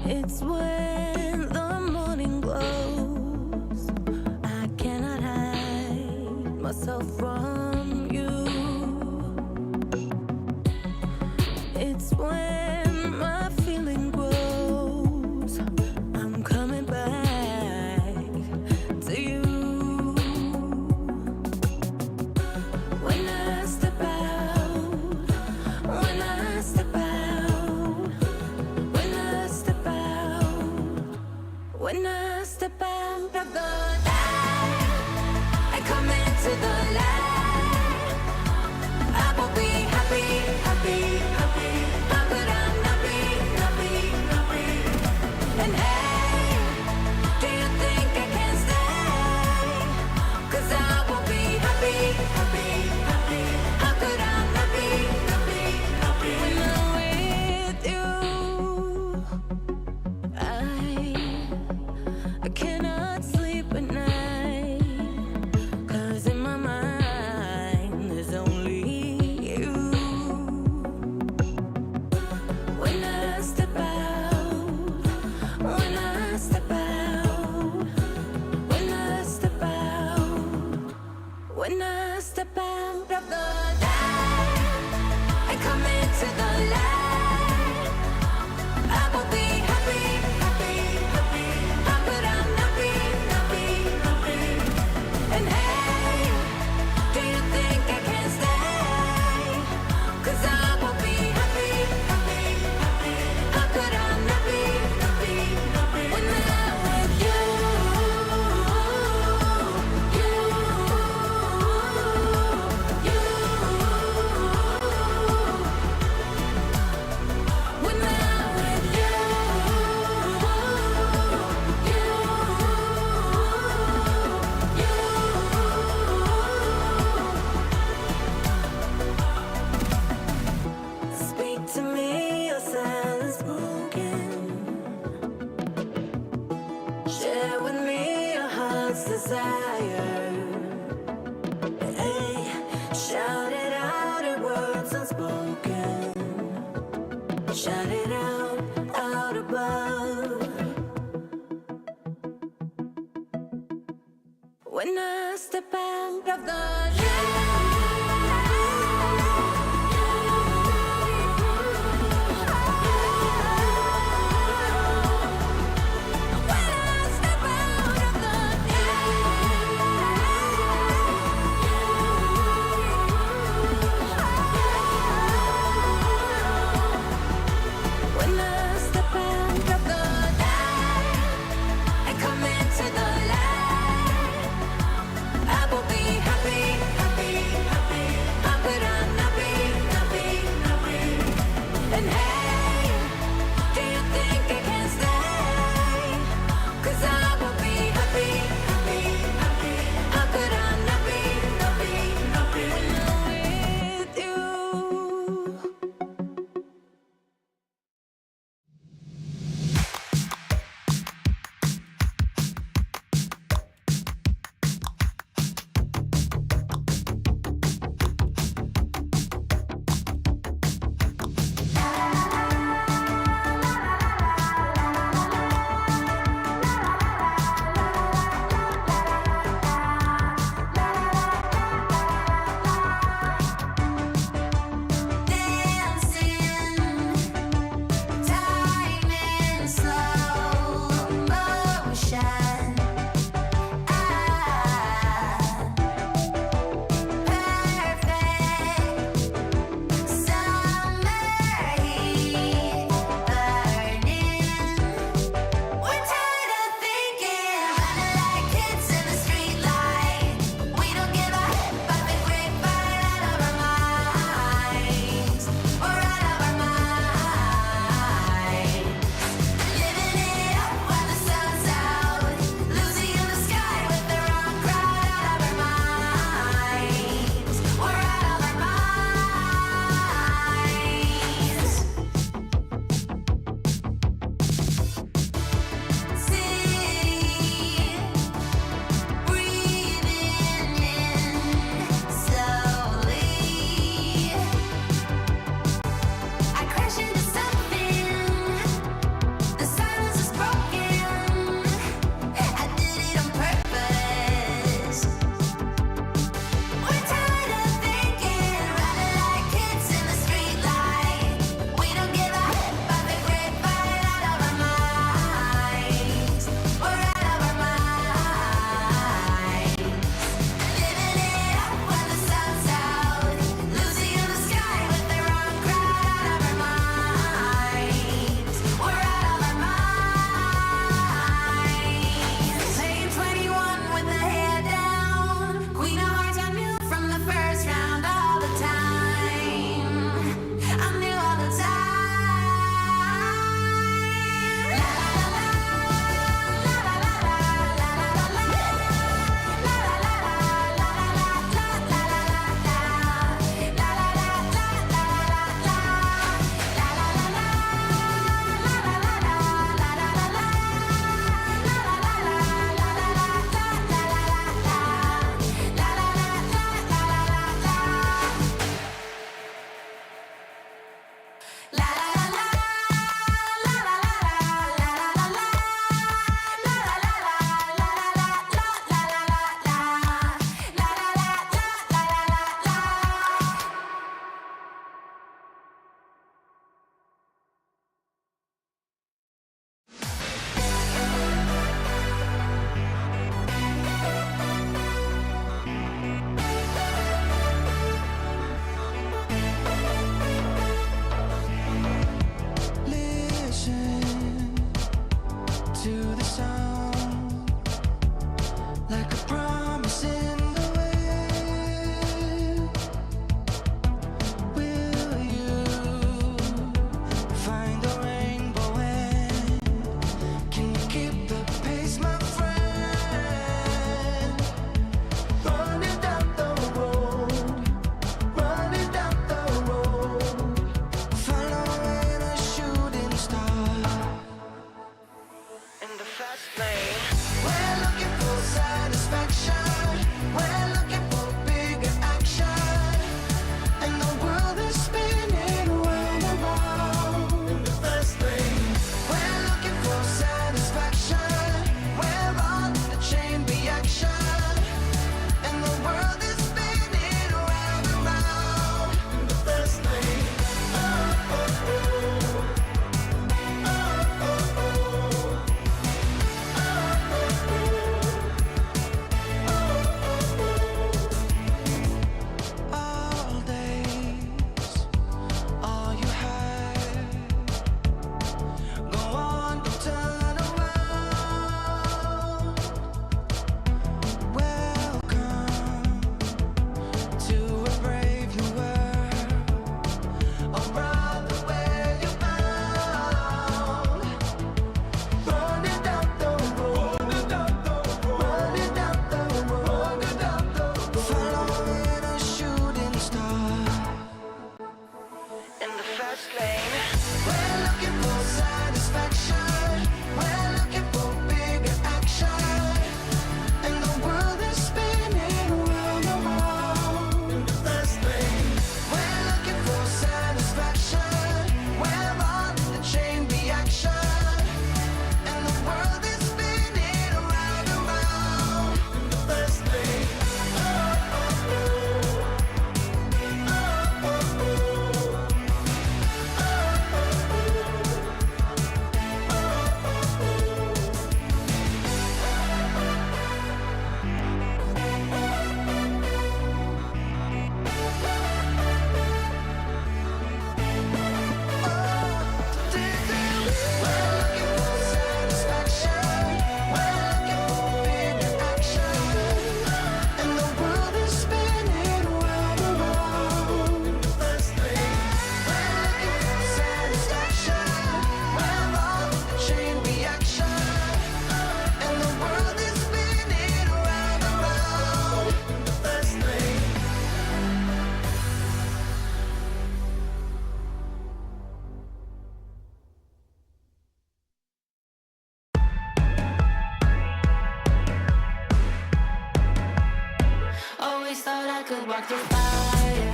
It's when the morning glows, I cannot hide myself from you. It's when my feeling grows, I'm coming back to you. When I step out, when I step out, when I step out, when I step out of the light, I come into the light. I will be happy, happy, happy. How could I not be, not be, not be? And hey, do you think I can stay? 'Cause I will be happy, happy, happy. How could I not be, not be, not be? When I'm with you, I cannot sleep at night, 'cause in my mind there's only you. When I step out, when I step out, when I step out, when I step out of the light, I come into the light. I will be happy, happy, happy. How could I not be, not be, not be? And hey, do you think I can stay? 'Cause I will be happy, happy, happy. How could I not be, not be, not be? When I'm with you, you, you. When I'm with you, speak to me, your silence broken. Share with me your heart's desire. Hey, shout it out in words unspoken. Shout it out above. When I step out of the when I step out of the light, I come into the light. I will be happy, happy, like a promise in the wind. Will you find the rainbow end? Can you keep the pace, my friend? Running down the road, running down the road, following a shooting star in the fast lane. We're looking for satisfaction, we're looking for bigger action, and the world is spinning round and round in the fast lane. We're looking for satisfaction, we're on the chain reaction, and the world is spinning round and round in the fast lane. Oh, oh, oh. All days, all you had. Go on, don't turn around. Welcome to a brave new world. Oh, brother, where you bound? Running down the road, running down the road, running down the road, running down the road, following a shooting star in the fast lane. We're looking for satisfaction, we're looking for bigger action, and the world is spinning round and round in the fast lane. We're looking for satisfaction, we're on the chain reaction, and the world is spinning round and round in the fast lane. Oh, oh, oh. Oh, oh, always thought I could walk through fire,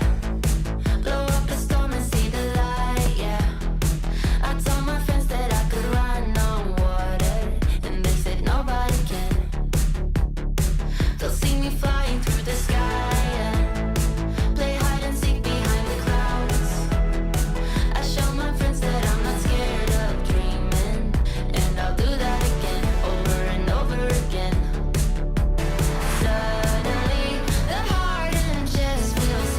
blow up the storm and see the light, yeah. I told my friends that I could run on water, and they said nobody can. They'll see me flying through the sky, yeah. Play hide and seek behind the clouds. I show my friends that I'm not scared of dreaming, and I'll do that again, over and over again. Suddenly, the heart and chest feels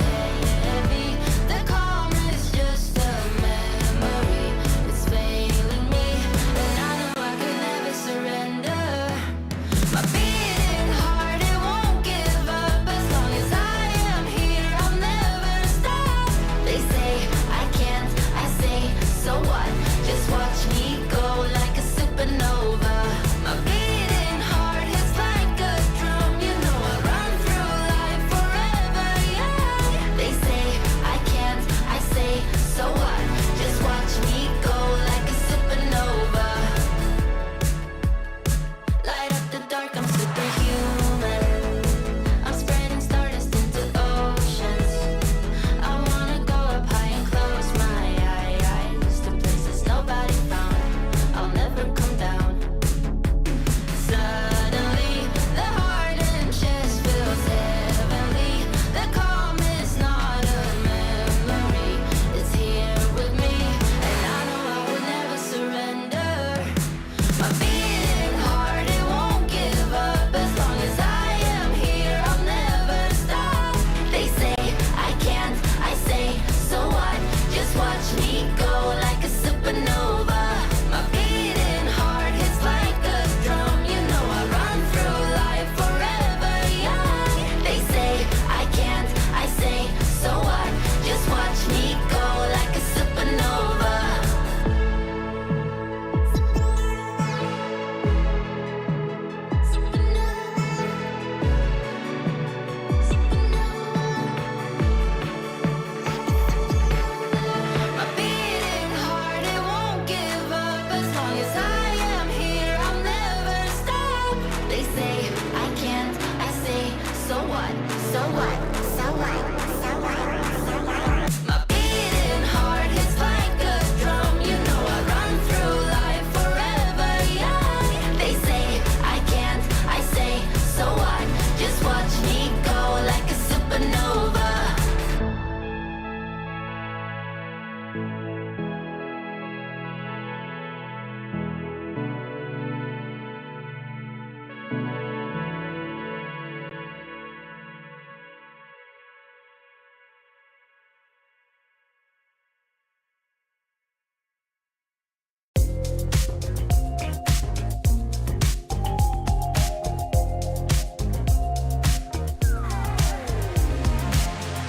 So what? So what? So what? So what? My beating heart hits like a drum. You know I run through life forever young. They say I can't, I say so what? Just watch me go like a supernova.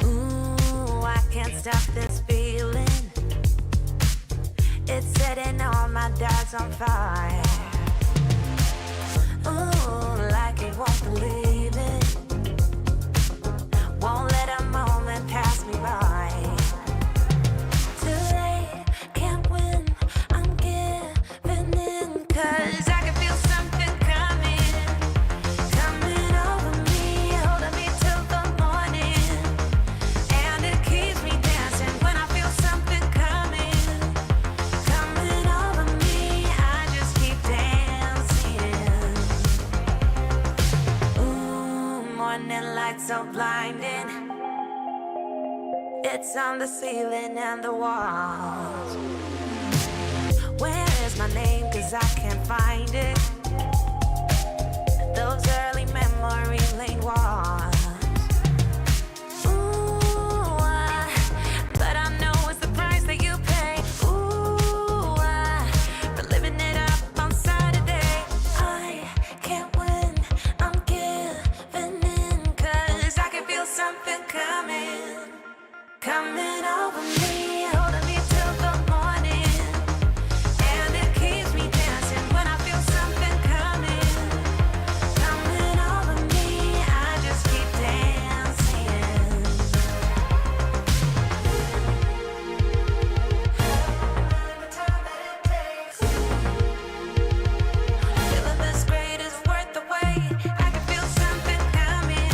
Ooh, I can't stop this feeling. It's setting all my doubts on fire. Ooh, like you won't believe it. Won't let a moment pass me by. Too late, can't win, I'm giving in. 'Cause I can feel something coming, coming over me, holding me till the morning. And it keeps me dancing when I feel something coming, coming over me. I just keep dancing. Ooh, morning light so blinding. It's on the ceiling and the walls. Where is my name? 'Cause I can't find it. Those early memory lane walls. Ooh, but I know it's the price that you pay. Ooh, for living it up on Saturday. I can't win, I'm giving in. 'Cause I can feel something coming, coming over me, holding me till the morning. And it keeps me dancing when I feel something coming, coming over me. I just keep dancing. The time that it takes. Feeling this great is worth the wait. I can feel something coming,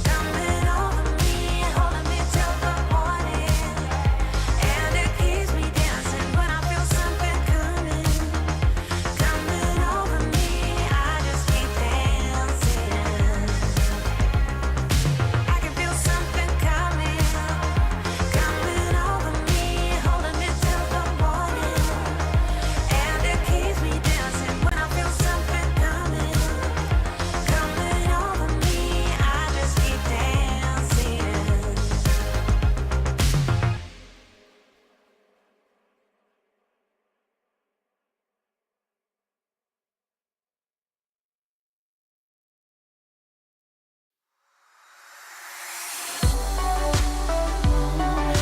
coming over me, holding me till the morning. And it keeps me dancing when I feel something coming, coming over me. I just keep dancing. I can feel something coming, coming over me, holding me till the morning. And it keeps me dancing when I feel something coming, coming over me. I just keep dancing.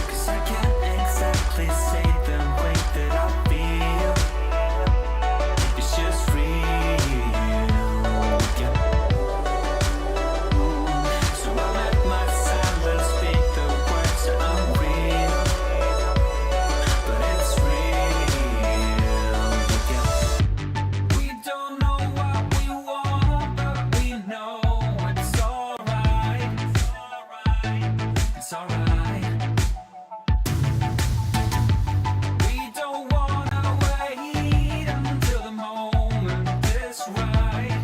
Cause I can't exactly say the way that I feel. It's just real, yeah. So I let my silence speak the words that are real. But it's real, yeah. We don't know what we want, but we know it's alright. It's alright. We don't wanna wait until the moment is right.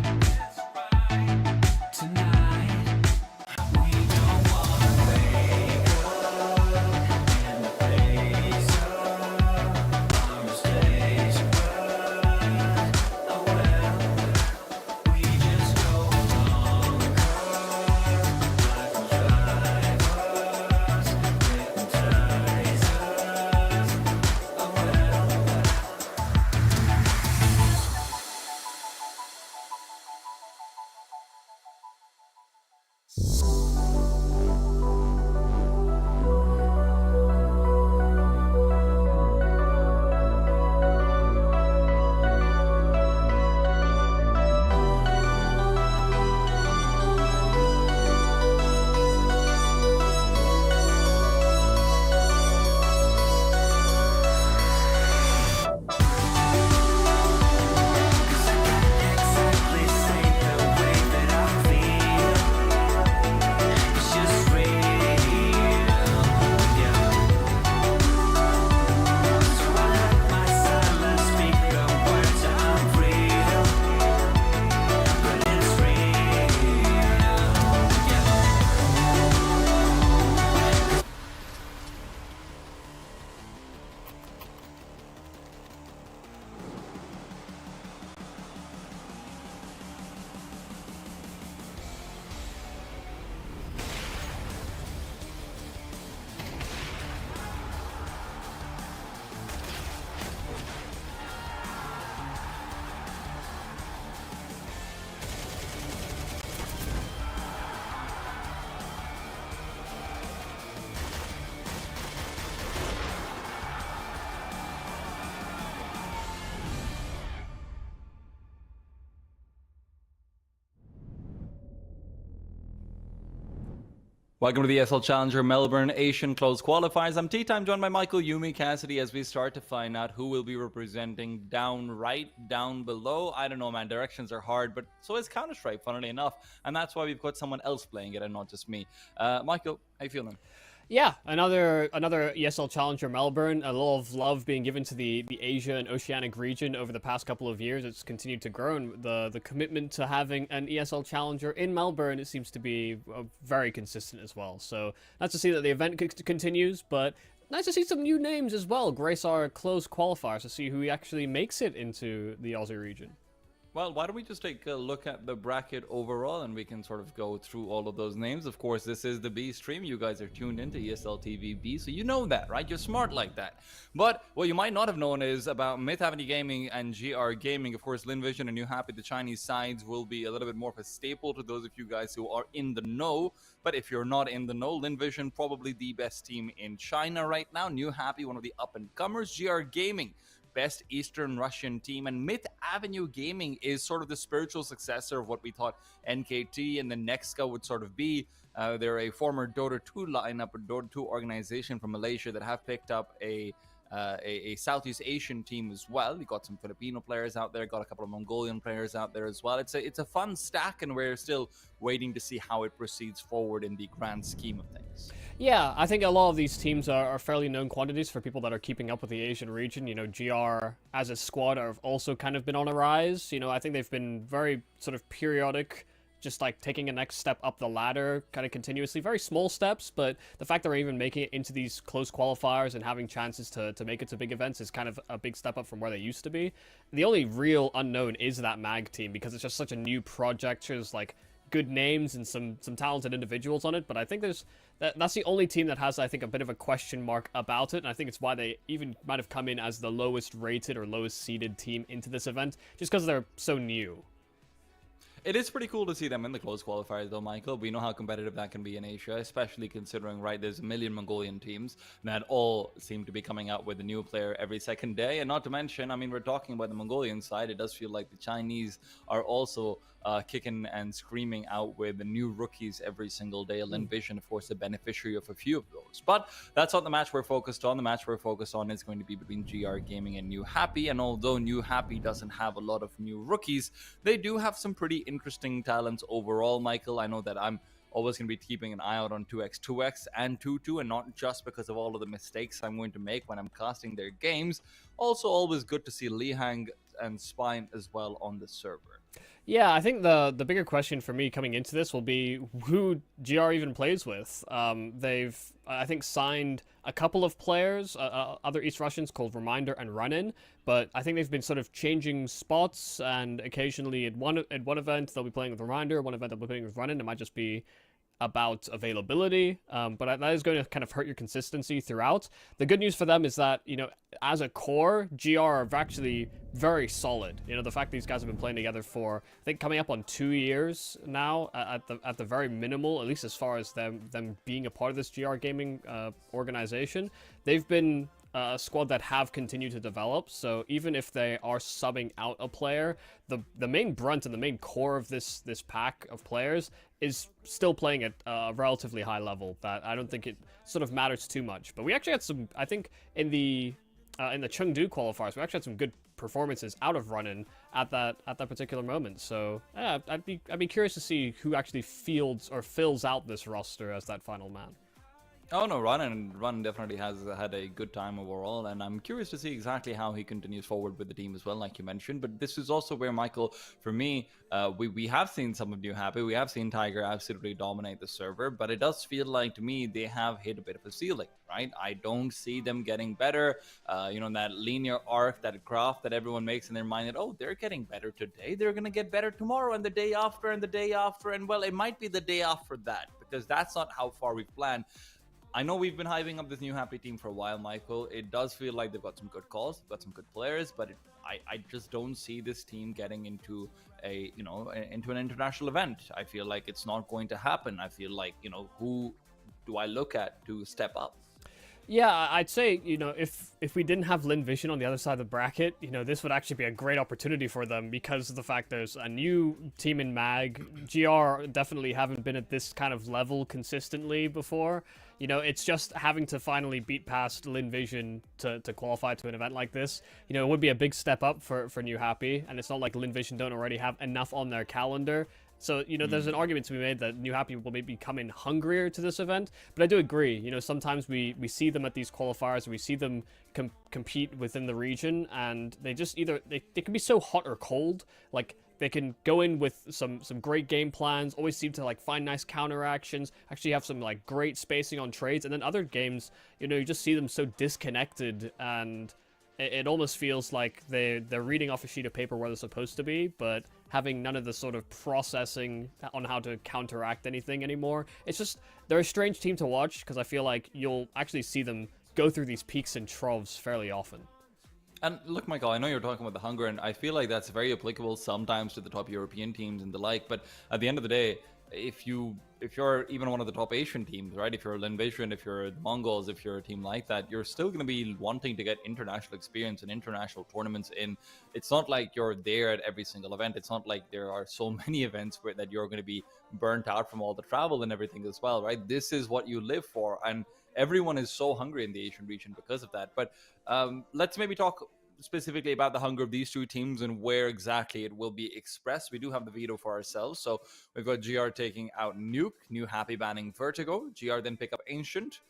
Tonight, we don't wanna wake up in the face of our mistakes, but oh well, we just go along. Life will drive us, hypnotize us, oh well. Cause I can't exactly say the way that I feel. Welcome to the ESL Challenger Melbourne Asian Close Qualifiers. I'm T-Time, joined by Michael, Yumi, Cassidy, as we start to find out who will be representing down right, down below. I don't know, man. Directions are hard, but so is Counter-Strike, funnily enough. And that's why we've got someone else playing it and not just me. Michael, how you feeling? Yeah, another ESL Challenger Melbourne. A lot of love being given to the Asia and Oceanic region over the past couple of years. It's continued to grow, and the commitment to having an ESL Challenger in Melbourne, it seems to be very consistent as well. So nice to see that the event continues, but nice to see some new names as well grace our close qualifiers to see who actually makes it into the Aussie region. Well, why don't we just take a look at the bracket overall and we can sort of go through all of those names. Of course, this is the B stream. You guys are tuned into ESL TV B, so you know that, right? You're smart like that. But what you might not have known is about MythAvenueG Gaming and GR Gaming. Of course, LinVision and New Happy, the Chinese sides, will be a little bit more of a staple to those of you guys who are in the know. But if you're not in the know, LinVision, probably the best team in China right now. New Happy, one of the up-and-comers. GR Gaming, best Eastern Russian team, and MythAvenueG Gaming is sort of the spiritual successor of what we thought NKT and the Nextka would sort of be. They're a former Dota 2 lineup, a Dota 2 organization from Malaysia that have picked up a Southeast Asian team as well. You got some Filipino players out there, got a couple of Mongolian players out there as well. It's a fun stack, and we're still waiting to see how it proceeds forward in the grand scheme of things. Yeah, I think a lot of these teams are fairly known quantities for people that are keeping up with the Asian region. You know, GR as a squad have also kind of been on a rise. You know, I think they've been very sort of periodic, just like taking a next step up the ladder kind of continuously. Very small steps, but the fact that we're even making it into these close qualifiers and having chances to make it to big events is kind of a big step up from where they used to be. The only real unknown is that MAG team, because it's just such a new project. There's like good names and some talented individuals on it, but I think that's the only team that has, I think, a bit of a question mark about it, and I think it's why they even might have come in as the lowest rated or lowest seeded team into this event, just because they're so new. It is pretty cool to see them in the close qualifiers, though, Michael. We know how competitive that can be in Asia, especially considering, right, there's a million Mongolian teams that all seem to be coming out with a new player every second day. And not to mention, I mean, we're talking about the Mongolian side. It does feel like the Chinese are also kicking and screaming out with the new rookies every single day. LinVision, of course, the beneficiary of a few of those. But that's not the match we're focused on. The match we're focused on is going to be between GR Gaming and New Happy. And although New Happy doesn't have a lot of new rookies, they do have some pretty interesting talents overall, Michael. I know that I'm always going to be keeping an eye out on 2x and 2-2, and not just because of all of the mistakes I'm going to make when I'm casting their games. Also, always good to see Lihang and Spine as well on the server. Yeah, I think the bigger question for me coming into this will be who GR even plays with. They've, I think, signed a couple of players, other East Russians called Reminder and Run-In, but I think they've been sort of changing spots, and occasionally at one event they'll be playing with Reminder, one event they'll be playing with Run-In. It might just be about availability, but that is going to kind of hurt your consistency throughout. The good news for them is that, you know, as a core, GR are actually very solid. You know, the fact these guys have been playing together for, I think, coming up on 2 years now, at the very minimal, at least as far as them being a part of this GR Gaming organization, they've been a squad that have continued to develop. So even if they are subbing out a player, the main brunt and the main core of this pack of players is still playing at a relatively high level that I don't think it sort of matters too much. But we actually had some, I think, in the Chengdu qualifiers, we actually had some good performances out of Run-In at that particular moment. So yeah, I'd be curious to see who actually fields or fills out this roster as that final man. Oh no, Run definitely has had a good time overall, and I'm curious to see exactly how he continues forward with the team as well, like you mentioned. But this is also where, Michael, for me, we have seen some of New Happy, we have seen Tiger absolutely dominate the server, but it does feel like to me they have hit a bit of a ceiling, right? I don't see them getting better. You know, that linear arc, that graph that everyone makes in their mind that, oh, they're getting better today, they're gonna get better tomorrow, and the day after, and the day after, and well, it might be the day after that, because that's not how far we've planned. I know we've been hyping up this New Happy team for a while, Michael. It does feel like they've got some good calls, they've got some good players, but I just don't see this team getting into into an international event. I feel like it's not going to happen. I feel like, you know, who do I look at to step up? Yeah, I'd say, if we didn't have Lin Vision on the other side of the bracket, this would actually be a great opportunity for them because of the fact there's a new team in MAG. GR definitely haven't been at this kind of level consistently before. It's just having to finally beat past Lin Vision to qualify to an event like this. It would be a big step up for New Happy, and it's not like Lin Vision don't already have enough on their calendar. So, there's an argument to be made that New Happy will maybe come in hungrier to this event. But I do agree, sometimes we see them at these qualifiers, we see them compete within the region, and they just either, they can be so hot or cold. Like, they can go in with some great game plans, always seem to, like, find nice counteractions, actually have some, like, great spacing on trades. And then other games, you just see them so disconnected, and it almost feels like they're reading off a sheet of paper where they're supposed to be, but having none of the sort of processing on how to counteract anything anymore. It's just, they're a strange team to watch, because I feel like you'll actually see them go through these peaks and troughs fairly often. And look, Michael, I know you're talking about the hunger, and I feel like that's very applicable sometimes to the top European teams and the like, but at the end of the day, if you're even one of the top Asian teams, right? If you're Lin Vision, if you're the Mongols, if you're a team like that, you're still going to be wanting to get international experience and international tournaments in. It's not like you're there at every single event. It's not like there are so many events that you're going to be burnt out from all the travel and everything as well, right? This is what you live for, and everyone is so hungry in the Asian region because of that. But let's maybe talk specifically about the hunger of these two teams and where exactly it will be expressed. We do have the veto for ourselves. So we've got GR taking out Nuke, New Happy banning Vertigo. GR then pick up Ancient.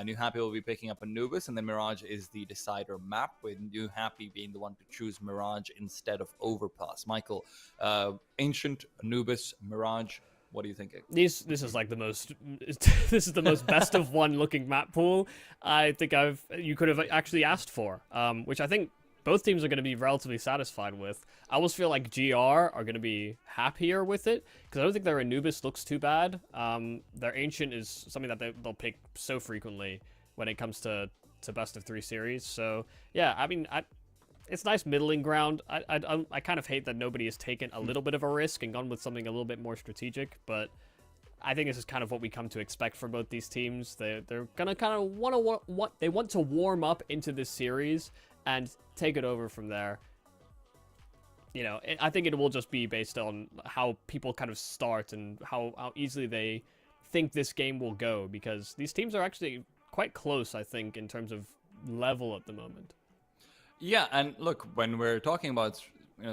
New Happy will be picking up Anubis, and then Mirage is the decider map, with New Happy being the one to choose Mirage instead of Overpass. Michael, Ancient, Anubis, Mirage, what are you thinking? This is like the most this is the most best of one looking map pool I think you could have actually asked for, which I think both teams are going to be relatively satisfied with. I almost feel like GR are going to be happier with it, because I don't think their Anubis looks too bad. Their Ancient is something that they'll pick so frequently when it comes to best of 3 series. So yeah, I mean, it's nice middling ground. I kind of hate that nobody has taken a little bit of a risk and gone with something a little bit more strategic, but I think this is kind of what we come to expect from both these teams. They're gonna kind of want to warm up into this series and take it over from there. I think it will just be based on how people kind of start and how easily they think this game will go, because these teams are actually quite close, I think, in terms of level at the moment. Yeah, and look, when we're talking about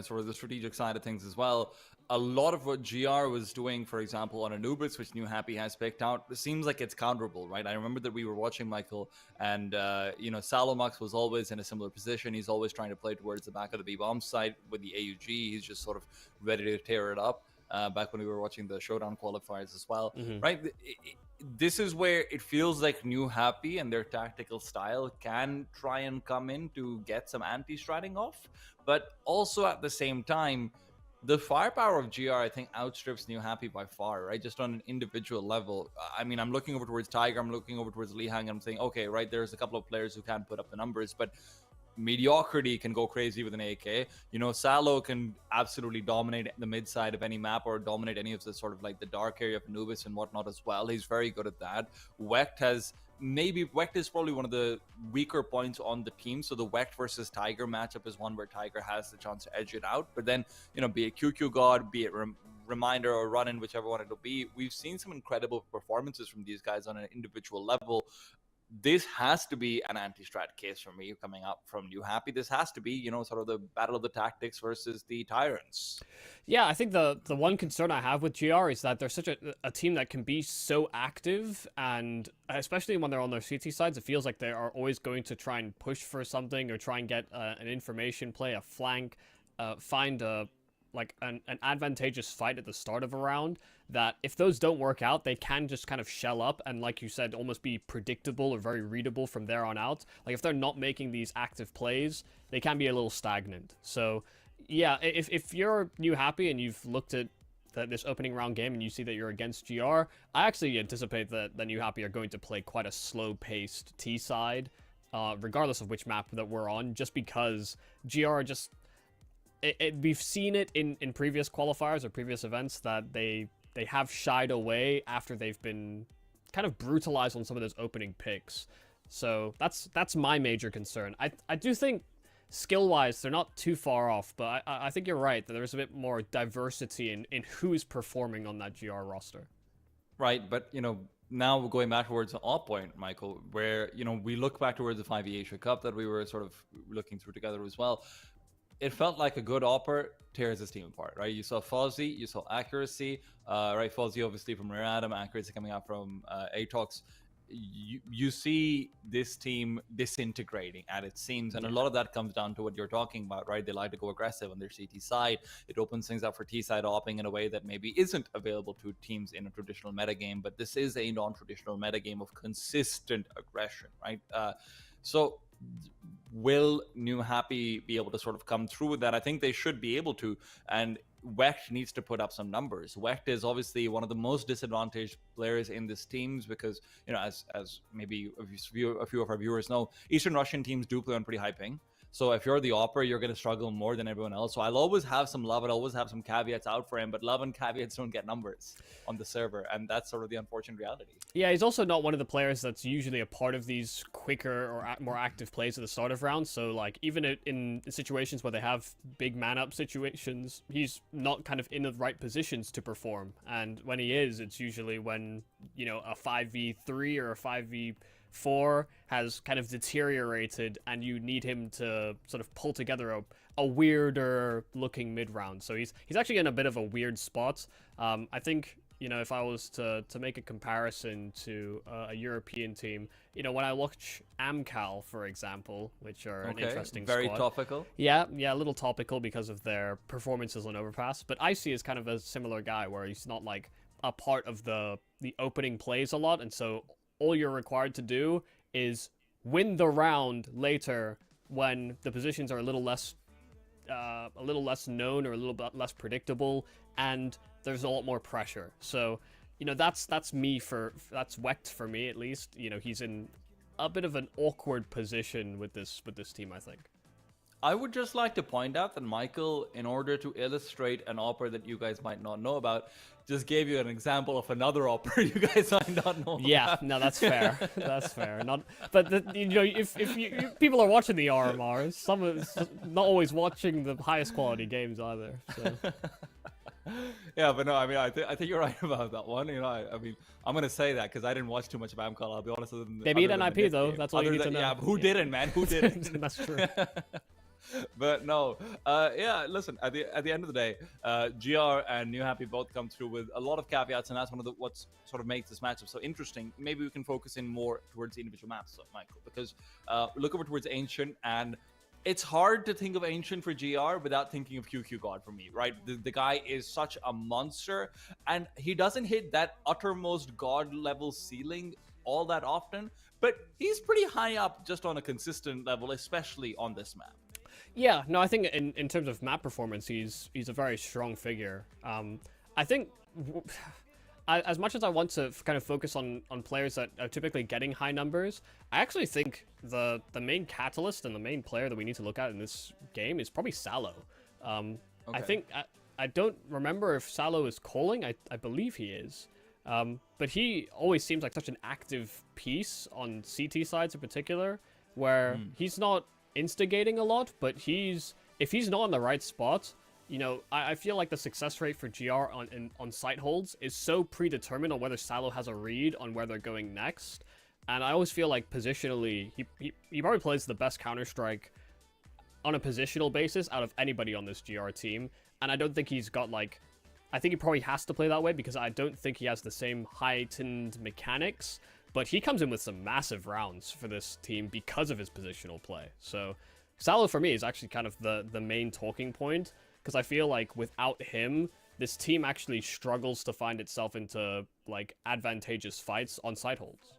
sort of the strategic side of things as well, a lot of what GR was doing, for example, on Anubis, which New Happy has picked out, seems like it's counterable, right? I remember that we were watching Michael, and Salomux was always in a similar position. He's always trying to play towards the back of the B-bomb side with the AUG. He's just sort of ready to tear it up. Back when we were watching the Showdown qualifiers as well, right? This is where it feels like New Happy and their tactical style can try and come in to get some anti-stratting off, but also at the same time, the firepower of GR, I think, outstrips New Happy by far, right? Just on an individual level. I mean, I'm looking over towards Tiger, I'm looking over towards Lihang, and I'm saying, okay, right, there's a couple of players who can put up the numbers, but Mediocrity can go crazy with an AK. Salo can absolutely dominate the mid side of any map, or dominate any of the sort of like the dark area of Anubis and whatnot as well. He's very good at that. Wecht is probably one of the weaker points on the team. So the Wecht versus Tiger matchup is one where Tiger has the chance to edge it out. But then, be it QQ God, be it Reminder or Run-In, whichever one it'll be, we've seen some incredible performances from these guys on an individual level. This has to be an anti-strat case for me coming up from New Happy. This has to be, sort of the battle of the tactics versus the Tyrants. Yeah, I think the one concern I have with GR is that they're such a team that can be so active, and especially when they're on their CT sides, it feels like they are always going to try and push for something or try and get an information play, a flank, find an advantageous fight at the start of a round, that if those don't work out, they can just kind of shell up and, like you said, almost be predictable or very readable from there on out. Like, if they're not making these active plays, they can be a little stagnant. So yeah, if you're New Happy and you've looked at this opening round game and you see that you're against GR, I actually anticipate that the New Happy are going to play quite a slow-paced T side, regardless of which map that we're on, just because GR are just... we've seen it in previous qualifiers or previous events that they have shied away after they've been kind of brutalized on some of those opening picks. So that's my major concern. I do think skill-wise they're not too far off, but I think you're right that there's a bit more diversity in who's performing on that GR roster. Right, but now we're going back towards our point, Michael, where we look back towards the 5e Asia Cup that we were sort of looking through together as well. It felt like a good Opper tears his team apart, right? You saw Fuzzy, you saw Accuracy, right? Fuzzy obviously from Rare Adam, Accuracy coming out from Atox. You see this team disintegrating at its seams, and a lot of that comes down to what you're talking about, right? They like to go aggressive on their CT side. It opens things up for T side opping in a way that maybe isn't available to teams in a traditional metagame, but this is a non-traditional metagame of consistent aggression, right? So will New Happy be able to sort of come through with that? I think they should be able to, and Wecht needs to put up some numbers. Wecht is obviously one of the most disadvantaged players in this teams because, as maybe a few of our viewers know, Eastern Russian teams do play on pretty high ping. So if you're the Opera, you're going to struggle more than everyone else. So I'll always have some love. I'll always have some caveats out for him, but love and caveats don't get numbers on the server. And that's sort of the unfortunate reality. Yeah, he's also not one of the players that's usually a part of these quicker or more active plays at the start of rounds. So like even in situations where they have big man-up situations, he's not kind of in the right positions to perform. And when he is, it's usually when, a 5v3 or a 5v4 has kind of deteriorated and you need him to sort of pull together a weirder looking mid-round. So he's actually in a bit of a weird spot. I think, if I was to make a comparison to a European team, when I watch Amcal, for example, which are an interesting very squad. topical. Yeah, a little topical because of their performances on Overpass. But Icy is kind of a similar guy where he's not like a part of the opening plays a lot, and so all you're required to do is win the round later when the positions are a little less known or a little bit less predictable, and there's a lot more pressure. So, that's Wecht for me at least. He's in a bit of an awkward position with this team, I think. I would just like to point out that Michael, in order to illustrate an opera that you guys might not know about, just gave you an example of another opera you guys might not know about. No, that's fair. That's fair. If people are watching the RMRs, some of it's not always watching the highest quality games either. So. Yeah, but no, I mean, I think you're right about that one. I mean, I'm gonna say that because I didn't watch too much of Amcal. I'll be honest. They beat NIP though. That's all you need to know. Yeah, but who didn't, man? Who didn't? That's true. But no, yeah. Listen, at the end of the day, GR and New Happy both come through with a lot of caveats, and that's one of what sort of makes this matchup so interesting. Maybe we can focus in more towards the individual maps, Michael, because look over towards Ancient, and it's hard to think of Ancient for GR without thinking of QQ God for me, right? The guy is such a monster, and he doesn't hit that uttermost God level ceiling all that often, but he's pretty high up just on a consistent level, especially on this map. Yeah, no, I think in terms of map performance, he's a very strong figure. I think as much as I want to kind of focus on players that are typically getting high numbers, I actually think the main catalyst and the main player that we need to look at in this game is probably Salo. I think I don't remember if Salo is calling. I believe he is. But he always seems like such an active piece on CT sides in particular, where he's not instigating a lot, but if he's not in the right spot, I feel like the success rate for GR on site holds is so predetermined on whether Salo has a read on where they're going next. And I always feel like positionally, he probably plays the best Counter-Strike on a positional basis out of anybody on this GR team. And I don't think he's got I think he probably has to play that way because I don't think he has the same heightened mechanics, but he comes in with some massive rounds for this team because of his positional play. So Salo for me is actually kind of the main talking point, because I feel like without him, this team actually struggles to find itself into advantageous fights on side holds.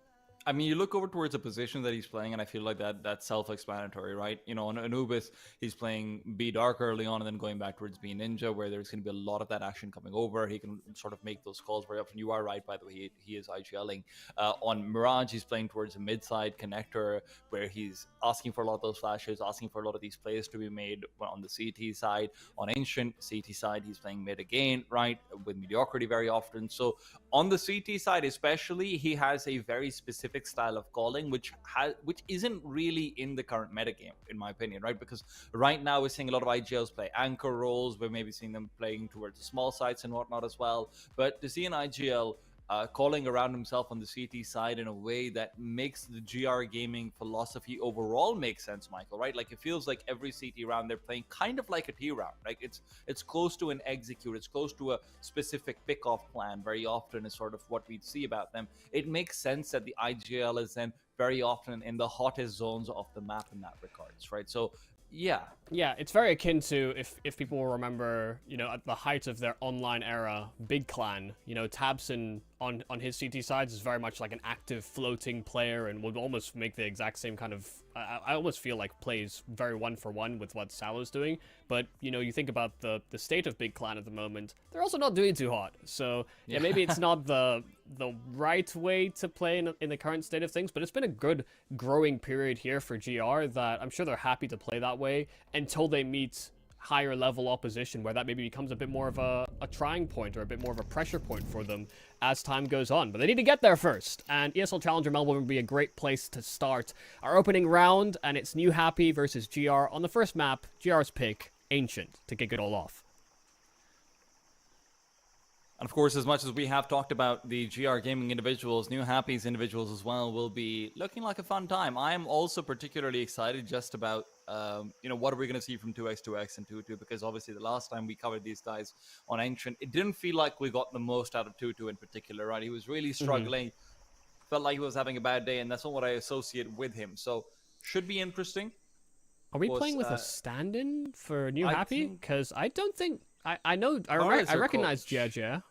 I mean, you look over towards the position that he's playing, and I feel like that's self-explanatory, right? On Anubis, he's playing B Dark early on and then going back towards B Ninja, where there's going to be a lot of that action coming over. He can sort of make those calls very often. You are right, by the way, he is IGLing. On Mirage, he's playing towards a mid-side connector, where he's asking for a lot of those flashes, asking for a lot of these plays to be made on the CT side. On Ancient, CT side, he's playing mid again, right, with mediocrity very often. So on the CT side especially, he has a very specific specific style of calling, which isn't really in the current metagame, in my opinion, right? Because right now we're seeing a lot of IGLs play anchor roles. We're maybe seeing them playing towards the small sites and whatnot as well. But to see an IGL calling around himself on the CT side in a way that makes the GR gaming philosophy overall make sense, Michael, right? Like, it feels like every CT round they're playing kind of like a T round. Like, it's close to an execute, it's close to a specific pick-off plan very often is sort of what we'd see about them. It makes sense that the IGL is then very often in the hottest zones of the map in that regards, right? So yeah, it's very akin to if people will remember, at the height of their online era, Big Clan, Tabson on his CT sides is very much like an active floating player and would almost make the exact same kind of, I almost feel like plays very 1-for-1 with what Salo's doing. But, you think about the state of Big Clan at the moment, they're also not doing too hot. So, yeah, maybe it's not the right way to play in the current state of things, but it's been a good growing period here for GR that I'm sure they're happy to play that way until they meet higher level opposition, where that maybe becomes a bit more of a trying point or a bit more of a pressure point for them as time goes on. But they need to get there first, and ESL Challenger Melbourne would be a great place to start our opening round, and it's New Happy versus GR on the first map. GR's pick, Ancient, to kick it all off. And of course, as much as we have talked about the GR gaming individuals, New Happy's individuals as well will be looking like a fun time. I am also particularly excited just about, what are we going to see from 2x, 2x, and 2-2, because obviously the last time we covered these guys on Ancient, it didn't feel like we got the most out of 2-2 in particular, right? He was really struggling, felt like he was having a bad day, and that's not what I associate with him. So, should be interesting. Are we playing with a stand-in for New I Happy? think- Because I don't think... I recognize Jeja.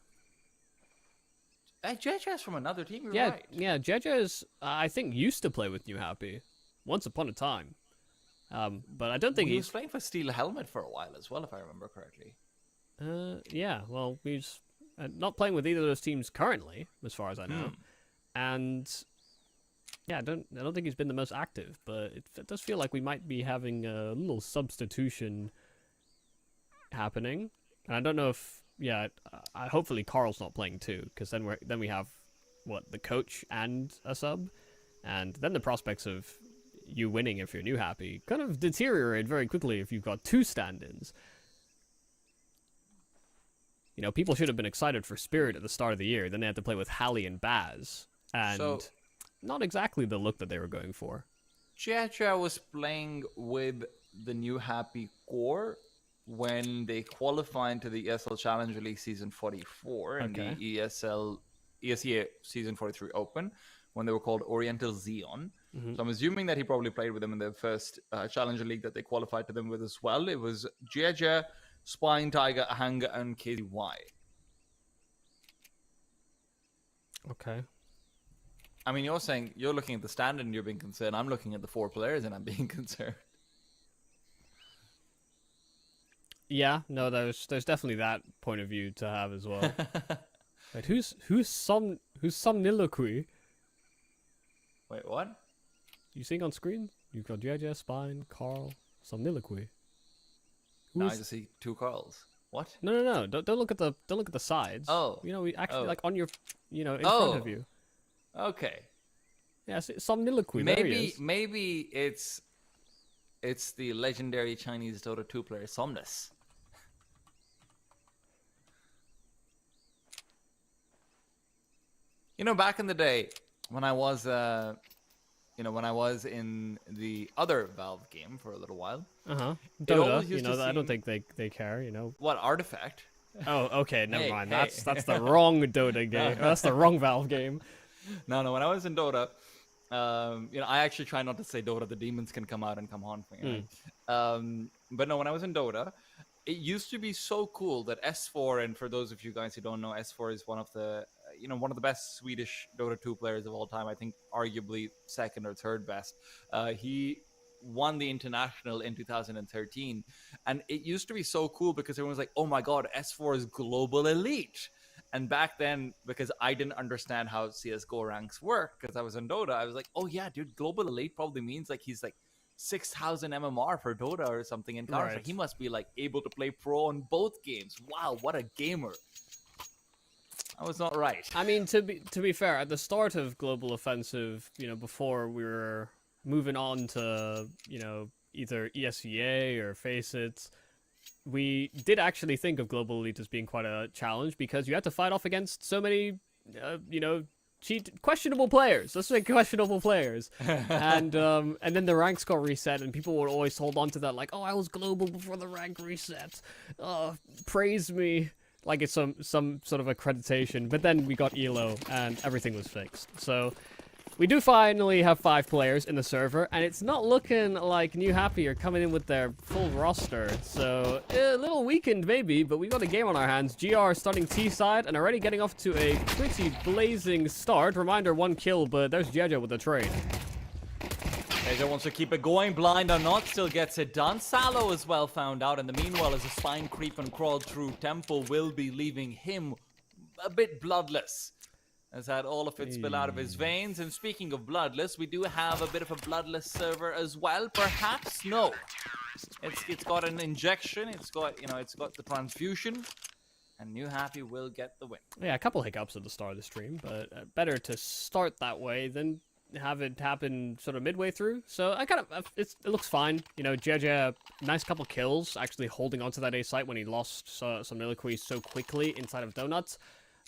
Jeja's from another team, you're Yeah, right. yeah, Jeja's, I think, used to play with New Happy once upon a time. But I don't think He was he's... playing for Steel Helmet for a while as well, if I remember correctly. Yeah, well, he's not playing with either of those teams currently, as far as I know. And yeah, I don't think he's been the most active, but it does feel like we might be having a little substitution happening. And I don't know if hopefully Carl's not playing too, because then we have the coach and a sub, and then the prospects of you winning if you're New Happy kind of deteriorate very quickly if you've got two stand-ins. People should have been excited for Spirit at the start of the year. Then they had to play with Hallie and Baz, and not exactly the look that they were going for. Jeja was playing with the New Happy core when they qualified into the ESL Challenger League Season 44 and the ESEA Season 43 Open, when they were called Oriental Xeon. So I'm assuming that he probably played with them in their first Challenger League that they qualified to them with as well. It was Jeja, Spine Tiger, Ahanga, and KZY. Okay. I mean, you're saying you're looking at the standard and you're being concerned. I'm looking at the 4 players and I'm being concerned. Yeah, no, there's definitely that point of view to have as well. Wait, who's Somniloquy? Wait, what? You seeing on screen? You've got JJ, Spine, Carl, Somniloquy. No, I just see 2 Carls. What? No. Don't look at the sides. Oh. We actually like on your, in front of you. Okay. Yeah, Somniloquy. There he is. Maybe it's the legendary Chinese Dota 2 player Somnus. Back in the day when I was in the other Valve game for a little while. Dota. I don't think they care. What, Artifact? Oh, okay. Never mind. Hey. That's the wrong Dota game. That's the wrong Valve game. No. When I was in Dota, I actually try not to say Dota. The demons can come out and come haunt me. Right? But no, when I was in Dota, it used to be so cool that S4, and for those of you guys who don't know, S4 is one of the best Swedish Dota 2 players of all time. I think arguably second or third best. He won the international in 2013, and it used to be so cool because everyone was like, "Oh my God, S4 is global elite." And back then, because I didn't understand how CSGO ranks work, because I was in Dota, I was like, "Oh yeah, dude, global elite probably means like he's like 6,000 MMR for Dota or something in Counter. Right. He must be like able to play pro on both games. Wow, what a gamer!" That was not right. I mean, to be fair, at the start of Global Offensive, before we were moving on to, either ESEA or Face It, we did actually think of Global Elite as being quite a challenge because you had to fight off against so many, questionable players. Let's say questionable players. And then the ranks got reset, and people would always hold on to that, like, oh, I was global before the rank reset. Praise me. Like it's some sort of accreditation. But then we got ELO, and everything was fixed. So we do finally have 5 players in the server, and it's not looking like New Happy are coming in with their full roster. So a little weakened maybe, but we got a game on our hands. GR starting T side and already getting off to a pretty blazing start. Reminder, 1 kill, but there's Jeje with a trade. Jeje wants to keep it going. Blind or not, still gets it done. Salo as well found out. In the meanwhile, as a spine creep and crawl through, Temple will be leaving him a bit bloodless. Has had all of it spill out of his veins. And speaking of bloodless, we do have a bit of a bloodless server as well. Perhaps no. It's got an injection. It's got the transfusion. And New Happy will get the win. Yeah, a couple hiccups at the start of the stream, but better to start that way than have it happen sort of midway through. So it looks fine. Jeje, nice couple kills, actually holding onto that A site when he lost some Soliloquy so quickly inside of Donuts,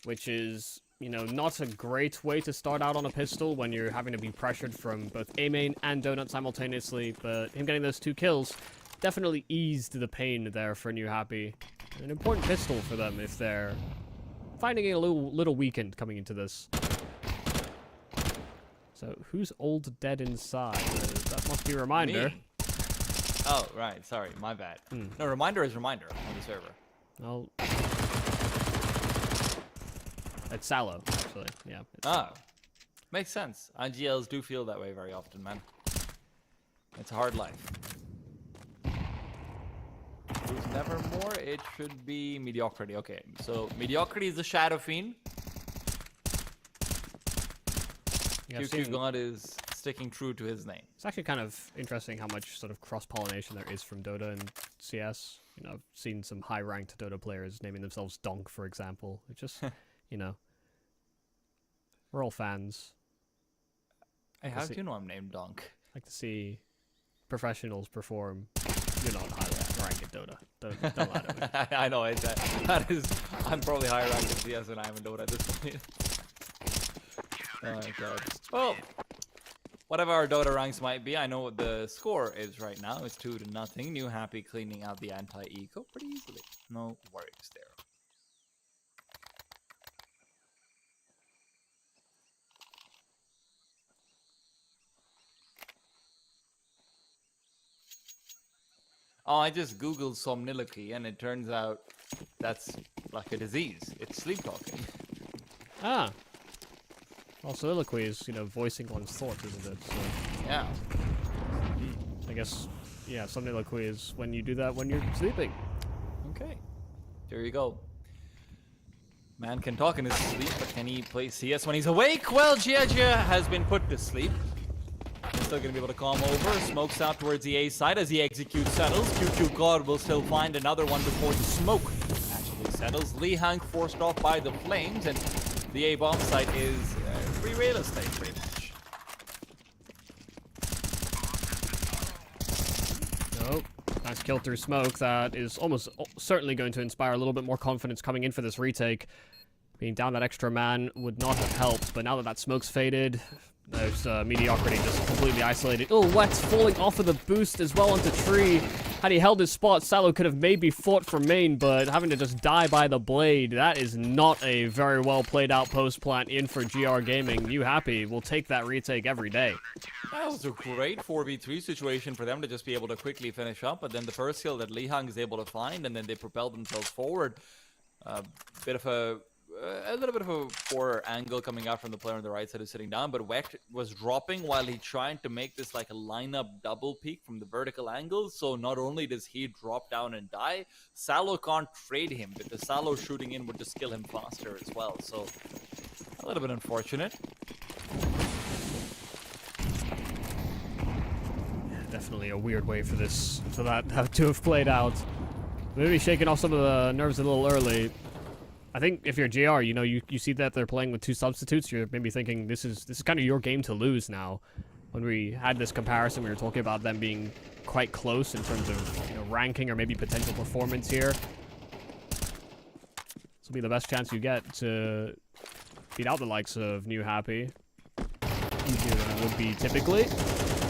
which is, not a great way to start out on a pistol when you're having to be pressured from both A main and Donut simultaneously. But him getting those 2 kills definitely eased the pain there for New Happy. An important pistol for them if they're finding it a little weakened coming into this. So, who's old dead inside? That must be Reminder. Me. Oh, right. Sorry. My bad. No, Reminder is Reminder on the server. Well, it's Salo, actually. Yeah. Makes sense. IGLs do feel that way very often, man. It's a hard life. Who's Nevermore? It should be Mediocrity. Okay, so Mediocrity is the Shadow Fiend. QQ God is sticking true to his name. It's actually kind of interesting how much sort of cross-pollination there is from Dota and CS. I've seen some high-ranked Dota players naming themselves Donk, for example. It's just, we're all fans. Hey, how do you know I'm named Donk? Like to see professionals perform. You're not high ranked at Dota. Don't lie to me. I know, that is... I'm probably higher ranked in CS than I am in Dota at this point. Oh my god. Well, whatever our Dota ranks might be, I know what the score is right now. It's 2-0. New Happy cleaning out the anti-eco pretty easily. No worries there. Oh, I just googled somniloquy and it turns out that's like a disease. It's sleep talking. Ah. Well, soliloquy is, voicing one's thoughts, isn't it? So, yeah. I guess, yeah, somniloquy is when you do that when you're sleeping. Okay. There you go. Man can talk in his sleep, but can he play CS when he's awake? Well, Jeje has been put to sleep. He's still gonna be able to calm over. Smokes out towards the A side as he executes settles. QQ God will still find another one before the smoke actually settles. Lee Hank forced off by the flames, and the A bomb site is free real estate, pretty much. Nope. Nice kill through smoke. That is almost certainly going to inspire a little bit more confidence coming in for this retake. Being down that extra man would not have helped, but now that smoke's faded, there's Mediocrity just completely isolated. Oh, Wet's falling off of the boost as well onto tree. Had he held his spot, Salo could have maybe fought for main, but having to just die by the blade, that is not a very well played out post plant in for GR Gaming. You Happy will take that retake every day. That was a great 4v3 situation for them to just be able to quickly finish up, but then the first kill that Lee Hang is able to find, and then they propel themselves forward. A little bit of a poor angle coming out from the player on the right side who's sitting down, but Wet was dropping while he tried to make this like a lineup double peek from the vertical angle. So not only does he drop down and die, Salo can't trade him because Salo shooting in would just kill him faster as well. So a little bit unfortunate. Definitely a weird way for that to have played out. Maybe shaking off some of the nerves a little early. I think if you're JR, you know, you see that they're playing with 2 substitutes, you're maybe thinking this is kind of your game to lose now. When we had this comparison, we were talking about them being quite close in terms of, you know, ranking or maybe potential performance here. This will be the best chance you get to beat out the likes of New Happy. Easier than it would be typically.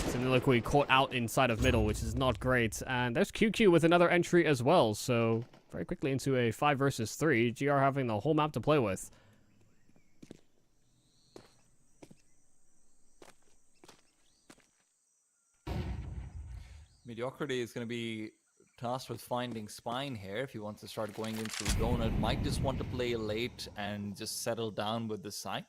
Soliloquy caught out inside of middle, which is not great. And there's QQ with another entry as well, so very quickly into a 5 versus 3. GR having the whole map to play with. Mediocrity is going to be tasked with finding Spine here if he wants to start going into Donut. Might just want to play late and just settle down with the site.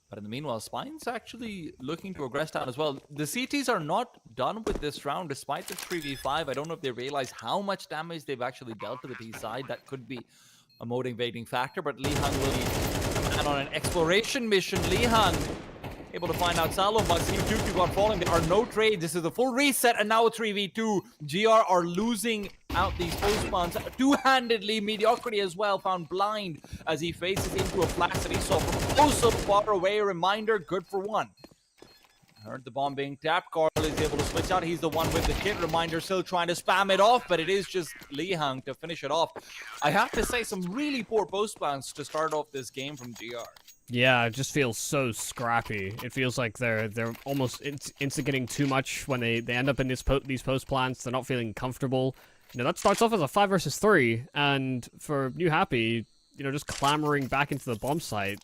But in the meanwhile, Spine's actually looking to aggress down as well. The CTs are not done with this round despite the 3v5. I don't know if they realize how much damage they've actually dealt to the T side. That could be a motivating factor, but Lee Hung will be and on an exploration mission. Lee Hung able to find out Salo Bugs. Team 2 got falling. There are no trades. This is a full reset, and now a 3v2. GR are losing out these post spawns two-handedly. Mediocrity as well found blind as he faces into a flash that he saw from oh so far away. Reminder, good for 1. Heard the bomb being tapped. Carl is able to switch out. He's the one with the kit. Reminder still trying to spam it off, but it is just Lee Hung to finish it off. I have to say, some really poor post spawns to start off this game from GR. Yeah, it just feels so scrappy. It feels like they're almost instigating too much when they end up in these post plants. They're not feeling comfortable. You know, that starts off as a 5 versus 3, and for New Happy, you know, just clamoring back into the bomb site.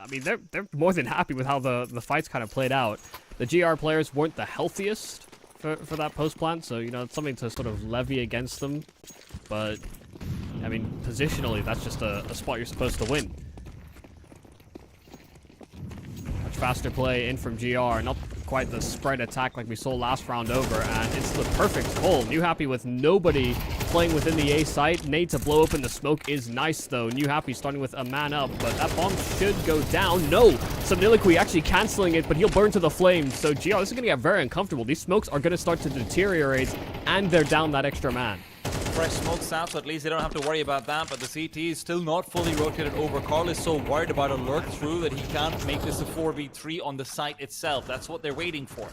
I mean, they're more than happy with how the fights kind of played out. The GR players weren't the healthiest for that post plant, so you know it's something to sort of levy against them. But I mean, positionally, that's just a spot you're supposed to win. Much faster play in from GR, not quite the spread attack like we saw last round over, and it's the perfect call. New Happy with nobody playing within the A site. Nade to blow open the smoke is nice though. New Happy starting with a man up, but that bomb should go down. No! Soliloquy actually cancelling it, but he'll burn to the flames. So GR, this is going to get very uncomfortable. These smokes are going to start to deteriorate, and they're down that extra man. Fresh smokes out, so at least they don't have to worry about that, but the CT is still not fully rotated over. Carl is so worried about a lurk through that he can't make this a 4v3 on the site itself. That's what they're waiting for.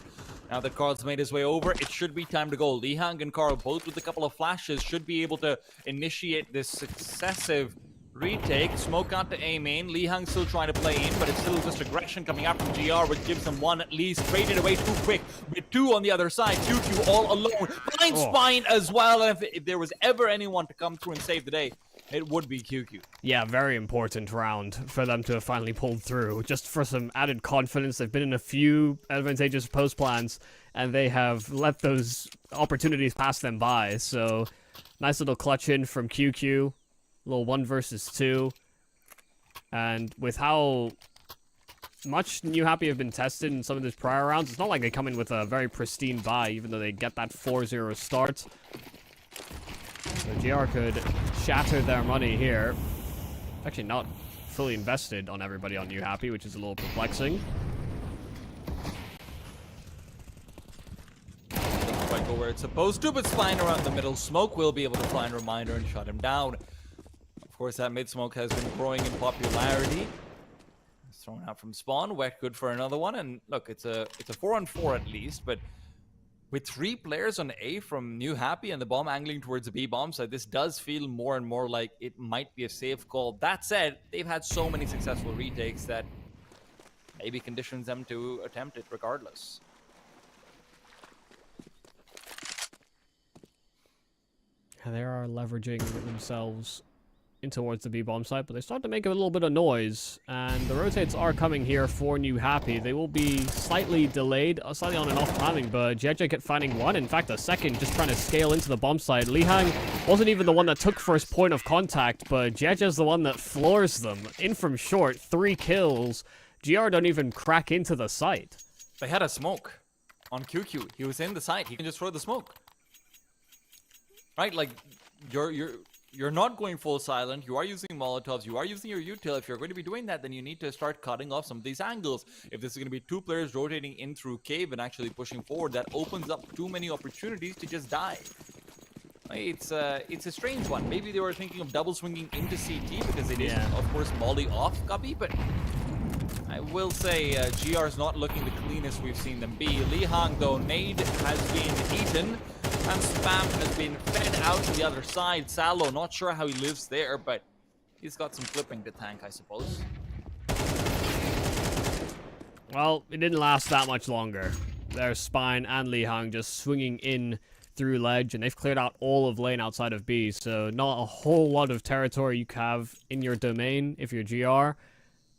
Now that Carl's made his way over, it should be time to go. Lee Hang and Carl, both with a couple of flashes, should be able to initiate this successive retake. Smoke out to A main. Lee Hang still trying to play in, but it's still just aggression coming out from GR, which gives them 1 at least. Traded away too quick with 2 on the other side. QQ all alone. Blind Spine as well. And if there was ever anyone to come through and save the day, it would be QQ. Yeah, very important round for them to have finally pulled through. Just for some added confidence, they've been in a few advantageous post plans, and they have let those opportunities pass them by. So, nice little clutch in from QQ. Little 1 versus 2. And with how much New Happy have been tested in some of these prior rounds, it's not like they come in with a very pristine buy, even though they get that 4-0 start. So GR could shatter their money here. Actually not fully invested on everybody on New Happy, which is a little perplexing. Quite go where it's supposed to, but Spine around the middle. Smoke will be able to find Reminder and shut him down. Of course, that mid smoke has been growing in popularity. It's thrown out from spawn. Wet good for another one. And look, it's a 4-on-4 at least, but with 3 players on A from New Happy and the bomb angling towards the B bomb side, this does feel more and more like it might be a safe call. That said, they've had so many successful retakes that maybe conditions them to attempt it regardless. They are leveraging themselves in towards the B-bomb site, but they start to make a little bit of noise, and the rotates are coming here for New Happy. They will be slightly delayed, slightly on and off timing, but JJ kept finding 1, in fact a second, just trying to scale into the bomb site. Lee Hang wasn't even the one that took first point of contact, but JJ's the one that floors them. In from short, 3 kills. GR don't even crack into the site. They had a smoke on QQ. He was in the site. He can just throw the smoke. Right, like, you're not going full silent. You are using Molotovs. You are using your util. If you're going to be doing that, then you need to start cutting off some of these angles. If this is going to be 2 players rotating in through cave and actually pushing forward, that opens up too many opportunities to just die. It's a strange one. Maybe they were thinking of double swinging into CT because it is, Yeah. of course, molly off Guppy, but I will say GR is not looking the cleanest we've seen them be. Li Hang, though, nade has been eaten, and spam has been fed out to the other side. Salo, not sure how he lives there, but he's got some flipping to tank, I suppose. Well, it didn't last that much longer. There's Spine and Li Hang just swinging in through ledge, and they've cleared out all of lane outside of B, so not a whole lot of territory you have in your domain if you're GR.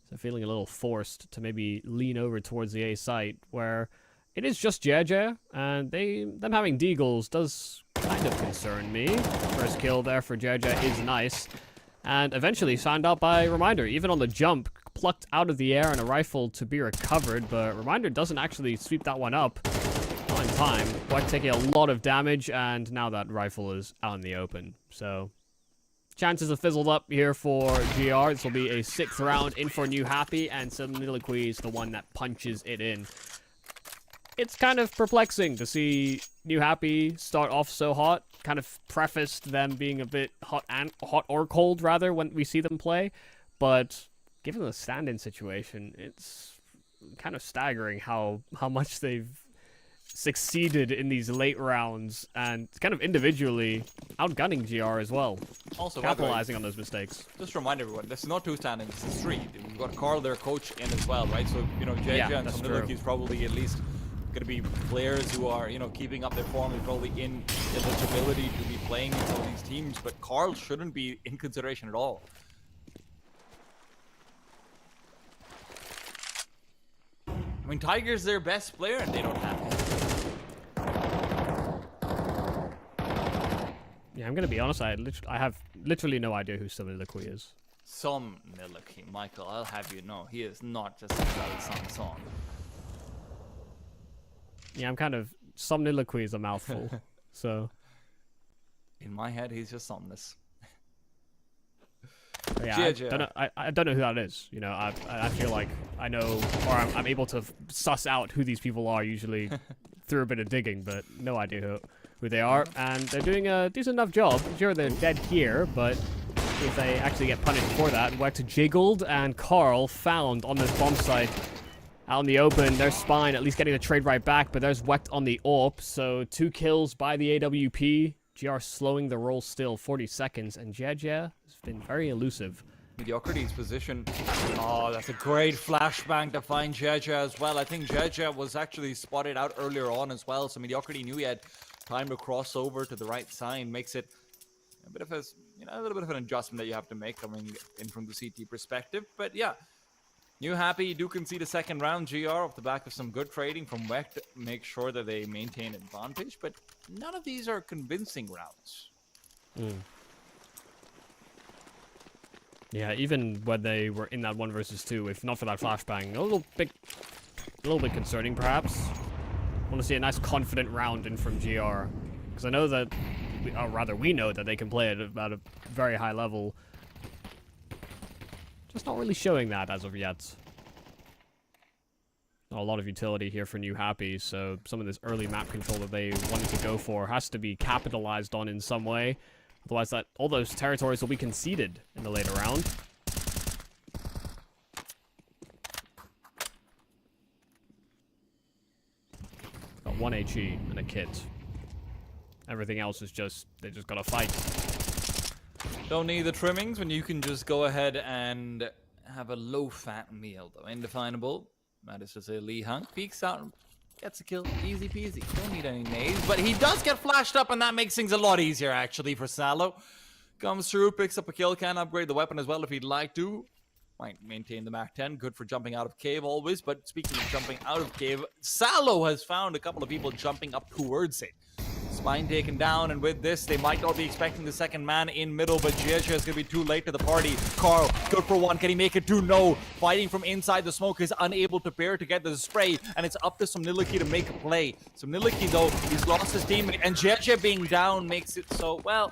So feeling a little forced to maybe lean over towards the A site, where it is just JJ, and them having deagles does kind of concern me. First kill there for JJ is nice, and eventually signed out by Reminder, even on the jump, plucked out of the air and a rifle to be recovered, but Reminder doesn't actually sweep that one up. Not in time. White taking a lot of damage, and now that rifle is out in the open. So, chances have fizzled up here for GR. This will be a 6th round in for New Happy, and Soliloquy is the one that punches it in. It's kind of perplexing to see New Happy start off so hot. Kind of prefaced them being a bit hot or cold, rather, when we see them play. But given the stand-in situation, it's kind of staggering how much they've succeeded in these late rounds, and kind of individually outgunning GR as well. Also, capitalizing on those mistakes. Just to remind everyone, this is not 2 standings, this is 3. We've got Carl, their coach, in as well, right? So, you know, JJ Yeah, and that's Soliloquy true. is probably at least going to be players who are, you know, keeping up their form and probably in eligibility to be playing in some of these teams, but Carl shouldn't be in consideration at all. I mean, Tiger's their best player and they don't have him. Yeah, I'm gonna be honest. I have literally no idea who Soliloquy is. Some Milicky, Michael, I'll have you know, he is not just a song. Yeah, I'm kind of Somniloquy is a mouthful. So In my head, he's just somnus. yeah, JJ. I don't know who that is. You know, I feel like I know, or I'm able to suss out who these people are usually through a bit of digging, but no idea who they are. And they're doing a decent enough job. Sure, they're dead here, but if they actually get punished for that, Wecht jiggled and Carl found on this bomb site. Out in the open, there's Spine at least getting the trade right back, but there's Wecht on the AWP, so 2 kills by the AWP. GR slowing the roll still, 40 seconds, and Jeje has been very elusive. Mediocrity's position. Oh, that's a great flashbang to find JJ as well. I think JJ was actually spotted out earlier on as well, so Mediocrity knew he had time to cross over to the right side. Makes it a bit of a, you know, a little bit of an adjustment that you have to make coming in from the CT perspective. But yeah, New Happy, you do concede a second round GR off the back of some good trading from Wecht. Make sure that they maintain advantage, but none of these are convincing rounds. Yeah, even when they were in that 1 versus 2, if not for that flashbang, a little bit concerning perhaps. I want to see a nice confident round in from GR, because I know that, or rather we know that they can play at about a very high level. Just not really showing that as of yet. Not a lot of utility here for New Happy, so some of this early map control that they wanted to go for has to be capitalized on in some way. Otherwise, all those territories will be conceded in the later round. Got 1 HE and a kit. Everything else is just, they just gotta fight. Don't need the trimmings when you can just go ahead and have a low-fat meal, though. Indefinable. That is to say, Li Hang peeks out and gets a kill. Easy peasy. Don't need any nades. But he does get flashed up, and that makes things a lot easier, actually, for Salo. Comes through, picks up a kill, can upgrade the weapon as well if he'd like to. Might maintain the Mach 10. Good for jumping out of cave always. But speaking of jumping out of cave, Salo has found a couple of people jumping up towards it. Spine taken down, and with this, they might not be expecting the second man in middle, but JJ is going to be too late to the party. Carl, good for 1. Can he make it 2? No. Fighting from inside the smoke, is unable to bear to get the spray, and it's up to Somniloquy to make a play. Somniloquy, though, he's lost his teammate, and JJ being down makes it so, well,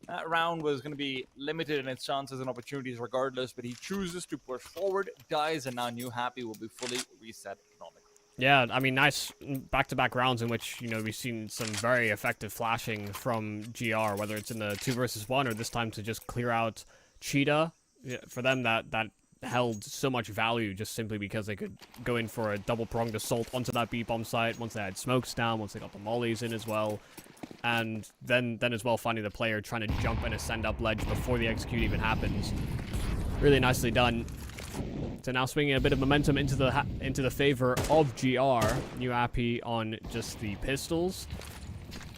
that round was going to be limited in its chances and opportunities regardless, but he chooses to push forward, dies, and now New Happy will be fully reset economically. Yeah, I mean, nice back-to-back rounds in which, we've seen some very effective flashing from GR, whether it's in the 2 versus 1 or this time to just clear out Cheetah. Yeah, for them, that held so much value just simply because they could go in for a double-pronged assault onto that B-bomb site once they had smokes down, once they got the mollies in as well. And then as well finding the player trying to jump and ascend up ledge before the execute even happens. Really nicely done. So now swinging a bit of momentum into the favor of GR. New Appy on just the pistols.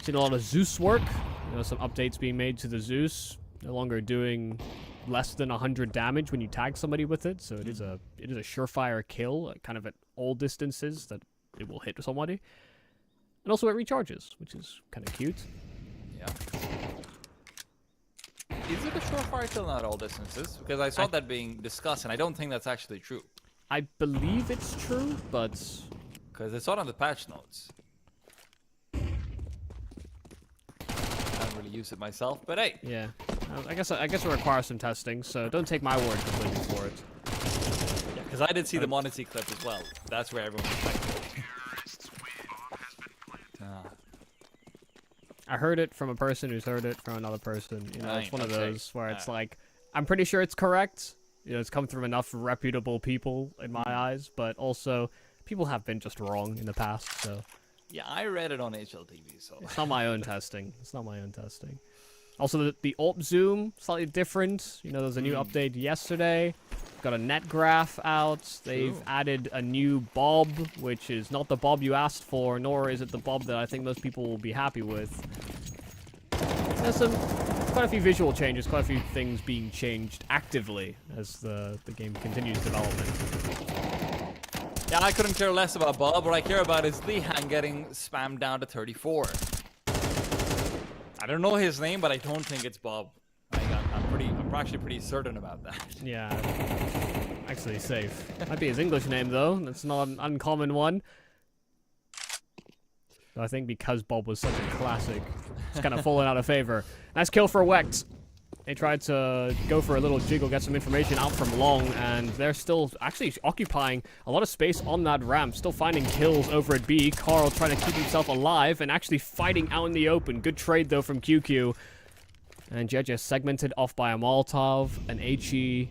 Seen a lot of Zeus work. Some updates being made to the Zeus. No longer doing less than 100 damage when you tag somebody with it. So it is a surefire kill, kind of at all distances that it will hit somebody. And also it recharges, which is kind of cute. Yeah. Is it a surefire kill at all distances? Because I saw that being discussed, and I don't think that's actually true. I believe it's true, but... Because I saw it on the patch notes. I haven't really used it myself, but hey. Yeah. I guess it requires some testing, so don't take my word completely for it. Yeah, because I did see the Monty clip as well. That's where everyone was like... I heard it from a person who's heard it from another person. It's one of those where it's like, I'm pretty sure it's correct. It's come from enough reputable people in my eyes, but also people have been just wrong in the past, so. Yeah, I read it on HLTV, so. It's not my own testing. It's not my own testing. Also, the AWP zoom, slightly different. There was a new update yesterday. Got a net graph out. They've added a new bob, which is not the bob you asked for, nor is it the bob that I think most people will be happy with. There's quite a few visual changes, quite a few things being changed actively as the game continues development. Yeah, I couldn't care less about bob. What I care about is Lihan getting spammed down to 34. I don't know his name, but I don't think it's Bob. I'm actually pretty certain about that. Yeah, actually safe. Might be his English name though. That's not an uncommon one. So I think because Bob was such a classic, it's kind of fallen out of favor. Nice kill for Wecht. They tried to go for a little jiggle, get some information out from long, and they're still actually occupying a lot of space on that ramp, still finding kills over at B. Carl trying to keep himself alive and actually fighting out in the open. Good trade, though, from QQ. And Jeje segmented off by a Molotov, an HE,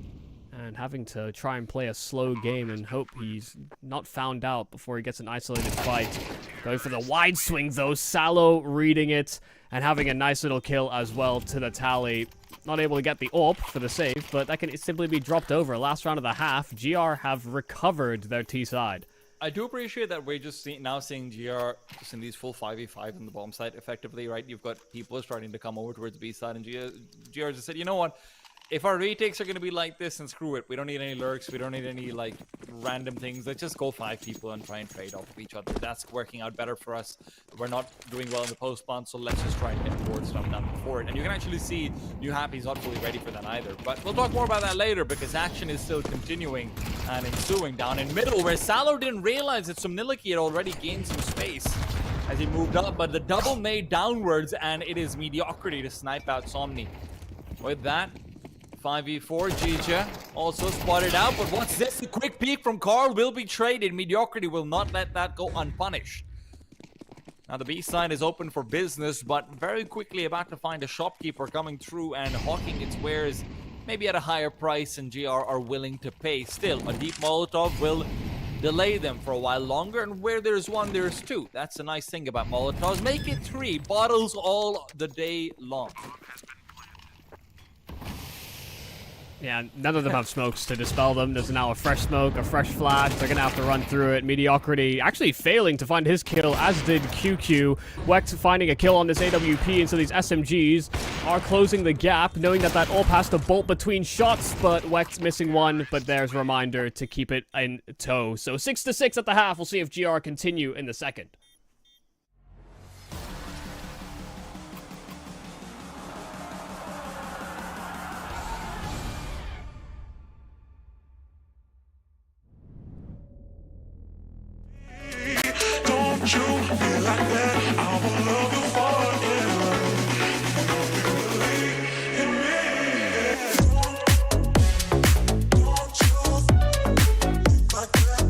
and having to try and play a slow game and hope he's not found out before he gets an isolated fight. Going for the wide swing, though. Salo reading it and having a nice little kill as well to the tally. Not able to get the AWP for the save, but that can simply be dropped over. Last round of the half, GR have recovered their T side. I do appreciate that we're just now seeing GR just in these full 5v5 in the bomb site effectively, right? You've got people starting to come over towards B side, and GR just said, you know what? If our retakes are going to be like this, then screw it. We don't need any lurks. We don't need any, like, random things. Let's just go 5 people and try and trade off of each other. That's working out better for us. We're not doing well in the post-spawn, so let's just try and get forward stuff done before it. And you can actually see New Happy's not fully ready for that either. But we'll talk more about that later, because action is still continuing and ensuing down in middle, where Salo didn't realize that Somniliki had already gained some space as he moved up. But the double made downwards, and it is mediocrity to snipe out Somni. With that, 5v4, Jija also spotted out, but what's this? The quick peek from Carl will be traded. Mediocrity will not let that go unpunished. Now the B side is open for business, but very quickly about to find a shopkeeper coming through and hawking its wares, maybe at a higher price, and GR are willing to pay. Still, a deep Molotov will delay them for a while longer, and where there's one, there's two. That's the nice thing about Molotovs. Make it 3 bottles all the day long. Yeah, none of them have smokes to dispel them. There's now a fresh smoke, a fresh flash. They're going to have to run through it. Mediocrity actually failing to find his kill, as did QQ. Wecht finding a kill on this AWP, and so these SMGs are closing the gap, knowing that AWP has to bolt between shots, but Wecht missing one, but there's a reminder to keep it in tow. So 6-6 at the half. We'll see if GR continue in the second. Don't you feel like that? I will love you forever. Believe in me. Don't you feel like that?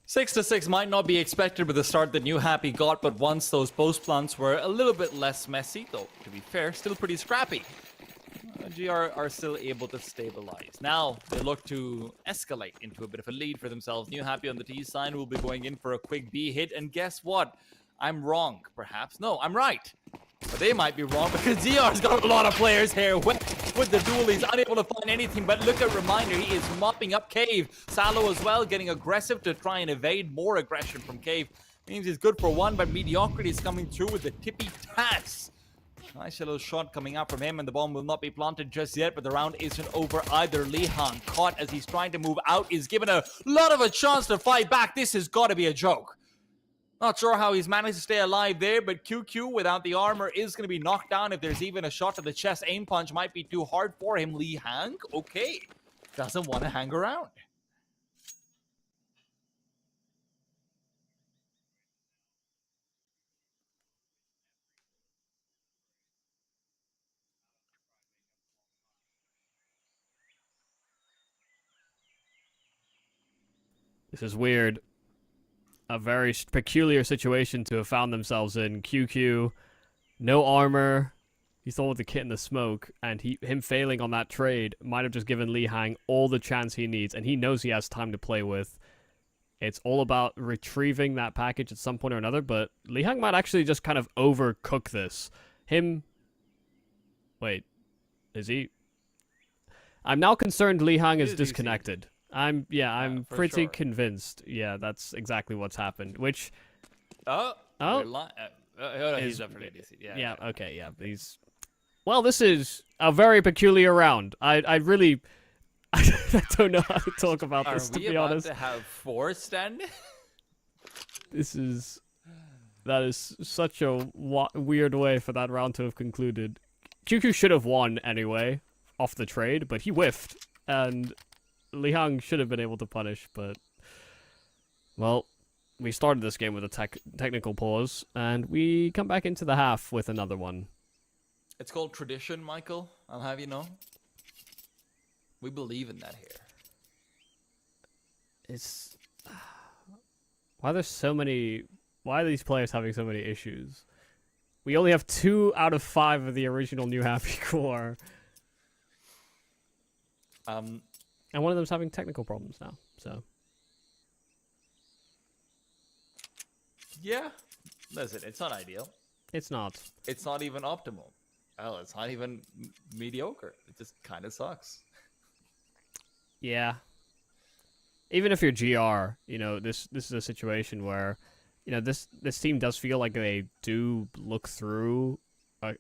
6-6 might not be expected with the start that New Happy got, but once those post plants were a little bit less messy, though, to be fair, still pretty scrappy. GR are still able to stabilize. Now, they look to escalate into a bit of a lead for themselves. New Happy on the T side will be going in for a quick B hit, and guess what? I'm wrong, perhaps. No, I'm right. But they might be wrong because GR's got a lot of players here with the duel. He's unable to find anything, but look at Reminder. He is mopping up Cave. Salo as well, getting aggressive to try and evade more aggression from Cave. Means he's good for one, but Mediocrity is coming through with the tippy tass. Nice little shot coming out from him, and the bomb will not be planted just yet, but the round isn't over either. Lihan, caught as he's trying to move out, is given a lot of a chance to fight back. This has got to be a joke. Not sure how he's managed to stay alive there, but QQ without the armor is going to be knocked down. If there's even a shot to the chest, aim punch might be too hard for him. Lee Hang, okay, doesn't want to hang around. This is weird. A very peculiar situation to have found themselves in. QQ, no armor. He thought with the kit in the smoke, and him failing on that trade might have just given Lee Hang all the chance he needs, and he knows he has time to play with. It's all about retrieving that package at some point or another, but Lee Hang might actually just kind of overcook this. Wait, is he? I'm now concerned Lee Hang is disconnected. I'm pretty convinced. Yeah, that's exactly what's happened. Which, he's definitely DC. Yeah. Okay. Yeah. Well, this is a very peculiar round. I really, I don't know how to talk about this. To be honest, to have 4 standing? That is such a weird way for that round to have concluded. QQ should have won anyway off the trade, but he whiffed, and Li Hang should have been able to punish, but, well, we started this game with a technical pause, and we come back into the half with another one. It's called tradition, Michael. I'll have you know. We believe in that here. Why are these players having so many issues? We only have 2 out of 5 of the original New Happy core. And one of them's having technical problems now, so. Yeah. Listen, it's not ideal. It's not. It's not even optimal. Hell, it's not even mediocre. It just kind of sucks. Yeah. Even if you're GR, this is a situation where, this team does feel like they do look through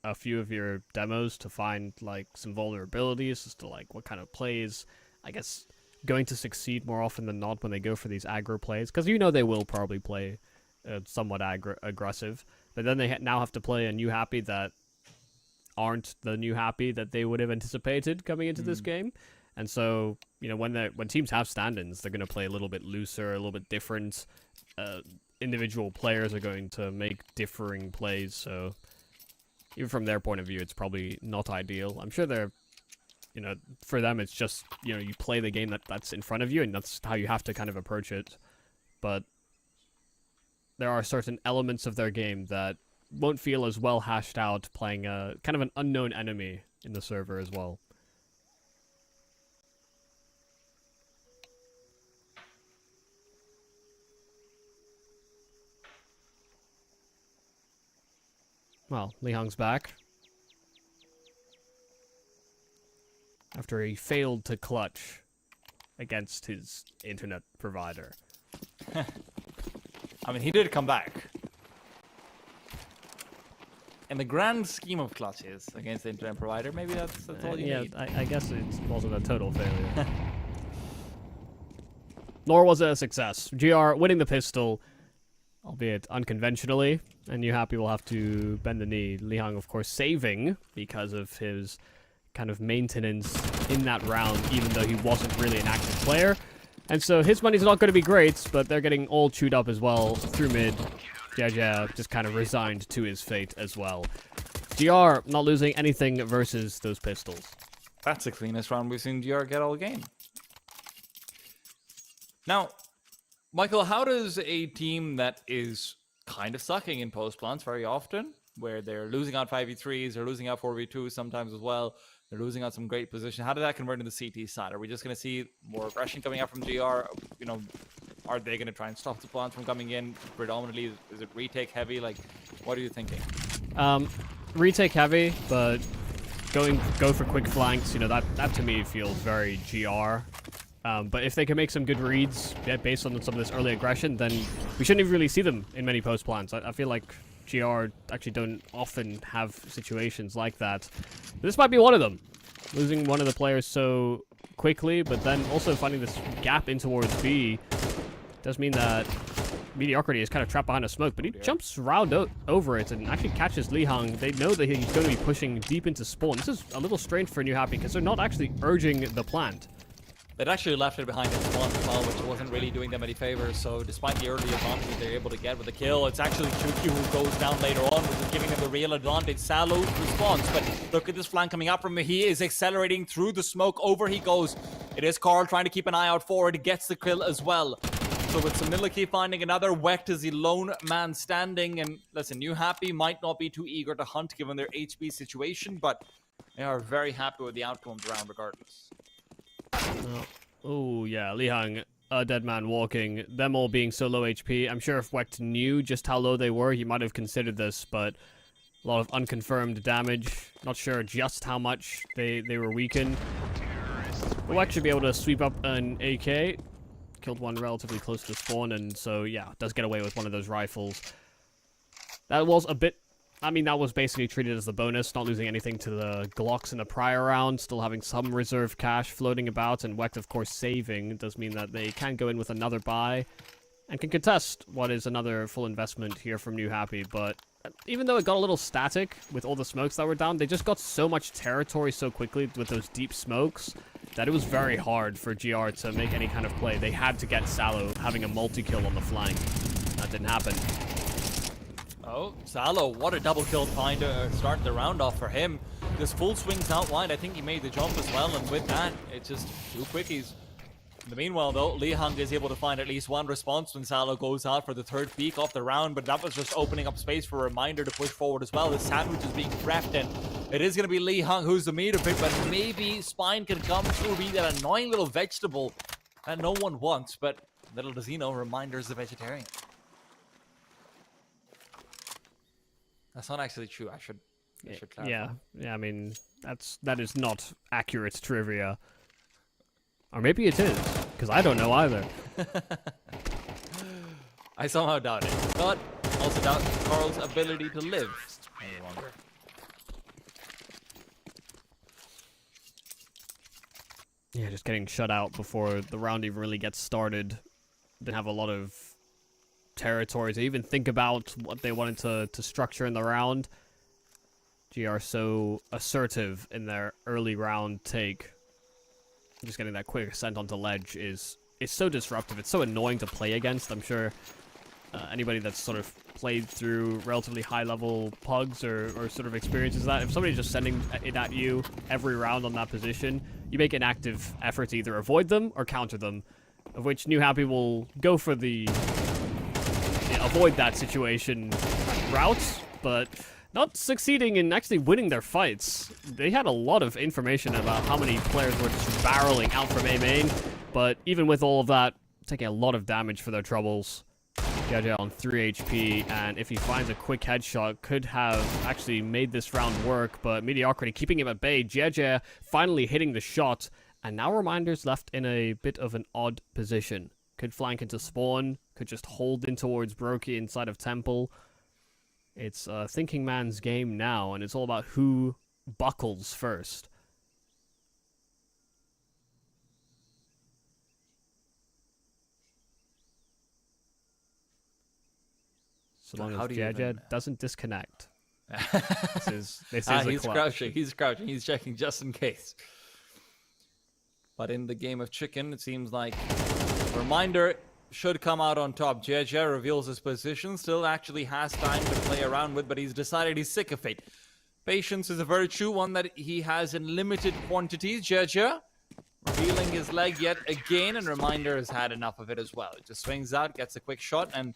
a few of your demos to find, like, some vulnerabilities as to, like, what kind of plays, I guess, going to succeed more often than not when they go for these aggro plays. Because they will probably play somewhat aggressive. But then they now have to play a New Happy that aren't the New Happy that they would have anticipated coming into this game. And so, when teams have stand-ins, they're going to play a little bit looser, a little bit different. Individual players are going to make differing plays, so even from their point of view, it's probably not ideal. I'm sure they're, for them, it's just, you play the game that's in front of you, and that's how you have to kind of approach it. But there are certain elements of their game that won't feel as well hashed out playing a kind of an unknown enemy in the server as well. Well, Li Hang's back. After he failed to clutch against his internet provider. I mean, he did come back. In the grand scheme of clutches against the internet provider, maybe that's all you need. I guess it wasn't a total failure. Nor was it a success. GR winning the pistol, albeit unconventionally, and New Happy will have to bend the knee. Li Hang, of course, saving because of his kind of maintenance in that round, even though he wasn't really an active player. And so his money's not going to be great, but they're getting all chewed up as well through mid. Jaja just kind of resigned to his fate as well. GR not losing anything versus those pistols. That's the cleanest round we've seen GR get all game. Now, Michael, how does a team that is kind of sucking in post plants very often, where they're losing out 5v3s, they're losing out 4v2s sometimes as well, they're losing out some great position, how did that convert into CT side? Are we just going to see more aggression coming out from GR? You know, are they going to try and stop the plants from coming in predominantly? Is it retake heavy? Like, what are you thinking? Retake heavy, but go for quick flanks. You know, that to me feels very GR. But if they can make some good reads based on some of this early aggression, then we shouldn't even really see them in many post plans. I feel like GR actually don't often have situations like that. But this might be one of them. Losing one of the players so quickly, but then also finding this gap in towards B does mean that Mediocrity is kind of trapped behind a smoke, but he jumps round over it and actually catches Li Hang. They know that he's going to be pushing deep into spawn. This is a little strange for New Happy because they're not actually urging the plant. They'd actually left it behind in spawn as well, which wasn't really doing them any favors. So despite the early advantage they're able to get with the kill, it's actually Chuki who goes down later on, which is giving them the real advantage. Salo responds, but look at this flank coming up from him. He is accelerating through the smoke. Over he goes. It is Carl trying to keep an eye out for it. He gets the kill as well. So with Samiliki finding another, Wecht is the lone man standing. And listen, New Happy might not be too eager to hunt given their HP situation, but they are very happy with the outcome of the round regardless. Oh, yeah, Li Hang, a dead man walking, them all being so low HP. I'm sure if Wecht knew just how low they were, he might have considered this, but a lot of unconfirmed damage. Not sure just how much they were weakened. But Wecht should be able to sweep up an AK. Killed one relatively close to spawn, and so, yeah, does get away with one of those rifles. That was a bit... I mean, that was basically treated as the bonus, not losing anything to the Glocks in the prior round, still having some reserve cash floating about, and Wecht, of course, saving. It does mean that they can go in with another buy, and can contest what is another full investment here from New Happy, but even though it got a little static with all the smokes that were down, they just got so much territory so quickly with those deep smokes that it was very hard for GR to make any kind of play. They had to get Salo having a multi-kill on the flank. That didn't happen. Oh, Salo, what a double kill find to start the round off for him. This full swings out wide. I think he made the jump as well, and with that, it's just two quickies. In the meanwhile, though, Li Hang is able to find at least one response when Salo goes out for the third peak off the round, but that was just opening up space for a Reminder to push forward as well. The sandwich is being prepped, and it is going to be Li Hang who's the meter pick, but maybe Spine can come through, be that annoying little vegetable that no one wants, but little does he know, Reminder's the vegetarian. That's not actually true. I should clarify. Yeah, I mean, that is not accurate trivia. Or maybe it is, because I don't know either. I somehow doubt it, but also doubt Carl's ability to live any longer. Yeah, just getting shut out before the round even really gets started. Didn't have a lot of territory to even think about what they wanted to structure in the round. GR so assertive in their early round take. Just getting that quick ascent onto ledge is so disruptive. It's so annoying to play against. I'm sure anybody that's sort of played through relatively high-level pugs or sort of experiences that. If somebody's just sending it at you every round on that position, you make an active effort to either avoid them or counter them, of which New Happy will go for the avoid that situation route, but not succeeding in actually winning their fights. They had a lot of information about how many players were just barreling out from A main, but even with all of that, taking a lot of damage for their troubles. JJ on 3 HP, and if he finds a quick headshot, could have actually made this round work, but Mediocrity keeping him at bay. JJ finally hitting the shot, and now Reminder's left in a bit of an odd position. Could flank into spawn, could just hold in towards Brokey inside of Temple. It's a thinking man's game now, and it's all about who buckles first. So long as Jaja doesn't disconnect. This is he's crouching, he's checking just in case. But in the game of chicken, it seems like Reminder should come out on top. JJ reveals his position, still actually has time to play around with, but he's decided he's sick of it. Patience is a virtue, one that he has in limited quantities. JJ feeling his leg yet again, and Reminder has had enough of it as well. It just swings out, gets a quick shot, and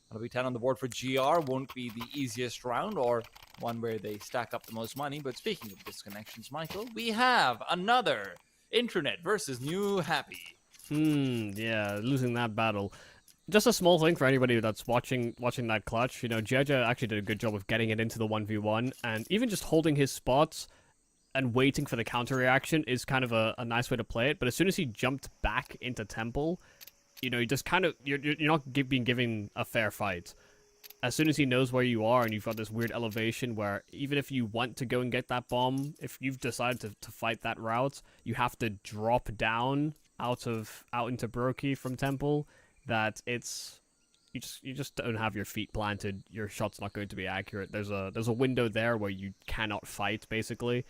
that'll be 10 on the board for GR. Won't be the easiest round or one where they stack up the most money. But speaking of disconnections, Michael, we have another Internet versus New Happy. Yeah, losing that battle. Just a small thing for anybody that's watching that clutch. You know, Jeja actually did a good job of getting it into the 1v1, and even just holding his spots and waiting for the counter reaction is kind of a nice way to play it. But as soon as he jumped back into Temple, you know, you just kind of you're not being given a fair fight. As soon as he knows where you are and you've got this weird elevation where even if you want to go and get that bomb, if you've decided to fight that route, you have to drop down out into Brokey from Temple. That it's you just don't have your feet planted. Your shot's not going to be accurate. There's a window there where you cannot fight basically.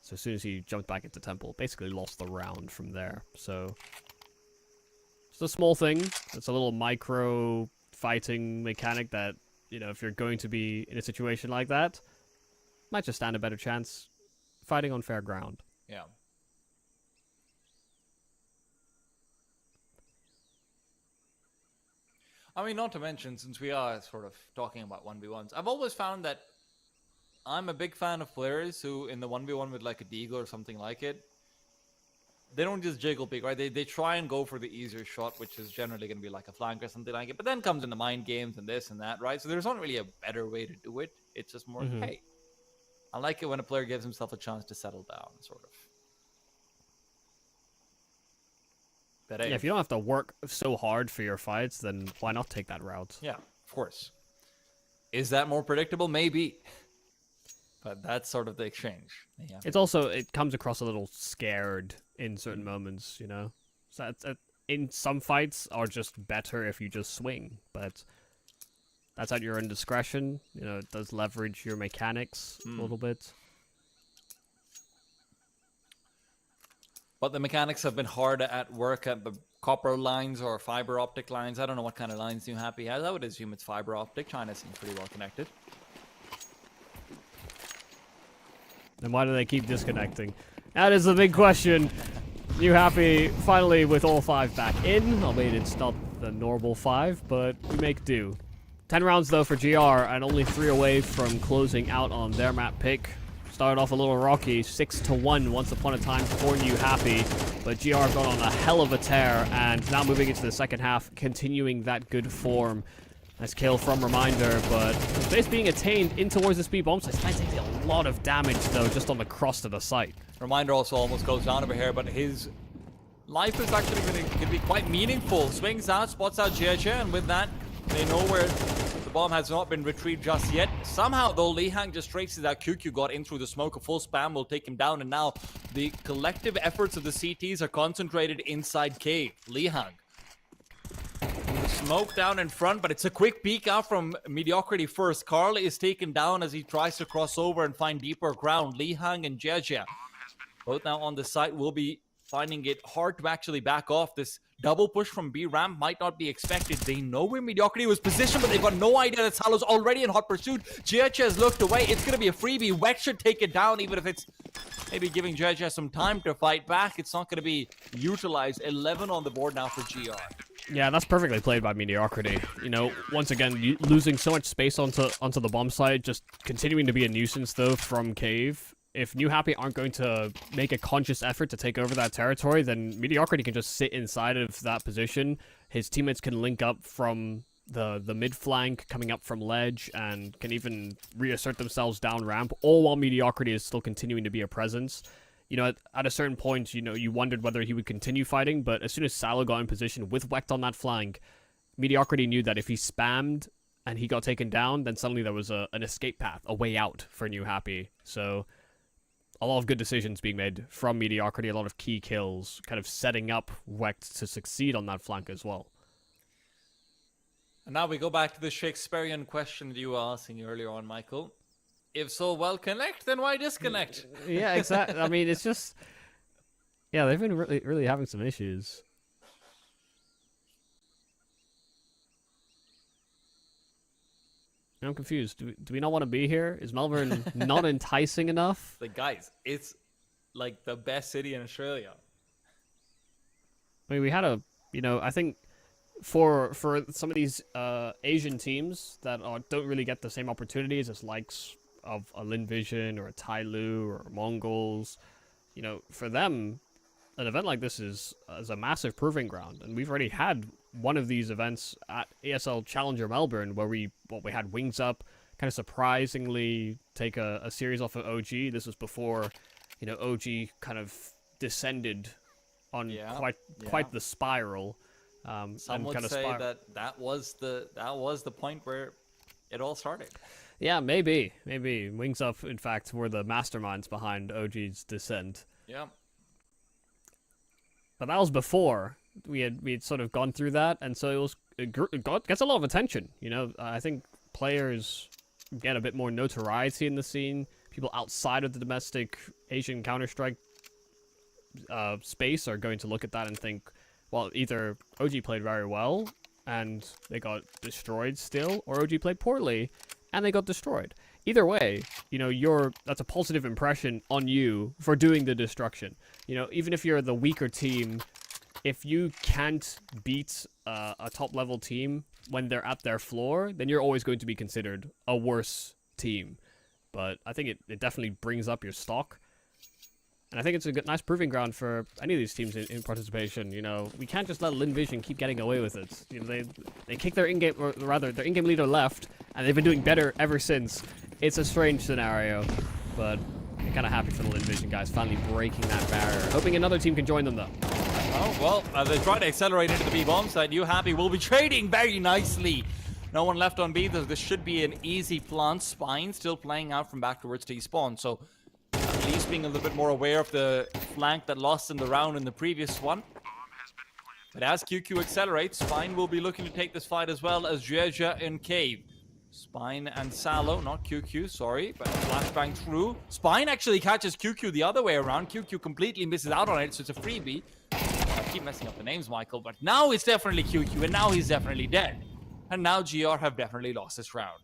So as soon as he jumped back into Temple, basically lost the round from there. So it's a small thing. It's a little micro fighting mechanic that, you know, if you're going to be in a situation like that, might just stand a better chance fighting on fair ground. Yeah. I mean, not to mention, since we are sort of talking about 1v1s, I've always found that I'm a big fan of players who, in the 1v1 with like a Deagle or something like it, they don't just jiggle peek, right? They try and go for the easier shot, which is generally going to be like a flank or something like it, but then comes in the mind games and this and that, right? So there's not really a better way to do it. It's just more, hey, I like it when a player gives himself a chance to settle down, sort of. But, hey, Yeah, if you don't have to work so hard for your fights, then why not take that route? yeah, of course. Is that more predictable? Maybe. But that's sort of the exchange. Yeah. It's also, it comes across a little scared in certain moments, you know? So in some fights are just better if you just swing, but that's at your own discretion. You know, it does leverage your mechanics a little bit. But the mechanics have been hard at work at the copper lines or fiber optic lines. I don't know what kind of lines New Happy has. I would assume it's fiber optic. China seems pretty well connected. Then why do they keep disconnecting? That is the big question. New Happy finally with all 5 back in. Albeit it's not the normal 5, but we make do. 10 rounds though for GR, and only 3 away from closing out on their map pick. Started off a little rocky, 6-1 once upon a time for New Happy, but GR got on a hell of a tear, and now moving into the second half, continuing that good form. Nice kill from Reminder, but his base being attained in towards the speed bomb site. He's taking a lot of damage though, just on the cross to the site. Reminder also almost goes down over here, but his life is actually going to be quite meaningful. Swings out, spots out JJ, and with that, they know where the bomb has not been retrieved just yet. Somehow, though, Li Hang just traces that QQ got in through the smoke. A full spam will take him down, and now the collective efforts of the CTs are concentrated inside cave. Li Hang. Smoke down in front, but it's a quick peek out from Mediocrity first. Carl is taken down as he tries to cross over and find deeper ground. Li Hang and Jeja, both now on the site, will be finding it hard to actually back off. This double push from B ramp might not be expected. They know where Mediocrity was positioned, but they've got no idea that Salo's already in hot pursuit. Jeja has looked away. It's going to be a freebie. Wex should take it down, even if it's maybe giving Jeja some time to fight back. It's not going to be utilized. 11 on the board now for GR. Yeah, that's perfectly played by Mediocrity. You know, once again, losing so much space onto the bomb site, just continuing to be a nuisance, though, from Cave. If New Happy aren't going to make a conscious effort to take over that territory, then Mediocrity can just sit inside of that position. His teammates can link up from the mid flank, coming up from ledge, and can even reassert themselves down ramp, all while Mediocrity is still continuing to be a presence. You know, at a certain point, you know, you wondered whether he would continue fighting, but as soon as Salo got in position with Wecht on that flank, Mediocrity knew that if he spammed and he got taken down, then suddenly there was an escape path, a way out for New Happy. So a lot of good decisions being made from Mediocrity, a lot of key kills, kind of setting up Wecht to succeed on that flank as well. And now we go back to the Shakespearean question that you were asking earlier on, Michael. If so well connect, then why disconnect? Yeah, exactly. I mean, it's just... Yeah, they've been really having some issues. I'm confused. Do we not want to be here? Is Melbourne not enticing enough? Like, guys, it's like the best city in Australia. I mean, we had I think for some of these Asian teams that don't really get the same opportunities as likes of a Lin Vision or a Tai Lu or Mongols, for them, an event like this is a massive proving ground, and we've already had one of these events at ESL Challenger Melbourne where we had Wings Up kind of surprisingly take a series off of OG. This was before, OG kind of descended on quite the spiral. Some would say that was the point where it all started. Yeah, maybe Wings Up, in fact, were the masterminds behind OG's descent. Yeah. But that was before we had sort of gone through that, and so it gets a lot of attention. I think players get a bit more notoriety in the scene. People outside of the domestic Asian Counter-Strike space are going to look at that and think, well, either OG played very well and they got destroyed still, or OG played poorly and they got destroyed. Either way, that's a positive impression on you for doing the destruction. Even if you're the weaker team, if you can't beat a top-level team when they're at their floor, then you're always going to be considered a worse team. But I think it definitely brings up your stock. And I think it's a nice proving ground for any of these teams in participation. We can't just let Lin Vision keep getting away with it. They kicked their in-game, or rather, their in-game leader left, and they've been doing better ever since. It's a strange scenario, but I'm kind of happy for the Lin Vision guys finally breaking that barrier. Hoping another team can join them, though. Oh, well, they try to accelerate into the B-bomb side. You Happy will be trading very nicely. No one left on B. This should be an easy plant. Spine still playing out from back towards T-spawn, so at least being a little bit more aware of the flank that lost in the round in the previous one. But as QQ accelerates, Spine will be looking to take this fight as well as Jeja and Cave. Spine and Salo, not QQ, sorry, but flashbang through. Spine actually catches QQ the other way around. QQ completely misses out on it, so it's a freebie. I keep messing up the names, Michael, but now it's definitely QQ, and now he's definitely dead. And now GR have definitely lost this round.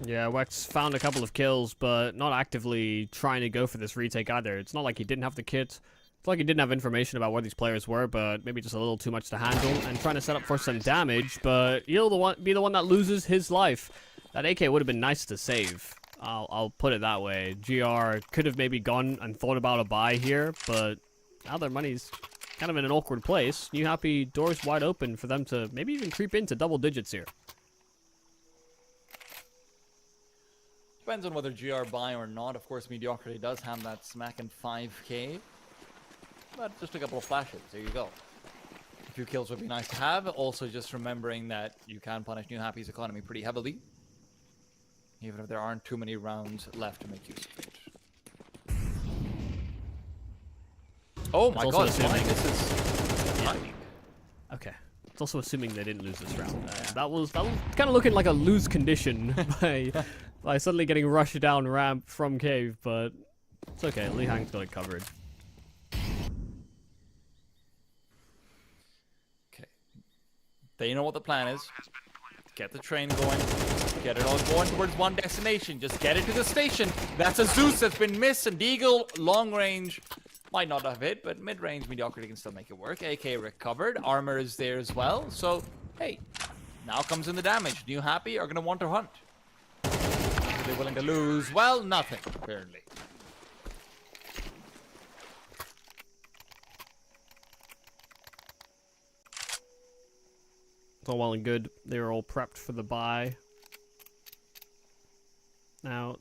Yeah, Wex found a couple of kills, but not actively trying to go for this retake either. It's not like he didn't have the kit. It's like he didn't have information about where these players were, but maybe just a little too much to handle, and trying to set up for some damage, but he'll be the one that loses his life. That AK would have been nice to save. I'll put it that way. GR could have maybe gone and thought about a buy here, but now their money's kind of in an awkward place. New Happy, doors wide open for them to maybe even creep into double digits here. Depends on whether GR buy or not. Of course, Mediocrity does have that smacking 5k. But just a couple of flashes. There you go. A few kills would be nice to have. Also, just remembering that you can punish New Happy's economy pretty heavily. Even if there aren't too many rounds left to make use of it. Oh my god, assuming this is timing. Okay. It's also assuming they didn't lose this round. That was kind of looking like a lose condition by suddenly getting rushed down ramp from Cave, but it's okay. Li Hang's got it covered. Okay. They know what the plan is. Get the train going. Get it all going towards one destination. Just get it to the station. That's a Zeus that's been missed, and Deagle, long range, might not have hit, but mid-range Mediocrity can still make it work. AK recovered. Armor is there as well. So, hey, now comes in the damage. New Happy are going to want to hunt. Are they willing to lose? Well, nothing, apparently. It's all well and good. They were all prepped for the buy. Now,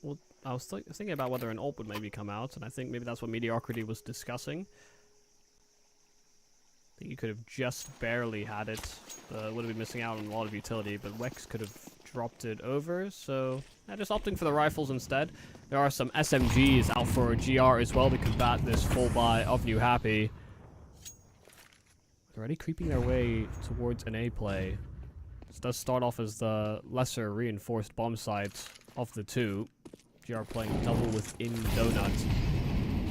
well, I was thinking about whether an ult would maybe come out, and I think maybe that's what Mediocrity was discussing. I think you could have just barely had it. Would have been missing out on a lot of utility, but Wex could have dropped it over, so just opting for the rifles instead. There are some SMGs out for GR as well to combat this full buy of New Happy. They're already creeping their way towards an A play. This does start off as the lesser reinforced bomb site of the two. GR playing double within Donut,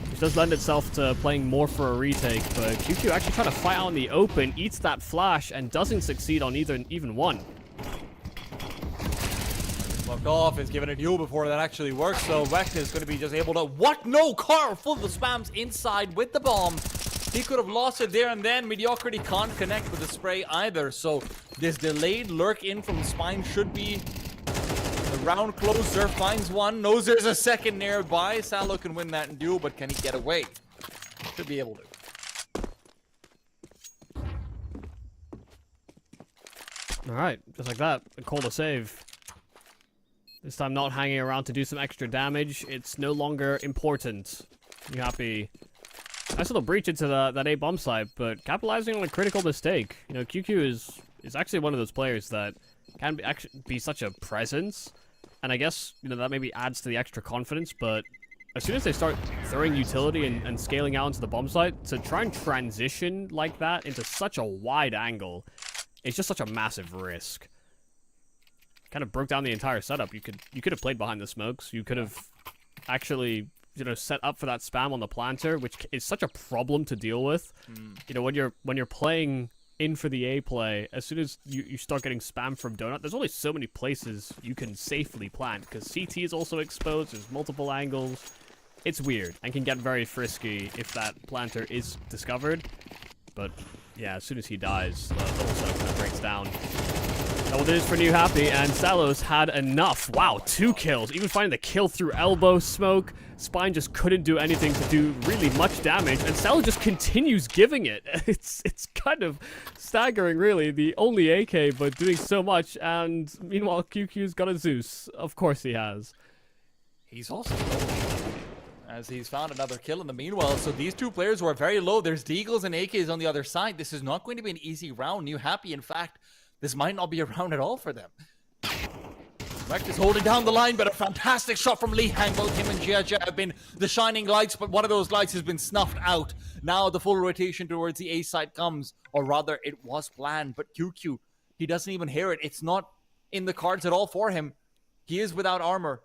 which does lend itself to playing more for a retake, but QQ actually trying to fight out in the open, eats that flash, and doesn't succeed on even one. Smoked off, is given a duel before that actually works, so Wecht is going to be just able to... What? No! Carl full of the spams inside with the bomb. He could have lost it there and then. Mediocrity can't connect with the spray either, so this delayed lurk in from Spine should be the round closer. Finds one, knows there's a second nearby. Salo can win that in duel, but can he get away? Should be able to. Alright, just like that. A call to save. This time not hanging around to do some extra damage. It's no longer important. You happy? Nice little breach into that A bomb site, but capitalizing on a critical mistake. You know, QQ is actually one of those players that can be such a presence. And I guess, you know, that maybe adds to the extra confidence, but as soon as they start throwing utility and scaling out into the bomb site, to try and transition like that into such a wide angle, it's just such a massive risk. Kind of broke down the entire setup. You could have played behind the smokes. You could have actually, you know, set up for that spam on the planter, which is such a problem to deal with. You know, when you're playing in for the A play, as soon as you start getting spam from Donut, there's only so many places you can safely plant, because CT is also exposed, there's multiple angles. It's weird, and can get very frisky if that planter is discovered. But yeah, as soon as he dies, the whole setup kind of breaks down. That's what it is for New Happy, and Salos had enough. Wow, 2 kills. Even finding the kill through elbow smoke. Spine just couldn't do anything to do really much damage, and Salos just continues giving it. It's kind of staggering, really. The only AK, but doing so much, and meanwhile, QQ's got a Zeus. Of course he has. He's also as he's found another kill in the meanwhile. So these two players who are very low. There's Deagles and AKs on the other side. This is not going to be an easy round. New Happy, in fact, this might not be a round at all for them. Wecht is holding down the line, but a fantastic shot from Lee Hang. Both him and Jia have been the shining lights, but one of those lights has been snuffed out. Now the full rotation towards the A side comes, or rather it was planned, but QQ, he doesn't even hear it. It's not in the cards at all for him. He is without armor.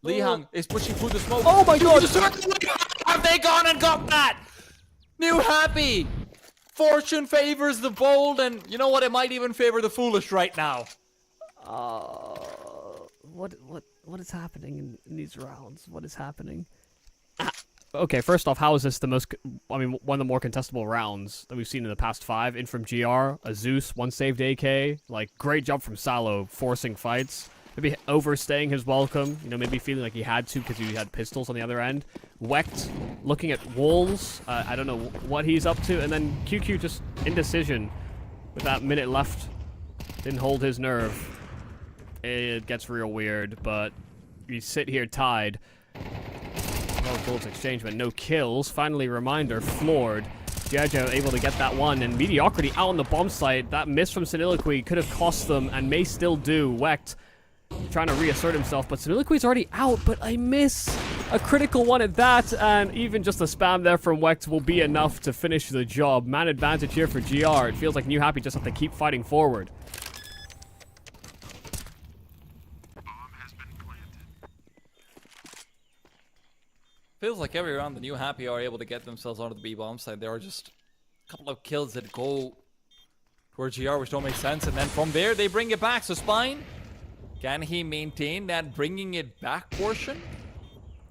Lee Hang is pushing through the smoke. Oh my god! Have they gone and got that? New Happy! Fortune favors the bold, and you know what? It might even favor the foolish right now. What is happening in these rounds? What is happening? Okay, first off, how is this the most... I mean, one of the more contestable rounds that we've seen in the past 5? In from GR, a Zeus, 1 saved AK. Like, great job from Salo, forcing fights. Maybe overstaying his welcome. You know, maybe feeling like he had to because he had pistols on the other end. Wecht looking at walls. I don't know what he's up to. And then QQ just indecision with that minute left. Didn't hold his nerve. It gets real weird, but you sit here tied. Well, bullets exchange, but no kills. Finally, Reminder floored. Giorgio able to get that one, and Mediocrity out on the bomb site. That miss from Soliloquy could have cost them, and may still do. Wecht trying to reassert himself, but Soliloquy's already out, but a miss. A critical one at that, and even just a spam there from Wecht will be enough to finish the job. Man advantage here for GR. It feels like New Happy just have to keep fighting forward. Feels like every round the New Happy are able to get themselves onto the B bomb side. There are just a couple of kills that go towards GR, which don't make sense, and then from there they bring it back. So Spine, can he maintain that bringing it back portion?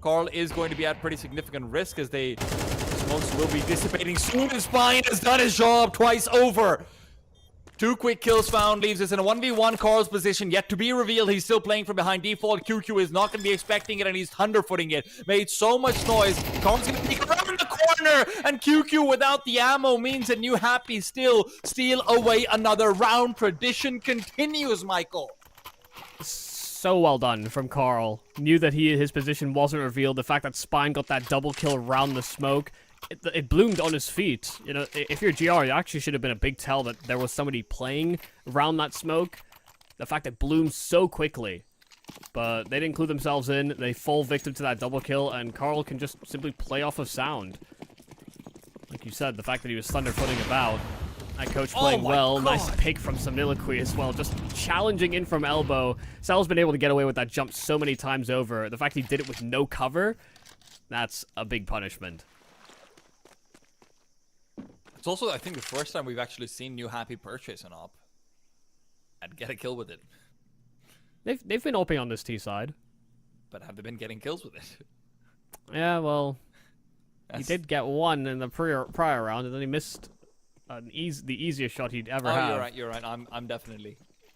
Carl is going to be at pretty significant risk as smokes will be dissipating soon, and Spine has done his job twice over. 2 quick kills found, leaves us in a 1v1. Carl's position yet to be revealed. He's still playing from behind default. QQ is not going to be expecting it, and he's thunderfooting it. Made so much noise. Carl's going to peek around the corner, and QQ without the ammo means that New Happy still steal away another round. Tradition continues, Michael. So well done from Carl. Knew that his position wasn't revealed. The fact that Spine got that double kill around the smoke, it bloomed on his feet. You know, if you're GR, it actually should have been a big tell that there was somebody playing around that smoke. The fact it bloomed so quickly. But they didn't clue themselves in. They fall victim to that double kill, and Carl can just simply play off of sound. Like you said, the fact that he was thunderfooting about. That coach playing well. God. Nice pick from Soliloquy as well. Just challenging in from elbow. Sal's been able to get away with that jump so many times over. The fact he did it with no cover, that's a big punishment. It's also, I think, the first time we've actually seen New Happy purchase an op and get a kill with it. They've been OP on this T side. But have they been getting kills with it? Yeah, well, he That's- did get one in the prior round, and then he missed the easiest shot he'd ever have. Oh, you're right.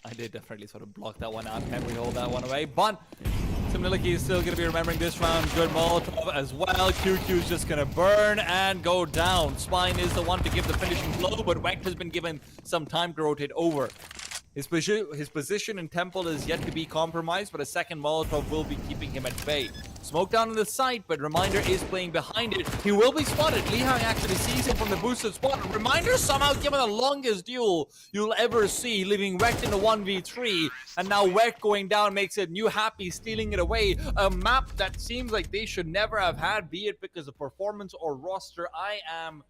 I did definitely sort of block that one out. Memory hold that one away. But Similiki is still going to be remembering this round. Good Molotov as well. QQ is just going to burn and go down. Spine is the one to give the finishing blow, but Wecht has been given some time to rotate over. His position in Temple is yet to be compromised, but a second Molotov will be keeping him at bay. Smoke down on the site, but Reminder is playing behind it. He will be spotted. Li Hang actually sees him from the boosted spot. Reminder somehow given the longest duel you'll ever see, leaving Wecht in a 1v3. And now Wecht going down makes it New Happy, stealing it away. A map that seems like they should never have had, be it because of performance or roster. I'm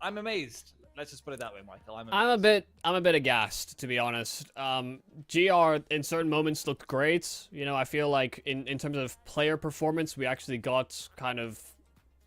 amazed. Let's just put it that way, Michael. I'm a bit aghast, to be honest. GR in certain moments looked great. You know, I feel like in terms of player performance, we actually got kind of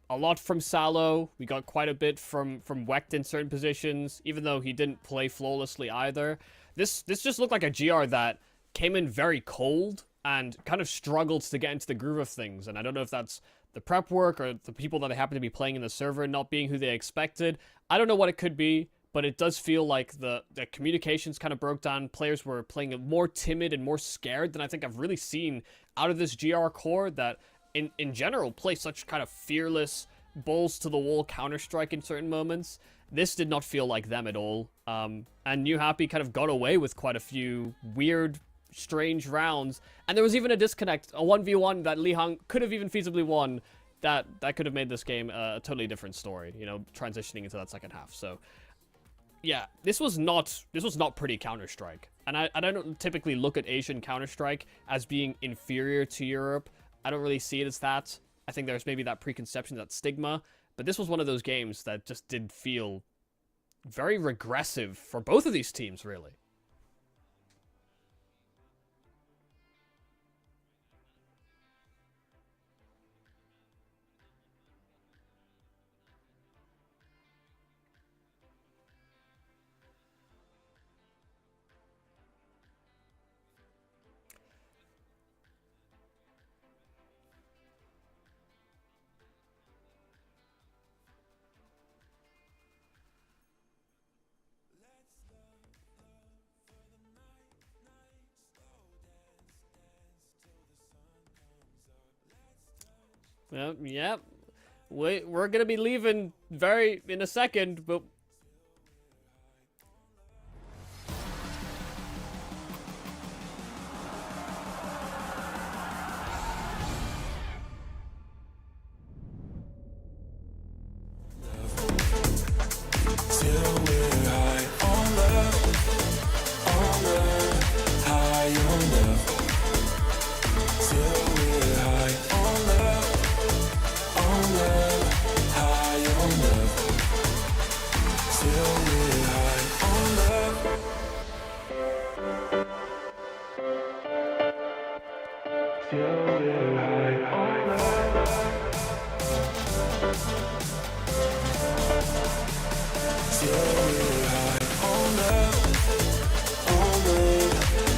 a lot from Salo. We got quite a bit from Wecht in certain positions, even though he didn't play flawlessly either. This just looked like a GR that came in very cold and kind of struggled to get into the groove of things. And I don't know if that's the prep work or the people that happen to be playing in the server not being who they expected. I don't know what it could be, but it does feel like the communications kind of broke down. Players were playing more timid and more scared than I think I've really seen out of this GR core that in general play such kind of fearless, balls to the wall Counter-Strike in certain moments. This did not feel like them at all. And New Happy kind of got away with quite a few weird, strange rounds, and there was even a disconnect, a 1v1 that Li Hang could have even feasibly won. That could have made this game a totally different story, you know, transitioning into that second half. So yeah, this was not pretty Counter-Strike, and I don't typically look at Asian Counter-Strike as being inferior to Europe. I don't really see it as that. I think there's maybe that preconception, that stigma, but this was one of those games that just did feel very regressive for both of these teams, really. Well, yeah, we're gonna be leaving in a second, but Till we're high on love, high on love. Till we're high on love, high on love. Till we're high on love. Till we're high on love. Till we're high on love,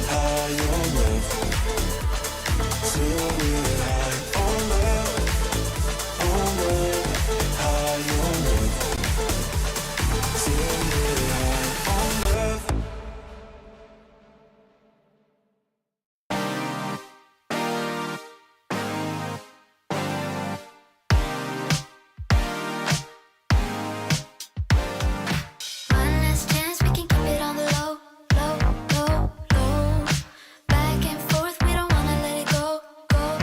high on love. Till we're high on love, high on love. Till we're high on love. One last chance, we can keep it on the low, low, low, low. Back and forth, we don't wanna let it go, go,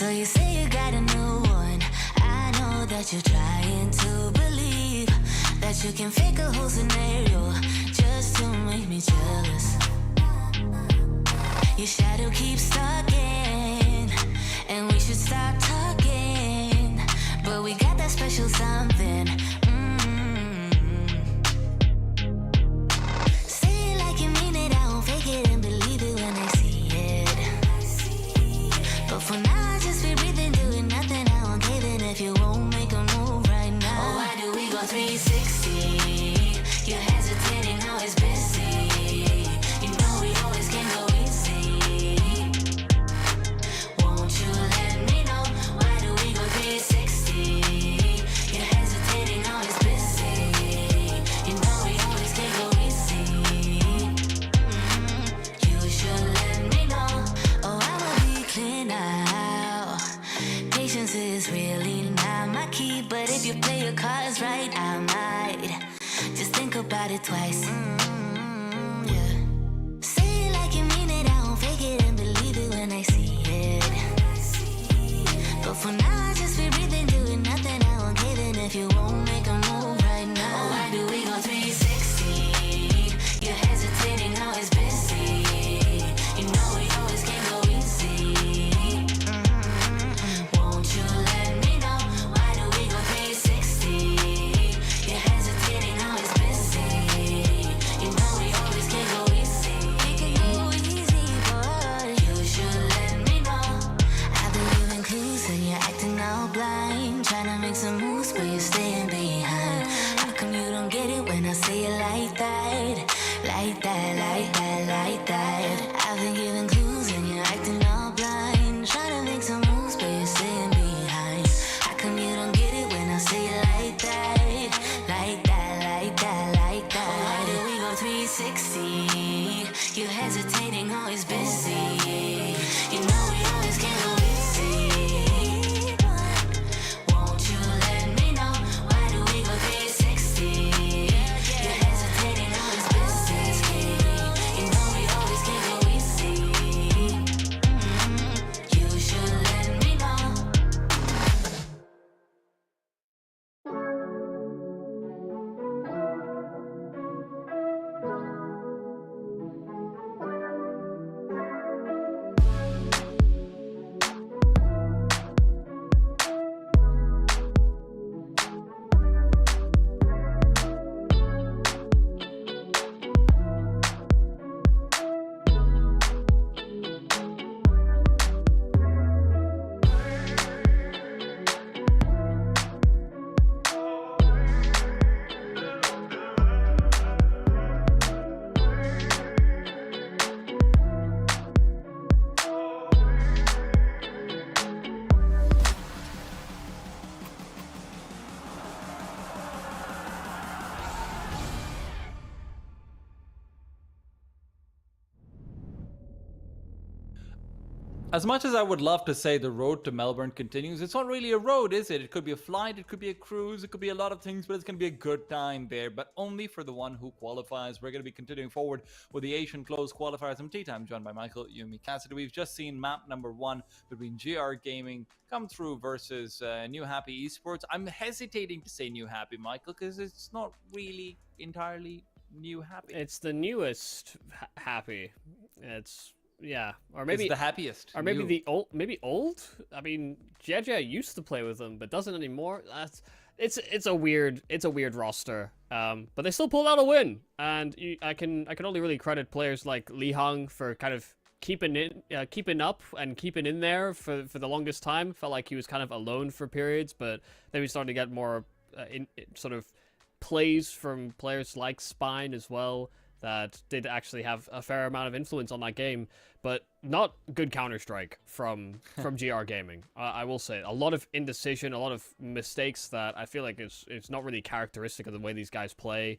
So you say you got a new one. I know that you're trying to believe that you can fake a whole scenario just to make me jealous. Your shadow keeps stalking, and we should stop talking. But we got that special something. Say it like you mean it, I won't fake it and believe it when I see it. But for now, I just be breathing, doing nothing. I won't cave in if you won't make a move right now. Oh, why do we go 360? You're hesitating, now it's busy. You know we always can go easy. Won't you let me know? Why do we go 360? You're hesitating, now it's busy. You know we always can go easy. You should let me know. Oh, I'ma be clear now. Patience is really not my key, but if you play your cards right, I might just think about it twice. Yeah. Say it like you mean it, I won't fake it and believe it when I see it. But for now, I just be breathing, doing nothing. I won't give in if you won't make a move right now. Oh, why do we go 360? You're hesitating, now it's busy. You know we always can go easy. Won't you let me know? Why do we go 360? You're hesitating, now it's busy. You know we always can go easy. We can go easy, boy. You should let me know. I've been giving clues and you're acting all blind. Trying to make some moves, but you're staying behind. How come you don't get it when I say it like that? Like that, like that, like that. I've been giving clues and you're acting all blind. Trying to make some moves, but you're staying behind. How come you don't get it when I say it like that? Like that, like that, like that. Oh, why do we go 360? You're hesitating, always busy. You know we always can go easy. Won't you let me know? Why do we go 360? You're hesitating, always busy. You know we always can go easy. You should let me know. As much as I would love to say the road to Melbourne continues, it's not really a road, is it? It could be a flight, it could be a cruise, it could be a lot of things, but it's going to be a good time there, but only for the one who qualifies. We're going to be continuing forward with the Asian Closed Qualifiers. I'm tea time, joined by Michael, Yumi, Cassidy. We've just seen map number 1 between GR Gaming come through versus New Happy Esports. I'm hesitating to say New Happy, Michael, because it's not really entirely New Happy. It's the newest Happy. It's yeah, or maybe it's the happiest, or maybe new. the old, maybe old. I mean, JJ used to play with them, but doesn't anymore. It's a weird roster. But they still pulled out a win, and I can only really credit players like Li Hung for kind of keeping up and keeping in there for the longest time. Felt like he was kind of alone for periods, but then we started to get more sort of plays from players like Spine as well that did actually have a fair amount of influence on that game, but not good Counter-Strike from GR Gaming. I will say a lot of indecision, a lot of mistakes that I feel like it's not really characteristic of the way these guys play.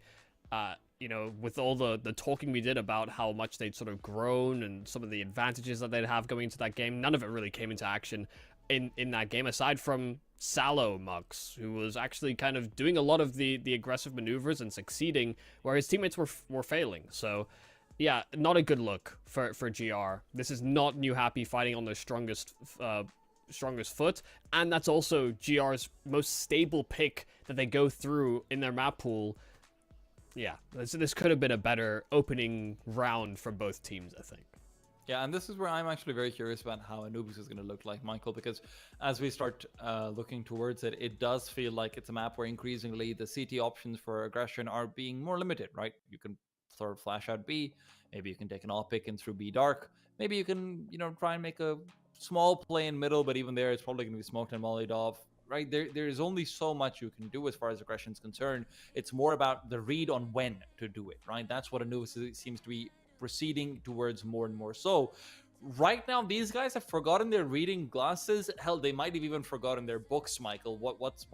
You know, with all the talking we did about how much they'd sort of grown and some of the advantages that they'd have going into that game, none of it really came into action in that game, aside from Sallow Mux, who was actually kind of doing a lot of the aggressive maneuvers and succeeding where his teammates were failing. So yeah, not a good look for GR. This is not New Happy fighting on their strongest strongest foot, and that's also GR's most stable pick that they go through in their map pool. Yeah, this could have been a better opening round for both teams, I think. Yeah, and this is where I'm actually very curious about how Anubis is going to look like, Michael, because as we start looking towards it, it does feel like it's a map where increasingly the CT options for aggression are being more limited, right? You can sort of flash out B, maybe you can take an off pick in through B dark, maybe you can, try and make a small play in middle, but even there, it's probably going to be smoked and mollied off. Right, there's only so much you can do as far as aggression is concerned. It's more about the read on when to do it, right? That's what Anubis seems to be proceeding towards more and more. So right now, these guys have forgotten their reading glasses. Hell, they might have even forgotten their books, Michael. What's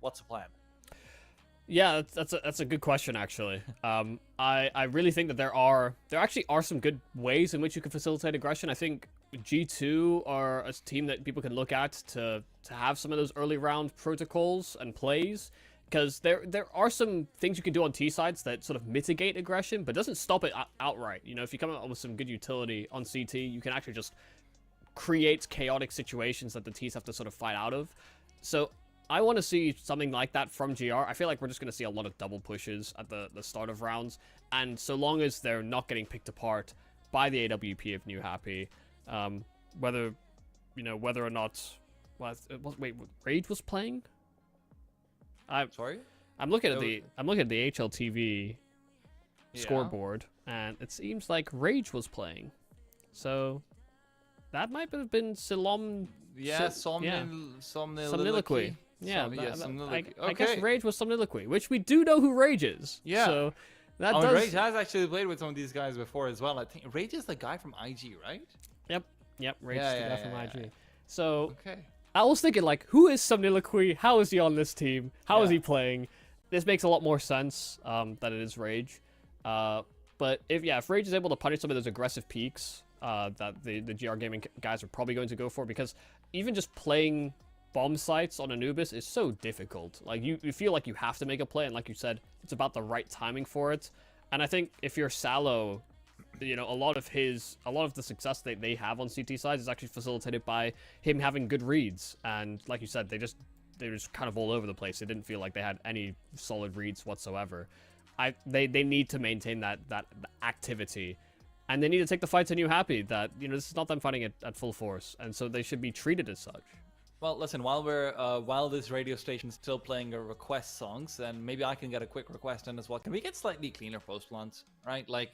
the plan? Yeah, that's a good question, actually. I really think that there actually are some good ways in which you can facilitate aggression. I think G2 are a team that people can look at to have some of those early round protocols and plays, because there are some things you can do on T sides that sort of mitigate aggression, but doesn't stop it outright. If you come up with some good utility on CT, you can actually just create chaotic situations that the Ts have to sort of fight out of. So I want to see something like that from GR. I feel like we're just going to see a lot of double pushes at the start of rounds, and so long as they're not getting picked apart by the AWP of New Happy, whether or not wait, Rage was playing. Sorry, I'm looking at the HLTV scoreboard, and it seems like Rage was playing, so that might have been Somniloquy. Yeah, I guess Rage was Somniloquy, which we do know who Rage is. Yeah. So that Rage has actually played with some of these guys before as well. I think Rage is the guy from IG, right? Yep. Rage is the guy from IG. Yeah. So Okay. I was thinking, like, who is Somniloquy? How is he on this team? How is he playing? This makes a lot more sense that it is Rage. But if Rage is able to punish some of those aggressive peaks that the GR Gaming guys are probably going to go for, because even just playing bomb sites on Anubis is so difficult. Like, you feel like you have to make a play, and like you said, it's about the right timing for it. And I think if you're Salo, a lot of the success that they have on CT sides is actually facilitated by him having good reads. And like you said, they're just kind of all over the place. They didn't feel like they had any solid reads whatsoever. They need to maintain that activity, and they need to take the fight to New Happy. That this is not them fighting at full force, and so they should be treated as such. Well, listen, while this radio station's still playing request songs, then maybe I can get a quick request in as well. Can we get slightly cleaner post plants, right? Like,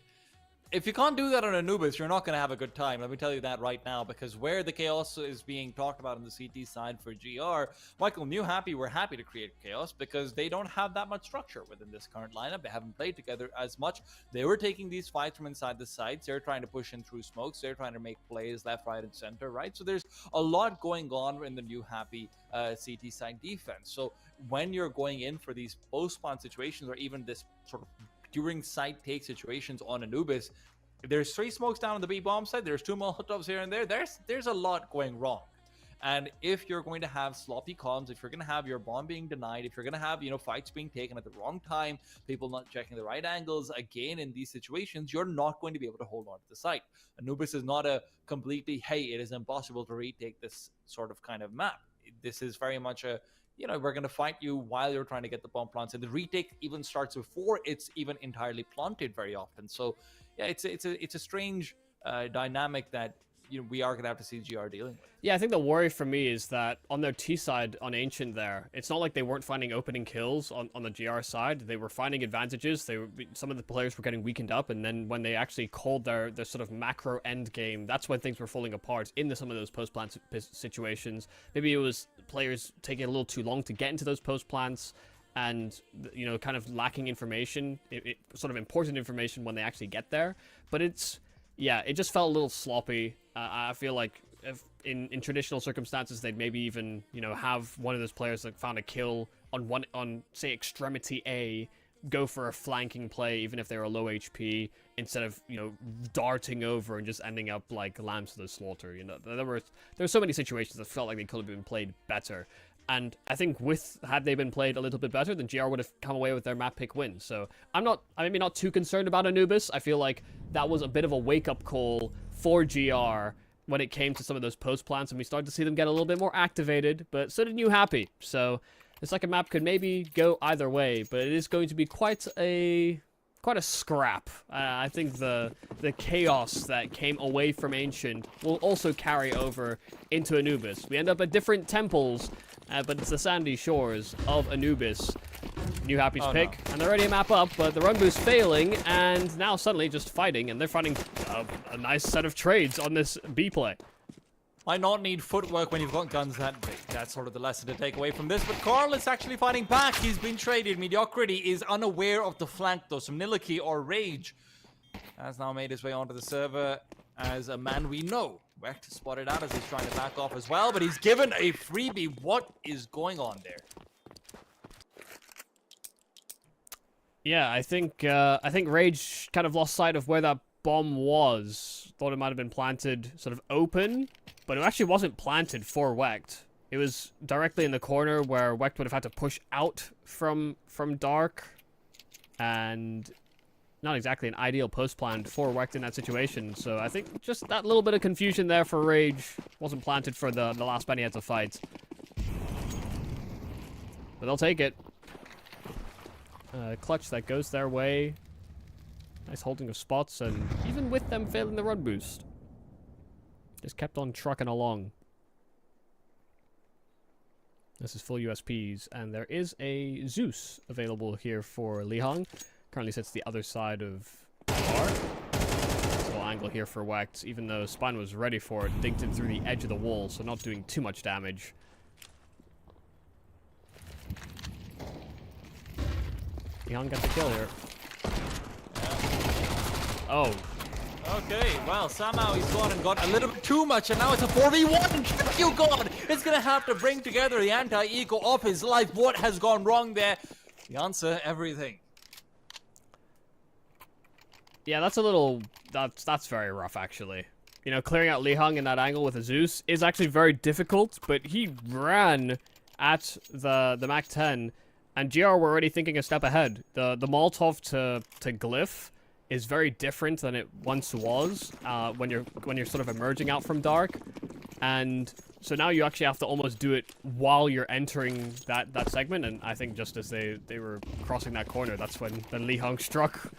if you can't do that on Anubis, you're not going to have a good time. Let me tell you that right now, because where the chaos is being talked about on the CT side for GR, Michael, New Happy were happy to create chaos because they don't have that much structure within this current lineup. They haven't played together as much. They were taking these fights from inside the sites. They're trying to push in through smokes. They're trying to make plays left, right, and center, right? So there's a lot going on in the New Happy CT side defense. So when you're going in for these post-spawn situations, or even this sort of during site take situations on Anubis, there's 3 smokes down on the B bomb side, there's 2 Molotovs here and there, there's a lot going wrong. And if you're going to have sloppy comms, if you're going to have your bomb being denied, if you're going to have, fights being taken at the wrong time, people not checking the right angles, again, in these situations, you're not going to be able to hold on to the site. Anubis is not a completely, hey, it is impossible to retake this sort of kind of map. This is very much a, we're going to fight you while you're trying to get the bomb plants. And the retake even starts before it's even entirely planted very often. So, yeah, it's a strange dynamic that we are going to have to see GR dealing with. Yeah, I think the worry for me is that on their T side, on Ancient there, it's not like they weren't finding opening kills on the GR side. They were finding advantages. Some of the players were getting weakened up, and then when they actually called their sort of macro end game, that's when things were falling apart in some of those post-plant situations. Maybe it was players taking a little too long to get into those post-plants, and kind of lacking information, sort of important information when they actually get there. But it just felt a little sloppy. I feel like if in traditional circumstances, they'd maybe even have one of those players that found a kill on say Extremity A, go for a flanking play even if they were low HP, instead of darting over and just ending up like lambs to the slaughter. There were so many situations that felt like they could have been played better. And I think had they been played a little bit better, then GR would have come away with their map pick win. So I'm maybe not too concerned about Anubis. I feel like that was a bit of a wake-up call for GR, when it came to some of those post plants, and we started to see them get a little bit more activated, but so did New Happy. So the second map could maybe go either way, but it is going to be quite a scrap. I think the chaos that came away from Ancient will also carry over into Anubis. We end up at different temples, but it's the sandy shores of Anubis. New Happy's pick, and they're already a map up, but the run boost failing, and now suddenly just fighting, and they're finding a nice set of trades on this B play. Why not need footwork when you've got guns that big? That's sort of the lesson to take away from this. But Carl is actually fighting back. He's been traded. Mediocrity is unaware of the flank, though. Some Niliki or Rage has now made his way onto the server as a man we know. Wecht spotted out as he's trying to back off as well, but he's given a freebie. What is going on there? Yeah, I think Rage kind of lost sight of where that bomb was. Thought it might have been planted sort of open, but it actually wasn't planted for Wecht. It was directly in the corner where Wecht would have had to push out from Dark, and not exactly an ideal post plan for Wecht in that situation. So I think just that little bit of confusion there for Rage wasn't planted for the last man he had to fight. But they'll take it. Clutch that goes their way. Nice holding of spots, and even with them failing the run boost, just kept on trucking along. This is full USPs, and there is a Zeus available here for Lihang. Currently sits the other side of the bar. Little angle here for Wecht, even though Spine was ready for it, dinked him through the edge of the wall, so not doing too much damage. Lihang got the kill here. Oh. Okay, well, somehow he's gone and got a little bit too much, and now it's a 4v1. Thank you, God. It's going to have to bring together the anti-ego of his life. What has gone wrong there? The answer, everything. Yeah, that's a little... That's very rough, actually. You know, clearing out Lihang in that angle with a Zeus is actually very difficult, but he ran at the Mac 10, and GR were already thinking a step ahead. The Molotov to Glyph is very different than it once was when you're sort of emerging out from Dark, and so now you actually have to almost do it while you're entering that segment. And I think just as they were crossing that corner, that's when Lihang struck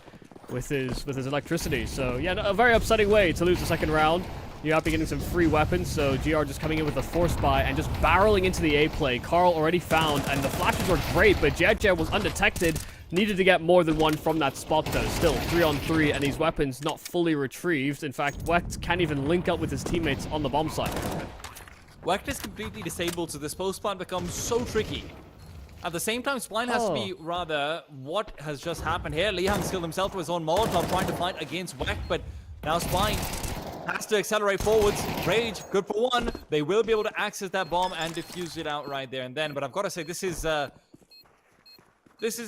with his electricity. So yeah, a very upsetting way to lose the second round. You have to be getting some free weapons, so GR just coming in with a force buy and just barreling into the A play. Carl already found, and the flashes were great, but Jet was undetected. Needed to get more than one from that spot, though. Still, 3-on-3, and these weapons not fully retrieved. In fact, Wecht can't even link up with his teammates on the bomb site. Wecht is completely disabled, so this post plan becomes so tricky. At the same time, Spline has to be rather, what has just happened here? Lihang killed himself with his own Molotov trying to fight against Wecht, but now Spline has to accelerate forwards. Rage, good for one. They will be able to access that bomb and defuse it out right there and then. But I've got to say, this is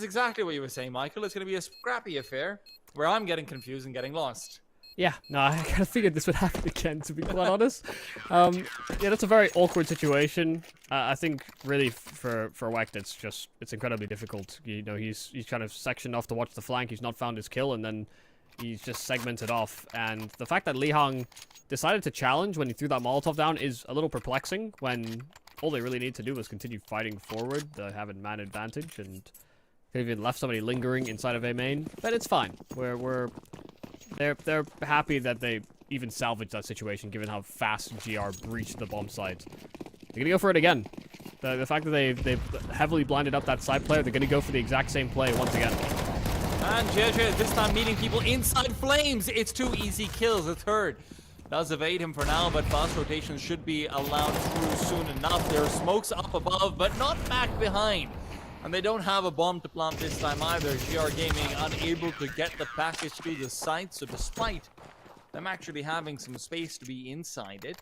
exactly what you were saying, Michael. It's going to be a scrappy affair where I'm getting confused and getting lost. Yeah, no, I kind of figured this would happen again, to be quite honest. Yeah, that's a very awkward situation. I think really for Wecht, it's incredibly difficult. You know, he's kind of sectioned off to watch the flank. He's not found his kill, and then he's just segmented off. And the fact that Lihang decided to challenge when he threw that Molotov down is a little perplexing, when all they really need to do was continue fighting forward. They have a man advantage, and they've even left somebody lingering inside of A main. But it's fine. They're happy that they even salvaged that situation, given how fast GR breached the bomb site. They're gonna go for it again. The fact that they've heavily blinded up that side player, they're gonna go for the exact same play once again. And JJ this time meeting people inside flames. It's 2 easy kills. The third does evade him for now, but fast rotations should be allowed through soon enough. There are smokes up above, but not back behind. And they don't have a bomb to plant this time either. GR Gaming unable to get the package to the site, so despite them actually having some space to be inside it,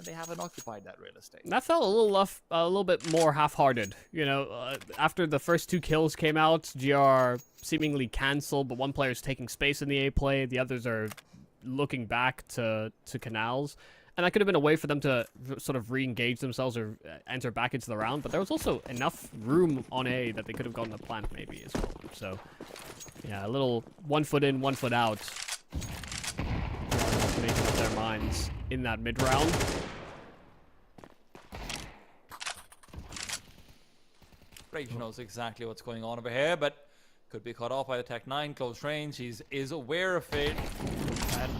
they haven't occupied that real estate. That felt a little bit more half-hearted. You know, after the first 2 kills came out, GR seemingly canceled, but one player's taking space in the A play, the others are looking back to canals. And that could have been a way for them to sort of re-engage themselves or enter back into the round, but there was also enough room on A that they could have gotten a plant maybe as well. So, yeah, a little 1 foot in, 1 foot out. Making up their mind. finds in that mid-round. Rage knows exactly what's going on over here, but could be caught off by the Tech 9, close range. He is aware of it, and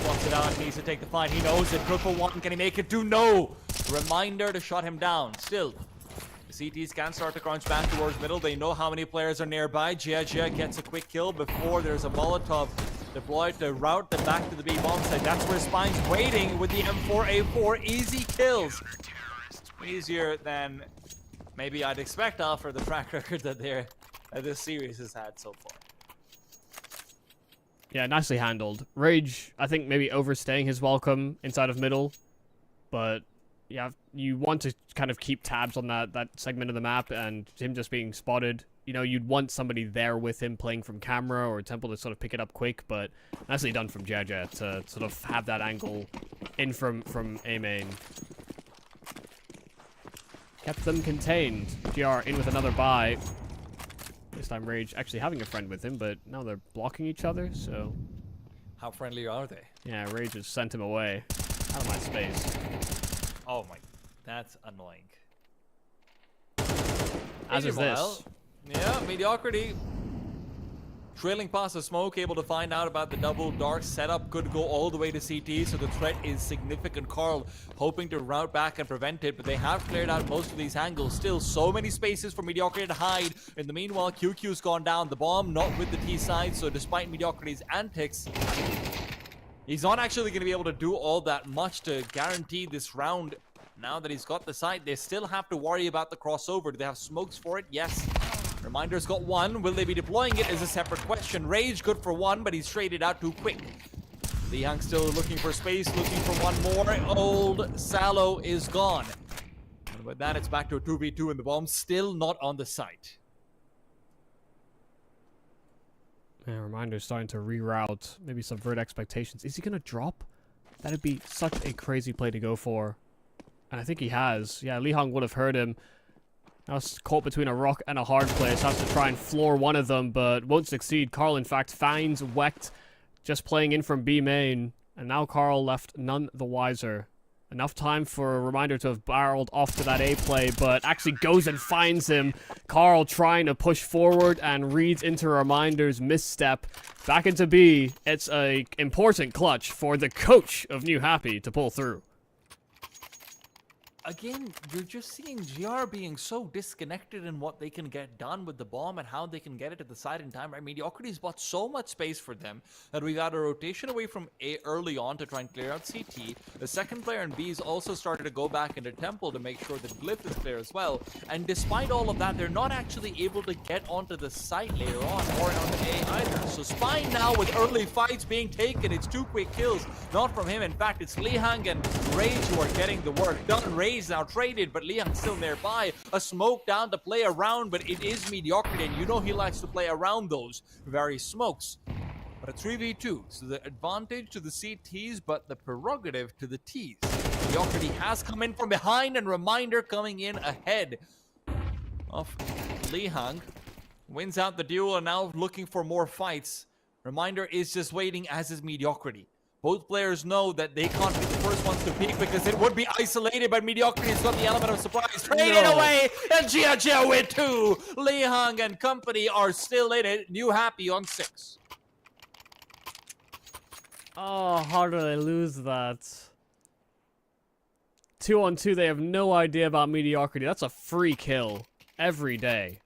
wants it out, needs to take the fight. He knows it. Triple one, can he make it 2? No! Reminder to shut him down. Still, the CTs can start to crunch back towards middle. They know how many players are nearby. Jia gets a quick kill before there's a Molotov deployed to route them back to the B bomb site. That's where Spine's waiting with the M4A4. Easy kills. Easier than maybe I'd expect after the track record that this series has had so far. Yeah, nicely handled. Rage, I think, maybe overstaying his welcome inside of middle, but yeah, you want to kind of keep tabs on that segment of the map, and him just being spotted, you know, you'd want somebody there with him playing from camera or Temple to sort of pick it up quick, but nicely done from Jaja to sort of have that angle in from A main. Kept them contained. GR in with another buy. This time Rage actually having a friend with him, but now they're blocking each other, so... How friendly are they? Yeah, Rage has sent him away. Out of my space. Oh my, that's annoying. As is this. Yeah, Mediocrity. Trailing past the smoke, able to find out about the double dark setup, could go all the way to CT, so the threat is significant. Carl hoping to route back and prevent it, but they have cleared out most of these angles. Still, so many spaces for Mediocrity to hide. In the meanwhile, QQ's gone down. The bomb not with the T side, so despite Mediocrity's antics, he's not actually going to be able to do all that much to guarantee this round. Now that he's got the site, they still have to worry about the crossover. Do they have smokes for it? Yes. Reminder's got one. Will they be deploying it is a separate question. Rage good for one, but he's traded out too quick. Liang still looking for space, looking for one more. Old Sallow is gone. And with that, it's back to a 2v2, and the bomb's still not on the site. Yeah, Reminder's starting to reroute, maybe subvert expectations. Is he going to drop? That'd be such a crazy play to go for. And I think he has. Yeah, Li Hong would have heard him. Now caught between a rock and a hard place. Has to try and floor one of them, but won't succeed. Carl, in fact, finds Wecht just playing in from B main. And now Carl left none the wiser. Enough time for a Reminder to have barreled off to that A play, but actually goes and finds him. Carl trying to push forward and reads into Reminder's misstep. Back into B. It's a important clutch for the coach of New Happy to pull through. Again, you're just seeing GR being so disconnected in what they can get done with the bomb and how they can get it to the side in time. Right? Mediocrity's bought so much space for them that we got a rotation away from A early on to try and clear out CT. The second player in B's also started to go back into Temple to make sure that Glyph is clear as well. And despite all of that, they're not actually able to get onto the site later on or onto A either. So Spine now with early fights being taken. It's 2 quick kills, not from him. In fact, it's Lihang and Rage who are getting the work done. Rage now traded, but Liang's still nearby. A smoke down to play around, but it is Mediocrity, and you know he likes to play around those very smokes. But a 3v2, so the advantage to the CTs, but the prerogative to the Ts. Mediocrity has come in from behind, and Reminder coming in ahead of Lihang. Wins out the duel, and now looking for more fights. Reminder is just waiting, as is Mediocrity. Both players know that they can't be the first ones to peek because it would be isolated, but Mediocrity has got the element of surprise. Traded away, and Jia with 2. Lihang and company are still in it. New Happy on 6. Oh, how do they lose that? 2-on-2, they have no idea about Mediocrity. That's a free kill every day.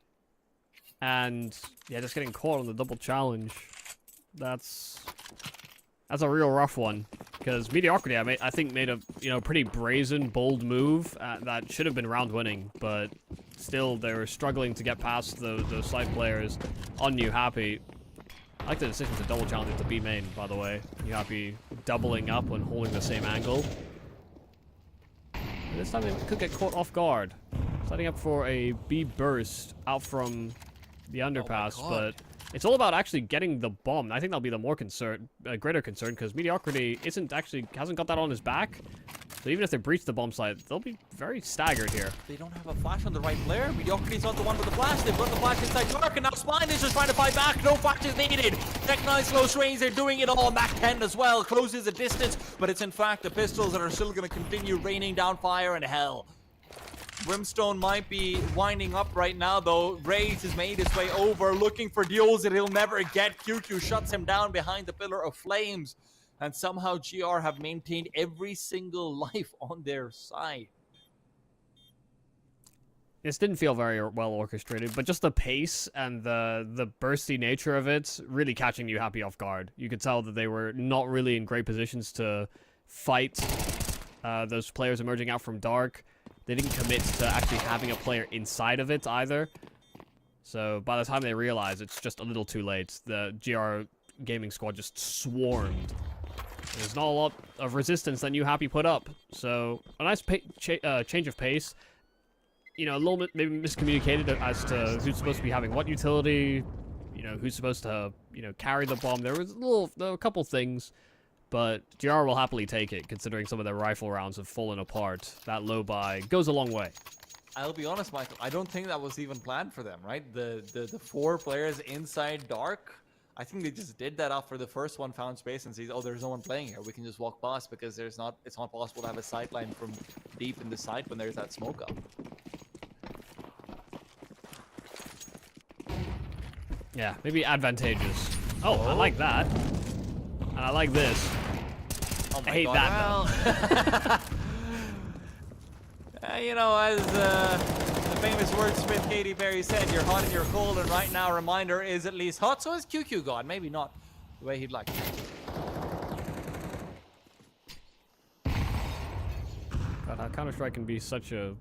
And, yeah, just getting caught on the double challenge. That's a real rough one, because Mediocrity, I think, made a pretty brazen, bold move that should have been round winning, but still they were struggling to get past those side players on New Happy. I like the decision to double challenge it to B main, by the way. New Happy doubling up and holding the same angle. And this time they could get caught off guard, setting up for a B burst out from the underpass, but It's all about actually getting the bomb. I think that'll be the more greater concern, because Mediocrity hasn't got that on his back. So even if they breach the bomb site, they'll be very staggered here. They don't have a flash on the right player. Mediocrity's not the one with the flash. They've got the flash inside Dark, and now Spine is just trying to fight back. No flash is needed. Tech 9 close range. They're doing it all. Mac 10 as well. Closes the distance, but it's in fact the pistols that are still going to continue raining down fire and hell. Brimstone might be winding up right now, though. Rage has made his way over, looking for duels that he'll never get. QQ shuts him down behind the Pillar of Flames. And somehow GR have maintained every single life on their side. This didn't feel very well orchestrated, but just the pace and the bursty nature of it really catching you happy off guard. You could tell that they were not really in great positions to fight those players emerging out from Dark. They didn't commit to actually having a player inside of it either. So by the time they realize it's just a little too late, the GR gaming squad just swarmed. There's not a lot of resistance that New Happy put up. So a nice change of pace. You know, a little bit maybe miscommunicated as to who's supposed to be having what utility. You know, who's supposed to, carry the bomb. There were a couple things. But GR will happily take it, considering some of their rifle rounds have fallen apart. That low buy goes a long way. I'll be honest, Michael, I don't think that was even planned for them, right? The 4 players inside Dark, I think they just did that after the first one found space and sees, oh, there's no one playing here. We can just walk past because it's not possible to have a sight line from deep in the site when there's that smoke up. Yeah, maybe advantageous. Oh, I like that. And I like this. Oh my I hate God. that, though. You know, as the famous wordsmith Katy Perry said, you're hot and you're cold, and right now Reminder is at least hot, so is QQ God. Maybe not the way he'd like it. God, how Counter-Strike can be such a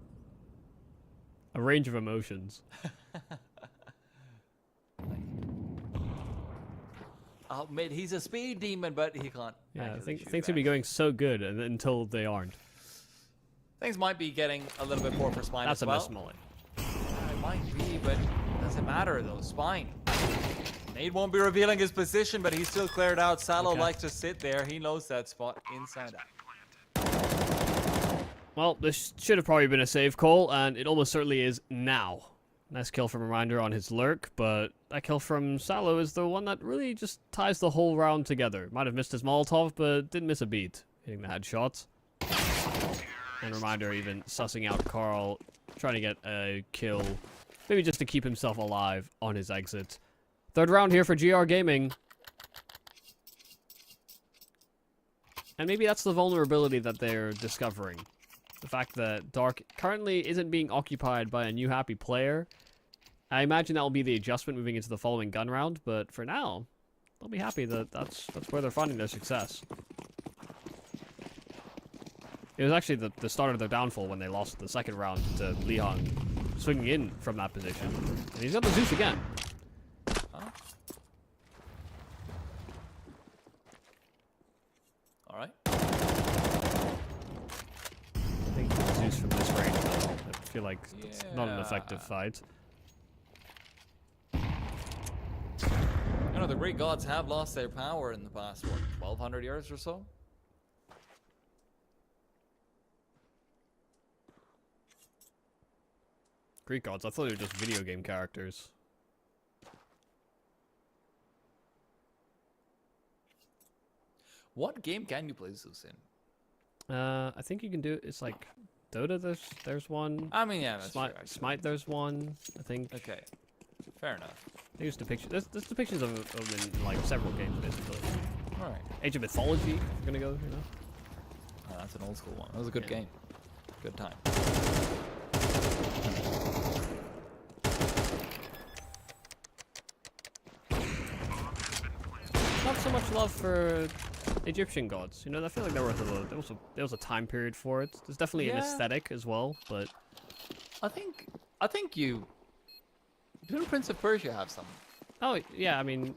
range of emotions. I'll admit, he's a speed demon, but he can't. Yeah, I actually think shoot things can be back. going so good until they aren't. Things might be getting a little bit poor for Spine That's as well. a miss, Molly. It might be, but it doesn't matter though. Spine. Nate won't be revealing his position, but he's still cleared out. Salo Okay. likes to sit there. He knows that spot inside out. Well, this should have probably been a save call, and it almost certainly is now. Nice kill from Reminder on his lurk, but that kill from Salo is the one that really just ties the whole round together. Might have missed his Molotov, but didn't miss a beat, hitting the headshots. And Reminder even sussing out Carl, trying to get a kill, maybe just to keep himself alive on his exit. Third round here for GR Gaming. And maybe that's the vulnerability that they're discovering. The fact that Dark currently isn't being occupied by a New Happy player. I imagine that will be the adjustment moving into the following gun round, but for now, they'll be happy that that's where they're finding their success. It was actually the start of their downfall when they lost the second round to Lihang, swinging in from that position. And he's got the Zeus again. Huh? All right. I think the Zeus from this range, though, I feel like it's not an effective fight. You know, the Greek gods have lost their power in the past, what, 1,200 years or so? Greek gods, I thought they were just video game characters. What game can you play Zeus in? I think you can do it's like Dota. There's one. I mean, yeah, that's Smite, true, actually. Smite. There's one. I think. Okay, fair enough. There's depictions. There's depictions of them in like several games basically. All right. Age of Mythology. If we're gonna go. You know. Oh, that's an old school one. That was a good Yeah. game. Good time. Not so much love for Egyptian gods. You know, I feel like there was a time period for it. There's definitely an Yeah. aesthetic as well, but I think you. Didn't Prince of Persia have some? oh yeah, I mean,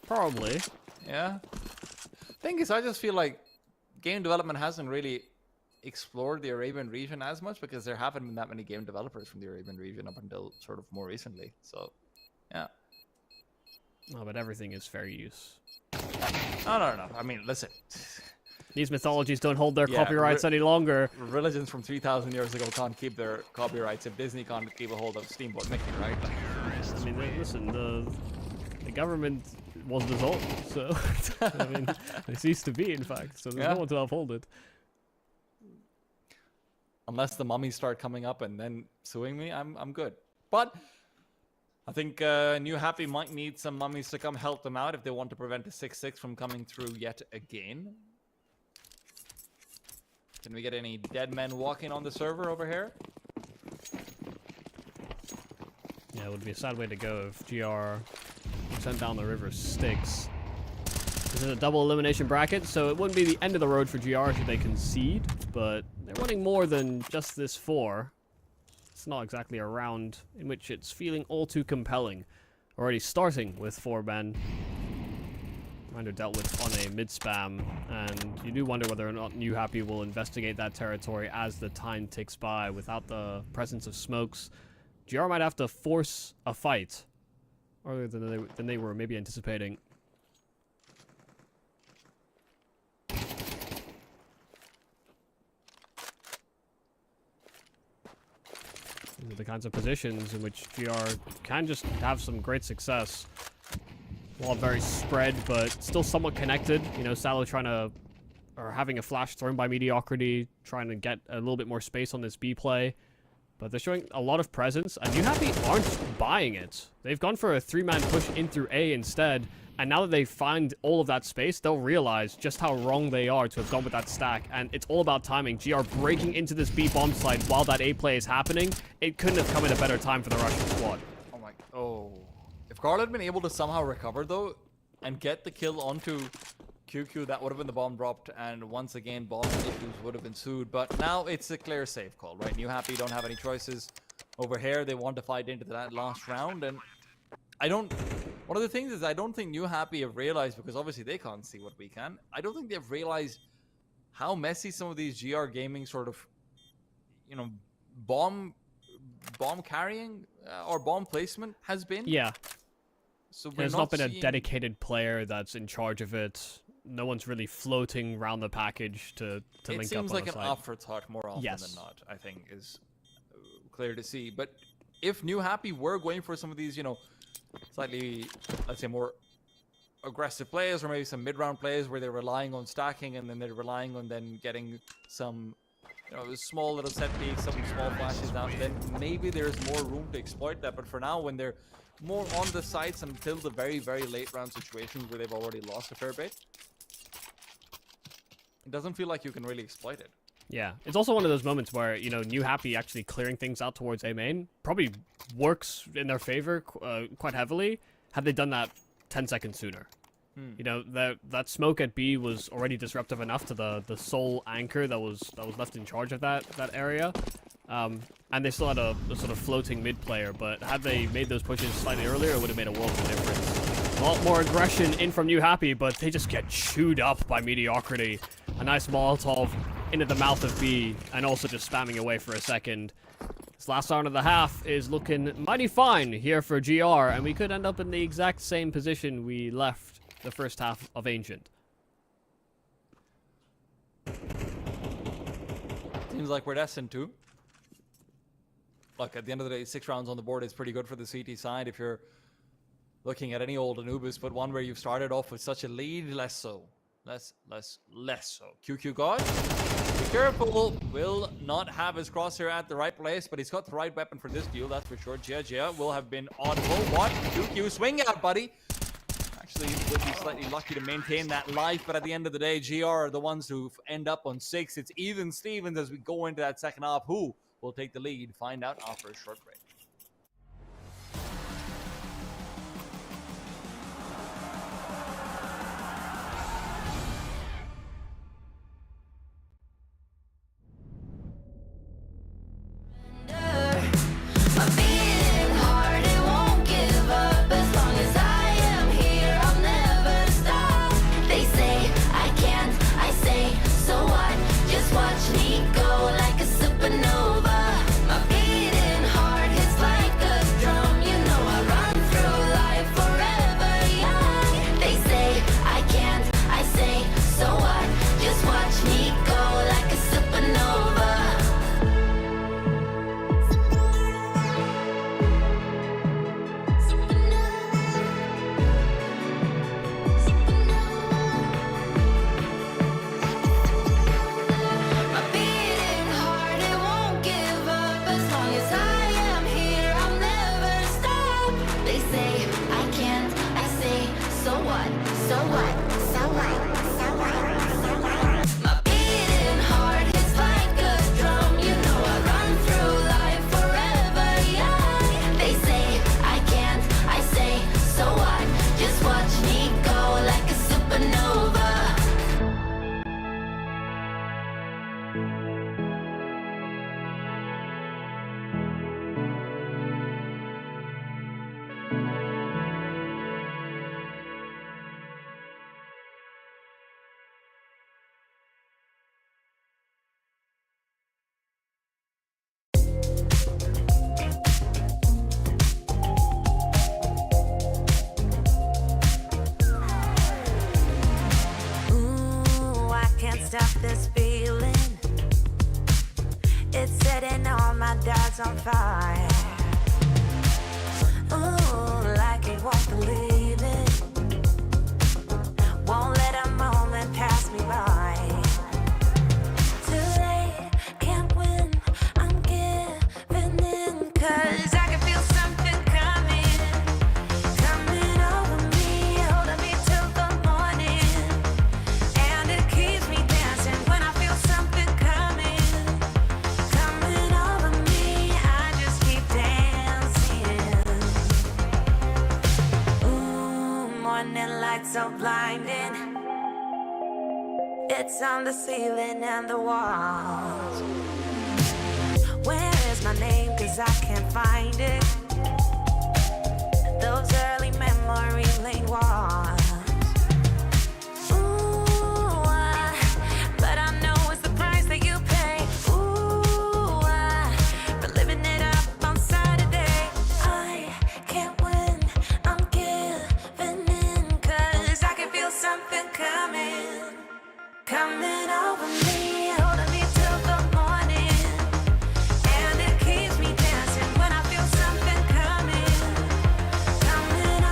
probably. Yeah. Thing is, I just feel like game development hasn't really explored the Arabian region as much because there haven't been that many game developers from the Arabian region up until sort of more recently. So, yeah. Oh, but everything is fair use. No. I mean, listen. These mythologies don't hold their Yeah, copyrights any longer. Religions from 3,000 years ago can't keep their copyrights if Disney can't keep a hold of Steamboat Mickey, right? I mean, listen, the government wasn't as old, so I mean, they ceased to be, in fact. So there's Yeah. no one to uphold it. Unless the mummies start coming up and then suing me, I'm good. But I think New Happy might need some mummies to come help them out if they want to prevent a 6-6 from coming through yet again. Can we get any dead men walking on the server over here? Yeah, it would be a sad way to go if GR sent down the river Styx. This is a double elimination bracket, so it wouldn't be the end of the road for GR should they concede, but they're wanting more than just this 4. It's not exactly a round in which it's feeling all too compelling. Already starting with 4 men. Reminder dealt with on a mid-spam, and you do wonder whether or not New Happy will investigate that territory as the time ticks by. Without the presence of smokes, GR might have to force a fight earlier than they were maybe anticipating. These are the kinds of positions in which GR can just have some great success. While very spread, but still somewhat connected. You know, Salo having a flash thrown by Mediocrity, trying to get a little bit more space on this B play. But they're showing a lot of presence, and New Happy aren't buying it. They've gone for a 3-man push in through A instead, and now that they find all of that space, they'll realize just how wrong they are to have gone with that stack, and it's all about timing. GR breaking into this B bomb site while that A play is happening. It couldn't have come at a better time for the Russian squad. Oh my... Oh... If Carl had been able to somehow recover, though, and get the kill onto QQ, that would have been the bomb dropped, and once again, bomb issues would have ensued. But now it's a clear safe call, right? New Happy don't have any choices over here. They want to fight into that last round, and one of the things is I don't think New Happy have realized, because obviously they can't see what we can, I don't think they've realized how messy some of these GR gaming sort of, you know, bomb carrying or bomb placement has been. Yeah. So There's not been a dedicated player that's in charge of it. No one's really floating around the package to link up on the site. It seems like an afterthought more often Yes. than not, I think, is clear to see. But if New Happy were going for some of these, you know, slightly, let's say, more aggressive plays, or maybe some mid-round plays where they're relying on stacking and then they're relying on then getting some, you know, small little set peeks, some small flashes down, then maybe there's more room to exploit that. But for now, when they're more on the sites until the very, very late round situations where they've already lost a fair bit, it doesn't feel like you can really exploit it. Yeah, it's also one of those moments where, you know, New Happy actually clearing things out towards A main probably works in their favor quite heavily had they done that 10 seconds sooner. You know, that smoke at B was already disruptive enough to the sole anchor that was left in charge of that area. And they still had a sort of floating mid player, but had they made those pushes slightly earlier, it would have made a world of difference. A lot more aggression in from New Happy, but they just get chewed up by Mediocrity. A nice Molotov into the mouth of B, and also just spamming away for a second. This last round of the half is looking mighty fine here for GR, and we could end up in the exact same position we left the first half of Ancient. Seems like we're destined to. Look, at the end of the day, 6 rounds on the board is pretty good for the CT side. If you're looking at any old Anubis, but one where you've started off with such a lead, less so. Less so. QQ God, be careful, will not have his crosshair at the right place, but he's got the right weapon for this duel, that's for sure. Jia will have been audible. What? QQ, swing out, buddy. Actually, would be slightly lucky to maintain that life, but at the end of the day, GR are the ones who end up on 6. It's even Stevens as we go into that second half. Who will take the lead? Find out after a short break. I'm beating hard, it won't give up. As long as I am here, I'll never stop. They say I can't, I say so what? Just watch me go like a supernova. My beating heart hits can't stop this feeling. It's setting all my doubts on fire. Ooh, like you won't believe it. Won't let a moment pass me by. Too late, can't win, I'm giving in. 'Cause I can feel something coming over me, holding me till the morning. And it keeps me dancing when I feel something coming over me. I just keep dancing. Ooh, morning light so blinding. It's on the ceiling and the walls. Where is my name? 'Cause I can't find it. Those early memory lane walls. Ooh, but I know it's the price that you pay. Ooh, for living it up on Saturday. I can't win, I'm giving in. 'Cause I can feel something coming over me, holding me till the morning. And it keeps me dancing when I feel something coming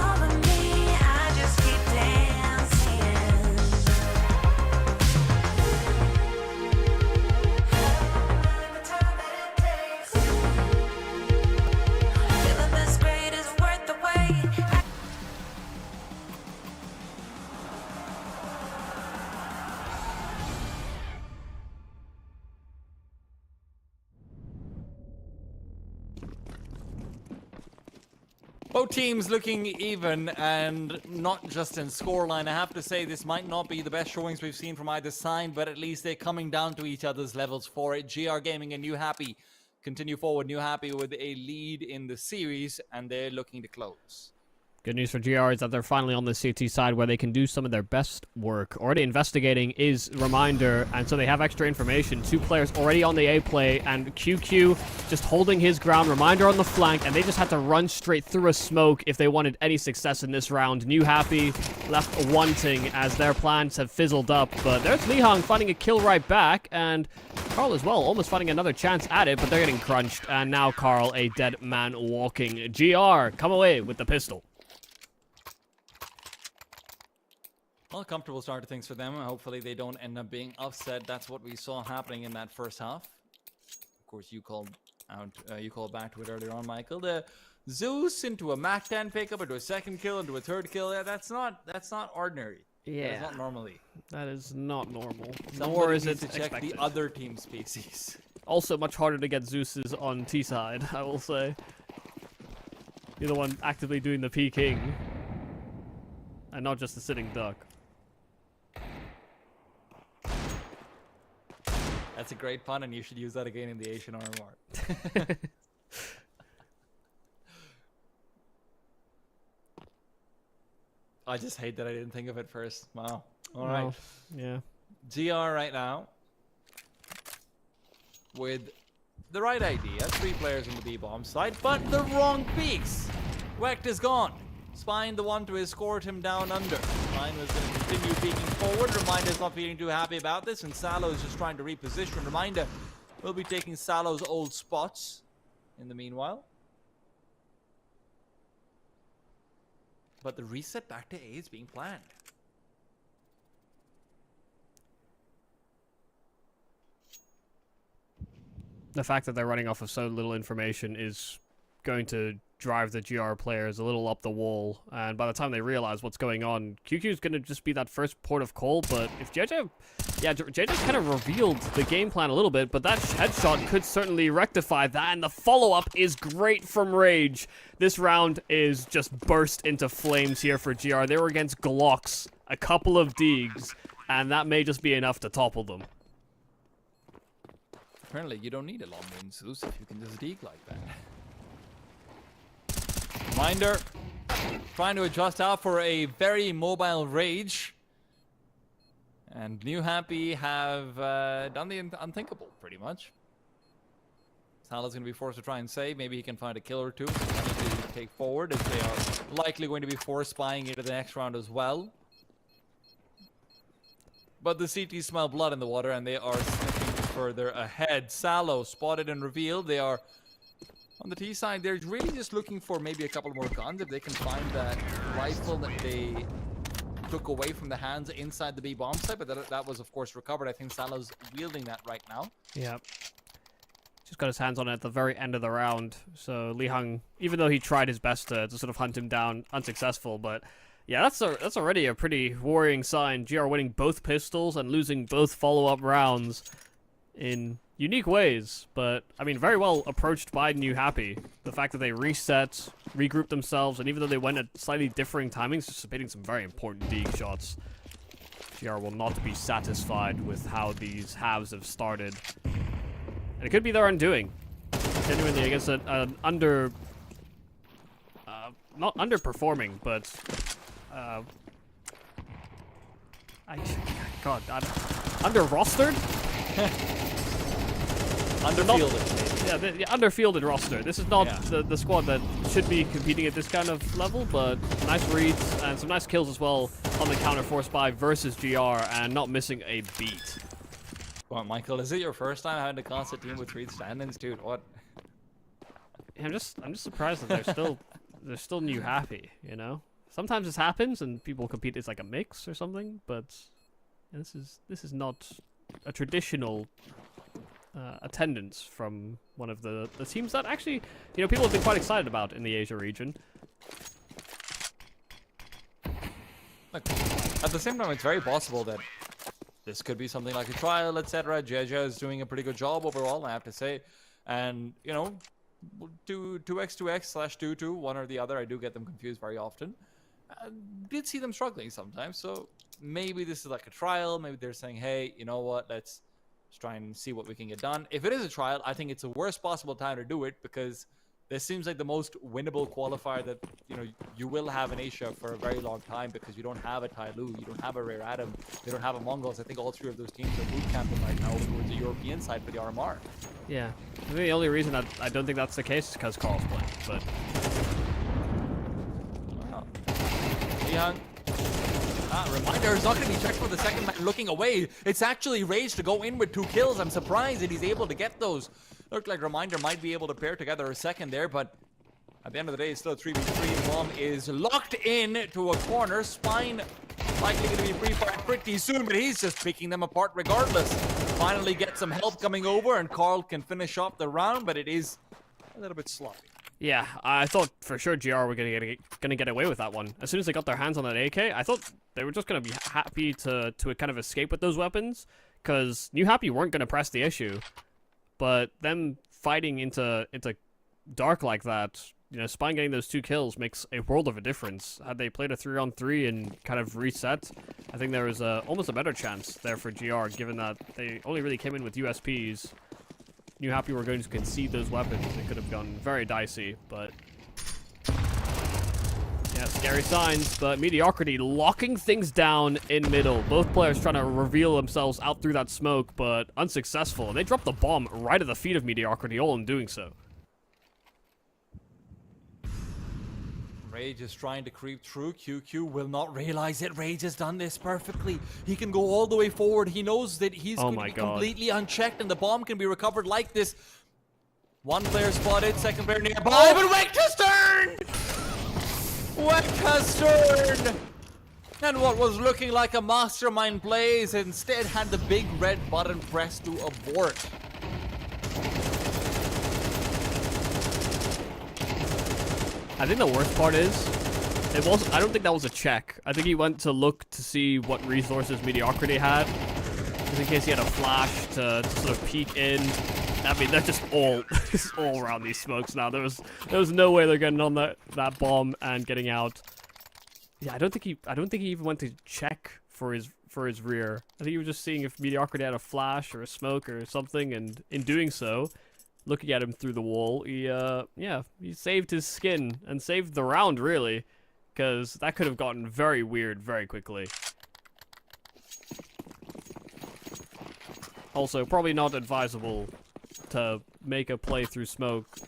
over me. I just keep dancing. The time that it takes. Feeling this great is worth the wait. Both teams looking even, and not just in scoreline. I have to say this might not be the best showings we've seen from either side, but at least they're coming down to each other's levels for it. GR Gaming and New Happy continue forward. New Happy with a lead in the series, and they're looking to close. Good news for GR is that they're finally on the CT side where they can do some of their best work. Already investigating is Reminder, and so they have extra information. 2 players already on the A play, and QQ just holding his ground. Reminder on the flank, and they just had to run straight through a smoke if they wanted any success in this round. New Happy left wanting as their plans have fizzled up, but there's Lihang finding a kill right back, and Carl as well, almost finding another chance at it, but they're getting crunched, and now Carl, a dead man walking. GR, come away with the pistol. Well, comfortable start to things for them. Hopefully they don't end up being upset. That's what we saw happening in that first half. Of course, you called back to it earlier on, Michael. The Zeus into a Mac 10 pickup, into a second kill, into a third kill. That's not ordinary. Yeah. That's not normally. That is not normal. Somebody Nor is needs it to check expected. the other team species. Also much harder to get Zeus's on T side, I will say. You're the one actively doing the peeking. And not just the sitting duck. That's a great pun, and you should use that again in the Asian RMR. I just hate that I didn't think of it first. Wow. All right. Well, yeah. GR right now with the right idea. 3 players on the B-bomb side, but the wrong peaks. Wecht is gone. Spine the one to escort him down under. Spine was going to continue peeking forward. Reminder's not feeling too happy about this, and Salo is just trying to reposition. Reminder will be taking Salo's old spots in the meanwhile. But the reset back to A is being planned. The fact that they're running off of so little information is going to drive the GR players a little up the wall, and by the time they realize what's going on, QQ is going to just be that first port of call. But if JJ kind of revealed the game plan a little bit, but that headshot could certainly rectify that, and the follow-up is great from Rage. This round is just burst into flames here for GR. They were against Glocks, a couple of Deegs, and that may just be enough to topple them. Apparently, you don't need a long range Zeus if you can just deke like that. Reminder, trying to adjust out for a very mobile Rage. And New Happy have done the unthinkable, pretty much. Salah's going to be forced to try and save. Maybe he can find a kill or two. To take forward, as they are likely going to be force spying into the next round as well. But the CT smell blood in the water, and they are sniffing further ahead. Sallow spotted and revealed. They are on the T side. They're really just looking for maybe a couple more guns if they can find that rifle that they took away from the hands inside the B bomb site. But that was, of course, recovered. I think Sallow's wielding that right now. Yeah. Just got his hands on it at the very end of the round. So Li Hung, even though he tried his best to sort of hunt him down, unsuccessful. But yeah, that's already a pretty worrying sign. GR winning both pistols and losing both follow-up rounds in unique ways. But, I mean, very well approached by New Happy. The fact that they reset, regrouped themselves, and even though they went at slightly differing timings, just hitting some very important dig shots. GR will not be satisfied with how these halves have started. And it could be their undoing. Genuinely against an not underperforming, but under-rostered? Underfielded. Yeah, underfielded roster. This is not the squad that should be competing at this kind of level, but nice reads and some nice kills as well on the counter force by versus GR and not missing a beat. Come on, Michael, is it your first time having a constant team with 3 stand-ins, dude? What? I'm just surprised that they're still New Happy, you know? Sometimes this happens and people compete as like a mix or something, but this is not a traditional attendance from one of the teams that actually, you know, people have been quite excited about in the Asia region. Look, at the same time, it's very possible that this could be something like a trial, etc. Jeja is doing a pretty good job overall, I have to say. And, you know, 2x2x/2-2, one or the other. I do get them confused very often. I did see them struggling sometimes, so maybe this is like a trial. Maybe they're saying, hey, you know what, let's try and see what we can get done. If it is a trial, I think it's the worst possible time to do it, because this seems like the most winnable qualifier that, you know, you will have in Asia for a very long time, because you don't have a Tai Lu, you don't have a Rare Adam, you don't have a Mongols. I think all 3 of those teams are boot camping right now towards the European side for the RMR. Yeah, I think the only reason I don't think that's the case is because Carl's playing, but... Wow. Young. Reminder is not going to be checked for the second man looking away. It's actually Rage to go in with 2 kills. I'm surprised that he's able to get those. Looked like Reminder might be able to pair together a second there, but at the end of the day, it's still a 3v3. Bomb is locked in to a corner. Spine likely going to be pre-fired pretty soon, but he's just picking them apart regardless. Finally get some help coming over, and Carl can finish off the round, but it is a little bit sloppy. Yeah, I thought for sure GR were gonna get away with that one. As soon as they got their hands on that AK, I thought they were just gonna be happy to kind of escape with those weapons, because New Happy weren't gonna press the issue. But them fighting into dark like that, you know, Spine getting those 2 kills makes a world of a difference. Had they played a 3-on-3 and kind of reset, I think there was almost a better chance there for GR, given that they only really came in with USPs. New Happy were going to concede those weapons. It could have gone very dicey, but... yeah, scary signs, but Mediocrity locking things down in middle. Both players trying to reveal themselves out through that smoke, but unsuccessful. And they dropped the bomb right at the feet of Mediocrity, all in doing so. Rage is trying to creep through. QQ will not realize it. Rage has done this perfectly. He can go all the way forward. He knows that he's going to be completely unchecked, and the bomb can be recovered like this. One player spotted, second player nearby, but Weck has turned! Weck has turned! And what was looking like a mastermind plays instead had the big red button pressed to abort. I think the worst part is, I don't think that was a check. I think he went to look to see what resources Mediocrity had, just in case he had a flash to sort of peek in. I mean, they're just all around these smokes now. There was no way they're getting on that bomb and getting out. Yeah, I don't think he even went to check for his rear. I think he was just seeing if Mediocrity had a flash or a smoke or something, and in doing so, looking at him through the wall, he saved his skin and saved the round, really, because that could have gotten very weird very quickly. Also, probably not advisable to make a play through smoke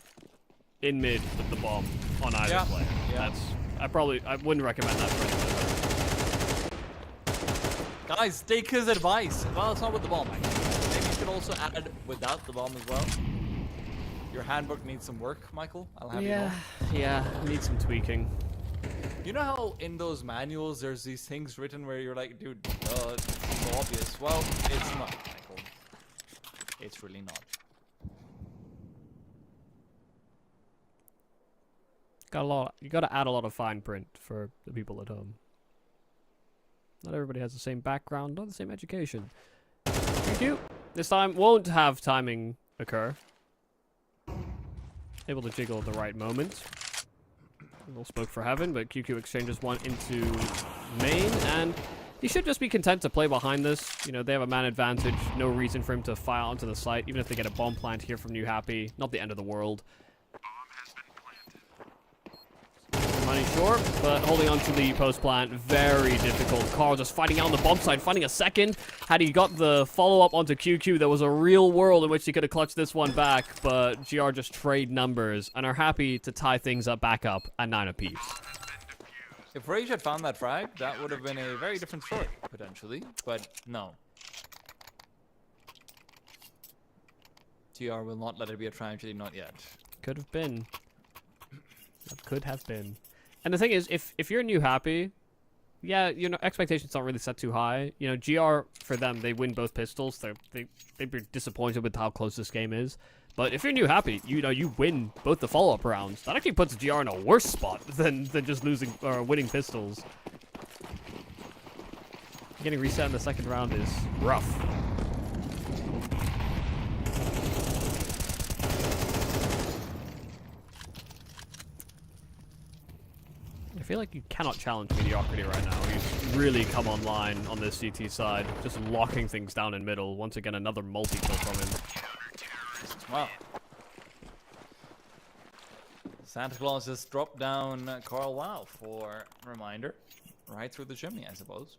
in mid with the bomb on either player. Yeah. I wouldn't recommend that for anyone. Guys, take his advice. Well, it's not with the bomb, actually. Maybe you could also add without the bomb as well. Your handbook needs some work, Michael. I'll have you know. Yeah, need some tweaking. You know how in those manuals there's these things written where you're like, dude, it's so obvious. Well, it's not, Michael. It's really not. You gotta add a lot of fine print for the people at home. Not everybody has the same background, not the same education. Thank you. This time won't have timing occur. Able to jiggle at the right moment. A little spoke for heaven, but QQ exchanges one into main, and he should just be content to play behind this. You know, they have a man advantage. No reason for him to fire onto the site, even if they get a bomb plant here from New Happy. Not the end of the world. Money short, but holding on to the post plant, very difficult. Carl just fighting out on the bomb side, finding a second. Had he got the follow-up onto QQ, there was a real world in which he could have clutched this one back, but GR just trade numbers and are happy to tie things up back up at 9 apiece. If Rage had found that frag, that would have been a very different story, potentially, but no. TR will not let it be a tragedy, not yet. Could have been. That could have been. And the thing is, if you're New Happy, yeah, you know, expectations aren't really set too high. You know, GR, for them, they win both pistols. They'd be disappointed with how close this game is. But if you're New Happy, you know, you win both the follow-up rounds. That actually puts GR in a worse spot than just losing or winning pistols. Getting reset in the second round is rough. I feel like you cannot challenge mediocrity right now. He's really come online on this CT side, just locking things down in middle. Once again, another multi-kill from him. Wow. Santa Claus just dropped down Carl Wow for reminder. Right through the chimney, I suppose.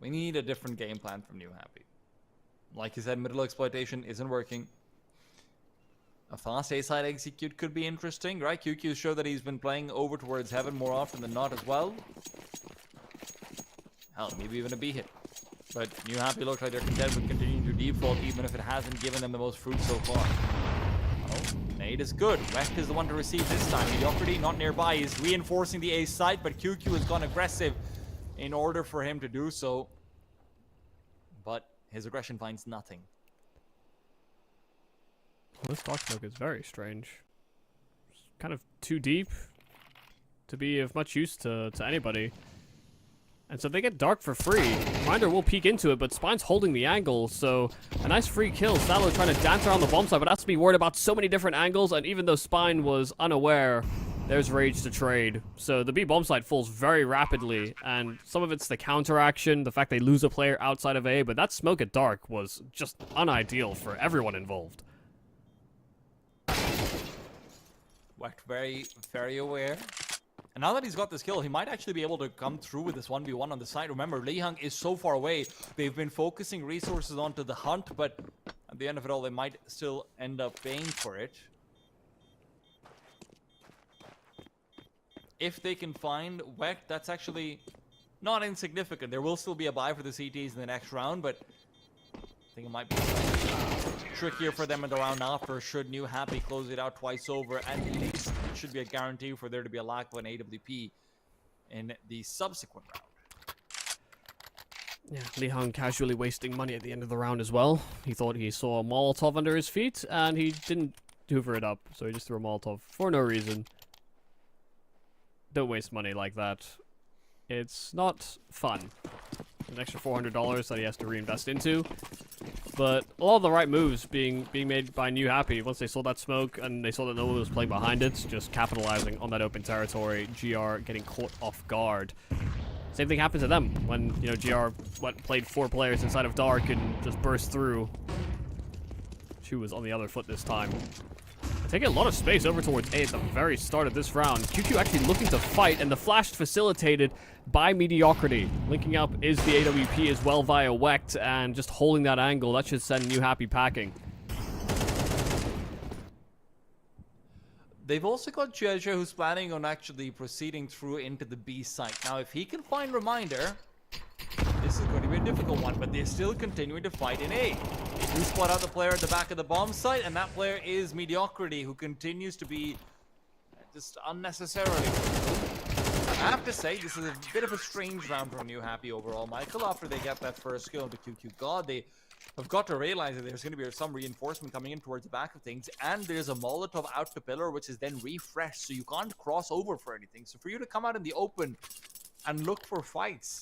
We need a different game plan from New Happy. Like you said, middle exploitation isn't working. A fast A-side execute could be interesting, right? QQ showed that he's been playing over towards heaven more often than not as well. Hell, maybe even a B hit. But New Happy looks like they're content with continuing to default, even if it hasn't given them the most fruit so far. Oh, nade is good. Wreck is the one to receive this time. Mediocrity not nearby. He's reinforcing the A site, but QQ has gone aggressive in order for him to do so. But his aggression finds nothing. Well, this dark smoke is very strange. It's kind of too deep to be of much use to anybody. And so they get dark for free. Reminder will peek into it, but Spine's holding the angle, so a nice free kill. Salo trying to dance around the bomb side, but has to be worried about so many different angles, and even though Spine was unaware, there's Rage to trade. So the B bomb side falls very rapidly, and some of it's the counteraction, the fact they lose a player outside of A, but that smoke at dark was just unideal for everyone involved. Worked very, very aware. And now that he's got this kill, he might actually be able to come through with this 1v1 on the side. Remember, Lee Hung is so far away. They've been focusing resources onto the hunt, but at the end of it all, they might still end up paying for it. If they can find Weck, that's actually not insignificant. There will still be a buy for the CTs in the next round, but I think it might be trickier for them in the round after. Should New Happy close it out twice over, at least it should be a guarantee for there to be a lack of an AWP in the subsequent round. Yeah, Lee Hung casually wasting money at the end of the round as well. He thought he saw a Molotov under his feet, and he didn't hoover it up, so he just threw a Molotov for no reason. Don't waste money like that. It's not fun. An extra $400 that he has to reinvest into. But all the right moves being made by New Happy once they saw that smoke and they saw that no one was playing behind it, just capitalizing on that open territory. GR getting caught off guard. Same thing happened to them when, you know, GR played 4 players inside of Dark and just burst through. Chu was on the other foot this time. Taking a lot of space over towards A at the very start of this round. QQ actually looking to fight, and the flash facilitated by Mediocrity. Linking up is the AWP as well via Wecht, and just holding that angle, that should send New Happy packing. They've also got Jeja, who's planning on actually proceeding through into the B site. Now, if he can find Reminder, this is going to be a difficult one, but they're still continuing to fight in A. They do spot out the player at the back of the bomb site, and that player is Mediocrity, who continues to be just unnecessarily. I have to say, this is a bit of a strange round for New Happy overall, Michael. After they get that first kill into QQ God, they have got to realize that there's going to be some reinforcement coming in towards the back of things, and there's a Molotov out to pillar, which is then refreshed, so you can't cross over for anything. So for you to come out in the open and look for fights,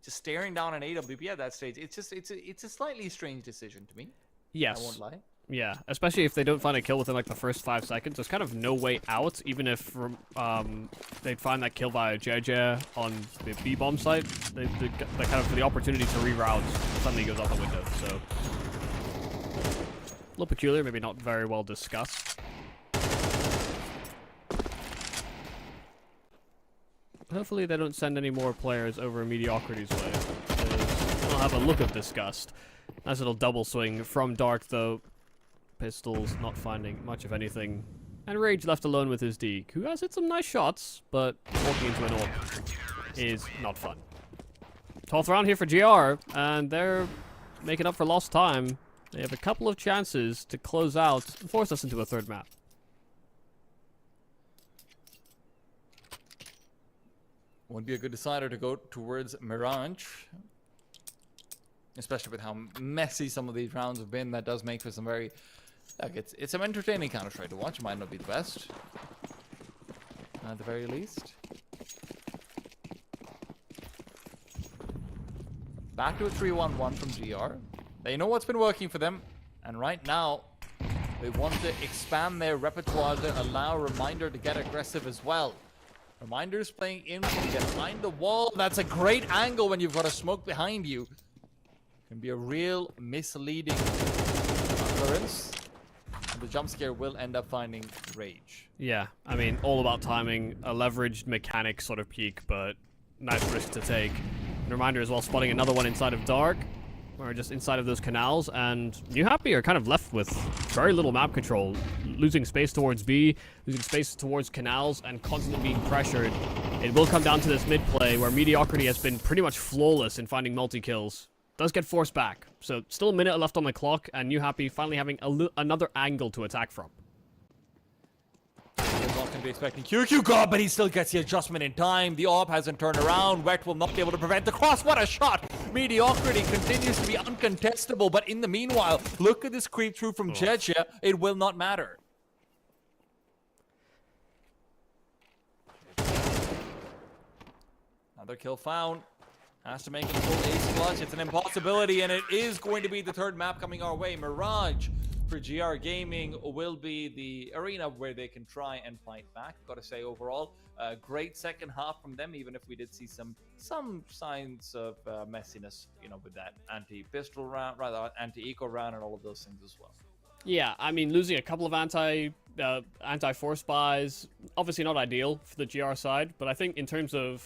just staring down an AWP at that stage, it's a slightly strange decision to me. Yes. I won't lie. Yeah, especially if they don't find a kill within like the first 5 seconds. There's kind of no way out, even if they'd find that kill via JJ on the B bomb site. They kind of the opportunity to reroute suddenly goes out the window. So a little peculiar, maybe not very well discussed. Hopefully they don't send any more players over Mediocrity's way. They'll have a look of disgust. Nice little double swing from Dark though. Pistols not finding much of anything, and Rage left alone with his Deke, who has hit some nice shots, but walking into an orb is not fun. 12th round here for GR, and they're making up for lost time. They have a couple of chances to close out and force us into a third map. Would be a good decider to go towards Mirage, especially with how messy some of these rounds have been. That does make for some very... Like, it's an entertaining Counter-Strike to watch. It might not be the best, at the very least. Back to a 3-1-1 from GR. They know what's been working for them, and right now they want to expand their repertoire to allow Reminder to get aggressive as well. Reminder's playing in behind the wall. That's a great angle when you've got a smoke behind you. Can be a real misleading occurrence. The jump scare will end up finding Rage. Yeah, I mean, all about timing, a leveraged mechanic sort of peak, but nice risk to take. And Reminder as well spotting another one inside of Dark, or just inside of those canals, and New Happy are kind of left with very little map control, losing space towards B, losing space towards canals, and constantly being pressured. It will come down to this mid play where Mediocrity has been pretty much flawless in finding multi-kills. Does get forced back, so still a minute left on the clock, and New Happy finally having another angle to attack from. He's not going to be expecting QQ God, but he still gets the adjustment in time. The AWP hasn't turned around. Wet will not be able to prevent the cross. What a shot! Mediocrity continues to be uncontestable, but in the meanwhile, look at this creep through from Jeja. It will not matter. Another kill found. Has to make it a full ace clutch. It's an impossibility, and it is going to be the third map coming our way. Mirage for GR Gaming will be the arena where they can try and fight back. Got to say, overall, a great second half from them, even if we did see some signs of messiness, you know, with that anti-pistol round, rather anti-eco round, and all of those things as well. Yeah, I mean, losing a couple of anti-force buys, obviously not ideal for the GR side, but I think in terms of,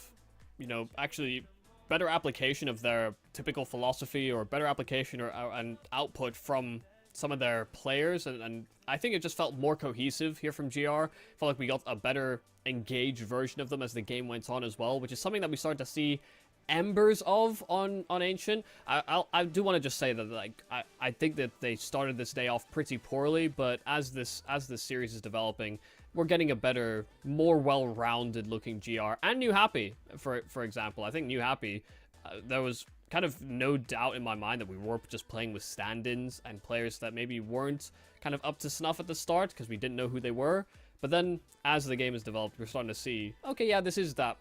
you know, actually better application of their typical philosophy, or better application or an output from some of their players, and I think it just felt more cohesive here from GR. Felt like we got a better engaged version of them as the game went on as well, which is something that we started to see embers of on Ancient. I do want to just say that, like, I think that they started this day off pretty poorly, but as this series is developing, we're getting a better, more well-rounded looking GR. And New Happy, for example. I think New Happy, there was kind of no doubt in my mind that we were just playing with stand-ins and players that maybe weren't kind of up to snuff at the start because we didn't know who they were. But then, as the game has developed, we're starting to see, okay, yeah, this is that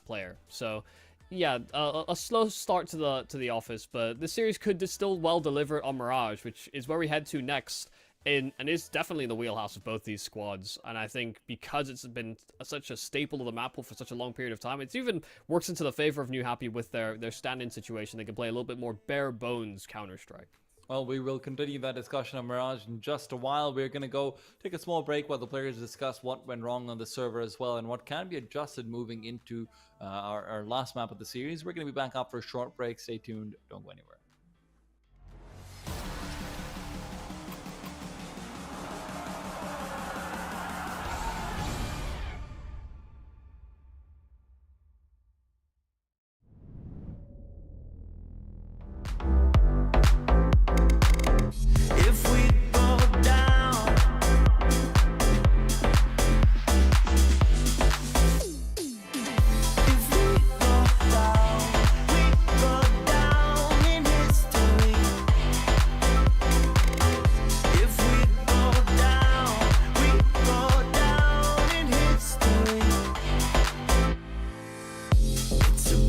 player. So, yeah, a slow start to the office, but the series could still well deliver on Mirage, which is where we head to next. And it's definitely in the wheelhouse of both these squads, and I think because it's been such a staple of the map pool for such a long period of time, it's even works into the favor of New Happy with their stand-in situation. They can play a little bit more bare bones Counter-Strike. Well, we will continue that discussion on Mirage in just a while. We're going to go take a small break while the players discuss what went wrong on the server as well, and what can be adjusted moving into our last map of the series. We're going to be back up for a short break. Stay tuned. Don't go anywhere.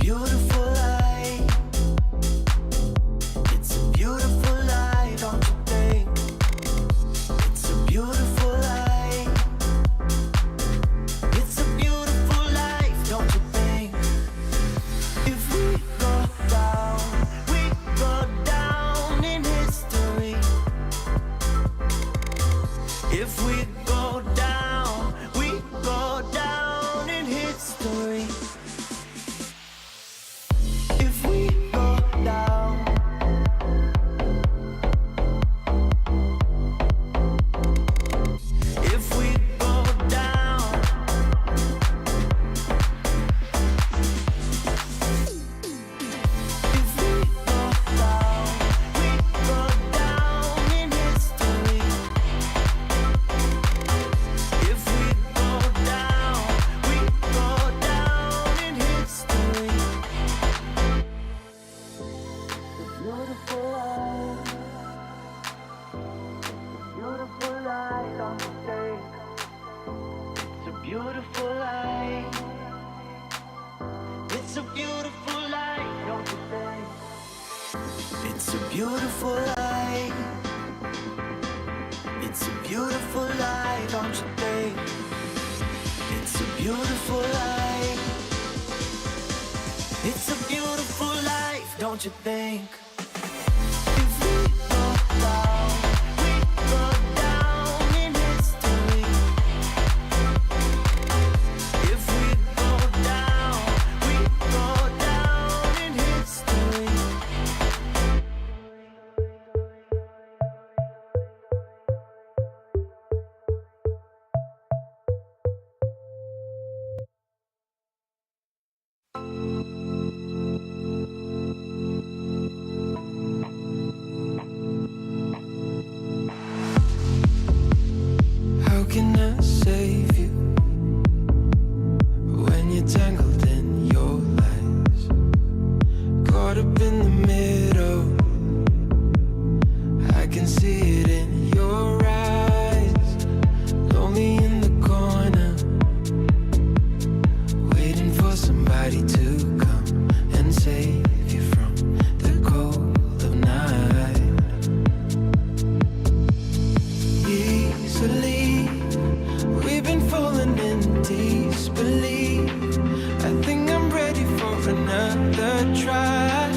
beautiful life. It's a beautiful life, don't you think? It's a beautiful life. It's a beautiful life, don't you think? If we go down in history. If we go down in history. If we go down. If we go down. If we go down in history. If we go down in history. Beautiful life. Beautiful life, don't you think? It's a beautiful life. It's a beautiful life, don't you think? It's a beautiful life. It's a beautiful life, don't you think? It's a beautiful life. It's a beautiful life, don't you think? If we go down in history. If we go down in history. How can I save you when you're tangled in your lies? Caught up in the middle, I can see it in your eyes. Lonely in the corner, waiting for somebody to come and save you from the cold of night. Easily, we've been falling in disbelief. I think I'm ready for another try,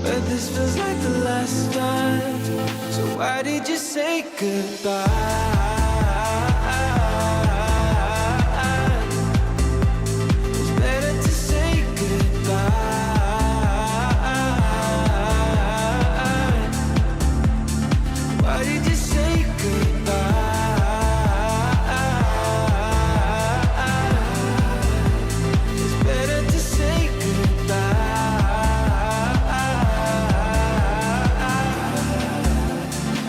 but this feels like the last time. So why did you say goodbye? It's better to say goodbye. Why did you say goodbye? It's better to say goodbye.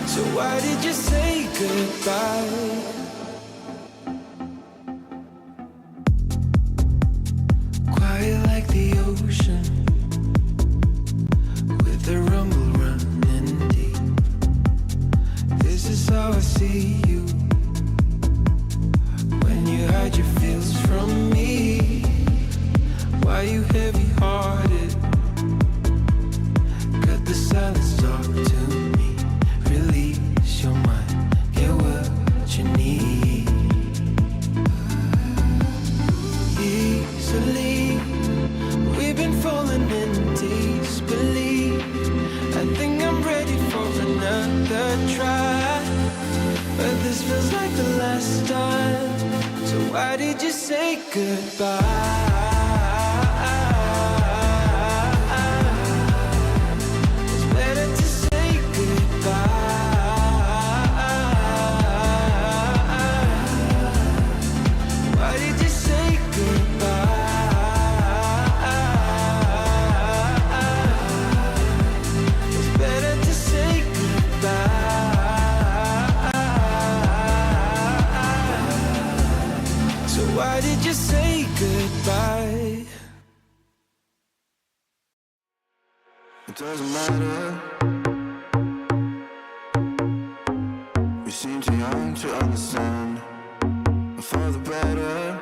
So why did you say goodbye? Quiet like the ocean, with the rumble running deep. This is how I see you, when you hide your feels from me. Why you heavy-hearted? Cut the silence, talk to me. Release your mind, get what you need. Easily, we've been falling in disbelief. I think I'm ready for another try, but this feels like the last time. So why did you say goodbye? It's better to say goodbye. Why did you say goodbye? It's better to say goodbye. So why did you say goodbye? It doesn't matter. We seem too young to understand. For the better,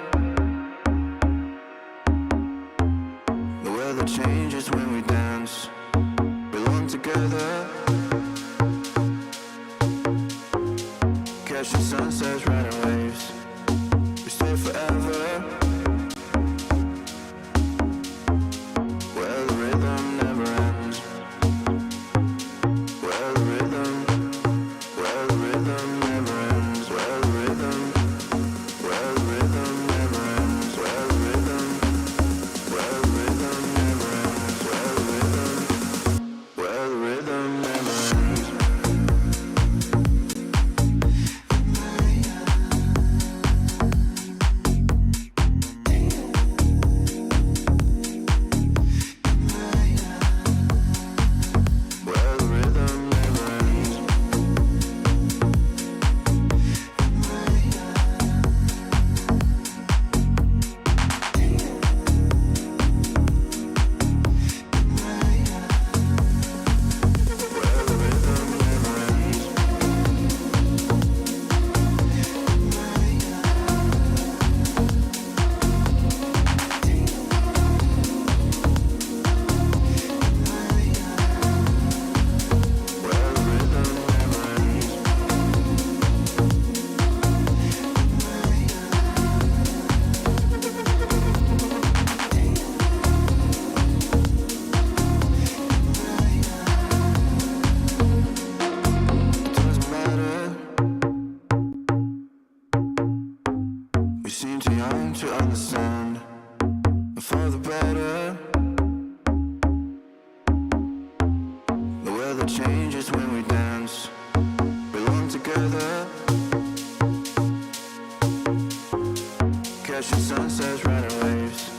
the weather weather changes when we dance. Belong together. Catching sunsets, riding waves. We stay forever. Where the rhythm never ends. Where the rhythm never ends. Where the rhythm never ends. Where the rhythm never ends. Where the rhythm never ends. Where the rhythm never ends. Where the rhythm never ends. Where the rhythm never ends. Doesn't matter. We seem too young to understand, and for the better. The weather changes when we dance. Belong together. Catching sunsets, riding waves.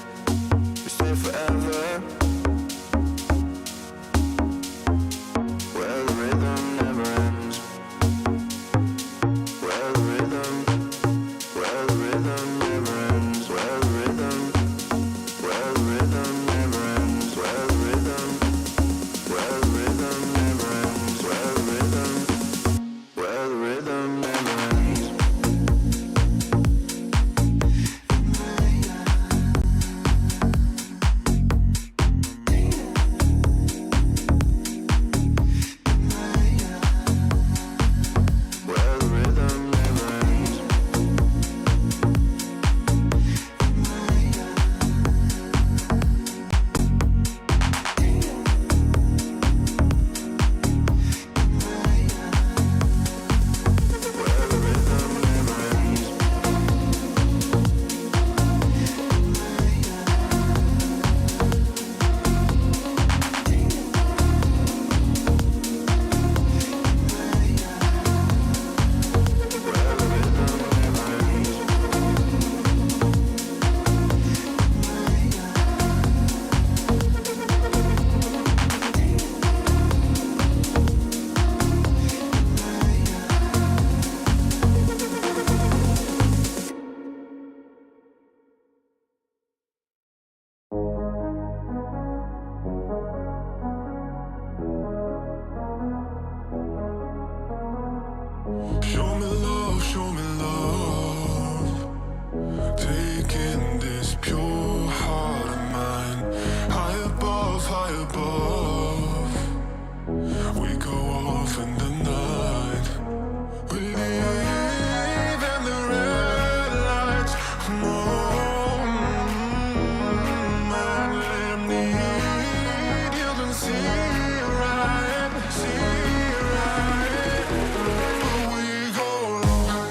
We stay forever. Where the rhythm never ends. Where the rhythm never ends. Where the rhythm never ends. Where the rhythm never ends. Where the rhythm never ends. Where the rhythm never ends. Where the rhythm never ends. Where the rhythm never ends. Show me love, taking this pure heart of mine, high above, we go off in the night, we live in the red lights, and let them need, you can see right, we go long.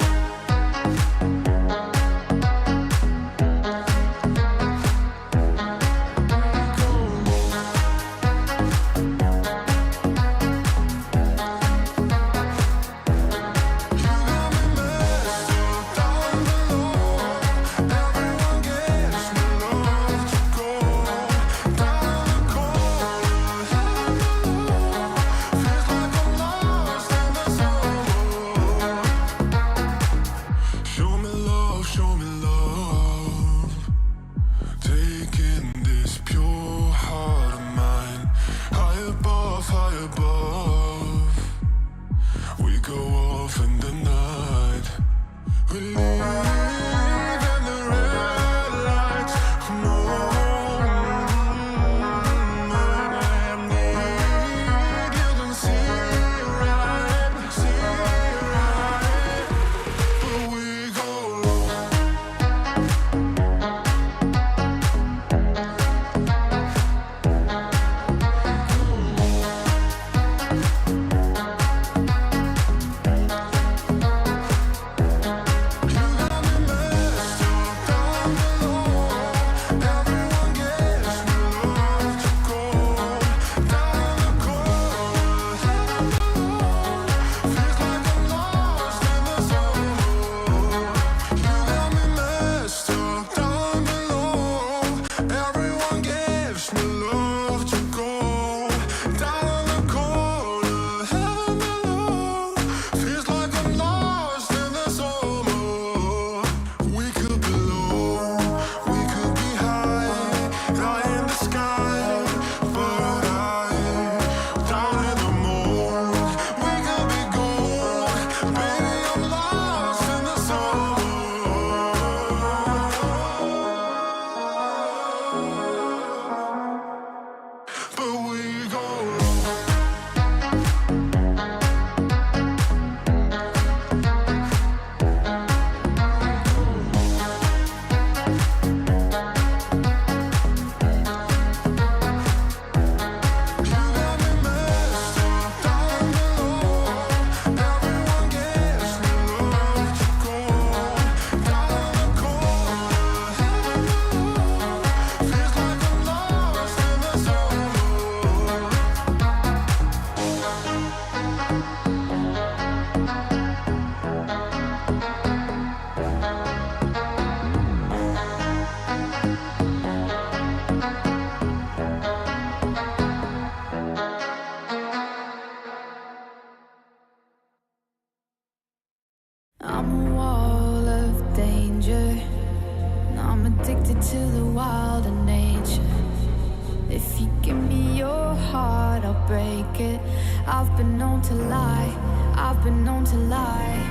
I've been known to lie, I've been known to lie.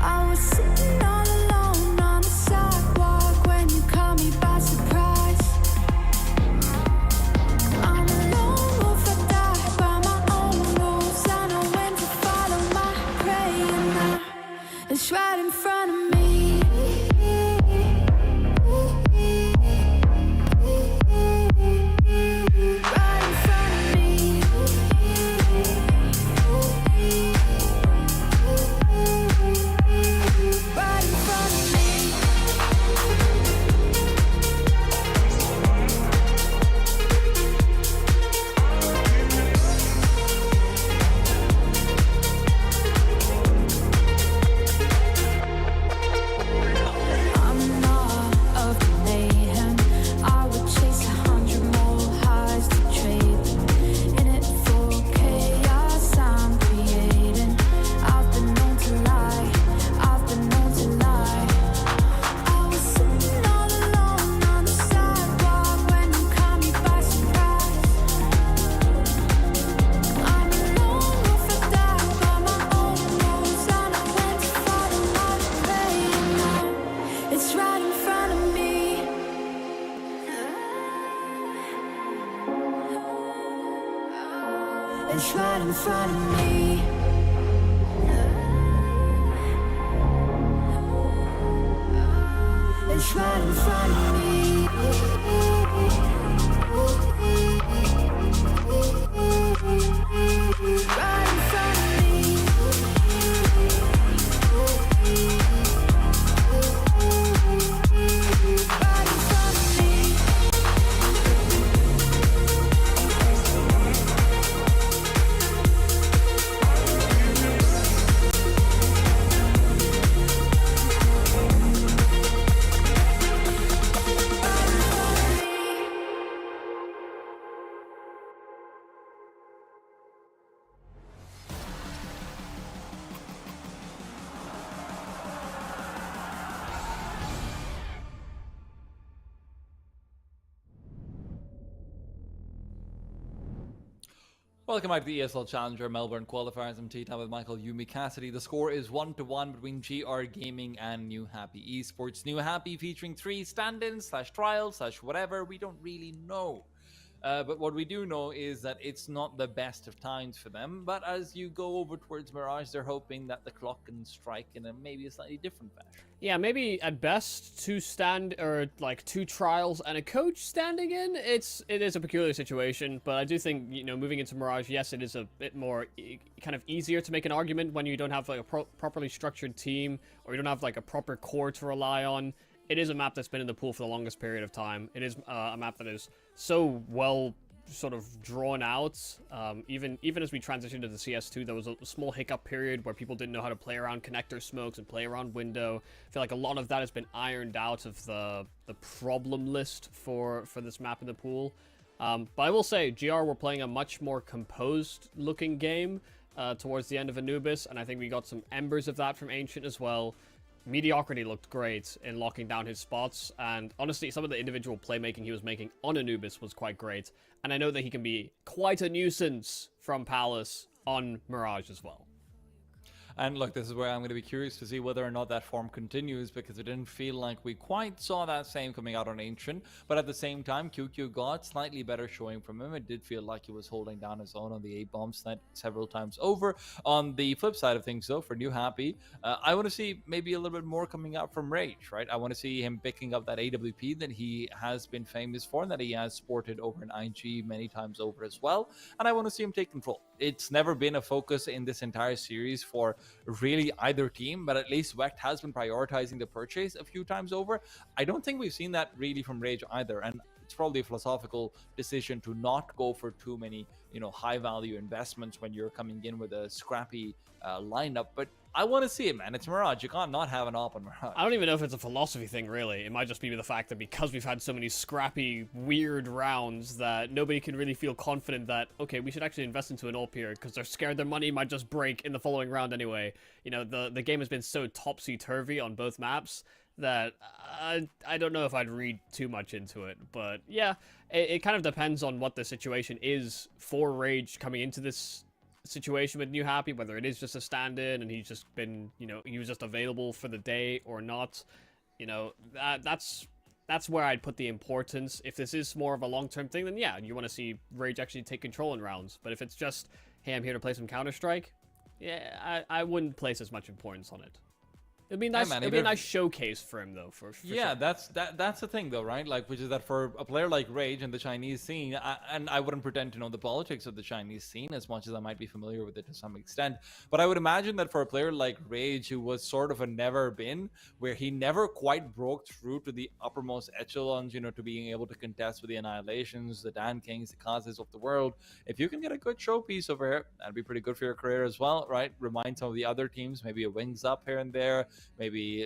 I was sitting all alone on the sidewalk when you caught me by surprise. I'm a lone wolf, I die by my own rules. I know when to follow my prey, and now it's right in front of me. Right in front of me. Right in front of me. I'm in awe of the mayhem. I would chase 100 more highs to trade them. In it for chaos I'm creating. I've been known to lie, I've been known to lie. I was sitting all alone on the sidewalk when you caught me by surprise. I'm a lone wolf, I die by my own rules. I know when to follow my prey, and now it's right in front of me. It's right in front of me. It's right in front of me. Right in front of me. Right in front of me. Welcome back to the ESL Challenger Melbourne Qualifiers. I'm Tea Time with Michael Yumi Cassidy. The score is 1-1 between GR Gaming and New Happy Esports. New Happy featuring 3 stand-ins / trials / whatever. We don't really know. But what we do know is that it's not the best of times for them. But as you go over towards Mirage, they're hoping that the clock can strike in maybe a slightly different fashion. Yeah, maybe at best 2 trials and a coach standing in. It is a peculiar situation, but I do think, you know, moving into Mirage, yes, it is a bit more kind of easier to make an argument when you don't have like a properly structured team, or you don't have like a proper core to rely on. It is a map that's been in the pool for the longest period of time. It is a map that is so well sort of drawn out. Even as we transitioned to the CS2, there was a small hiccup period where people didn't know how to play around connector smokes and play around window. I feel like a lot of that has been ironed out of the problem list for this map in the pool. But I will say, GR were playing a much more composed looking game towards the end of Anubis, and I think we got some embers of that from Ancient as well. Mediocrity looked great in locking down his spots, and honestly, some of the individual playmaking he was making on Anubis was quite great, and I know that he can be quite a nuisance from Palace on Mirage as well. And look, this is where I'm going to be curious to see whether or not that form continues, because it didn't feel like we quite saw that same coming out on Ancient. But at the same time, QQ got slightly better showing from him. It did feel like he was holding down his own on the A-bomb side several times over. On the flip side of things, though, for New Happy, I want to see maybe a little bit more coming out from Rage, right? I want to see him picking up that AWP that he has been famous for and that he has sported over in IG many times over as well. And I want to see him take control. It's never been a focus in this entire series for really either team, but at least Wecht has been prioritizing the purchase a few times over. I don't think we've seen that really from Rage either, and it's probably a philosophical decision to not go for too many, high value investments when you're coming in with a scrappy lineup. But I want to see it, man. It's Mirage. You can't not have an op on Mirage. I don't even know if it's a philosophy thing, really. It might just be the fact that because we've had so many scrappy, weird rounds that nobody can really feel confident that, okay, we should actually invest into an AWP here because they're scared their money might just break in the following round anyway. The game has been so topsy-turvy on both maps that I don't know if I'd read too much into it. But yeah, it kind of depends on what the situation is for Rage coming into this situation with New Happy, whether it is just a stand-in and he's just been, he was just available for the day or not. That's where I'd put the importance. If this is more of a long-term thing, then yeah, you want to see Rage actually take control in rounds. But if it's just, hey, I'm here to play some Counter-Strike, yeah, I wouldn't place as much importance on it. It'd be nice. It'd be a nice showcase for him, though. For yeah, sure. that's the thing, though, right? Like, which is that for a player like Rage and the Chinese scene, and I wouldn't pretend to know the politics of the Chinese scene as much as I might be familiar with it to some extent. But I would imagine that for a player like Rage, who was sort of a never been, where he never quite broke through to the uppermost echelons, to being able to contest with the Annihilations, the Dan Kings, the Kazes of the world. If you can get a good showpiece over here, that'd be pretty good for your career as well, right? Remind some of the other teams, maybe a Wings Up here and there. Maybe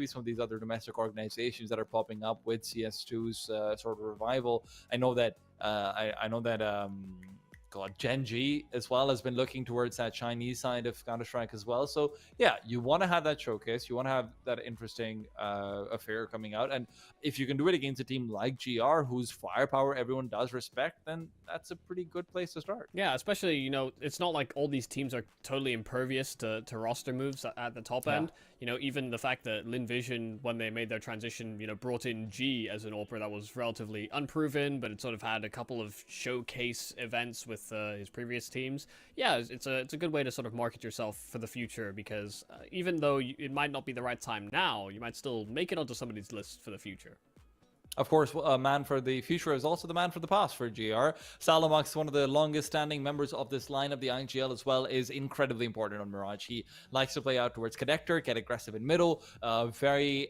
some of these other domestic organizations that are popping up with CS2's sort of revival. I know that Gen G as well has been looking towards that Chinese side of Counter-Strike as well. So yeah, you want to have that showcase, you want to have that interesting affair coming out, and if you can do it against a team like GR, whose firepower everyone does respect, then that's a pretty good place to start. Yeah, especially, it's not like all these teams are totally impervious to roster moves at the top end. Even the fact that Linvision, when they made their transition, brought in G as an AWPer that was relatively unproven, but it sort of had a couple of showcase events with his previous teams. Yeah, it's a good way to sort of market yourself for the future, because even though it might not be the right time now, you might still make it onto somebody's list for the future. Of course, a man for the future is also the man for the past for GR. Salamox, one of the longest standing members of this line of the IGL as well, is incredibly important on Mirage. He likes to play out towards Connector, get aggressive in middle, very,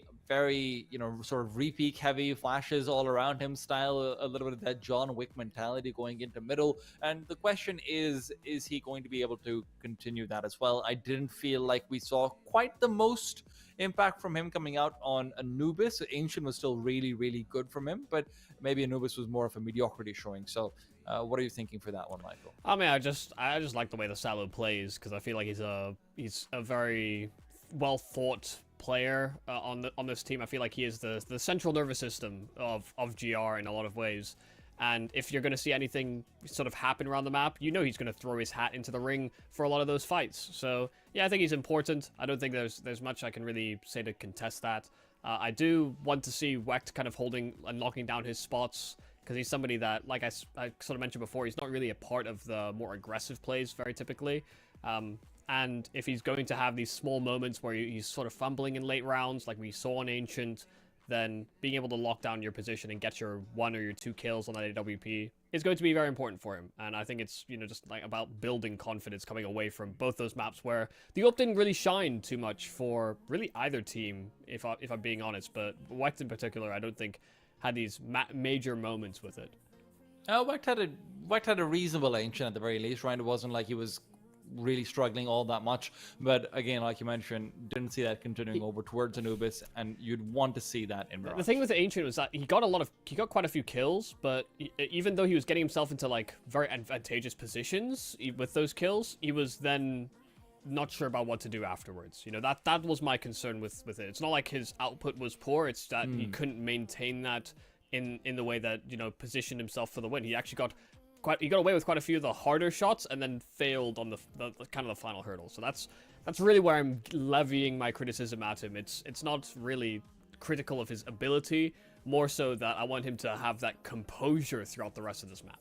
sort of repeat heavy, flashes all around him style, a little bit of that John Wick mentality going into middle. And the question is he going to be able to continue that as well? I didn't feel like we saw quite the most impact from him coming out on Anubis. Ancient was still really, really good from him, but maybe Anubis was more of a mediocrity showing. So what are you thinking for that one, Michael? I mean, I just like the way the Salo plays, because I feel like he's a very well thought player on this team. I feel like he is the central nervous system of GR in a lot of ways. And if you're going to see anything sort of happen around the map, he's going to throw his hat into the ring for a lot of those fights. So yeah, I think he's important. I don't think there's much I can really say to contest that. I do want to see Wecht kind of holding and locking down his spots, because he's somebody that, like I sort of mentioned before, he's not really a part of the more aggressive plays very typically. And if he's going to have these small moments where he's sort of fumbling in late rounds, like we saw in Ancient, then being able to lock down your position and get your 1 or your 2 kills on that AWP is going to be very important for him. And I think it's, just like about building confidence coming away from both those maps where the AWP didn't really shine too much for really either team, if I'm being honest. But Wecht in particular, I don't think had these major moments with it. Wecht had a reasonable Ancient at the very least, right? It wasn't like he was really struggling all that much, but again, like you mentioned, didn't see that continuing over towards Anubis, and you'd want to see that in Mirage. The thing with the Ancient was that he got quite a few kills, but even though he was getting himself into like very advantageous positions with those kills, he was then not sure about what to do afterwards. That was my concern with it. It's not like his output was poor, it's that he couldn't maintain that in the way that positioned himself for the win. He actually got away with quite a few of the harder shots and then failed on the kind of the final hurdle. So that's really where I'm levying my criticism at him. It's not really critical of his ability, more so that I want him to have that composure throughout the rest of this map.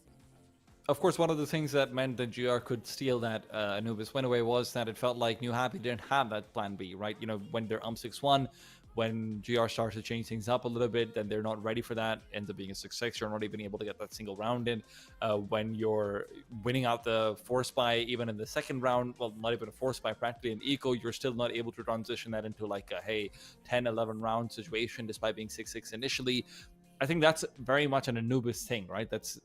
Of course, one of the things that meant that GR could steal that Anubis win away was that it felt like New Happy didn't have that plan B, right? When they're 6-1, when GR starts to change things up a little bit, then they're not ready for that. Ends up being a 6-6. You're not even able to get that single round in. When you're winning out the force buy, even in the second round, well, not even a force buy, practically an eco, you're still not able to transition that into like a, 10, 11 round situation, despite being 6-6 initially. I think that's very much an Anubis thing, right? That's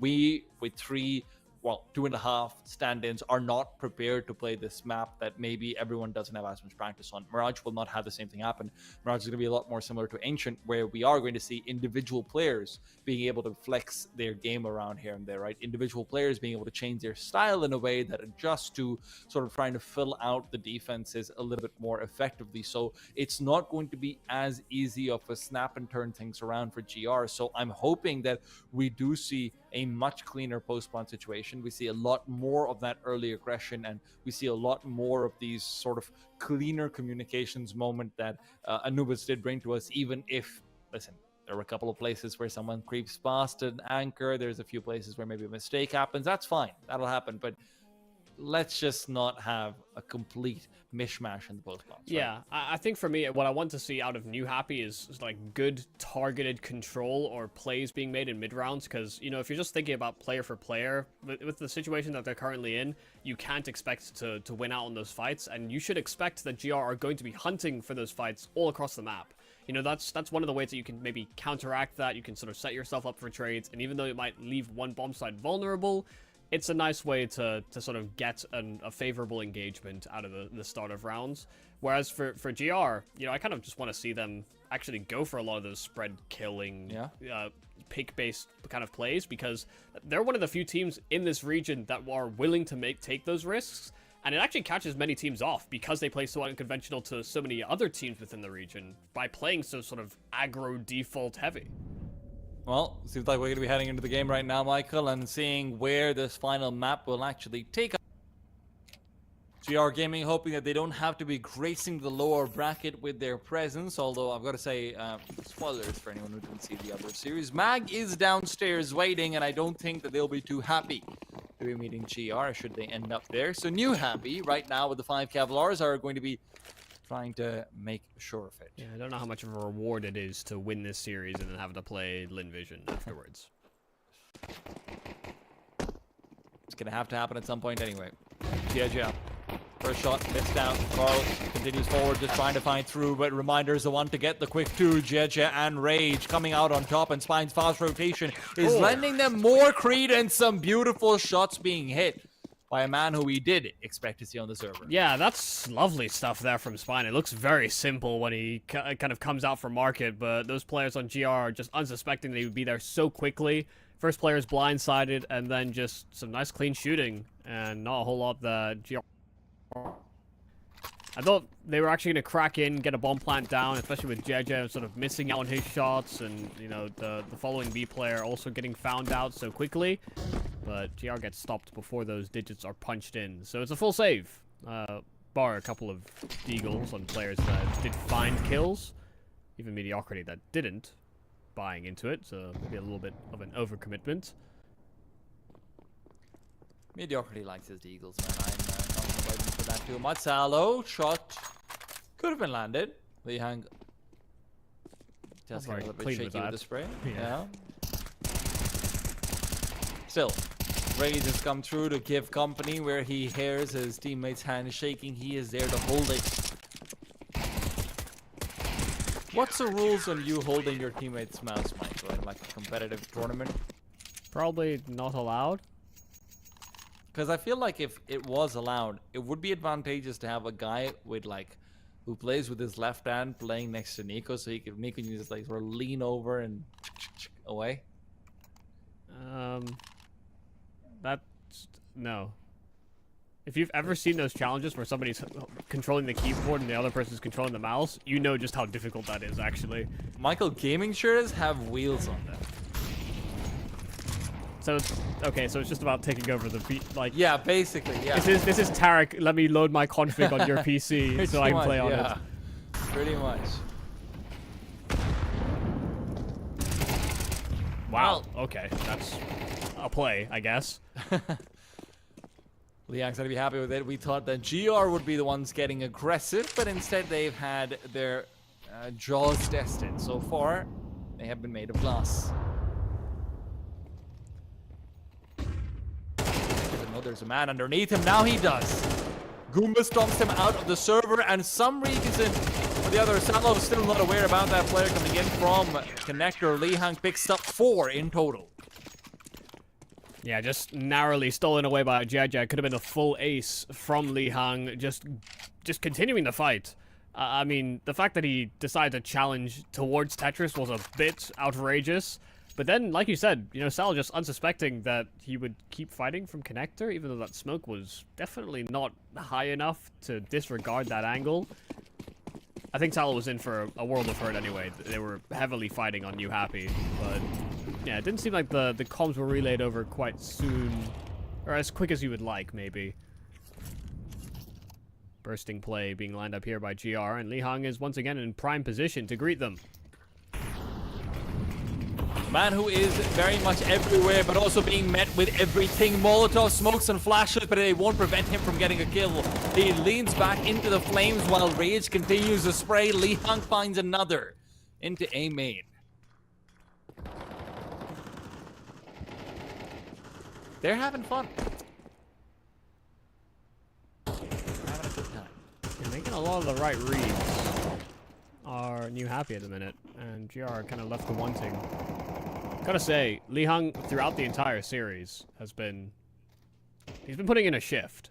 we with 2.5 stand-ins are not prepared to play this map that maybe everyone doesn't have as much practice on. Mirage will not have the same thing happen. Mirage is going to be a lot more similar to Ancient, where we are going to see individual players being able to flex their game around here and there, right? Individual players being able to change their style in a way that adjusts to sort of trying to fill out the defenses a little bit more effectively. So it's not going to be as easy of a snap and turn things around for GR. So I'm hoping that we do see a much cleaner post-spawn situation. We see a lot more of that early aggression, and we see a lot more of these sort of cleaner communications moment that Anubis did bring to us, even if, listen, there were a couple of places where someone creeps past an anchor. There's a few places where maybe a mistake happens. That's fine. That'll happen. But let's just not have a complete mishmash in the post box. Yeah, I think for me, what I want to see out of New Happy is like good targeted control or plays being made in mid rounds. Because, you know, if you're just thinking about player for player, with the situation that they're currently in, you can't expect to win out on those fights. And you should expect that GR are going to be hunting for those fights all across the map. You know, that's one of the ways that you can maybe counteract that. You can sort of set yourself up for trades. And even though it might leave one bomb site vulnerable, it's a nice way to sort of get a favorable engagement out of the start of rounds. Whereas for GR, you know, I kind of just want to see them actually go for a lot of those spread killing, pick-based kind of plays, because they're one of the few teams in this region that are willing to take those risks. And it actually catches many teams off because they play so unconventional to so many other teams within the region by playing so sort of aggro default heavy. Well, seems like we're going to be heading into the game right now, Michael, and seeing where this final map will actually take us. GR Gaming hoping that they don't have to be gracing the lower bracket with their presence, although I've got to say, spoilers for anyone who didn't see the other series. Mag is downstairs waiting, and I don't think that they'll be too happy to be meeting GR should they end up there. So New Happy, right now with the 5 Cavaliers, are going to be trying to make sure of it. Yeah, I don't know how much of a reward it is to win this series and then have to play Lin Vision afterwards. It's going to have to happen at some point anyway. GG. First shot missed out. Carl continues forward, just trying to find through, but Reminder is the one to get the quick 2. Jeje and Rage coming out on top, and Spine's fast rotation is lending them more credence. Some beautiful shots being hit by a man who we did expect to see on the server. Yeah, that's lovely stuff there from Spine. It looks very simple when he kind of comes out for market, but those players on GR are just unsuspecting they would be there so quickly. First player is blindsided, and then just some nice clean shooting, and not a whole lot that GR... I thought they were actually going to crack in, get a bomb plant down, especially with Jeje sort of missing out on his shots, and, you know, the following B player also getting found out so quickly. But GR gets stopped before those digits are punched in. So it's a full save, bar a couple of deagles on players that did find kills. Even Mediocrity that didn't, buying into it, so maybe a little bit of an overcommitment. Mediocrity likes his deagles, man. I'm not waiting for that too much. Salo shot could have been landed. Lihang just got a little bit shaky with the spray. Yeah. Still, Rage has come through to give company where he hears his teammates' hand shaking. He is there to hold it. What's the rules on you holding your teammate's mouse, Michael, in like a competitive tournament? Probably not allowed. Because I feel like if it was allowed, it would be advantageous to have a guy with like who plays with his left hand playing next to Nico, so Nico can just like sort of lean over and away. No. If you've ever seen those challenges where somebody's controlling the keyboard and the other person's controlling the mouse, you know just how difficult that is, actually. Michael, gaming shirts have wheels on them. So, okay, so it's just about taking over the like. Yeah, basically, yeah. This is Tarek. Let me load my config on your PC so I can play on it. Pretty much. Wow. Okay, that's a play, I guess. Liang's gonna be happy with it. We thought that GR would be the ones getting aggressive, but instead they've had their jaws tested. So far, they have been made of glass. There's a man underneath him. Now he does. Goomba stomps him out of the server, and some reason or the other, Salo is still not aware about that player coming in from Connector. Lihang picks up 4 in total. Yeah, just narrowly stolen away by Jeje. Could have been a full ace from Lihang, just continuing the fight. I mean, the fact that he decided to challenge towards Tetris was a bit outrageous. But then, like you said, you know, Sal just unsuspecting that he would keep fighting from Connector, even though that smoke was definitely not high enough to disregard that angle. I think Sal was in for a world of hurt anyway. They were heavily fighting on New Happy, but Yeah, it didn't seem like the comms were relayed over quite soon, or as quick as you would like, maybe. Bursting play being lined up here by GR, and Li Hang is once again in prime position to greet them. A man who is very much everywhere, but also being met with everything. Molotov, smokes, and flashes, but they won't prevent him from getting a kill. He leans back into the flames while Rage continues to spray. Li Hang finds another into A main. They're having fun. Having a good time. They're making a lot of the right reads. Are New Happy at the minute, and GR kind of left to wanting. Gotta say, Li Hang throughout the entire series he's been putting in a shift.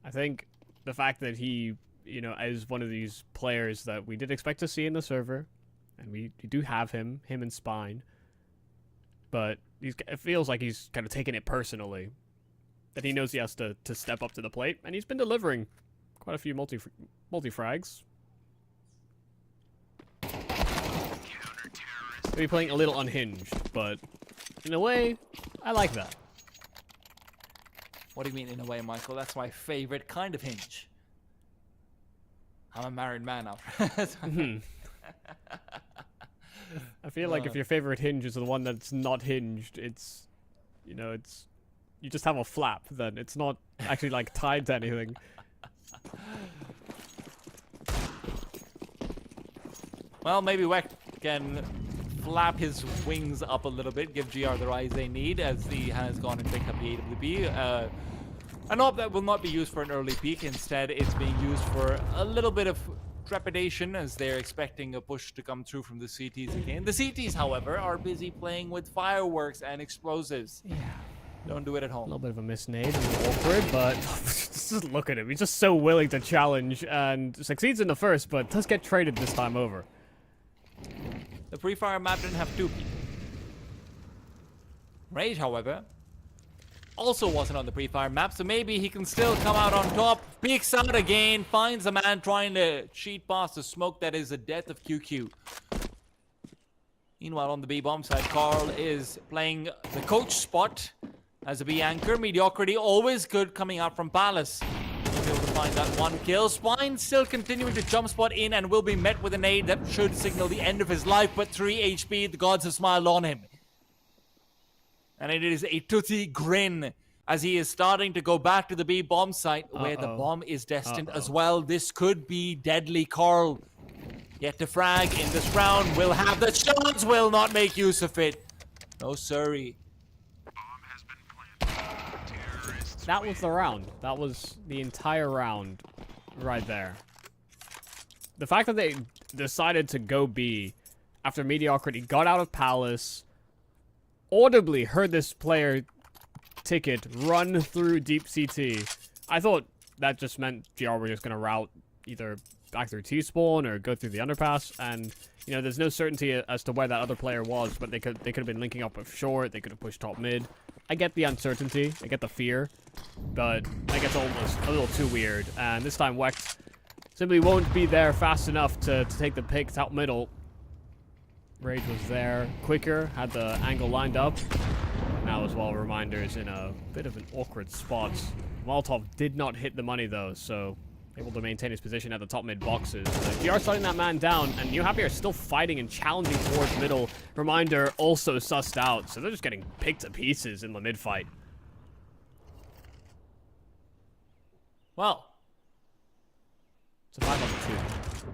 I think the fact that he, you know, is one of these players that we did expect to see in the server, and we do have him and Spine, but it feels like he's kind of taking it personally, that he knows he has to step up to the plate, and he's been delivering quite a few multi-frags. Maybe playing a little unhinged, but in a way, I like that. What do you mean in a way, Michael? That's my favorite kind of hinge. I'm a married man now. I feel like if your favorite hinge is the one that's not hinged, it's, you know, it's, you just have a flap then. It's not actually like tied to anything. Well, maybe Weck can flap his wings up a little bit, give GR the rise they need, as he has gone and picked up the AWP. An op that will not be used for an early peak. Instead, it's being used for a little bit of trepidation, as they're expecting a push to come through from the CTs again. The CTs, however, are busy playing with fireworks and explosives. Yeah. Don't do it at A home. little bit of a misnade and awkward, but just look at him. He's just so willing to challenge and succeeds in the first, but does get traded this time over. The pre-fire map didn't have two people. Rage, however, also wasn't on the pre-fire map, so maybe he can still come out on top. Peeks out again, finds a man trying to cheat past the smoke. That is the death of QQ. Meanwhile, on the B bomb side, Carl is playing the coach spot as a B anchor. Mediocrity always good coming out from Palace. He'll be able to find that one kill. Spine still continuing to jump spot in and will be met with an aid that should signal the end of his life, but 3 HP, the gods have smiled on him. And it is a toothy grin as he is starting to go back to the B bomb site where the bomb is destined as well. This could be deadly. Carl, yet to frag in this round, will have the chance, will not make use of it. No siree. That was the round. That was the entire round right there. The fact that they decided to go B after Mediocrity got out of Palace, audibly heard this player ticket run through deep CT. I thought that just meant GR were just going to route either back through T-spawn or go through the underpass, and you know, there's no certainty as to where that other player was, but they could have been linking up with short, they could have pushed top mid. I get the uncertainty, I get the fear, but I guess almost a little too weird, and this time Wex simply won't be there fast enough to take the pick out middle. Rage was there quicker, had the angle lined up. Now as well, Reminder's in a bit of an awkward spot. Molotov did not hit the money though, so able to maintain his position at the top mid boxes. GR starting that man down, and New Happy are still fighting and challenging towards middle. Reminder also sussed out, so they're just getting picked to pieces in the mid fight. Well, it's a 5-on-2.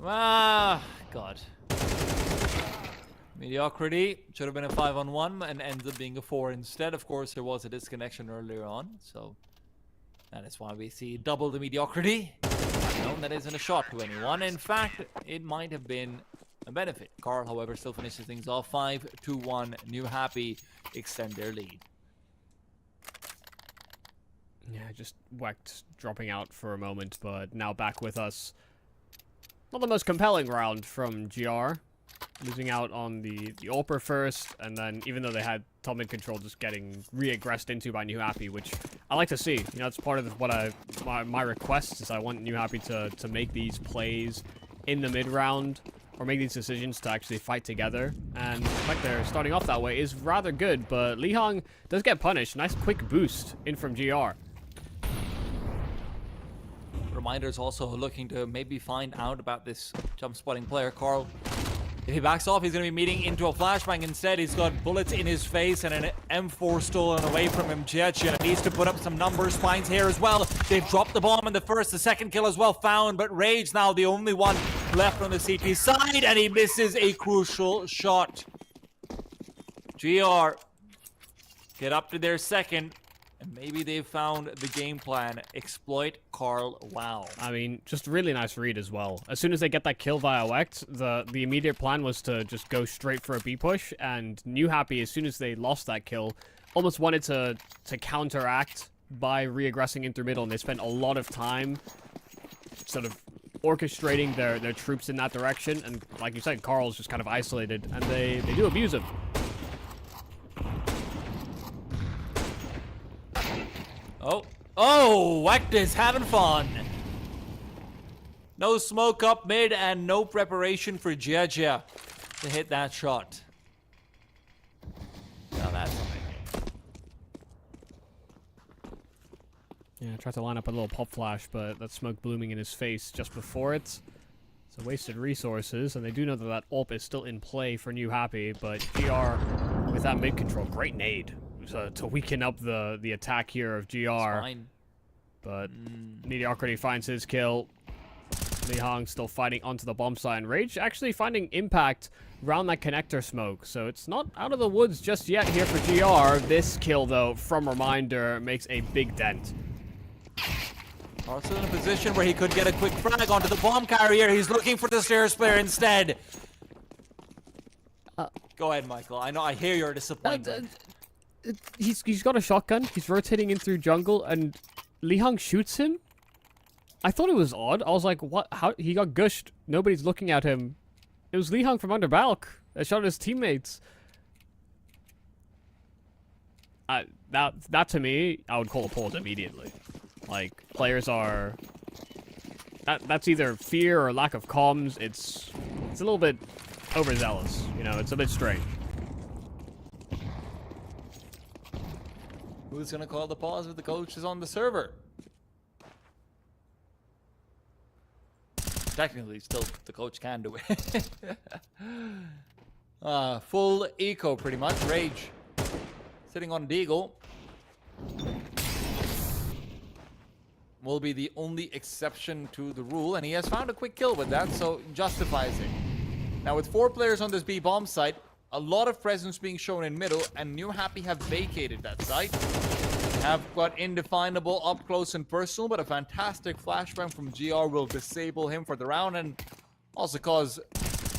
Ah, God. Mediocrity should have been a 5-on-1 and ends up being a 4 instead. Of course, there was a disconnection earlier on, so that is why we see double the mediocrity. No, that isn't a shot to anyone. In fact, it might have been a benefit. Carl, however, still finishes things off. 5-1. New Happy extend their lead. Yeah, just whacked dropping out for a moment, but now back with us. Not the most compelling round from GR. Losing out on the AWPer first, and then even though they had top mid control, just getting re-aggressed into by New Happy, which I like to see. You know, it's part of what my request is. I want New Happy to make these plays in the mid round or make these decisions to actually fight together. And the fact they're starting off that way is rather good, but Li Hong does get punished. Nice quick boost in from GR. Reminder's also looking to maybe find out about this jump spotting player, Carl. If he backs off, he's going to be meeting into a flashbang. Instead, he's got bullets in his face and an M4 stolen away from him. Jia needs to put up some numbers. Finds here as well. They've dropped the bomb in the first. The second kill as well found, but Rage now the only one left on the CT side, and he misses a crucial shot. GR get up to their second. And maybe they've found the game plan. Exploit Carl Wow. I mean, just really nice read as well. As soon as they get that kill via Wect, the immediate plan was to just go straight for a B push, and New Happy, as soon as they lost that kill, almost wanted to counteract by re-aggressing in through middle, and they spent a lot of time sort of orchestrating their troops in that direction, and like you said, Carl's just kind of isolated, and they do abuse him. Oh, Wect is having fun. No smoke up mid and no preparation for Jia to hit that shot. Now that's something. Yeah, tried to line up a little pop flash, but that smoke blooming in his face just before it. So wasted resources, and they do know that that AWP is still in play for New Happy, but GR with that mid control, great nade to weaken up the attack here of GR. Fine. But Mediocrity finds his kill. Li Hong still fighting onto the bomb site, and Rage actually finding impact around that connector smoke. So it's not out of the woods just yet here for GR. This kill, though, from Reminder makes a big dent. Also in a position where he could get a quick frag onto the bomb carrier. He's looking for the stairs player instead. Go ahead, Michael. I know I hear your disappointment. He's got a shotgun. He's rotating in through jungle, and Li Hong shoots him. I thought it was odd. I was like, what? How? He got gushed. Nobody's looking at him. It was Li Hong from under Balk that shot his teammates. That to me, I would call a pause immediately. Like, players are... That's either fear or lack of comms. It's a little bit overzealous. You know, it's a bit strange. Who's gonna call the pause if the coach is on the server? Technically, still, the coach can do it. Full eco, pretty much. Rage. Sitting on Deagle. Will be the only exception to the rule, and he has found a quick kill with that, so justifies it. Now, with 4 players on this B bomb site, a lot of presence being shown in middle, and New Happy have vacated that site. Have got indefinable up close and personal, but a fantastic flashbang from GR will disable him for the round, and also cause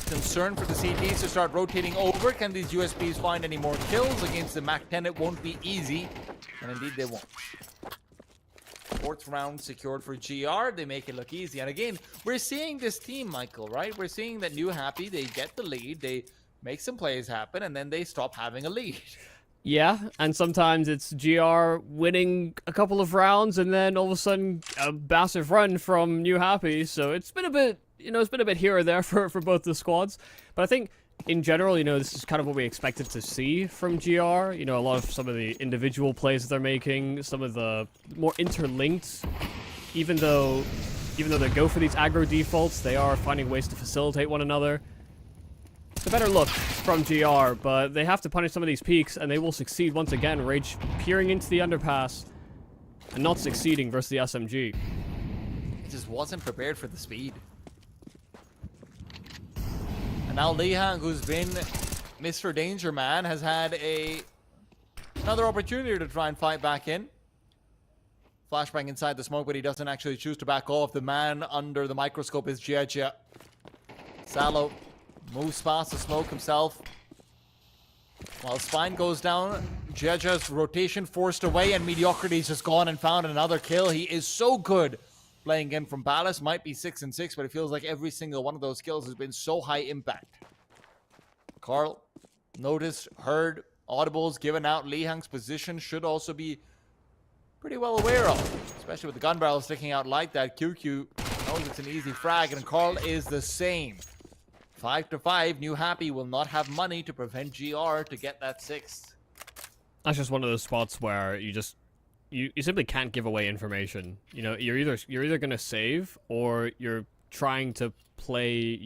concern for the CTs to start rotating over. Can these USPs find any more kills against the MAC-10? It won't be easy, and indeed they won't. 4th round secured for GR. They make it look easy. And again, we're seeing this team, Michael, right? We're seeing that New Happy, they get the lead, they make some plays happen, and then they stop having a lead. Yeah, and sometimes it's GR winning a couple of rounds, and then all of a sudden a massive run from New Happy. So it's been a bit, you know, it's been a bit here or there for both the squads. But I think in general, you know, this is kind of what we expected to see from GR. You know, a lot of some of the individual plays that they're making, some of the more interlinked, even though they go for these aggro defaults, they are finding ways to facilitate one another. It's a better look from GR, but they have to punish some of these peaks, and they will succeed once again. Rage peering into the underpass and not succeeding versus the SMG. He just wasn't prepared for the speed. And now Li Hong, who's been Mr. Danger Man, has had another opportunity to try and fight back in. Flashbang inside the smoke, but he doesn't actually choose to back off. The man under the microscope is Jia. Salo moves past the smoke himself. While Spine goes down, Jia's rotation forced away, and Mediocrity's just gone and found another kill. He is so good playing in from Palace. Might be 6-6, but it feels like every single one of those kills has been so high impact. Carl, noticed, heard, audibles given out. Li Hong's position should also be pretty well aware of, especially with the gun barrel sticking out like that. QQ knows it's an easy frag, and Carl is the same. 5 to 5, New Happy will not have money to prevent GR to get that 6th. That's just one of those spots where you simply can't give away information. You know, you're either gonna save or you're trying to play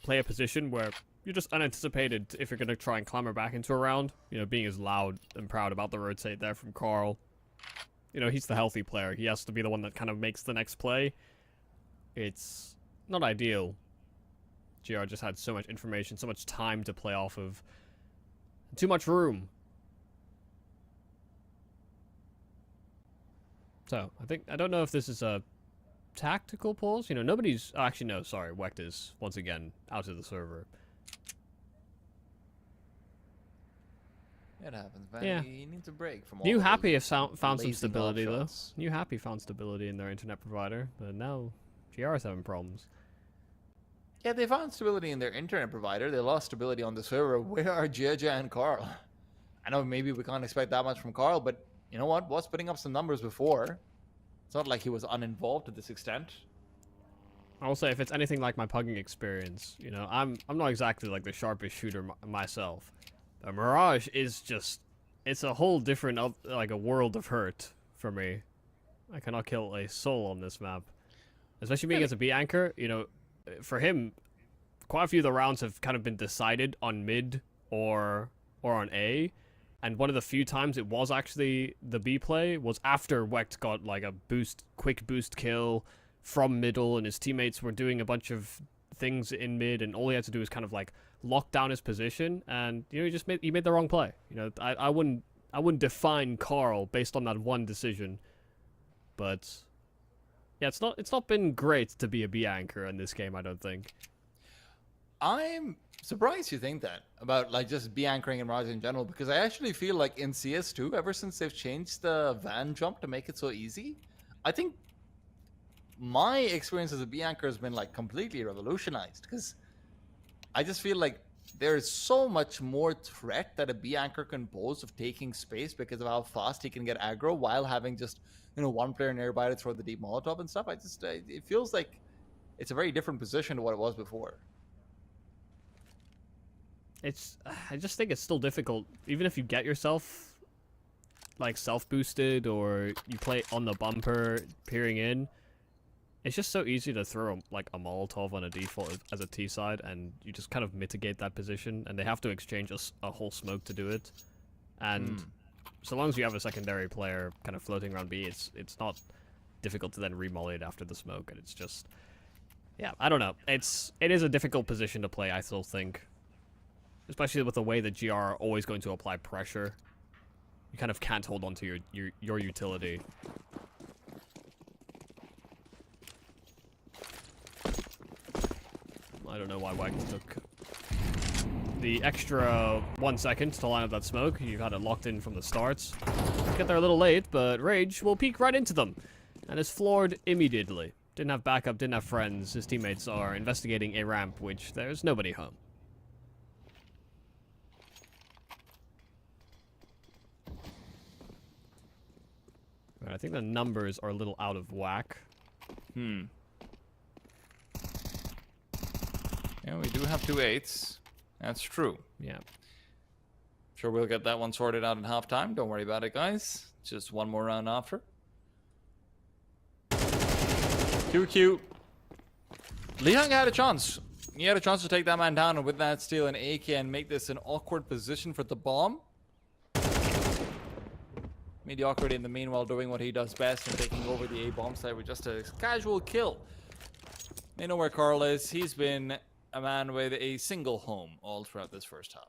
a position where you're just unanticipated if you're gonna try and clamber back into a round. You know, being as loud and proud about the rotate there from Carl. You know, he's the healthy player. He has to be the one that kind of makes the next play. It's not ideal. GR just had so much information, so much time to play off of. Too much room. So, I don't know if this is a tactical pause. You know, nobody's... Oh, actually, no, sorry. Wecht is, once again, out of the server. It happens, man. Yeah. You need to break from all New of Happy those have found some lazy stability, though. options. New Happy found stability in their internet provider, but now GR is having problems. Yeah, they found stability in their internet provider. They lost stability on the server. Where are Jeja and Carl? I know maybe we can't expect that much from Carl, but you know what? Was putting up some numbers before. It's not like he was uninvolved to this extent. I will say, if it's anything like my pugging experience, you know, I'm not exactly like the sharpest shooter myself. But Mirage is just... It's a whole different, like, a world of hurt for me. I cannot kill a soul on this map. Especially being as a B anchor, you know, for him, quite a few of the rounds have kind of been decided on mid or on A. And one of the few times it was actually the B play was after Wecht got like a quick boost kill from middle, and his teammates were doing a bunch of things in mid, and all he had to do was kind of like lock down his position, and you know he made the wrong play. You know, I wouldn't define Carl based on that one decision, but yeah, it's not been great to be a B anchor in this game, I don't think. I'm surprised you think that about like just B anchoring in Mirage in general, because I actually feel like in CS2, ever since they've changed the van jump to make it so easy, I think my experience as a B anchor has been like completely revolutionized, because I just feel like there's so much more threat that a B anchor can pose of taking space because of how fast he can get aggro while having just, you know, one player nearby to throw the deep Molotov and stuff. It feels like it's a very different position to what it was before. I just think it's still difficult, even if you get yourself like self-boosted or you play on the bumper peering in. It's just so easy to throw like a Molotov on a default as a T side, and you just kind of mitigate that position, and they have to exchange a whole smoke to do it. And so long as you have a secondary player kind of floating around B, it's not difficult to then re-molly it after the smoke, and it's just, yeah, I don't know. It is a difficult position to play, I still think. Especially with the way that GR are always going to apply pressure. You kind of can't hold on to your utility. I don't know why Wagner took the extra 1 second to line up that smoke. You've had it locked in from the start. Get there a little late, but Rage will peek right into them and is floored immediately. Didn't have backup, didn't have friends. His teammates are investigating a ramp, which there's nobody home. I think the numbers are a little out of whack. Yeah, we do have 2 8s. That's true. Yeah. Sure, we'll get that one sorted out in halftime. Don't worry about it, guys. Just one more round after. QQ. Liang had a chance. He had a chance to take that man down, and with that steal an AK and make this an awkward position for the bomb. Mediocrity in the meanwhile doing what he does best and taking over the A bomb site with just a casual kill. They know where Carl is. He's been a man with a single home all throughout this first half.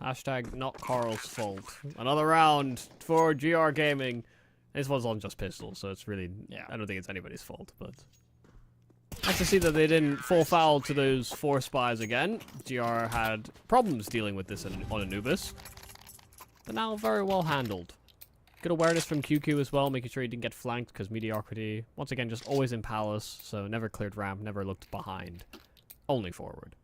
Hashtag not Carl's fault. Another round for GR Gaming. This one's on just pistols, so it's really, Yeah. I don't think it's anybody's fault, but nice to see that they didn't fall foul to those 4 spies again. GR had problems dealing with this on Anubis, but now very well handled. Good awareness from QQ as well, making sure he didn't get flanked, because Mediocrity, once again, just always in Palace, so never cleared ramp, never looked behind. Only forward.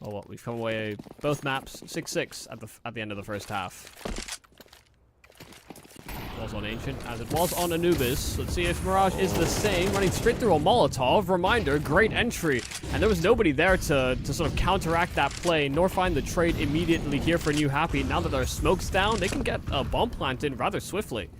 Oh well, we've come away both maps 6-6 at the end of the first half. It was on Ancient, as it was on Anubis. Let's see if Mirage is the same. Running straight through a Molotov. Reminder, great entry. And there was nobody there to sort of counteract that play, nor find the trade immediately here for New Happy. Now that their smoke's down, they can get a bomb planted rather swiftly.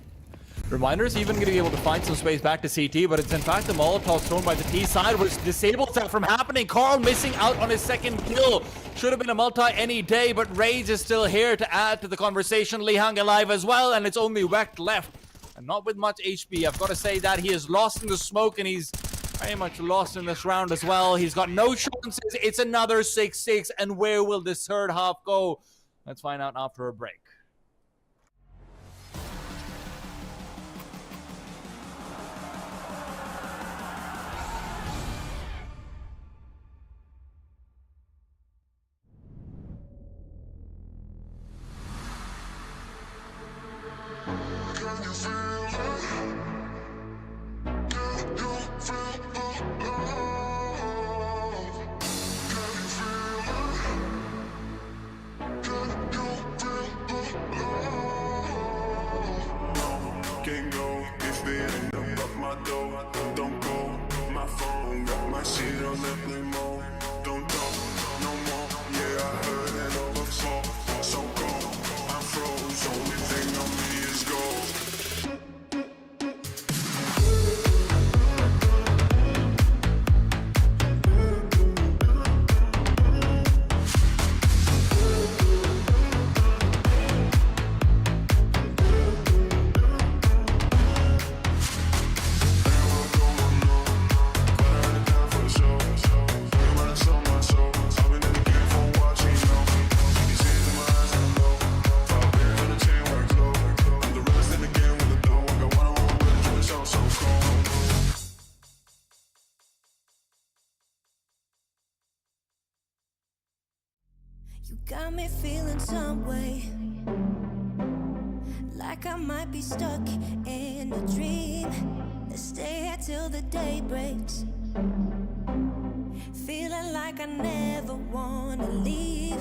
Reminder's even going to be able to find some space back to CT, but it's in fact the Molotov thrown by the T side, which disables that from happening. Carl missing out on his second kill. Should have been a multi any day, but Rage is still here to add to the conversation. Lihang alive as well, and it's only Wecht left. And not with much HP. I've got to say that he is lost in the smoke, and he's very much lost in this round as well. He's got no chances. It's another 6-6, and where will this third half go? Let's find out after a break. Can't go if it ain't up my door. Don't go, my phone got my shit on airplane mode. Don't talk no more. Yeah, I heard it over before. So cold, I froze. Only thing on me is gold. You got me feeling some way, like I might be stuck in a dream. Let's stay here till the day breaks, feeling like I never wanna leave.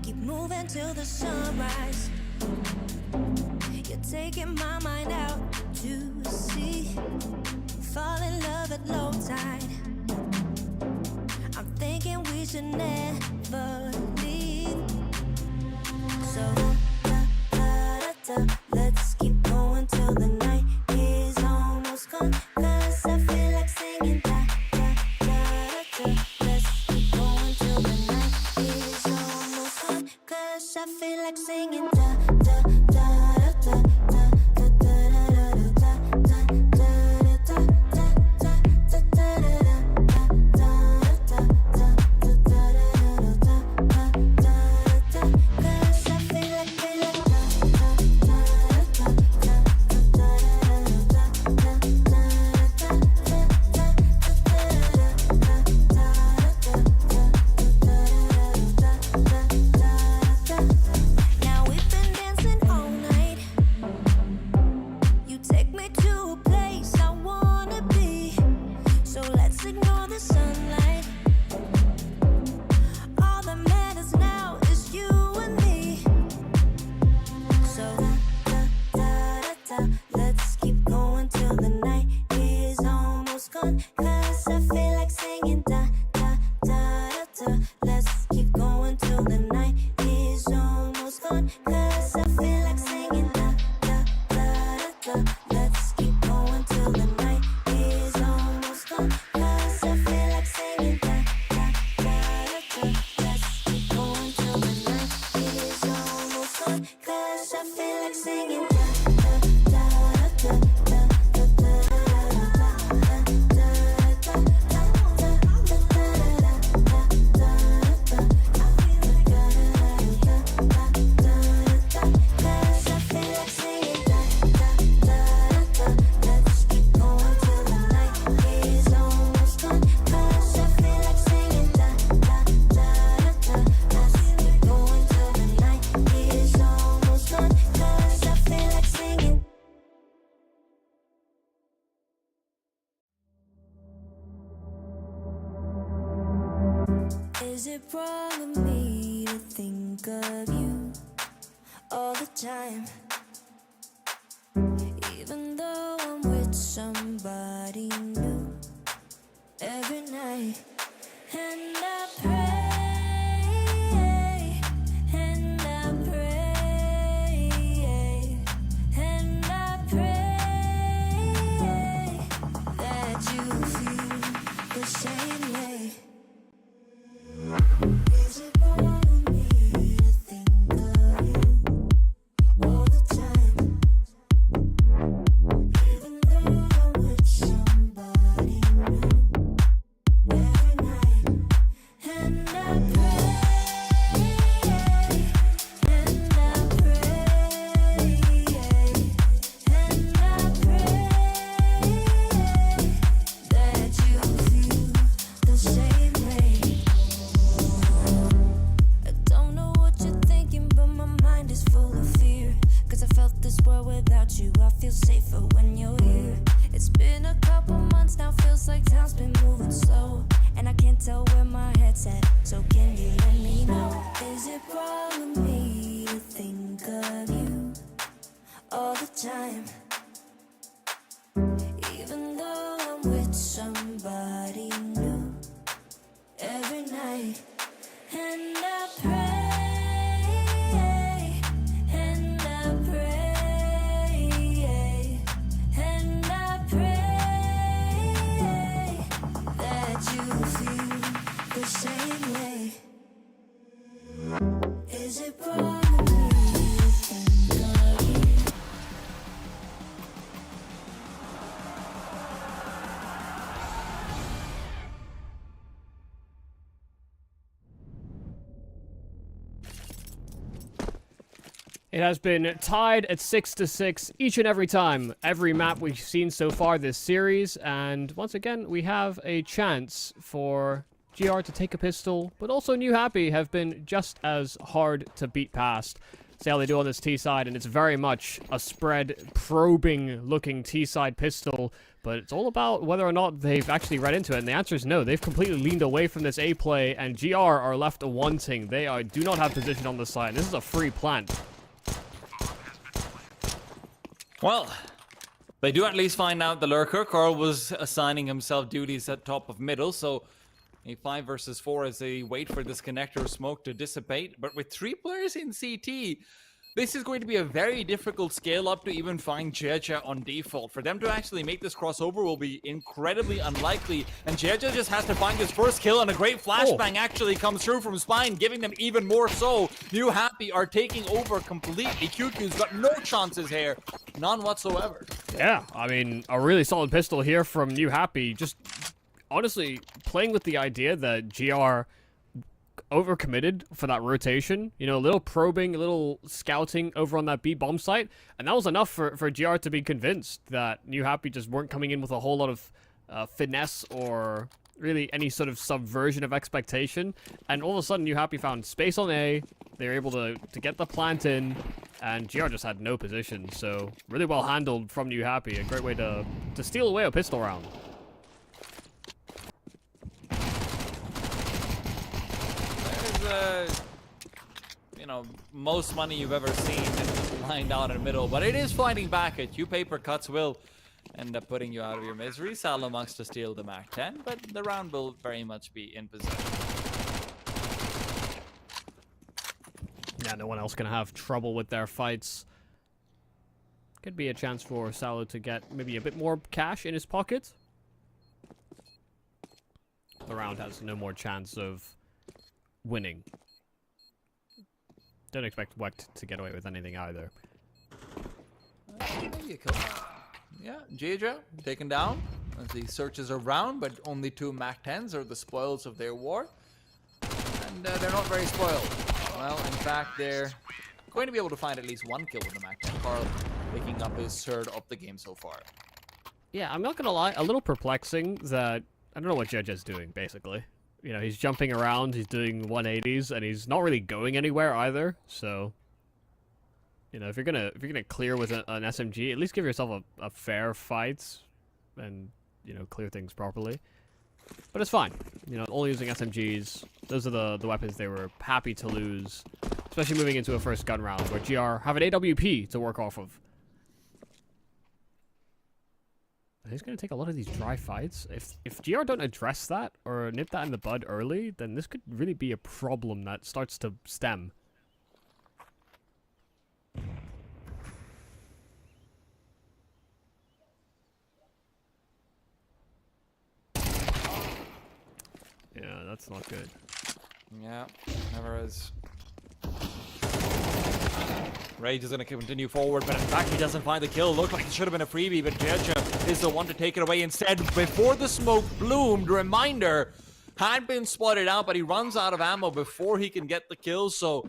Keep moving till the sunrise. You're taking my mind out to sea. Fall in love at low tide. I'm thinking we should never leave. So let's keep going till the night is almost gone. 'Cause I feel like singing Let's keep going till the night is almost gone. 'Cause I feel like singing Is it wrong of me to think of you all the time? Even though I'm with somebody new every night. And I pray, and I pray, and I pray that you feel the same way. Is it wrong of me to think of you all the time? Even though I'm with somebody new every night. And I pray, and I pray, and I pray that you feel the same way. I don't know what you're thinking, but my mind is full of fear. 'Cause I felt this world without you. I feel safer when you're here. It's been a couple months now, feels like time's been moving slow. And I can't tell where my head's at, so can you let me know? Is it wrong of me to think of you all the time? Even though I'm with somebody new every night. And I pray, and I pray, and I pray that you feel the same way. Is it wrong of me to think of you? It has been tied at 6-6 each and every time, every map we've seen so far this series, and once again we have a chance for GR to take a pistol, but also New Happy have been just as hard to beat past. See how they do on this T-side, and it's very much a spread, probing looking T-side pistol, but it's all about whether or not they've actually read into it, and the answer is no. They've completely leaned away from this A play, and GR are left wanting. They do not have position on the side. This is a free plant. Well, they do at least find out the lurker. Carl was assigning himself duties at top of middle, so a 5 versus 4 as they wait for this connector smoke to dissipate. But with 3 players in CT, this is going to be a very difficult scale up to even find Jeja on default. For them to actually make this crossover will be incredibly unlikely, and Jeja just has to find his first kill, and a great flashbang actually comes through from Spine, giving them even more so. New Happy are taking over completely. QQ's got no chances here, none whatsoever. Yeah, I mean, a really solid pistol here from New Happy. Just honestly playing with the idea that GR overcommitted for that rotation. You know, a little probing, a little scouting over on that B bomb site, and that was enough for GR to be convinced that New Happy just weren't coming in with a whole lot of finesse or really any sort of subversion of expectation. And all of a sudden, New Happy found space on A. They were able to get the plant in, and GR just had no position. So really well handled from New Happy. A great way to steal away a pistol round. You know, most money you've ever seen lined out in the middle, but it is fighting back at you. Paper cuts will end up putting you out of your misery. Salamux to steal the Mac 10, but the round will very much be in possession. Yeah, no one else gonna have trouble with their fights. Could be a chance for Salo to get maybe a bit more cash in his pocket. The round has no more chance of winning. Don't expect Wecht to get away with anything either. Maybe a kill. Yeah, Jeja taken down as he searches around, but only 2 Mac 10s are the spoils of their war. And they're not very spoiled. Well, in fact, they're going to be able to find at least 1 kill with the Mac 10. Carl picking up his 3rd of the game so far. Yeah, I'm not gonna lie, a little perplexing that I don't know what Jeja's doing, basically. You know, he's jumping around, he's doing 180s, and he's not really going anywhere either. So, you know, if you're gonna clear with an SMG, at least give yourself a fair fight, and you know, clear things properly. But it's fine. You know, all using SMGs. Those are the weapons they were happy to lose. Especially moving into a first gun round where GR have an AWP to work off of. He's going to take a lot of these dry fights. If GR don't address that or nip that in the bud early, then this could really be a problem that starts to stem. Yeah, that's not good. Yeah, never is. Rage is going to continue forward, but in fact he doesn't find the kill. Looked like it should have been a freebie, but Jecha is the one to take it away instead. Before the smoke bloomed, Reminder had been spotted out, but he runs out of ammo before he can get the kill. So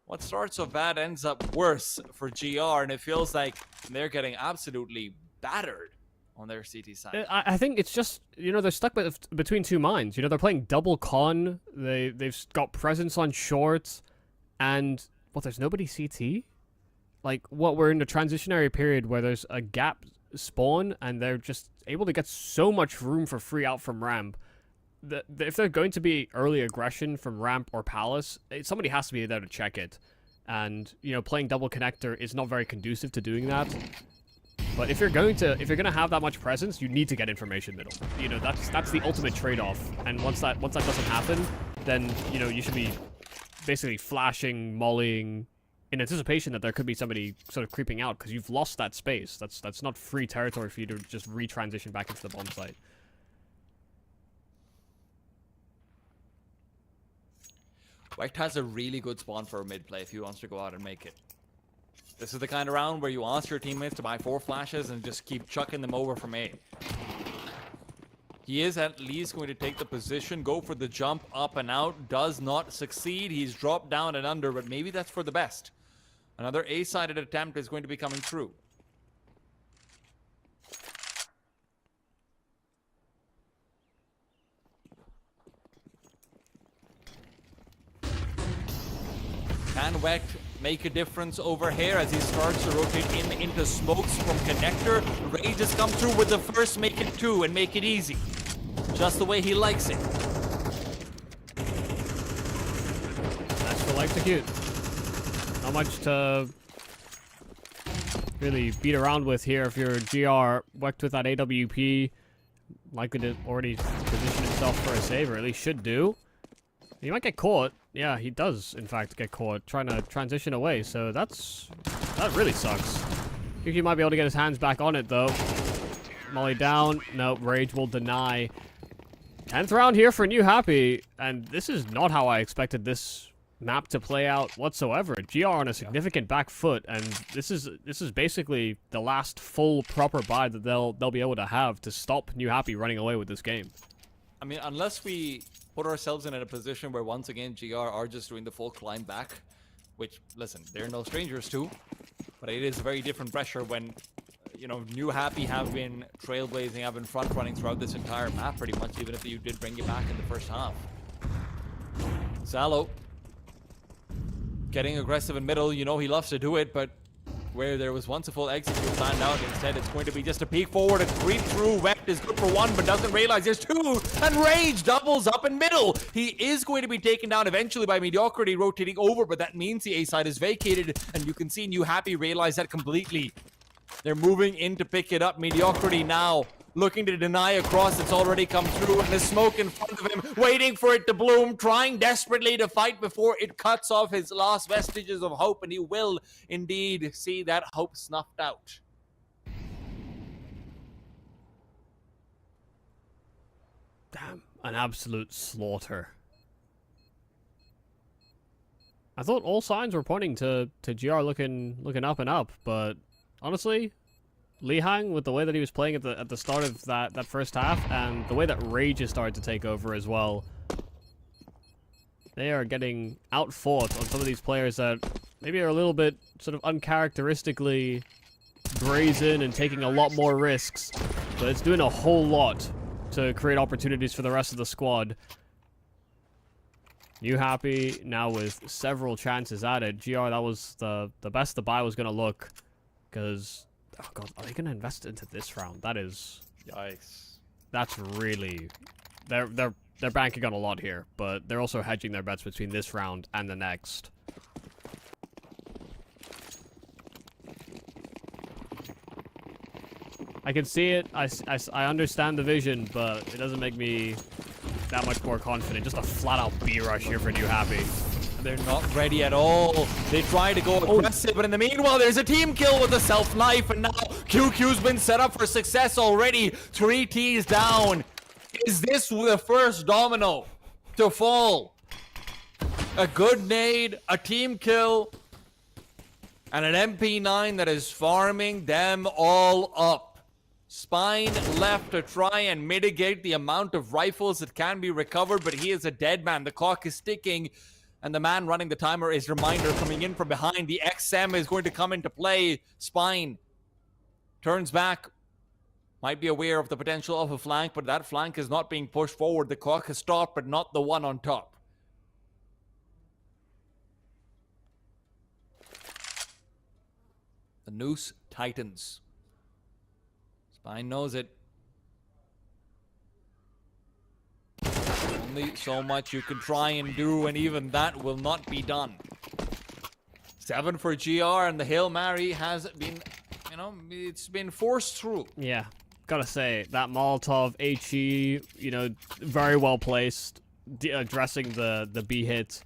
what starts off bad ends up worse for GR, and it feels like they're getting absolutely battered on their CT side. I think it's just, you know, they're stuck between two minds. You know, they're playing double con. They've got presence on short, and what? There's nobody CT. Like, what, we're in a transitionary period where there's a gap spawn, and they're just able to get so much room for free out from ramp. If they're going to be early aggression from ramp or palace, somebody has to be there to check it. And, you know, playing double connector is not very conducive to doing that. But if you're gonna have that much presence, you need to get information middle. You know, that's the ultimate trade-off. And once that doesn't happen, then, you know, you should be basically flashing, mollying, in anticipation that there could be somebody sort of creeping out, because you've lost that space. That's not free territory for you to just retransition back into the bomb site. Wecht has a really good spawn for a mid play if he wants to go out and make it. This is the kind of round where you ask your teammates to buy 4 flashes and just keep chucking them over from A. He is at least going to take the position, go for the jump up and out, does not succeed. He's dropped down and under, but maybe that's for the best. Another A-sided attempt is going to be coming through. Can Wecht make a difference over here as he starts to rotate into smokes from connector? Rage has come through with the first, make it 2 and make it easy. Just the way he likes it. Natural execute. Not much to really beat around with here if you're GR. Wecht with that AWP. Likely to already position himself for a save, or at least should do. He might get caught. Yeah, he does, in fact, get caught trying to transition away, so that really sucks. He might be able to get his hands back on it, though. Molly down. No, Rage will deny. 10th round here for New Happy, and this is not how I expected this map to play out whatsoever. GR on a significant back foot, and this is basically the last full proper buy that they'll be able to have to stop New Happy running away with this game. I mean, unless we put ourselves in a position where once again GR are just doing the full climb back, which, listen, they're no strangers to, but it is a very different pressure when, you know, New Happy have been trailblazing, have been front running throughout this entire map pretty much, even if you did bring it back in the first half. Zalo getting aggressive in middle, you know he loves to do it, but where there was once a full execute planned out, instead it's going to be just a peek forward, a creep through. Wecht is good for 1, but doesn't realize there's 2, and Rage doubles up in middle. He is going to be taken down eventually by Mediocrity rotating over, but that means the A side is vacated, and you can see New Happy realize that completely. They're moving in to pick it up. Mediocrity now looking to deny a cross that's already come through, and the smoke in front of him, waiting for it to bloom, trying desperately to fight before it cuts off his last vestiges of hope, and he will indeed see that hope snuffed out. Damn, an absolute slaughter. I thought all signs were pointing to GR looking up and up, but honestly, Lihang, with the way that he was playing at the start of that first half, and the way that Rage has started to take over as well, they are getting outfought on some of these players that maybe are a little bit sort of uncharacteristically brazen and taking a lot more risks, but it's doing a whole lot to create opportunities for the rest of the squad. New Happy now with several chances at it. GR, that was the best the buy was going to look, because oh god, are they going to invest into this round? That is... Yikes. That's really they're banking on a lot here, but they're also hedging their bets between this round and the next. I can see it. I understand the vision, but it doesn't make me that much more confident. Just a flat-out B rush here for New Happy. They're not ready at all. They try to go aggressive, but in the meanwhile, there's a team kill with a self-knife, and now QQ's been set up for success already. 3 T's down. Is this the first domino to fall? A good nade, a team kill, and an MP9 that is farming them all up. Spine left to try and mitigate the amount of rifles that can be recovered, but he is a dead man. The clock is ticking, and the man running the timer is Reminder coming in from behind. The XM is going to come into play. Spine turns back. Might be aware of the potential of a flank, but that flank is not being pushed forward. The clock has stopped, but not the one on top. The noose tightens. Spine knows it. Only so much you can try and do, and even that will not be done. 7 for GR, and the Hail Mary has been, it's been forced through. Yeah, gotta say, that Molotov HE, very well placed, addressing the B hit.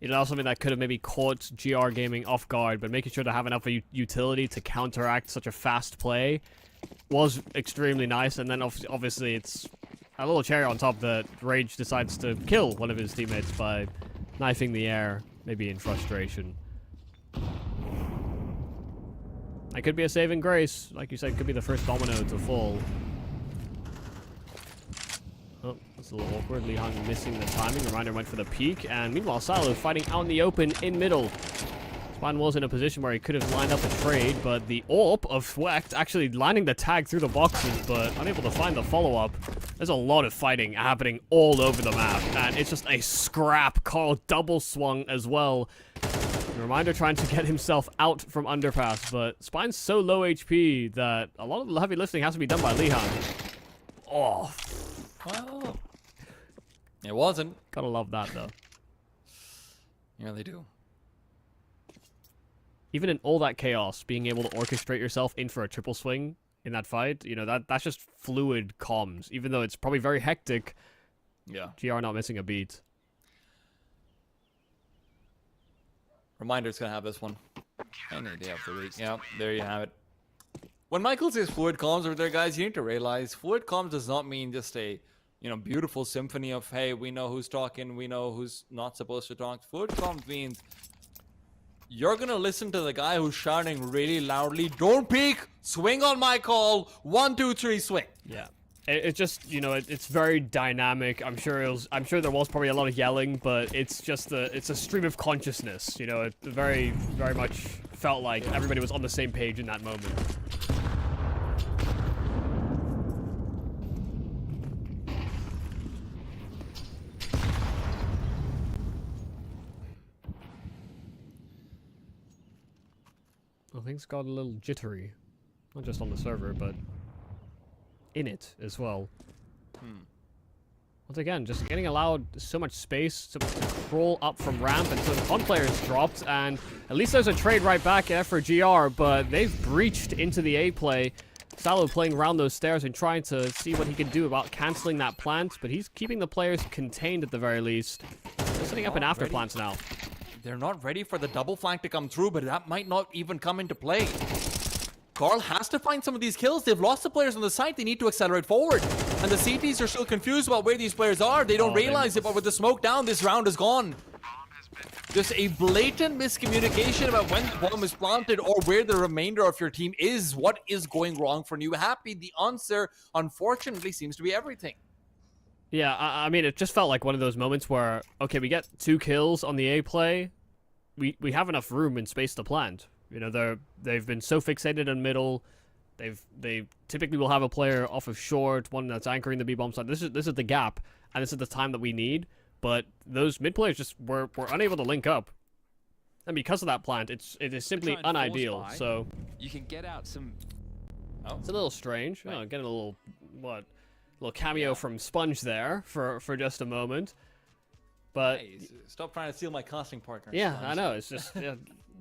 That was something that could have maybe caught GR Gaming off guard, but making sure to have enough utility to counteract such a fast play was extremely nice. And then obviously it's a little cherry on top that Rage decides to kill one of his teammates by knifing the air, maybe in frustration. That could be a saving grace. Like you said, could be the first domino to fall. Oh, that's a little awkward. Li Hang missing the timing. Reminder went for the peek. And meanwhile, Salo fighting out in the open in middle. Spine was in a position where he could have lined up a trade, but the AWP of Fwecht actually lining the tag through the boxes, but unable to find the follow-up. There's a lot of fighting happening all over the map, and it's just a scrap. Carl double swung as well. Reminder trying to get himself out from underpass, but Spine's so low HP that a lot of the heavy lifting has to be done by Li Hang. Oh. Well, it wasn't. Gotta love that, though. Yeah, they do. Even in all that chaos, being able to orchestrate yourself in for a triple swing in that fight, that's just fluid comms. Even though it's probably very hectic, Yeah. GR not missing a beat. Reminder's gonna have this one. Any day of the week. Yeah, there you have it. When Michael says fluid comms over there, guys, you need to realize fluid comms does not mean just a, beautiful symphony of, hey, we know who's talking, we know who's not supposed to talk. Fluid comms means you're gonna listen to the guy who's shouting really loudly, don't peek, swing on my call, 1, 2, 3, swing. Yeah. It's just, it's very dynamic. I'm sure there was probably a lot of yelling, but it's just it's a stream of consciousness. It very, very much felt like everybody was on the same page in that moment. Well, things got a little jittery. Not just on the server, but in it as well. Once again, just getting allowed so much space to crawl up from ramp, and so the con player is dropped, and at least there's a trade right back there for GR, but they've breached into the A play. Salo playing around those stairs and trying to see what he can do about cancelling that plant, but he's keeping the players contained at the very least. They're setting up an after plant now. They're not ready for the double flank to come through, but that might not even come into play. Carl has to find some of these kills. They've lost the players on the site. They need to accelerate forward. And the CTs are still confused about where these players are. They don't realize it, but with the smoke down, this round is gone. Just a blatant miscommunication about when the bomb is planted or where the remainder of your team is. What is going wrong for New Happy? The answer, unfortunately, seems to be everything. Yeah, I mean, it just felt like one of those moments where, okay, we get 2 kills on the A play. We have enough room and space to plant. They've been so fixated in middle. They typically will have a player off of short, one that's anchoring the B bomb side. This is the gap, and this is the time that we need. But those mid players just were unable to link up, and because of that plant, it is simply unideal. So you can get out some. It's a little strange. Oh, getting a little little cameo from Sponge there for just a moment. But Hey, stop trying to steal my casting partner. yeah, Sponge. I know. It's just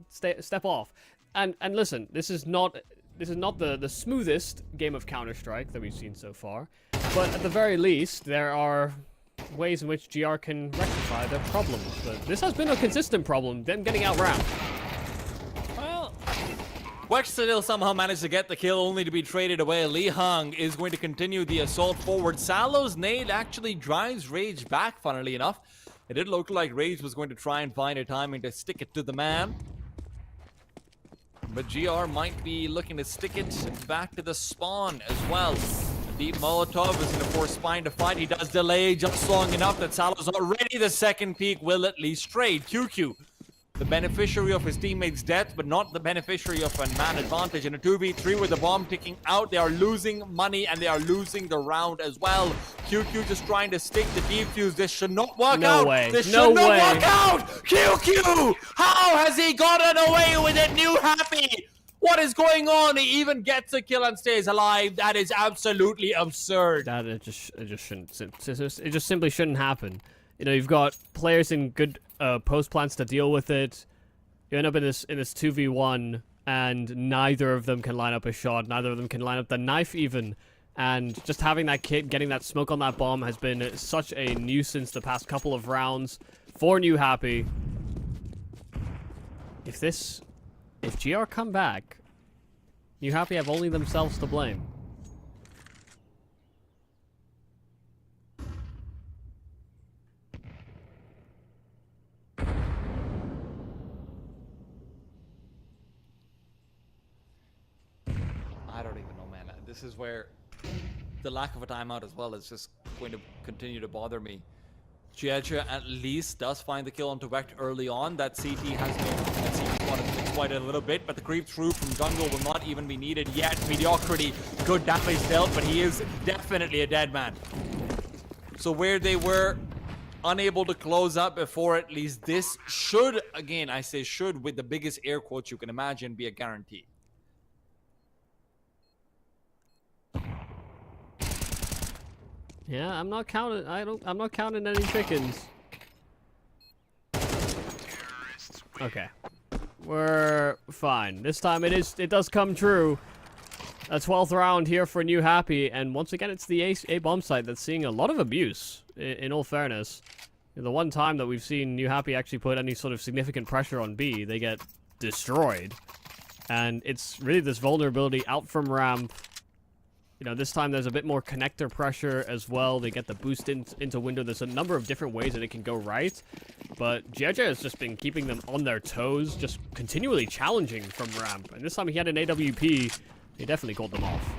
step off. And listen, this is not the smoothest game of Counter-Strike that we've seen so far. But at the very least, there are ways in which GR can rectify their problems. But this has been a consistent problem, them getting out-ramped. Well, Wex still somehow managed to get the kill, only to be traded away. Li Hang is going to continue the assault forward. Salo's nade actually drives Rage back, funnily enough. It did look like Rage was going to try and find a timing to stick it to the man. But GR might be looking to stick it back to the spawn as well. A deep Molotov is going to force Spine to fight. He does delay just long enough that Salo's already the second peak will at least trade. QQ, the beneficiary of his teammates' death, but not the beneficiary of a man advantage. In a 2v3 with the bomb ticking out, they are losing money and they are losing the round as well. QQ just trying to stick the defuse. This should not work No out. way. This No should not way. work out. QQ, how has he gotten away with it? New Happy. What is going on? He even gets a kill and stays alive. That is absolutely absurd. That it just shouldn't. It just simply shouldn't happen. You know, you've got players in good post plans to deal with it. You end up in this 2v1, and neither of them can line up a shot. Neither of them can line up the knife even. And just having that kit, getting that smoke on that bomb has been such a nuisance the past couple of rounds for New Happy. If GR come back, New Happy have only themselves to blame. I don't even know, man. This is where the lack of a timeout as well is just going to continue to bother me. Jeja at least does find the kill on Vect early on. That CT has been quite a little bit, but the creep through from jungle will not even be needed yet. Mediocrity, good damage dealt, but he is definitely a dead man. So where they were unable to close up before, at least this should, again, I say should with the biggest air quotes you can imagine, be a guarantee. Yeah, I'm not counting. I'm not counting any chickens. Okay, we're fine. This time it does come true. A 12th round here for New Happy, and once again it's the A bomb site that's seeing a lot of abuse. In all fairness, the one time that we've seen New Happy actually put any sort of significant pressure on B, they get destroyed, and it's really this vulnerability out from ramp. You know, this time there's a bit more connector pressure as well. They get the boost into window. There's a number of different ways that it can go right. But Jeja has just been keeping them on their toes, just continually challenging from ramp. And this time he had an AWP. He definitely called them off.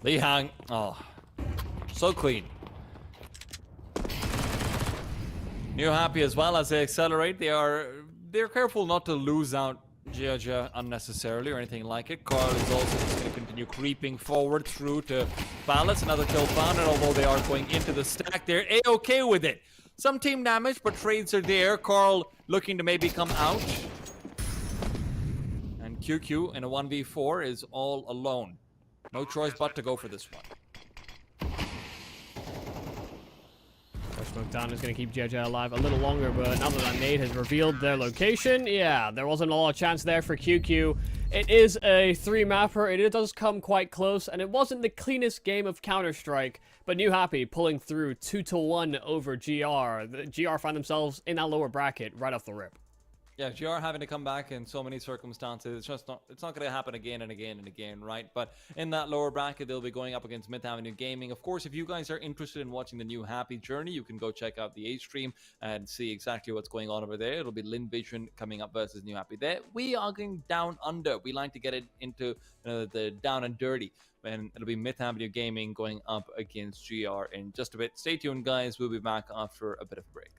Li Hang, oh, so clean. New Happy as well, as they accelerate, they're careful not to lose out Jeja unnecessarily or anything like it. Carl is also just going to continue creeping forward through to Ballas. Another kill found, and although they are going into the stack, they're A-okay with it. Some team damage, but trades are there. Carl looking to maybe come out. And QQ in a 1v4 is all alone. No choice but to go for this one. Smoke down is going to keep Jeja alive a little longer, but now that nade has revealed their location, yeah, there wasn't a lot of chance there for QQ. It is a 3-mapper, it does come quite close, and it wasn't the cleanest game of Counter-Strike, but New Happy pulling through 2-1 over GR. The GR find themselves in that lower bracket right off the rip. Yeah, GR having to come back in so many circumstances. It's not going to happen again and again and again, right? But in that lower bracket, they'll be going up against MythAvenueG Gaming. Of course, if you guys are interested in watching the New Happy journey, you can go check out the H stream and see exactly what's going on over there. It'll be Lin Vision coming up versus New Happy there. We are going down under. We like to get it into the down and dirty. And it'll be MythAvenueG Gaming going up against GR in just a bit. Stay tuned, guys. We'll be back after a bit of a break.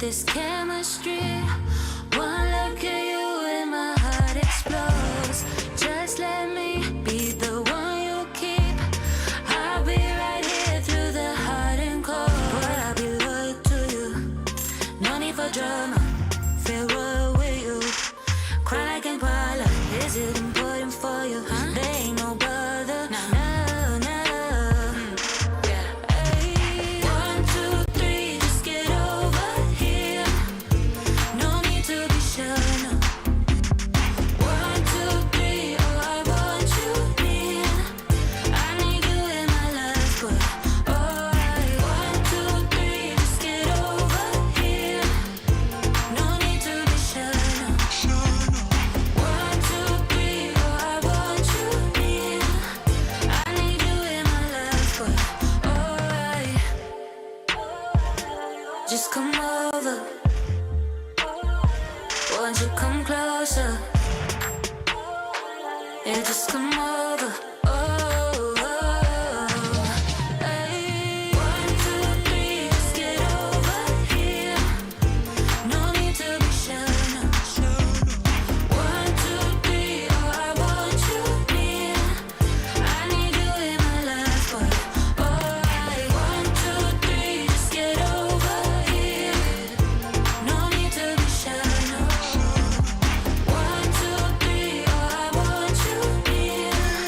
this chemistry. One look at you and my heart explodes. Just let me be the one you keep. I'll be right here through the hot and cold. But I'll be loyal to you. No need for drama. Feel royal with you. Cry like Impala. Is it important for you? There ain't no bother. No, no. Hey, 1, 2, 3, just get over here. No need to be sure, no. 1, 2, 3, oh, I want you near. I need you in my life, but alright. 1, 2, 3, just get over here. No need to be sure, no. 1, 2, 3, oh, I want you near. I need you in my life, but alright. Just come over. Won't you come closer? Yeah, just come over. Hey, 1, 2, 3, just get over here. No need to be sure, no. 1, 2, 3, oh, I want you near. I need you in my life, but alright. 1, 2, 3, just get over here. No need to be sure, no. 1, 2, 3, oh, I want you near.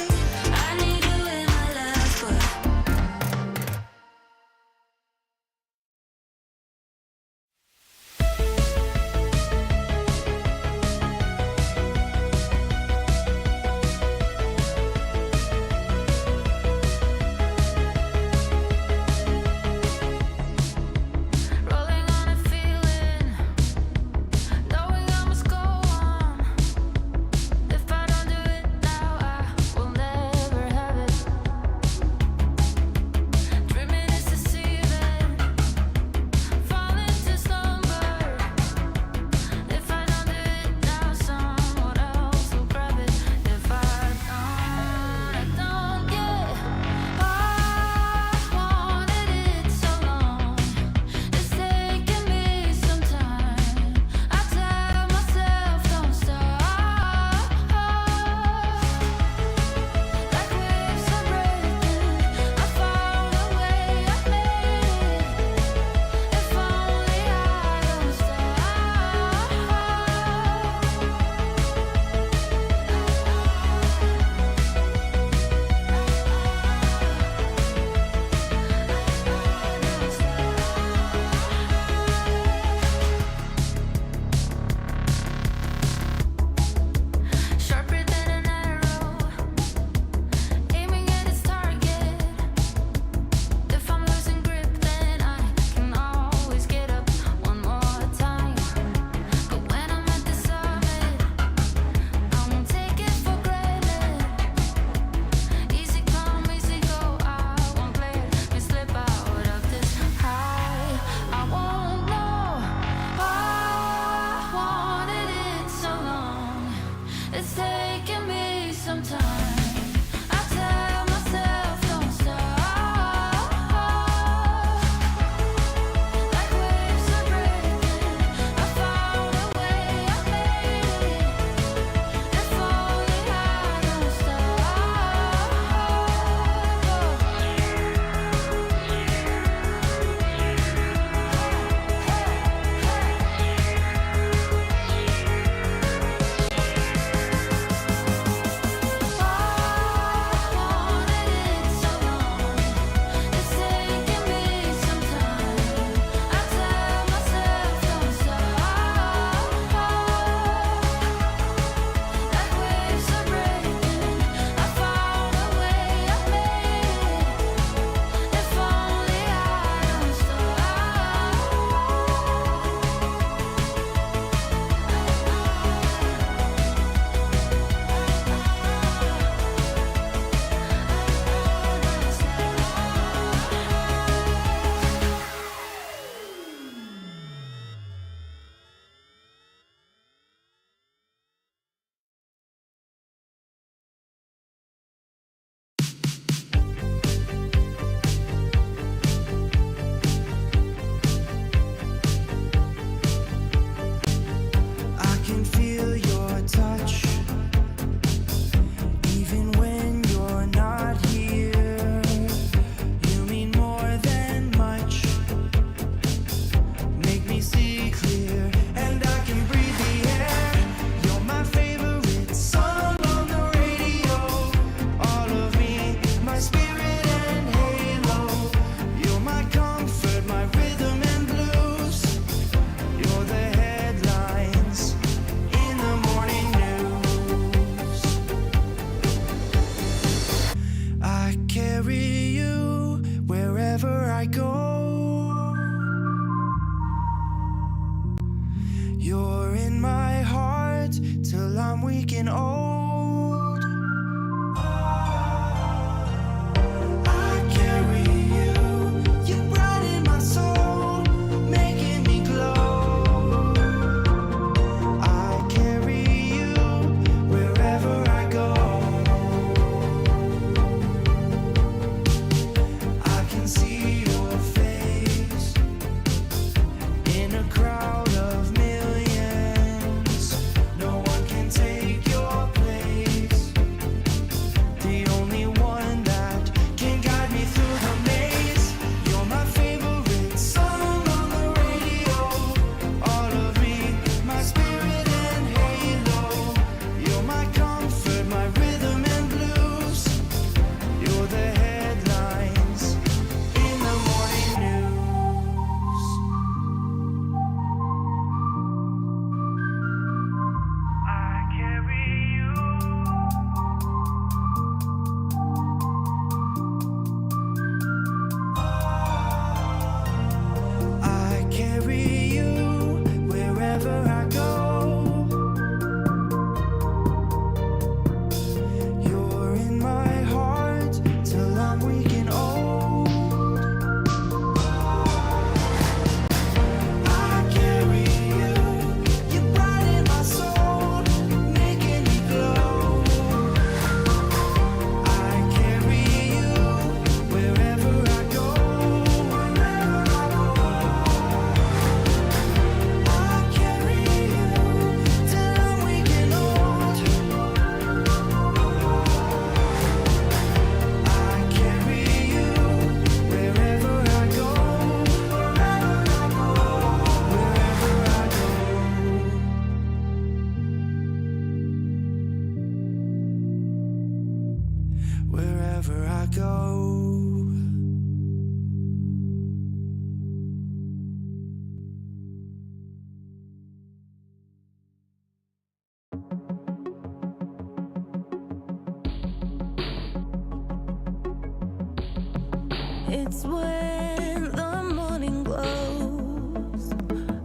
It's when the morning glows.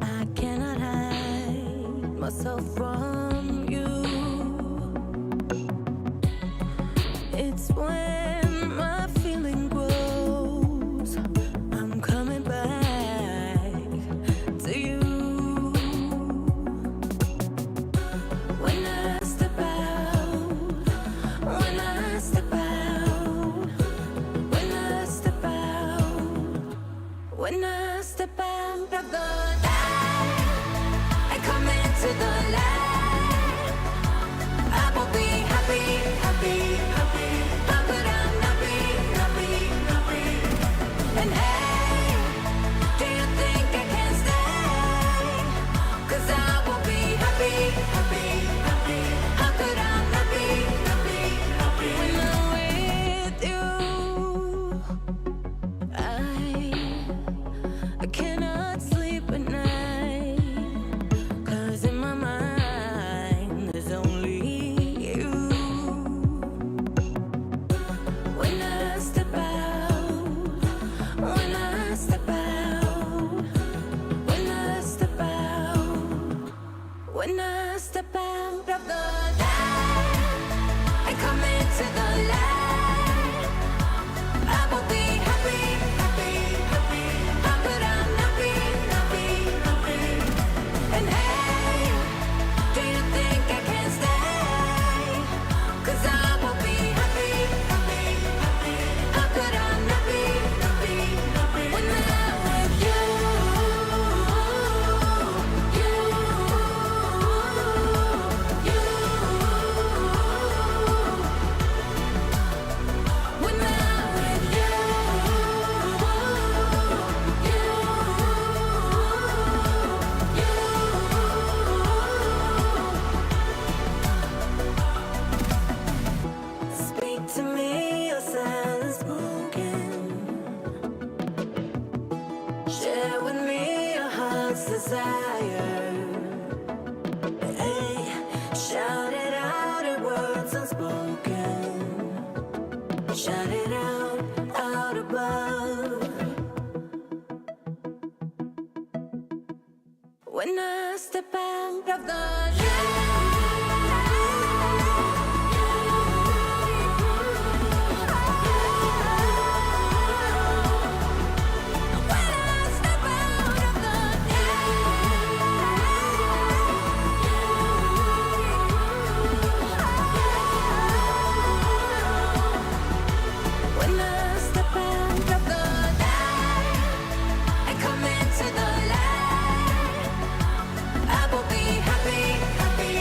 I cannot hide myself from you. It's when my feeling grows. I'm coming back to you. When I step out, when I step out, when I step out, when I step out of the light, I come into the light. I will be happy, happy, happy. How could I not be, not be, not be? And hey, do you think I can stay? 'Cause I will be happy, happy, happy. How could I not be, not be, not be? When I'm with you, I cannot sleep at night. 'Cause in my mind there's only you. When I step out, when I step out, when I step out, when I step out of the light, I come into the light. I will be happy, happy, happy. How could I not be, not be, not be? And hey, do you think I can stay? 'Cause I will be happy, happy, happy. How could I not be, not be, not be? When I'm with you, you, you. When I'm with you, speak to me, your silence broken. Share with me your heart's desire. Hey, shout it out in words unspoken. Shout it out above. When I step out of the When I step out of the light, I come into the light. I will be happy, happy,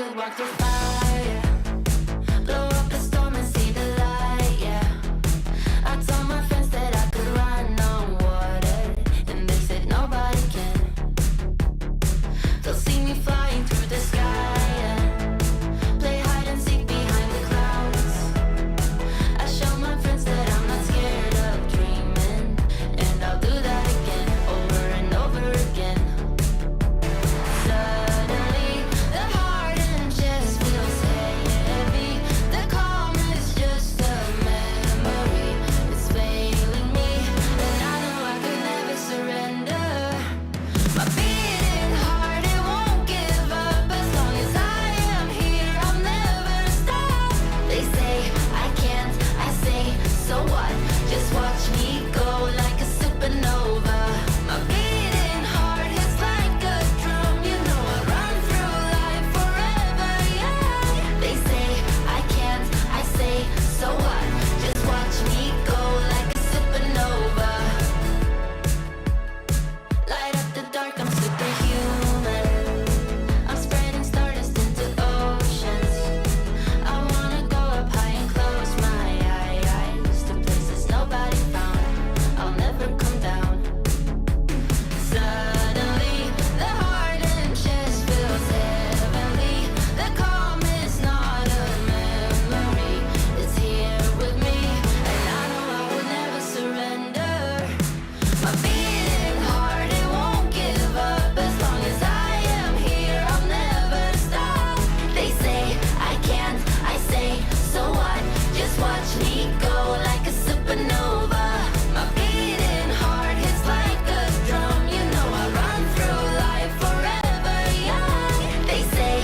could walk through fire, blow up the storm and see the light, yeah. I told my friends that I could run on water, and they said nobody can. They'll see me flying through the sky, yeah. Play hide and seek behind the clouds. I show my friends that I'm not scared of dreaming, and I'll do that again, over and over again. Suddenly, the heart and chest feels heavy. The calm is just a memory. It's failing me, and I know I could never surrender. My beating heart, it won't give up. As long as I am here, I'll never stop. They say I can't, I say, so what? Just watch me go like a supernova. My beating heart hits like a drum. You know I run through life forever, yeah. They say I can't, I say, so what? Just watch me go like a supernova. Light up the dark, I'm superhuman. I'm spreading stardust into oceans. I wanna go up high and close my eyes to places nobody found. I'll never come down. Suddenly, the heart and chest feels heavenly. The calm is not a memory. It's here with me, and I know I will never surrender. My beating heart, it won't give up. As long as I am here, I'll never stop. They say I can't, I say, so what? Just watch me go like a supernova. My beating heart hits like a drum. You know I run through life forever, yeah. They say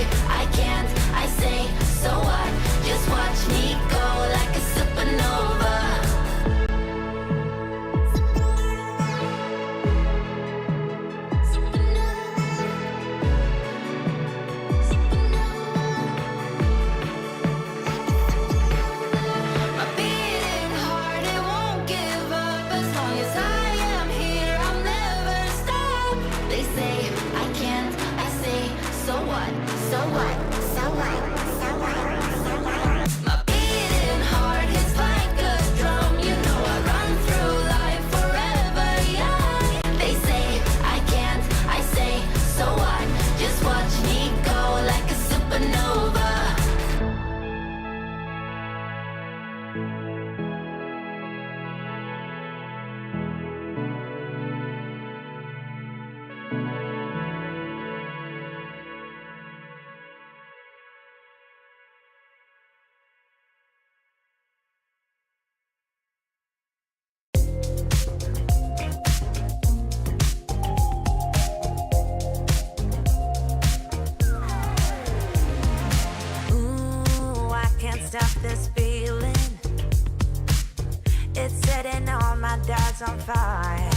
I can't, I say, so what? Just watch me go like a supernova. My beating heart, it won't give up. As long as I am here, I'll never stop. They say I can't, I say, so what? So what? So what? So what? So what? My beating heart hits like a drum. You know I run through life forever, yeah. They say I can't, I say, so what? Just watch me go like a supernova. Ooh, I can't stop this feeling. It's setting all my doubts on fire.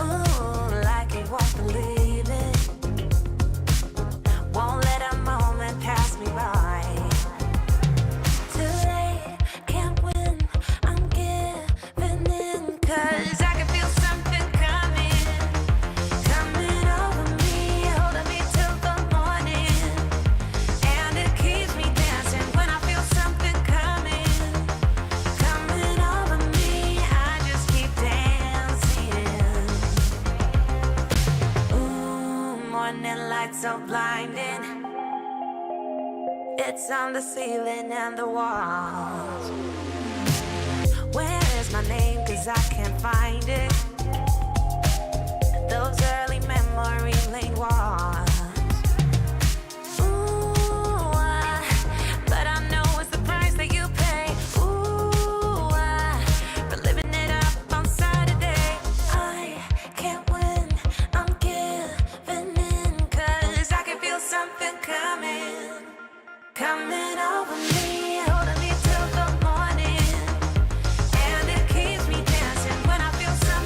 Ooh, like you won't believe it. Won't let a moment pass me by. Too late, can't win, I'm giving in. 'Cause I can feel something coming over me, holding me till the morning. And it keeps me dancing when I feel something coming over me. I just keep dancing. Ooh, morning light so blinding. It's on the ceiling and the walls. Where is my name? 'Cause I can't find it. Those early memory lane walls. Ooh, but I know it's the price that you pay. Ooh, for living it up on Saturday. I can't win, I'm giving in. 'Cause I can feel something coming over me, holding me till the morning. And it keeps me dancing when I feel something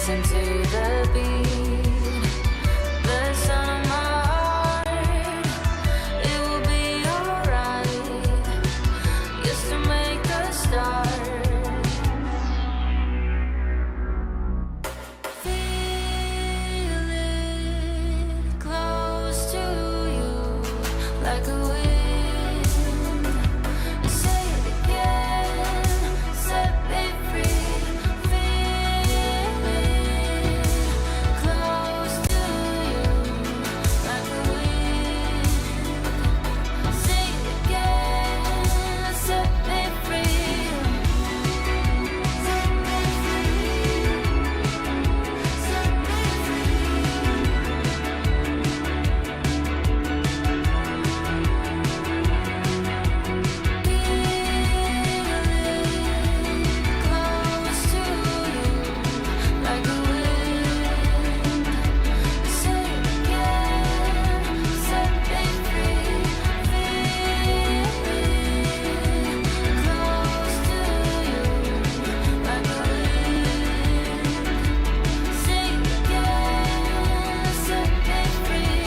listen to the beat, the sound of my heart. It will be alright, just to make a start. Feel it close to you, like a wind. Say it again, set me free. Feel it close to you, like a wind. Say it again, set me free. Set me close to you, like a wind. Say it again, set me free. Feel close to you, like a wind. Say it again, set me free.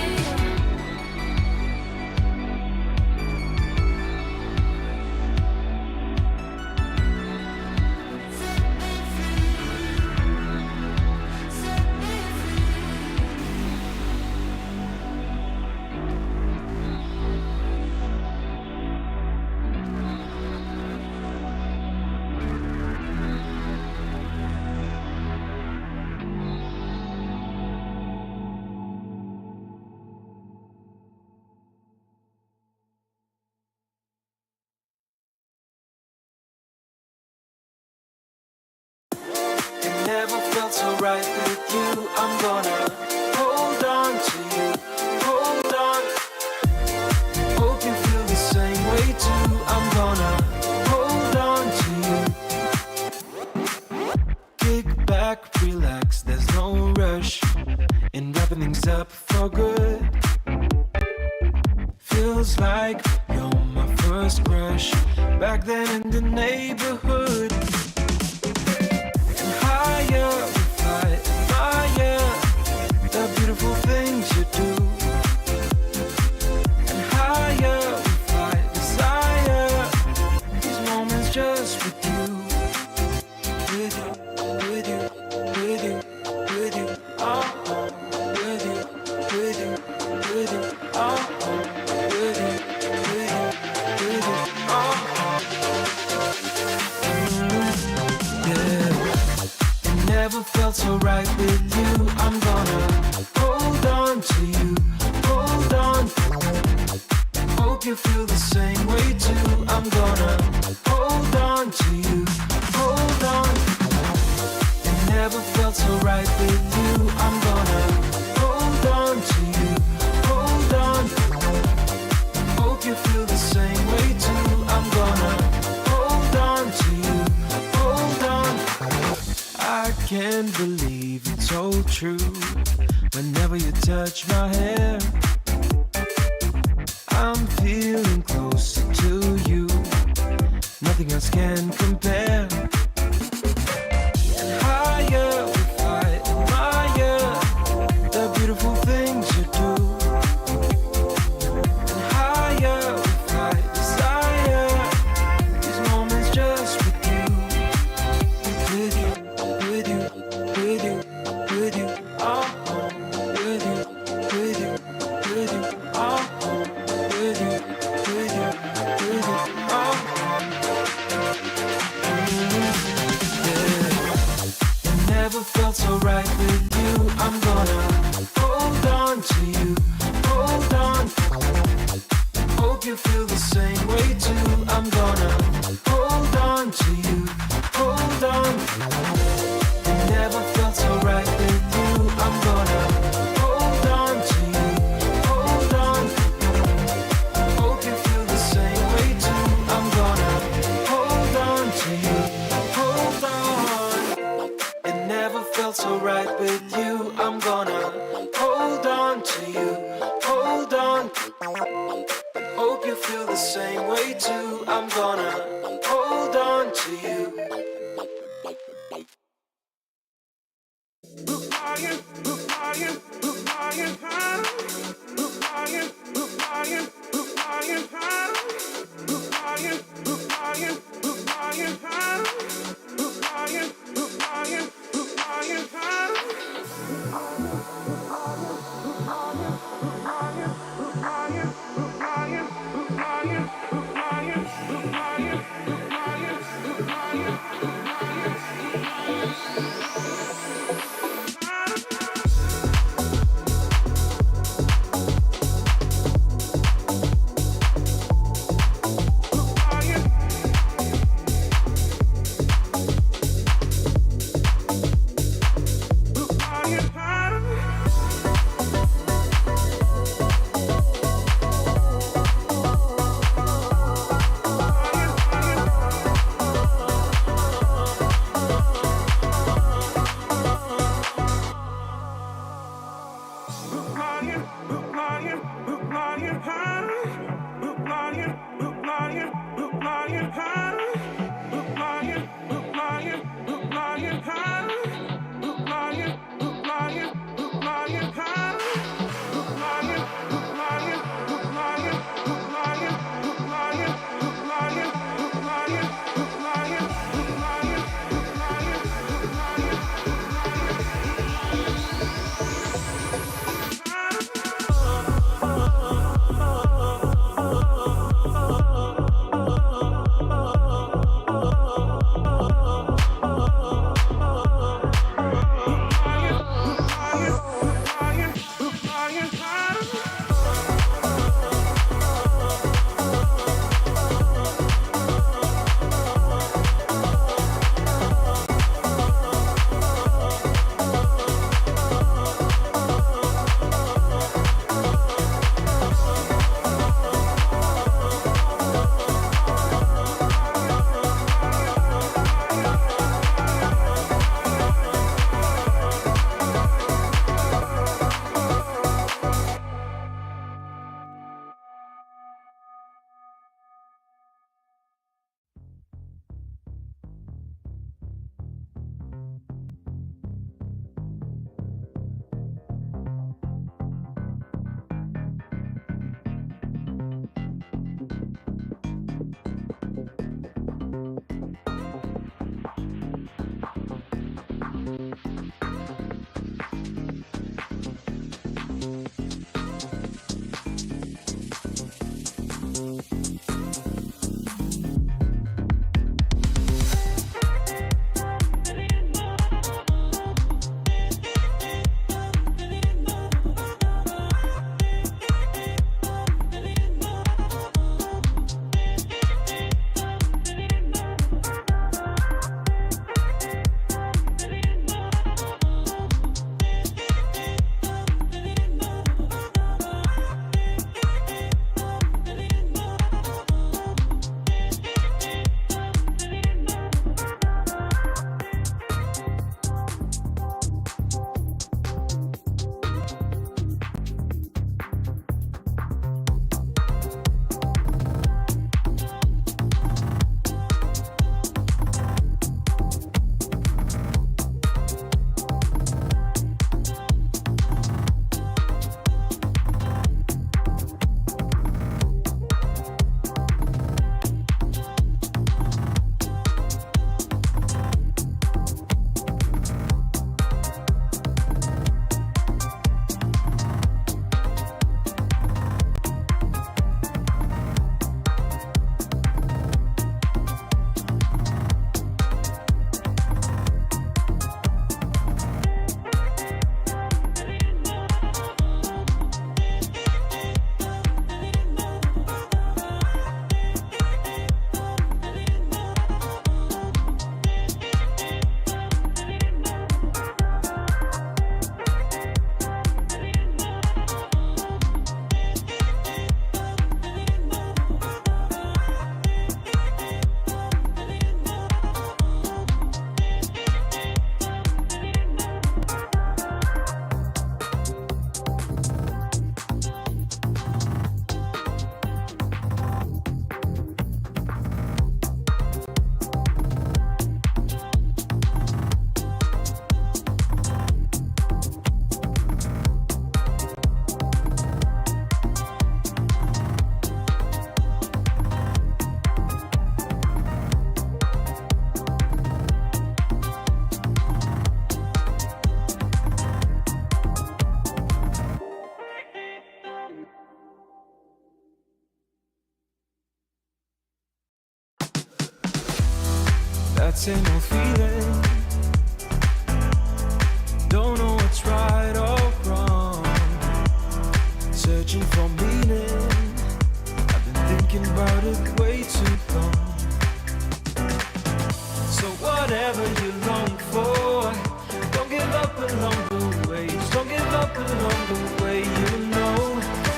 It never felt so right with you. I'm gonna hold on to you, hold on. Hope you feel the same way too. I'm gonna hold on to you. Kick back, relax, there's no rush in wrapping things up for good. Feels like you're my first crush back then in the neighborhood. Higher, I admire the beautiful things you do. And higher, I desire these moments just with you. With you, with you, with you, with you, oh, with you, with you, with you, oh, with you, with you, with you, oh. Yeah. Never felt so right with you. I'm gonna hold on to you, hold on. Hope you feel the same way too. I'm gonna hold on to you, hold on. It never felt so right with you. I'm gonna hold on to you, hold on. Hope you feel the same way too. I'm gonna hold on to you, hold on. I can't believe it's so true. Whenever you touch my hair, I'm feeling closer to you. Nothing else can compare. And higher, I admire the beautiful things you do. And higher, I desire these moments just with you. With you, with you, with you, with you, oh, with you, with you, with you, oh, with you, with you, with you, oh. Yeah. It never felt so right with you. I'm gonna hold on to you, hold on. Hope you feel the same way too. I'm gonna hold on to you, hold on. It never felt so right with you. I'm gonna hold on to you, hold on. Hope you feel the same way too. I'm gonna hold on to you, hold on. It never felt so right with you. I'm gonna hold on to you, hold on. Hope you feel the same way too. I'm gonna hold on to you. same old feeling. Don't know what's right or wrong. Searching for meaning. I've been thinking about it way too long. So whatever you long for, don't give up along the way. Just don't give up along the way, you know,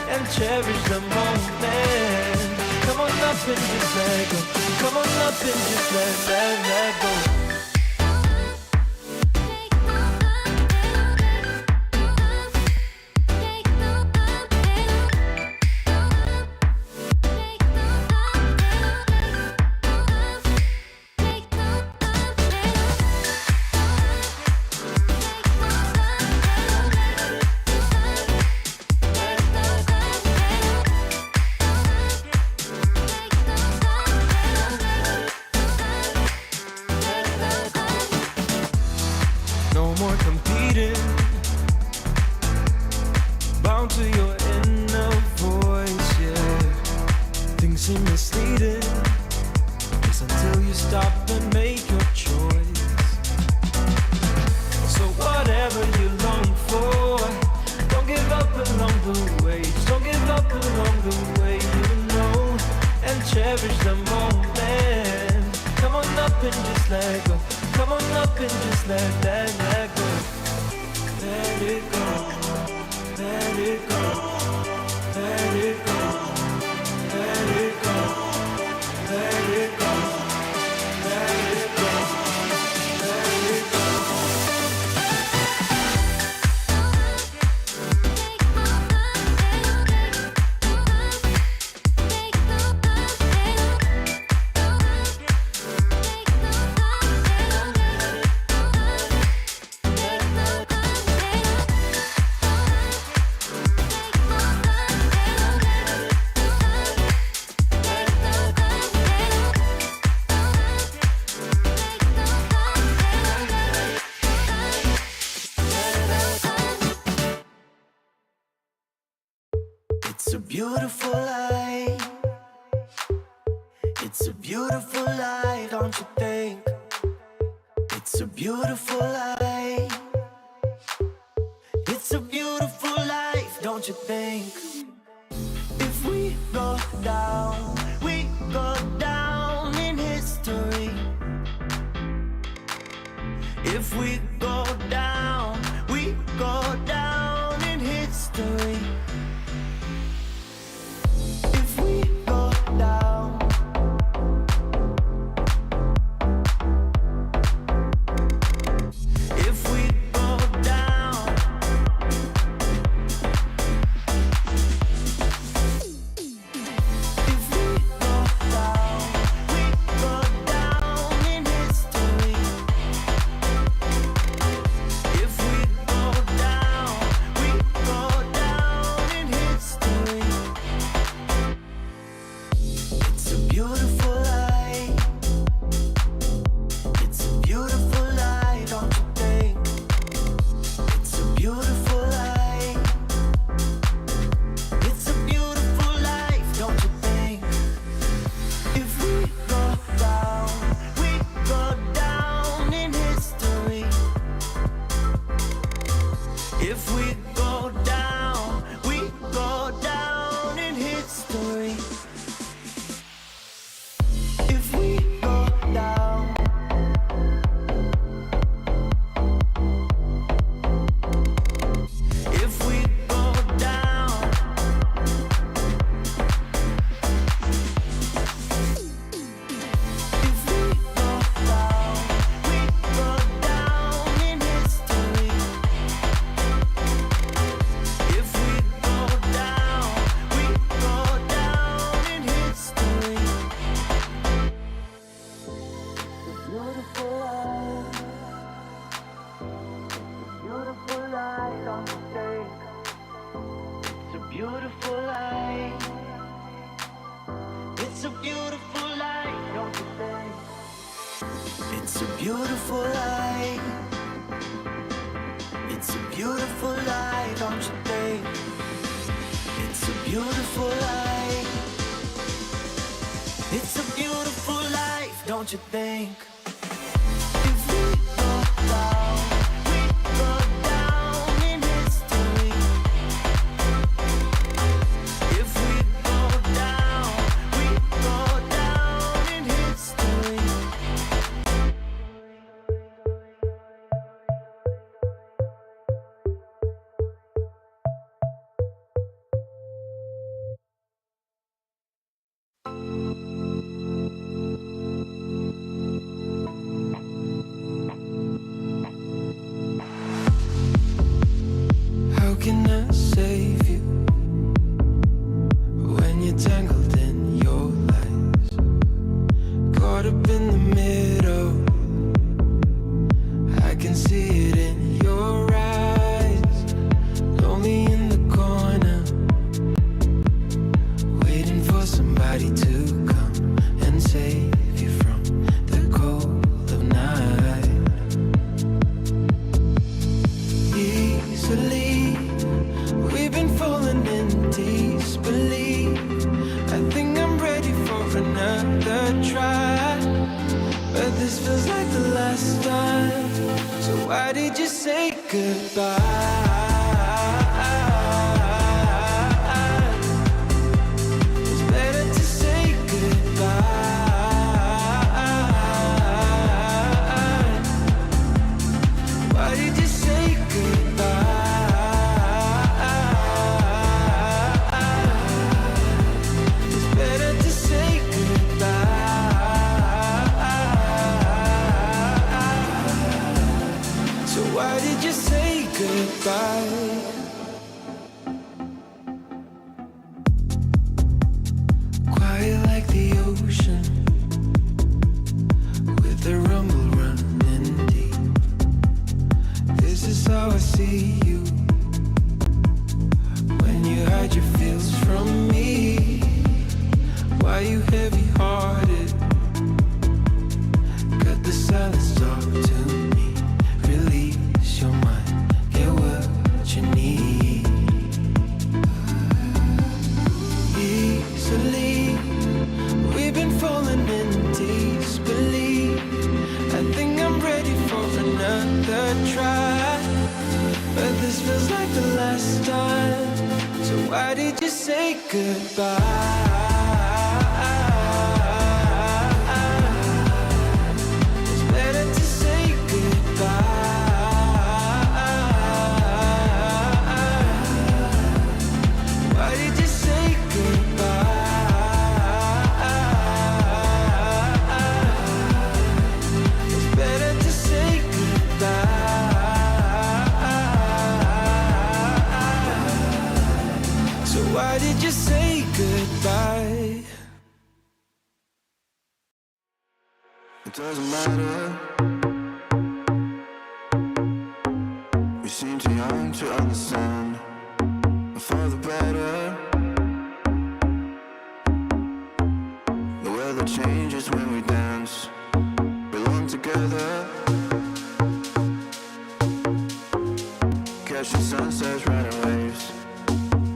and cherish the moment. Come on up and just let go. Come on up and just let go. No more competing, bound to your inner voice, yeah. Things seem misleading, just until you stop and make your choice. So whatever you long for, don't give up along the way. Just don't give up along the way, you know, and cherish the moment. Come on up and just let go. Come on up and just let go. Let it go. Let it go. Let it go. Let it go. Let it go. Let it go. Let it go. It's a beautiful life. It's a beautiful life, don't you think? It's a beautiful life. It's a beautiful life, don't you think? If we go down in history. If we go down in history. If we go down, if we go down, if we go down in history. If we go down in history. It's a beautiful life. It's a beautiful life, don't you think? It's a beautiful life. It's a beautiful life, don't you think? If we go down in history. If we go down in history. If we go down, if we go down, if we go down in history. If we go down in history. Beautiful life. Beautiful life, don't you think? It's a beautiful life. It's a beautiful life, don't you think? It's a beautiful life. It's a beautiful life, don't you think? It's a beautiful life. It's a beautiful life, don't you think? I can see it in your eyes. Lonely in the corner, waiting for somebody to come and save you from the cold of night. Easily, we've been falling in disbelief. I think I'm ready for another try, but this feels like the last time. So why did you say goodbye? It's better to say goodbye. Why did you say goodbye? It's better to say goodbye. So why did you say goodbye? Quiet like the ocean, with the rumble running deep. This is how I see you, when you hide your feels from me. Why you heavy-hearted? Cut the silence, talk to me. Release your mind, get what you need. Easily, we've been falling in disbelief. I think I'm ready for another try, but this feels like the last time. So why did you say goodbye? It's better to say goodbye. Why did you say goodbye? It's better to say goodbye. So why did you say goodbye? It doesn't matter. We seem too young to understand. For the better, the weather changes when we dance. Belong together, catching sunsets, riding waves.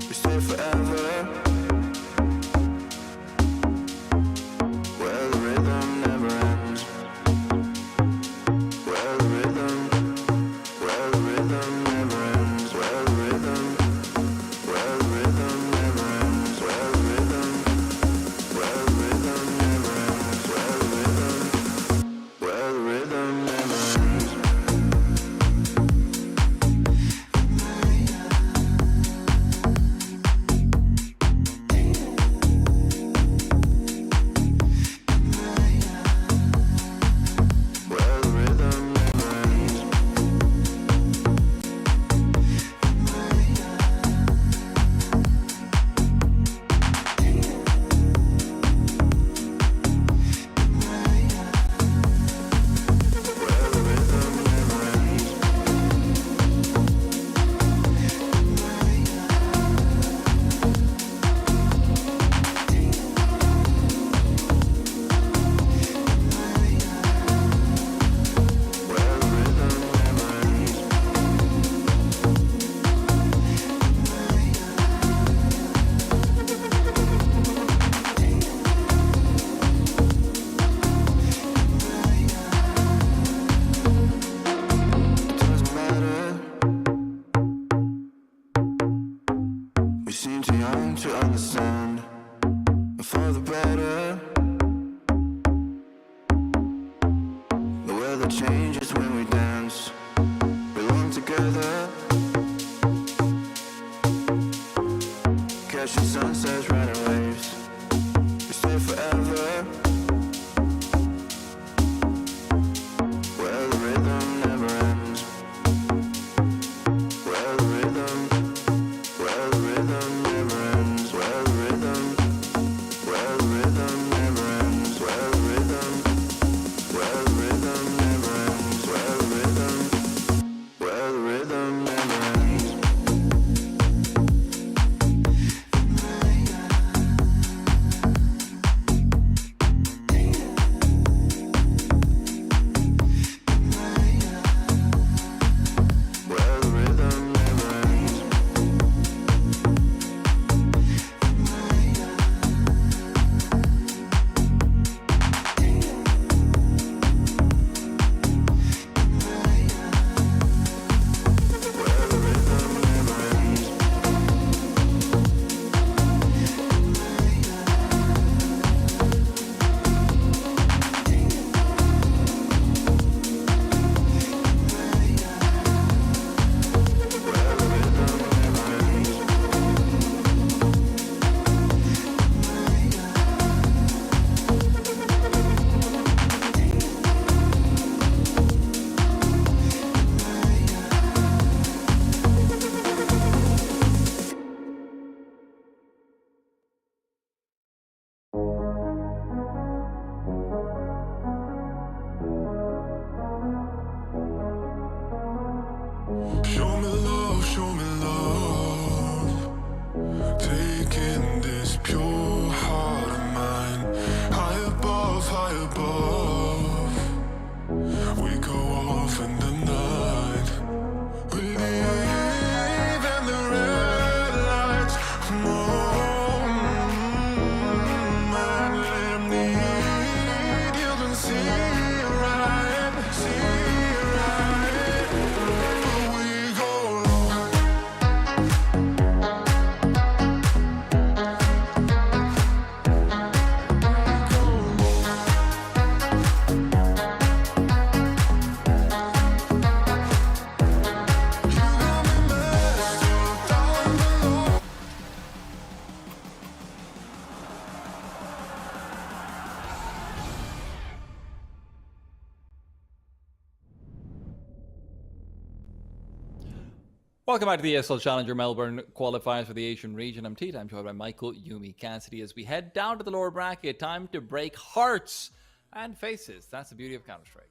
We stay forever, where the rhythm never ends. Where the rhythm never ends. Where the rhythm never ends. Where the rhythm never ends. Where the rhythm never ends. Where the rhythm never ends. Where the rhythm never ends. Where the rhythm never ends. It doesn't matter. We seem too young to understand. For the better, the weather changes when we dance. Belong together, catching sunsets, riding waves. We stay forever, where the rhythm never ends. Where the rhythm never ends. Where the rhythm never ends. Where the rhythm never ends. Where the rhythm Welcome back to the ESL Challenger Melbourne qualifiers for the Asian region. I'm Tita. I'm joined by Michael, Yumi, Cassidy as we head down to the lower bracket. Time to break hearts and faces. That's the beauty of Counter-Strike.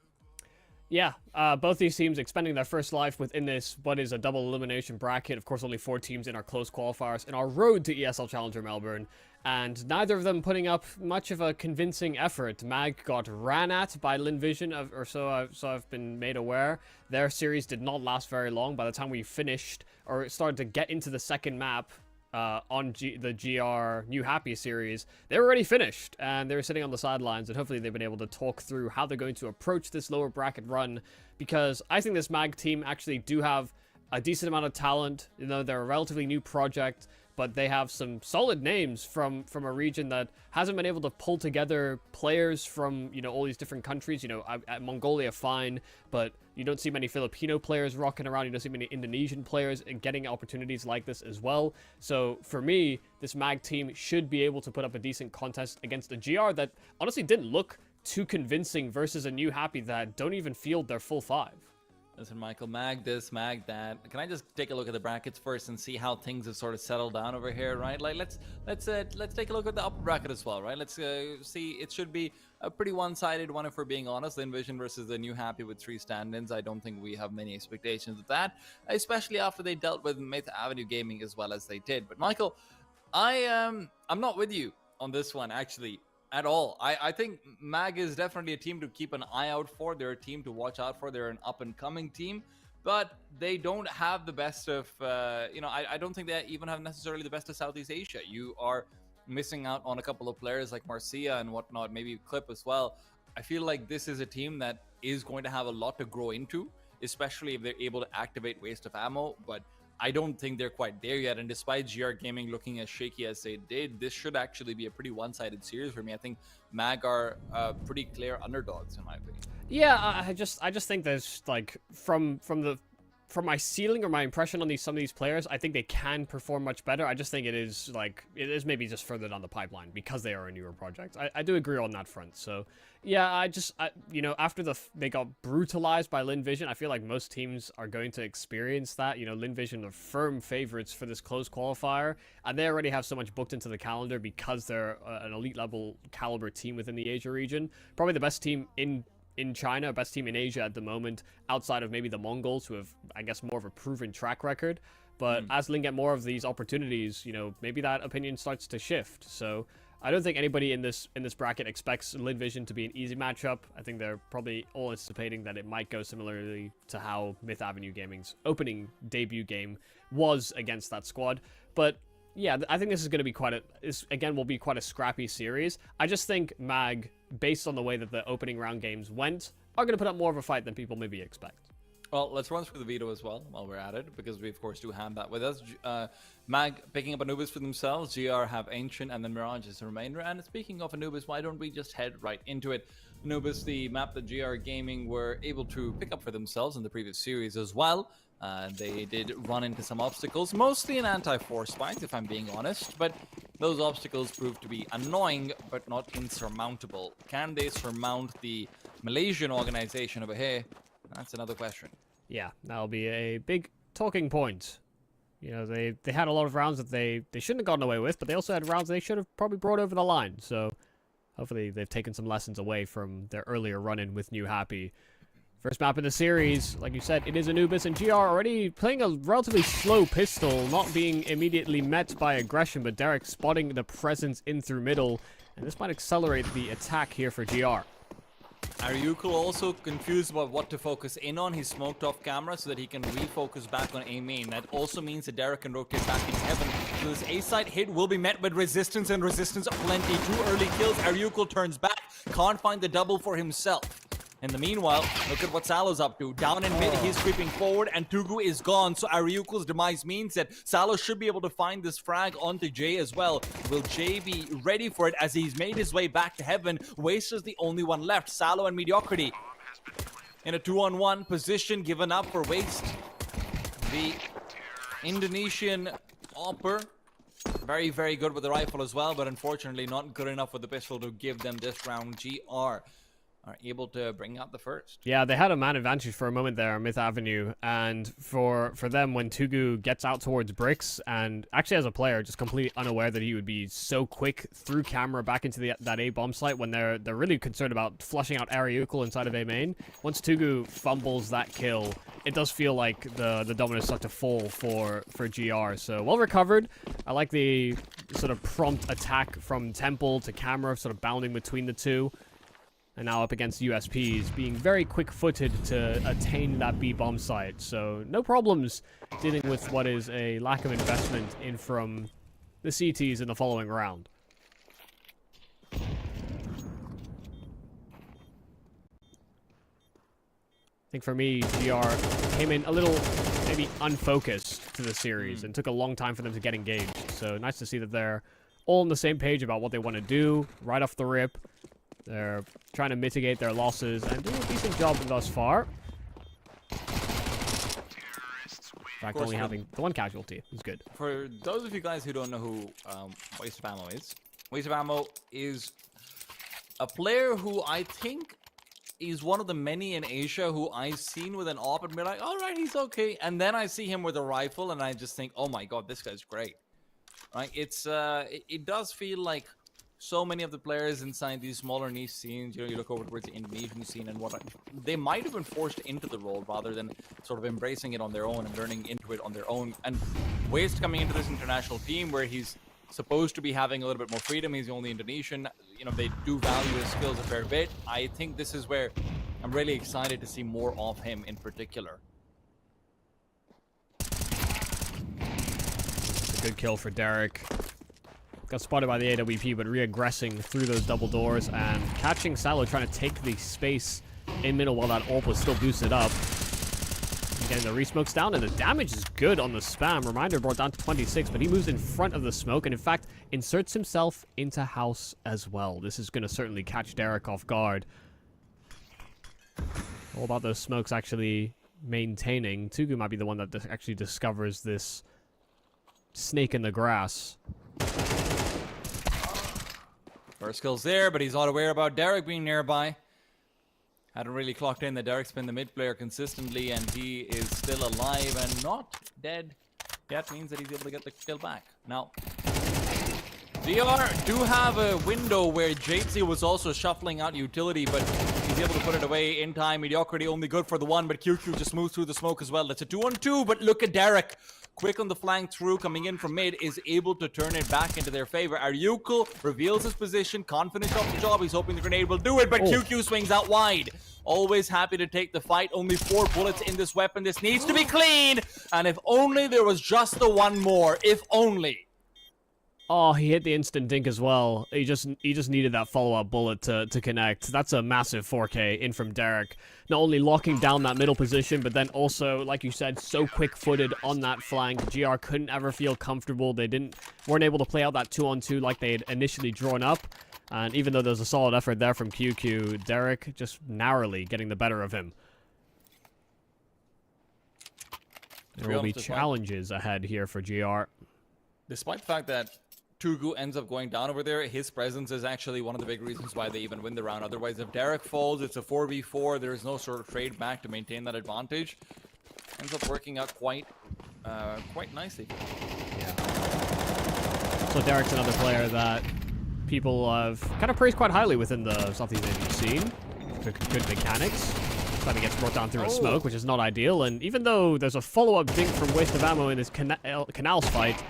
Yeah, both these teams expending their first life within this, what is a double elimination bracket. Of course, only 4 teams in our close qualifiers in our road to ESL Challenger Melbourne. And neither of them putting up much of a convincing effort. MAG got ran at by Linvision, so I've been made aware. Their series did not last very long. By the time we finished, or started to get into the second map on the GR New Happy series, they were already finished. And they were sitting on the sidelines, and hopefully they've been able to talk through how they're going to approach this lower bracket run. Because I think this MAG team actually do have a decent amount of talent. You know, they're a relatively new project, but they have some solid names from a region that hasn't been able to pull together players from, you know, all these different countries. You know, Mongolia, fine, but you don't see many Filipino players rocking around. You don't see many Indonesian players getting opportunities like this as well. So for me, this MAG team should be able to put up a decent contest against a GR that honestly didn't look too convincing versus a New Happy that don't even field their full 5. Listen, Michael, MAG this, MAG that. Can I just take a look at the brackets first and see how things have sort of settled down over here, right? Like, let's take a look at the upper bracket as well, right? Let's see. It should be a pretty one-sided one, if we're being honest. Linvision versus the New Happy with 3 stand-ins. I don't think we have many expectations of that, especially after they dealt with MythAvenueG Gaming as well as they did. But Michael, I'm not with you on this one, actually. At all. I think MAG is definitely a team to keep an eye out for. They're a team to watch out for. They're an up-and-coming team, but they don't have the best of, I don't think they even have necessarily the best of Southeast Asia. You are missing out on a couple of players like Marcia and whatnot, maybe Clip as well. I feel like this is a team that is going to have a lot to grow into, especially if they're able to activate Waste of Ammo, but I don't think they're quite there yet, and despite GR Gaming looking as shaky as they did, this should actually be a pretty one-sided series for me. I think MAG are pretty clear underdogs in my opinion. Yeah, I just think there's like from my ceiling or my impression on some of these players, I think they can perform much better. I just think it is maybe just further down the pipeline because they are a newer project. I do agree on that front. So yeah, after they got brutalized by Linvision, I feel like most teams are going to experience that. You know, Linvision are firm favorites for this close qualifier, and they already have so much booked into the calendar because they're an elite level caliber team within the Asia region. Probably the best team in China, best team in Asia at the moment, outside of maybe the Mongols, who have, I guess, more of a proven track record. But as Lin get more of these opportunities, you know, maybe that opinion starts to shift. So I don't think anybody in this bracket expects Linvision to be an easy matchup. I think they're probably all anticipating that it might go similarly to how MythAvenueG Gaming's opening debut game was against that squad. But yeah, I think this is going to be will be quite a scrappy series. I just think MAG, based on the way that the opening round games went, are going to put up more of a fight than people maybe expect. Well, let's run through the veto as well while we're at it, because we of course do have that with us. MAG picking up Anubis for themselves, GR have Ancient, and then Mirage is the remainder. And speaking of Anubis, why don't we just head right into it? Anubis, the map that GR Gaming were able to pick up for themselves in the previous series as well. They did run into some obstacles, mostly in anti-force spines, if I'm being honest, but those obstacles proved to be annoying, but not insurmountable. Can they surmount the Malaysian organization over here? That's another question. Yeah, that'll be a big talking point. You know, they had a lot of rounds that they shouldn't have gotten away with, but they also had rounds they should have probably brought over the line. So hopefully they've taken some lessons away from their earlier run-in with New Happy. First map in the series, like you said, it is Anubis, and GR already playing a relatively slow pistol, not being immediately met by aggression, but Derek spotting the presence in through middle, and this might accelerate the attack here for GR. Aryuko also confused about what to focus in on. He smoked off camera so that he can refocus back on A main. That also means that Derek can rotate back into heaven. So this A side hit will be met with resistance, and resistance plenty. 2 early kills. Aryuko turns back, can't find the double for himself. In the meanwhile, look at what Salo's up to. Down in mid, he's creeping forward, and Tugu is gone. So Aryuko's demise means that Salo should be able to find this frag onto Jay as well. Will Jay be ready for it as he's made his way back to heaven? Waste is the only one left. Salo and Mediocrity in a 2-on-1 position, given up for Waste. The Indonesian Opper, very, very good with the rifle as well, but unfortunately not good enough with the pistol to give them this round. GR are able to bring out the first. Yeah, they had a man advantage for a moment there on Myth Avenue, and for them, when Tugu gets out towards bricks, and actually as a player, just completely unaware that he would be so quick through camera back into that A bomb site when they're really concerned about flushing out Ariukul inside of A main. Once Tugu fumbles that kill, it does feel like the dominoes start to fall for GR. So well recovered. I like the sort of prompt attack from Temple to camera, sort of bounding between the two. And now up against USPs, being very quick-footed to attain that B bomb site. So no problems dealing with what is a lack of investment in from the CTs in the following round. I think for me, GR came in a little maybe unfocused to the series and took a long time for them to get engaged. So nice to see that they're all on the same page about what they want to do right off the rip. They're trying to mitigate their losses and doing a decent job thus far. In fact, only having the one casualty is good. For those of you guys who don't know who Waste of Ammo is, Waste of Ammo is a player who I think is one of the many in Asia who I've seen with an AWP and be like, all right, he's okay. And then I see him with a rifle and I just think, oh my god, this guy's great. Right? It does feel like so many of the players inside these smaller niche scenes, you look over towards the Indonesian scene and whatnot, they might have been forced into the role rather than sort of embracing it on their own and learning into it on their own. And Waste coming into this international team where he's supposed to be having a little bit more freedom, he's the only Indonesian, they do value his skills a fair bit. I think this is where I'm really excited to see more of him in particular. It's a good kill for Derek. Got spotted by the AWP, but re-aggressing through those double doors and catching Salo trying to take the space in middle while that AWP was still boosted up. Getting the re-smokes down, and the damage is good on the spam. Reminder brought down to 26, but he moves in front of the smoke and, in fact, inserts himself into house as well. This is going to certainly catch Derek off guard. All about those smokes actually maintaining. Tugu might be the one that actually discovers this snake in the grass. First kill's there, but he's not aware about Derek being nearby. Hadn't really clocked in that Derek's been the mid player consistently, and he is still alive and not dead. That means that he's able to get the kill back. Now, GR do have a window where Jadesy was also shuffling out utility, but he's able to put it away in time. Mediocrity only good for the one, but QQ just moves through the smoke as well. That's a 2-on-2, but look at Derek. Quick on the flank through, coming in from mid, is able to turn it back into their favor. Ariukul reveals his position, can't finish off the job. He's hoping the grenade will do it, but QQ swings out wide. Always happy to take the fight. Only 4 bullets in this weapon. This needs to be clean. And if only there was just the one more. If only. Oh, he hit the instant dink as well. He just needed that follow-up bullet to connect. That's a massive 4K in from Derek. Not only locking down that middle position, but then also, like you said, so quick-footed on that flank. GR couldn't ever feel comfortable. They weren't able to play out that 2-on-2 like they had initially drawn up. And even though there's a solid effort there from QQ, Derek just narrowly getting the better of him. There will be challenges ahead here for GR. Despite the fact that Tugu ends up going down over there, his presence is actually one of the big reasons why they even win the round. Otherwise, if Derek falls, it's a 4v4. There is no sort of trade back to maintain that advantage. Ends up working out quite nicely. Yeah. So Derek's another player that people have kind of praised quite highly within the Southeast Asian scene. Good mechanics. But he gets brought down through a smoke, which is not ideal. And even though there's a follow-up dink from Waste of Ammo in this Canals fight,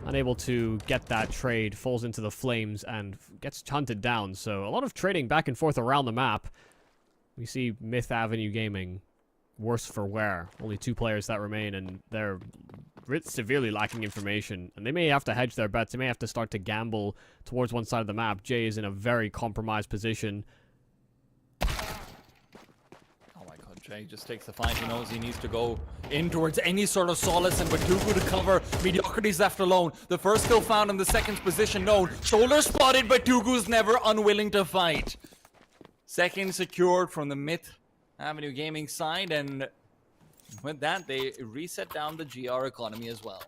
unable to get that trade, falls into the flames and gets hunted down. So a lot of trading back and forth around the map. We see Myth Avenue Gaming worse for wear. Only 2 players that remain, and they're severely lacking information. And they may have to hedge their bets. They may have to start to gamble towards one side of the map. Jay is in a very compromised position. Jay just takes the fight. He knows he needs to go in towards any sort of solace, and with Tugu to cover, Mediocrity's left alone. The first kill found in the second position known. Shoulder spotted, but Tugu's never unwilling to fight. Second secured from the Myth Avenue Gaming side, and with that, they reset down the GR economy as well.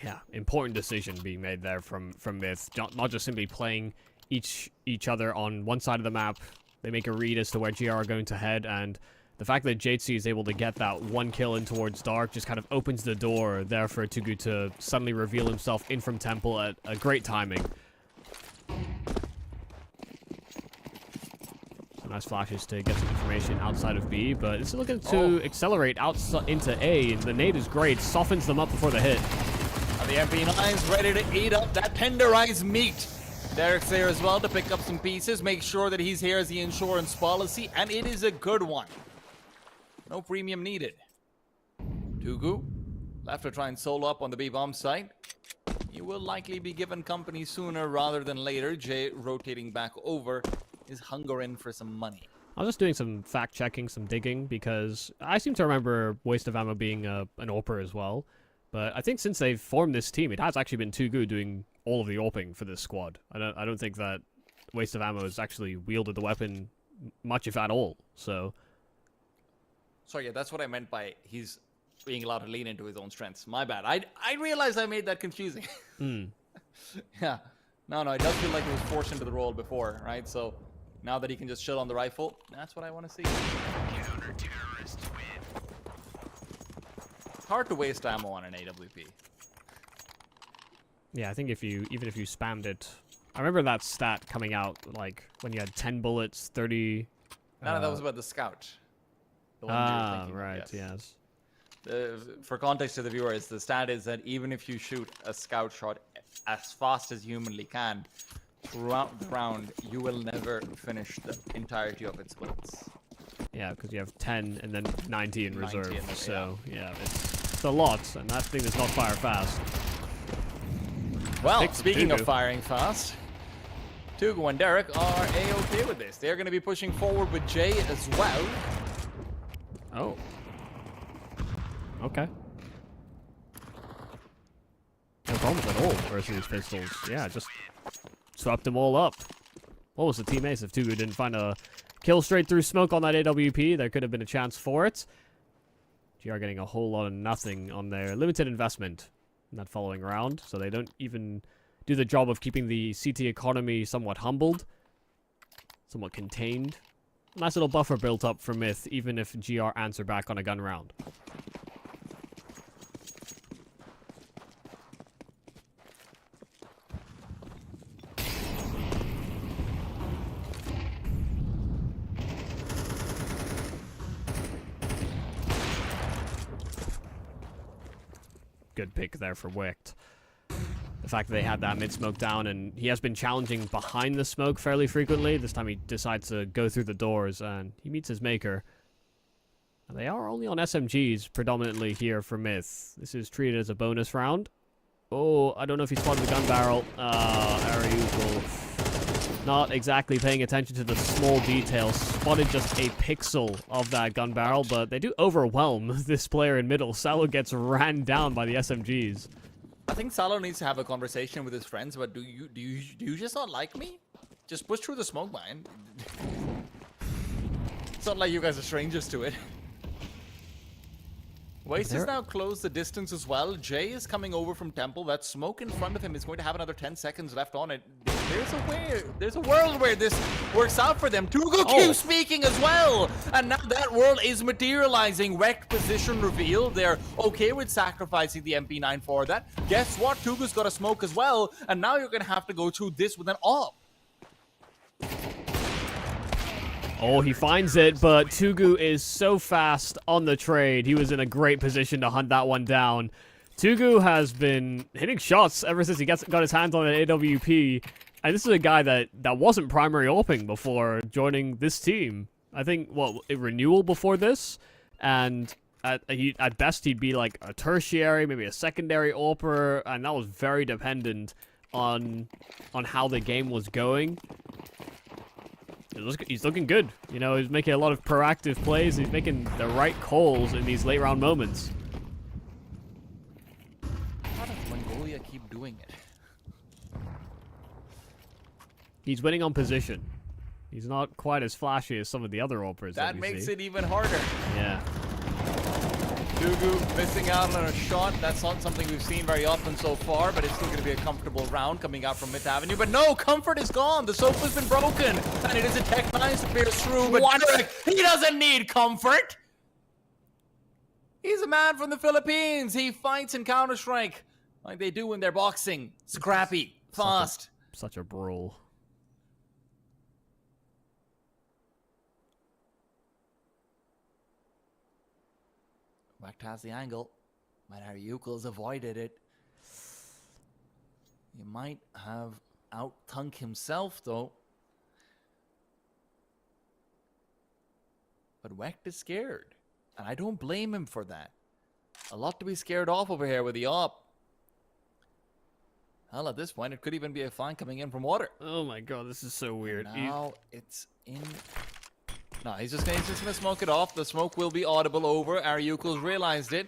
Yeah, important decision being made there from Myth. Not just simply playing each other on one side of the map. They make a read as to where GR are going to head, and the fact that JC is able to get that one kill in towards Dark just kind of opens the door there for Tugu to suddenly reveal himself in from Temple at a great timing. Some nice flashes to get some information outside of B, but it's looking to accelerate out into A, and the nade is great, softens them up before the hit. And the MP9's ready to eat up that tenderized meat. Derek's there as well to pick up some pieces, make sure that he's here as the insurance policy, and it is a good one. No premium needed. Tugu, left to try and solo up on the B-bomb site. He will likely be given company sooner rather than later. Jay rotating back over is hungering for some money. I was just doing some fact-checking, some digging, because I seem to remember Waste of Ammo being an AWPer as well. But I think since they've formed this team, it has actually been Tugu doing all of the AWPing for this squad. I don't think that Waste of Ammo has actually wielded the weapon much, if at all. So, sorry, yeah, that's what I meant by he's being allowed to lean into his own strengths. My bad. I realized I made that confusing. Yeah. No, it does feel like he was forced into the role before, right? So now that he can just chill on the rifle, that's what I want to see. Counter-terrorists win. It's hard to waste ammo on an AWP. yeah, I think even if you spammed it, I remember that stat coming out like when you had 10 bullets, 30. No, that was about the scout. The one you were thinking of, right, yes. yes. For context to the viewers, the stat is that even if you shoot a scout shot as fast as you humanly can, throughout the round, you will never finish the entirety of its bullets. Yeah, because you have 10 and then 90 in 90 reserve. in the- So, yeah, it's a lot, and that thing does not fire fast. Well, Pick speaking of Tugu. firing fast, Tugu and Derek are A-okay with this. They're going to be pushing forward with Jay as well. Oh. Okay. No problems at all versus these pistols. Yeah, just swept them all up. What was the team ace if Tugu didn't find a kill straight through smoke on that AWP? There could have been a chance for it. GR getting a whole lot of nothing on their limited investment in that following round, so they don't even do the job of keeping the CT economy somewhat humbled, somewhat contained. Nice little buffer built up for Myth, even if GR answer back on a gun round. Good pick there for Wicht. The fact that they had that mid-smoke down, and he has been challenging behind the smoke fairly frequently. This time he decides to go through the doors, and he meets his maker. And they are only on SMGs predominantly here for Myth. This is treated as a bonus round. Oh, I don't know if he spotted the gun barrel. Ariuko, not exactly paying attention to the small details. Spotted just a pixel of that gun barrel, but they do overwhelm this player in middle. Salo gets ran down by the SMGs. I think Salo needs to have a conversation with his friends about do you just not like me? Just push through the smoke, man. It's not like you guys are strangers to it. Waste has now closed the distance as well. Jay is coming over from Temple. That smoke in front of him is going to have another 10 seconds left on it. There's a world where this works out for them. Tugu keeps speaking as well. And now that world is materializing. Wrecked position reveal. They're okay with sacrificing the MP9 for that. Guess what? Tugu's got a smoke as well. And now you're going to have to go through this with an AWP. Oh, he finds it, but Tugu is so fast on the trade. He was in a great position to hunt that one down. Tugu has been hitting shots ever since he got his hands on an AWP. And this is a guy that wasn't primary AWPing before joining this team. I think, a renewal before this? And at best, he'd be like a tertiary, maybe a secondary AWPer. And that was very dependent on how the game was going. He's looking good. You know, he's making a lot of proactive plays. He's making the right calls in these late round moments. How does Mongolia keep doing it? He's winning on position. He's not quite as flashy as some of the other AWPers That we makes see. it even harder. Yeah. Tugu missing out on a shot. That's not something we've seen very often so far, but it's still going to be a comfortable round coming out from Myth Avenue. But no, comfort is gone. The soap has been broken, and it is a Tech 9 to pierce through. But Derek, he doesn't need comfort. He's a man from the Philippines. He fights in Counter-Strike like they do when they're boxing. Scrappy, fast. Such a brawl. Wecht has the angle, but Ariukel's avoided it. He might have out-thunk himself, though. But Wecht is scared, and I don't blame him for that. A lot to be scared off over here with the op. Hell, at this point, it could even be a fine coming in from water. Oh my god, this is so weird. Now it's in. No, he's just gonna smoke it off. The smoke will be audible over. Ariukel's realized it.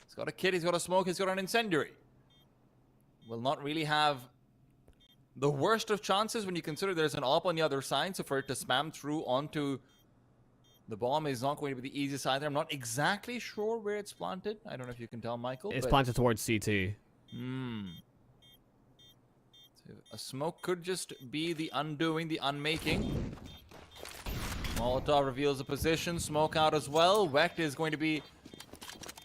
He's got a kit, he's got a smoke, he's got an incendiary. Will not really have the worst of chances when you consider there's an op on the other side, so for it to spam through onto the bomb is not going to be the easiest either. I'm not exactly sure where it's planted. I don't know if you can tell, Michael. It's planted towards CT. So a smoke could just be the undoing, the unmaking. Molotov reveals the position. Smoke out as well. Wecht is going to be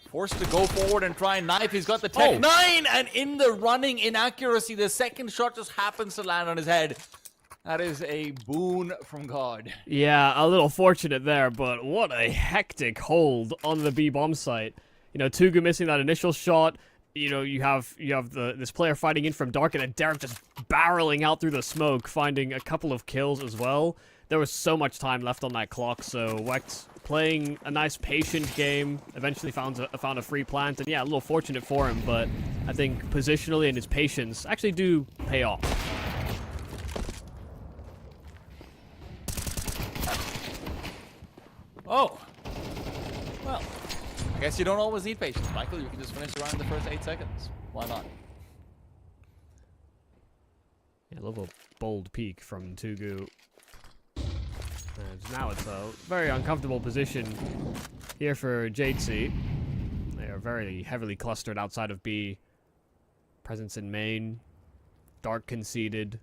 forced to go forward and try and knife. He's got the Tech 9, and in the running inaccuracy, the second shot just happens to land on his head. That is a boon from God. Yeah, a little fortunate there, but what a hectic hold on the B bomb site. You know, Tugu missing that initial shot. You know, you have this player fighting in from dark, and then Derek just barreling out through the smoke, finding a couple of kills as well. There was so much time left on that clock, so Wecht playing a nice patient game, eventually found a free plant, and yeah, a little fortunate for him, but I think positionally and his patience actually do pay off. Oh. Well, I guess you don't always need patience, Michael. You can just finish around the first 8 seconds. Why not? Yeah, a little bold peek from Tugu. And now it's a very uncomfortable position here for Jadesy. They are very heavily clustered outside of B. Presence in main. Dark conceded.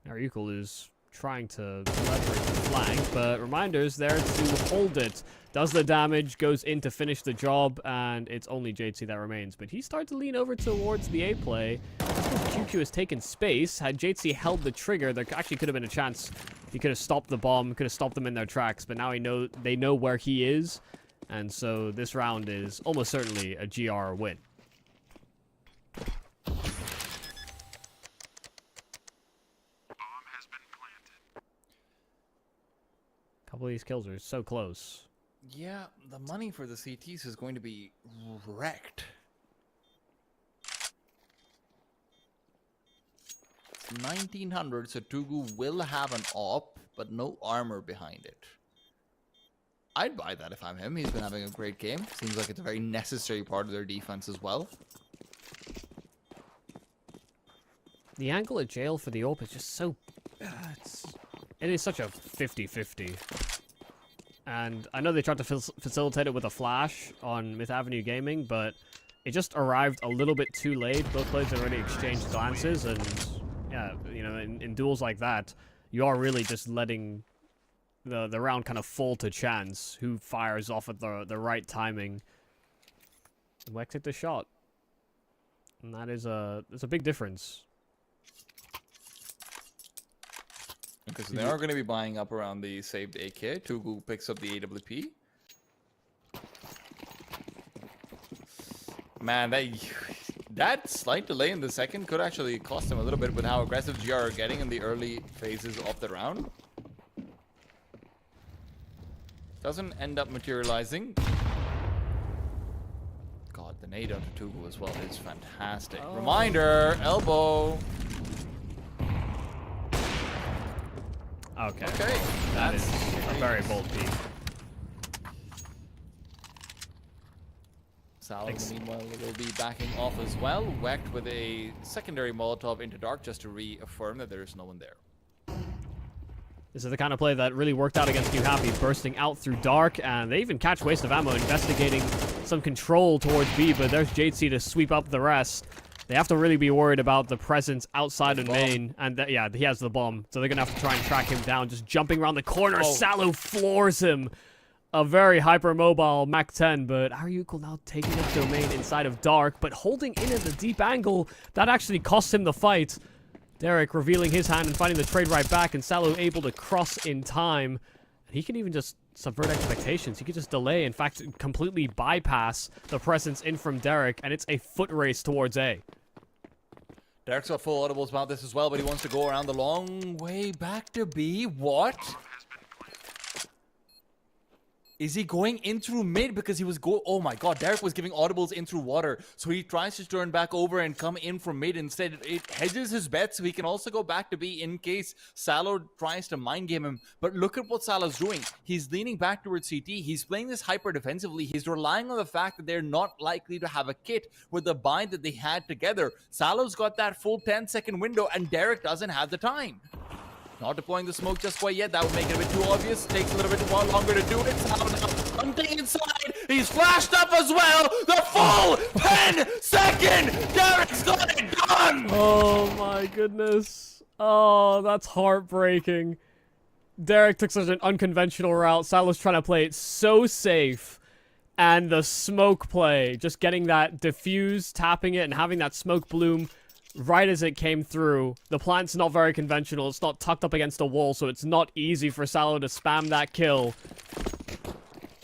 Ariukel is trying to leverage the flank, but Reminder's there to hold it. Does the damage, goes in to finish the job, and it's only Jadesy that remains. But he started to lean over towards the A play. QQ has taken space. Had Jadesy held the trigger, there actually could have been a chance he could have stopped the bomb, could have stopped them in their tracks, but now they know where he is, and so this round is almost certainly a GR win. A couple of these kills are so close. Yeah, the money for the CTs is going to be wrecked. It's 1900, so Tugu will have an op, but no armor behind it. I'd buy that if I'm him. He's been having a great game. Seems like it's a very necessary part of their defense as well. The angle at jail for the AWP is just so... it is such a 50-50. And I know they tried to facilitate it with a flash on Myth Avenue Gaming, but it just arrived a little bit too late. Both players had already exchanged glances, and yeah, you know, in duels like that, you are really just letting the round kind of fall to chance. Who fires off at the right timing. Wecht hit the shot. And that is there's a big difference. Because they are going to be buying up around the saved AK. Tugu picks up the AWP. Man, that slight delay in the second could actually cost him a little bit with how aggressive GR are getting in the early phases of the round. Doesn't end up materializing. God, the nade onto Tugu as well is fantastic. Oh. Reminder, elbow. Okay. Okay. That is a very bold peek. Sal, meanwhile, will be backing off as well. Wecht with a secondary Molotov into dark just to reaffirm that there is no one there. This is the kind of play that really worked out against New Happy, bursting out through dark, and they even catch waste of ammo investigating some control towards B, but there's JC to sweep up the rest. They have to really be worried about the presence outside of main, and yeah, he has the bomb, so they're gonna have to try and track him down, just jumping around the corner. Salo floors him. A very hypermobile Mach 10, but Aryuko now taking up domain inside of Dark, but holding in at the deep angle. That actually cost him the fight. Derek revealing his hand and finding the trade right back, and Salo able to cross in time. And he can even just subvert expectations. He could just delay, in fact, completely bypass the presence in from Derek, and it's a foot race towards A. Derek's got full audibles about this as well, but he wants to go around the long way back to B. What? Is he going in through mid? Because he was oh my god, Derek was giving audibles in through water. So he tries to turn back over and come in from mid instead. It hedges his bet, so he can also go back to B in case Salo tries to mind game him. But look at what Salo's doing. He's leaning back towards CT. He's playing this hyper defensively. He's relying on the fact that they're not likely to have a kit with the bind that they had together. Salo's got that full 10-second window, and Derek doesn't have the time. Not deploying the smoke just quite yet. That would make it a bit too obvious. Takes a little bit longer to do it. Salo now hunting inside. He's flashed up as well. The full 10-second. Derek's got it done. Oh my goodness. Oh, that's heartbreaking. Derek took such an unconventional route. Salo's trying to play it so safe. And the smoke play, just getting that diffuse, tapping it, and having that smoke bloom right as it came through. The plant's not very conventional. It's not tucked up against a wall, so it's not easy for Salo to spam that kill.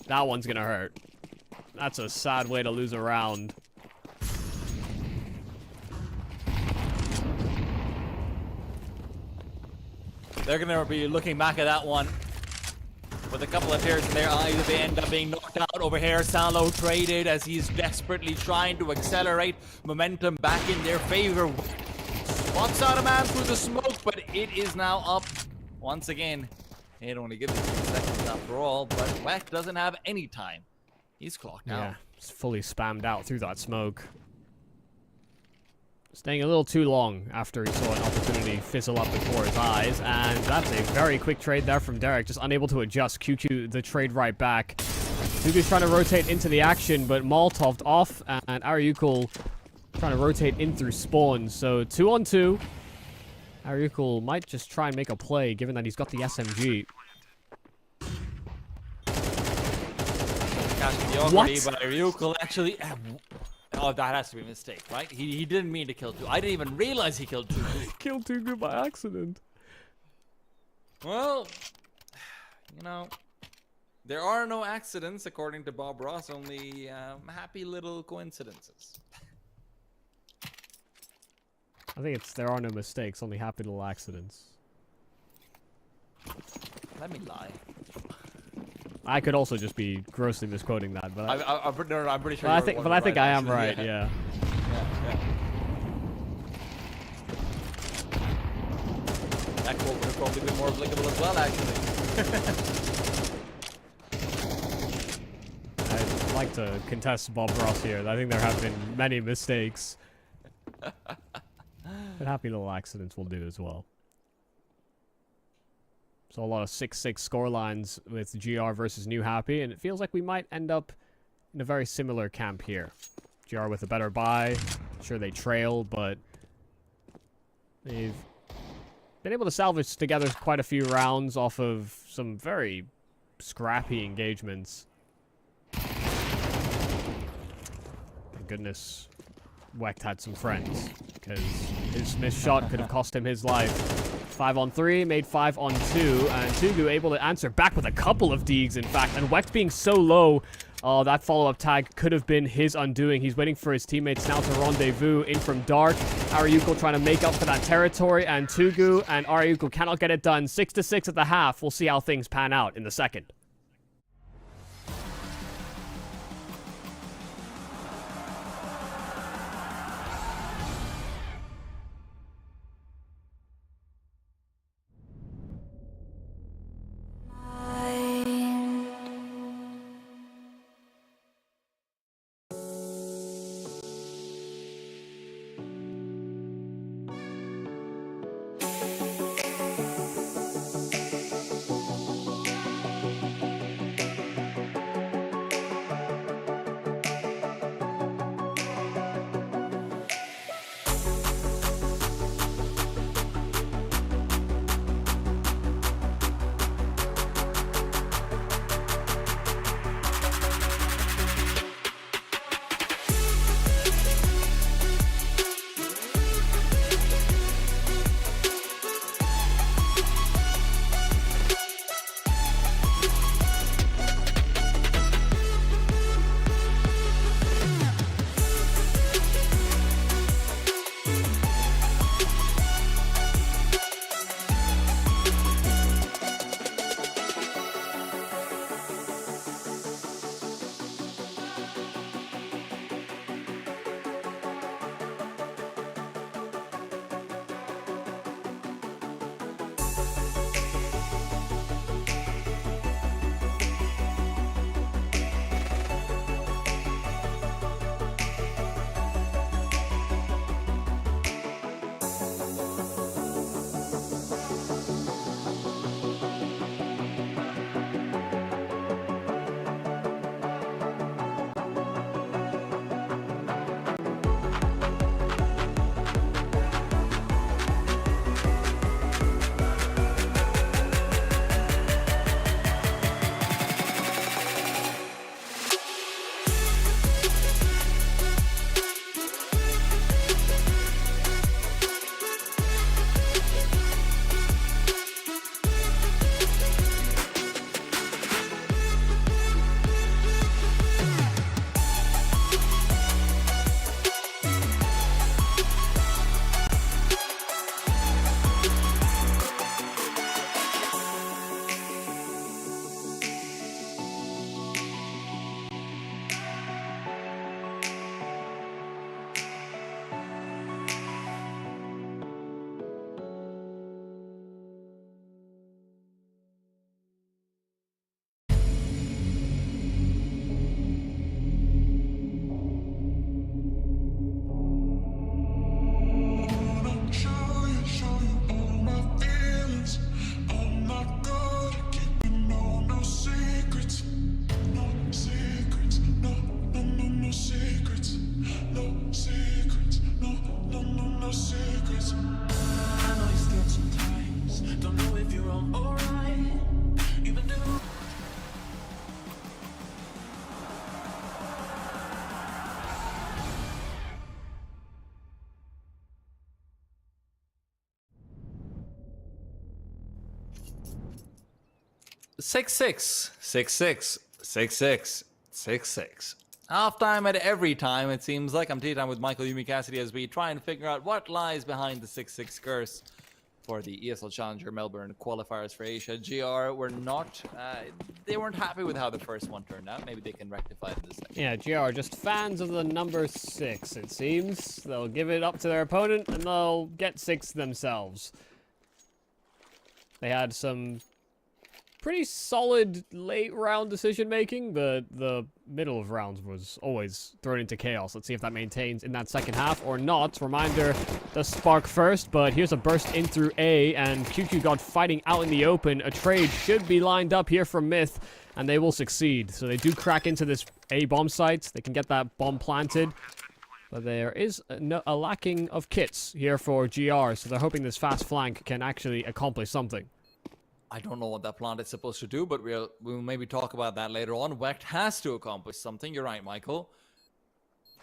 That one's gonna hurt. That's a sad way to lose a round. They're gonna be looking back at that one with a couple of tears in their eyes if they end up being knocked out. Over here, Salo traded as he's desperately trying to accelerate momentum back in their favor. Spots out a man through the smoke, but it is now up once again. It only gives us 2 seconds after all, but Weck doesn't have any time. He's clocked out. Yeah, it's fully spammed out through that smoke. Staying a little too long after he saw an opportunity fizzle up before his eyes, and that's a very quick trade there from Derek, just unable to adjust. QQ the trade right back. Dugu's trying to rotate into the action, but Molotov off, and Aryuko trying to rotate in through spawn. So 2-on-2. Aryuko might just try and make a play, given that he's got the SMG. What? But Aryuko actually... Oh, that has to be a mistake, right? He didn't mean to kill two. I didn't even realize he killed two. Killed Tugu by accident. Well, you know, there are no accidents, according to Bob Ross, only happy little coincidences. I think it's there are no mistakes, only happy little accidents. Let me lie. I could also just be grossly misquoting that, but I'm pretty sure. but I think I am right. Yeah. That quote would have probably been more applicable as well, actually. I'd like to contest Bob Ross here. I think there have been many mistakes. But happy little accidents will do as well. So a lot of 6-6 scorelines with GR versus New Happy, and it feels like we might end up in a very similar camp here. GR with a better buy. Sure, they trail, but they've been able to salvage together quite a few rounds off of some very scrappy engagements. Thank goodness Wecht had some friends, because his missed shot could have cost him his life. 5-on-3, made 5-on-2, and Tugu able to answer back with a couple of Deegs, in fact, and Wecht being so low, that follow-up tag could have been his undoing. He's waiting for his teammates now to rendezvous in from Dark. Aryuko trying to make up for that territory, and Tugu and Aryuko cannot get it done. 6-6 at the half. We'll see how things pan out in the second. 6-6, 6-6, 6-6, 6-6. Half time at every time, it seems like. I'm tea time with Michael Yumi Cassidy as we try and figure out what lies behind the 6-6 curse for the ESL Challenger Melbourne qualifiers for Asia. GR were not, they weren't happy with how the first one turned out. Maybe they can rectify it in the second. Yeah, GR are just fans of the number 6, it seems. They'll give it up to their opponent and they'll get 6 themselves. They had some pretty solid late round decision making, but the middle of rounds was always thrown into chaos. Let's see if that maintains in that second half or not. Reminder does spark first, but here's a burst in through A, and QQ got fighting out in the open. A trade should be lined up here from Myth, and they will succeed. So they do crack into this A bomb site. They can get that bomb planted, but there is a lacking of kits here for GR, so they're hoping this fast flank can actually accomplish something. I don't know what that plant is supposed to do, but we'll maybe talk about that later on. Wecht has to accomplish something. You're right, Michael.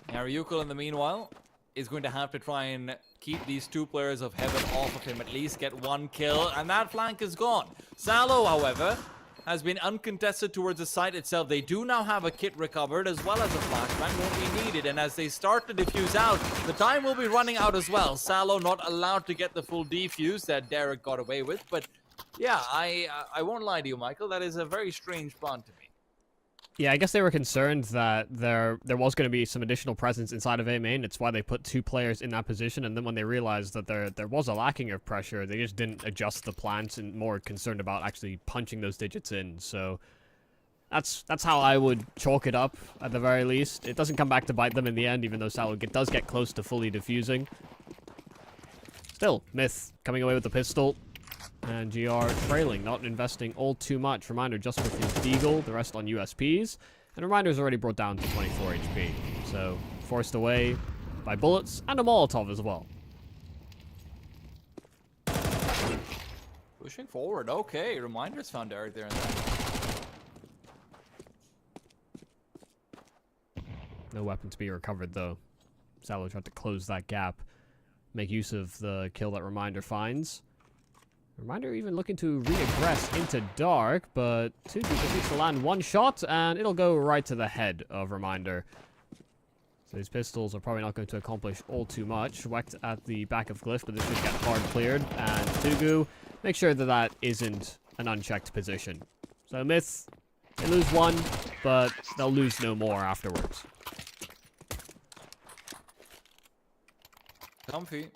Ariukul, in the meanwhile, is going to have to try and keep these two players of Heaven off of him, at least get one kill, and that flank is gone. Salo, however, has been uncontested towards the site itself. They do now have a kit recovered, as well as a flashbang won't be needed, and as they start to defuse out, the time will be running out as well. Salo not allowed to get the full defuse that Derek got away with, but yeah, I won't lie to you, Michael. That is a very strange plan to me. Yeah, I guess they were concerned that there was going to be some additional presence inside of A main. It's why they put 2 players in that position, and then when they realized that there was a lacking of pressure, they just didn't adjust the plans and more concerned about actually punching those digits in. So that's how I would chalk it up at the very least. It doesn't come back to bite them in the end, even though Salo does get close to fully defusing. Still, Myth coming away with the pistol. And GR trailing, not investing all too much. Reminder just with his Deagle, the rest on USPs. And Reminder's already brought down to 24 HP. So, forced away by bullets and a Molotov as well. Pushing forward, okay. Reminder's found Derek there in that. No weapon to be recovered though. Salo tried to close that gap. Make use of the kill that Reminder finds. Reminder even looking to reaggress into Dark, but Tutu just needs to land one shot, and it'll go right to the head of Reminder. So these pistols are probably not going to accomplish all too much. Whacked at the back of Glyph, but this should get hard cleared. And Tugu, make sure that that isn't an unchecked position. So Myth, they lose 1, but they'll lose no more afterwards. Comfy.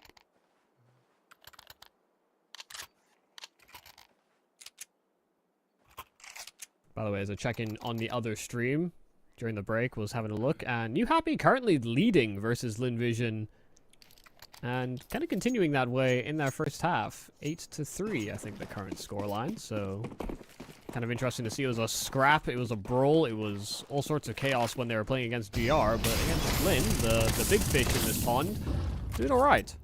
By the way, as a check-in on the other stream during the break, was having a look, and New Happy currently leading versus Lin Vision, and kind of continuing that way in their first half. 8-3, I think, the current scoreline, so kind of interesting to see. It was a scrap, it was a brawl, it was all sorts of chaos when they were playing against GR, but against Lin, the big fish in this pond, doing alright.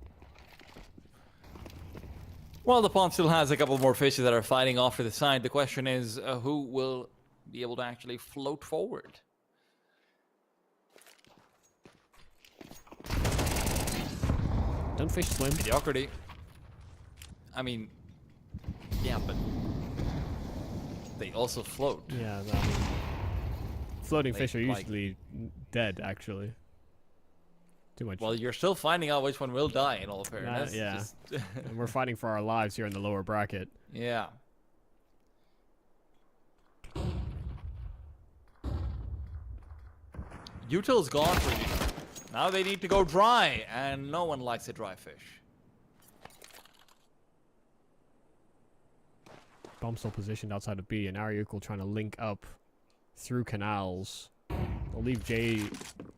Well, the pond still has a couple more fishes that are fighting off to the side. The question is, who will be able to actually float forward? Don't fish swim. Mediocrity. I mean, yeah, but they also float. Yeah, I mean, floating Like- fish are like- usually dead, actually. Too much. Well, you're still finding out which one will die, in all fairness. yeah. Just- And we're fighting for our lives here in the lower bracket. yeah. Util's gone for you. Now they need to go dry, and no one likes a dry fish. Bomb still positioned outside of B, and Ariukul trying to link up through canals. They'll leave Jay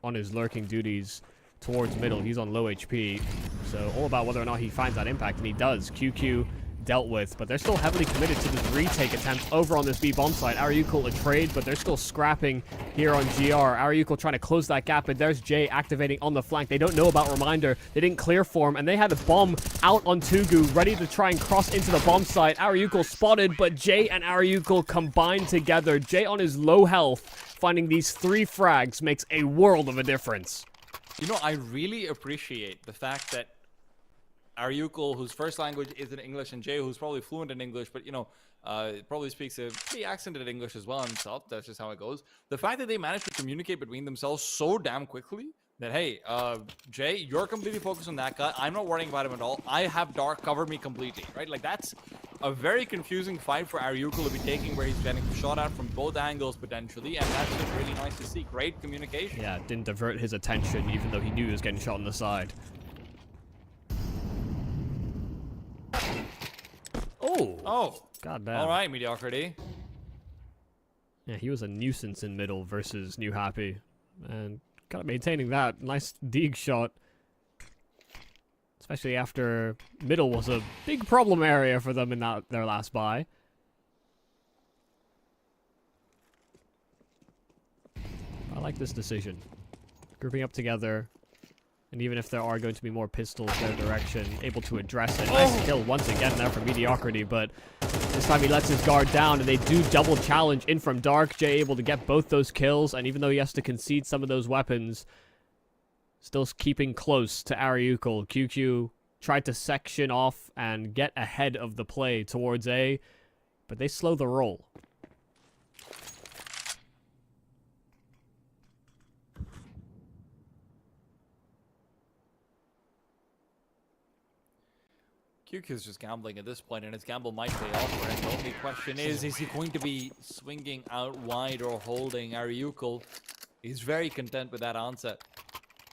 on his lurking duties towards middle. He's on low HP, so all about whether or not he finds that impact, and he does. QQ dealt with, but they're still heavily committed to this retake attempt over on this B bomb site. Ariukul a trade, but they're still scrapping here on GR. Ariukul trying to close that gap, but there's Jay activating on the flank. They don't know about Reminder. They didn't clear for him, and they had a bomb out on Tugu, ready to try and cross into the bomb site. Ariukul spotted, but Jay and Ariukul combined together. Jay on his low health, finding these 3 frags makes a world of a difference. You know, I really appreciate the fact that Ariukul, whose first language isn't English, and Jay, who's probably fluent in English, but probably speaks a pretty accented English as well himself. That's just how it goes. The fact that they managed to communicate between themselves so damn quickly that, hey, Jay, you're completely focused on that guy. I'm not worrying about him at all. I have Dark cover me completely, right? Like, that's a very confusing fight for Ariukul to be taking, where he's getting shot at from both angles potentially, and that's just really nice to see. Great communication. Yeah, didn't divert his attention, even though he knew he was getting shot on the side. Oh. God damn. All right, mediocrity. Yeah, he was a nuisance in middle versus New Happy. And kind of maintaining that. Nice Deeg shot. Especially after middle was a big problem area for them in their last buy. I like this decision. Grouping up together. And even if there are going to be more pistols their direction, able to address it. Nice kill once again there for mediocrity, but this time he lets his guard down, and they do double challenge in from Dark. Jay able to get both those kills, and even though he has to concede some of those weapons, still keeping close to Ariukul. QQ tried to section off and get ahead of the play towards A, but they slow the roll. QQ is just gambling at this point, and his gamble might pay off for him. The only question is he going to be swinging out wide or holding Ariukul? He's very content with that onset.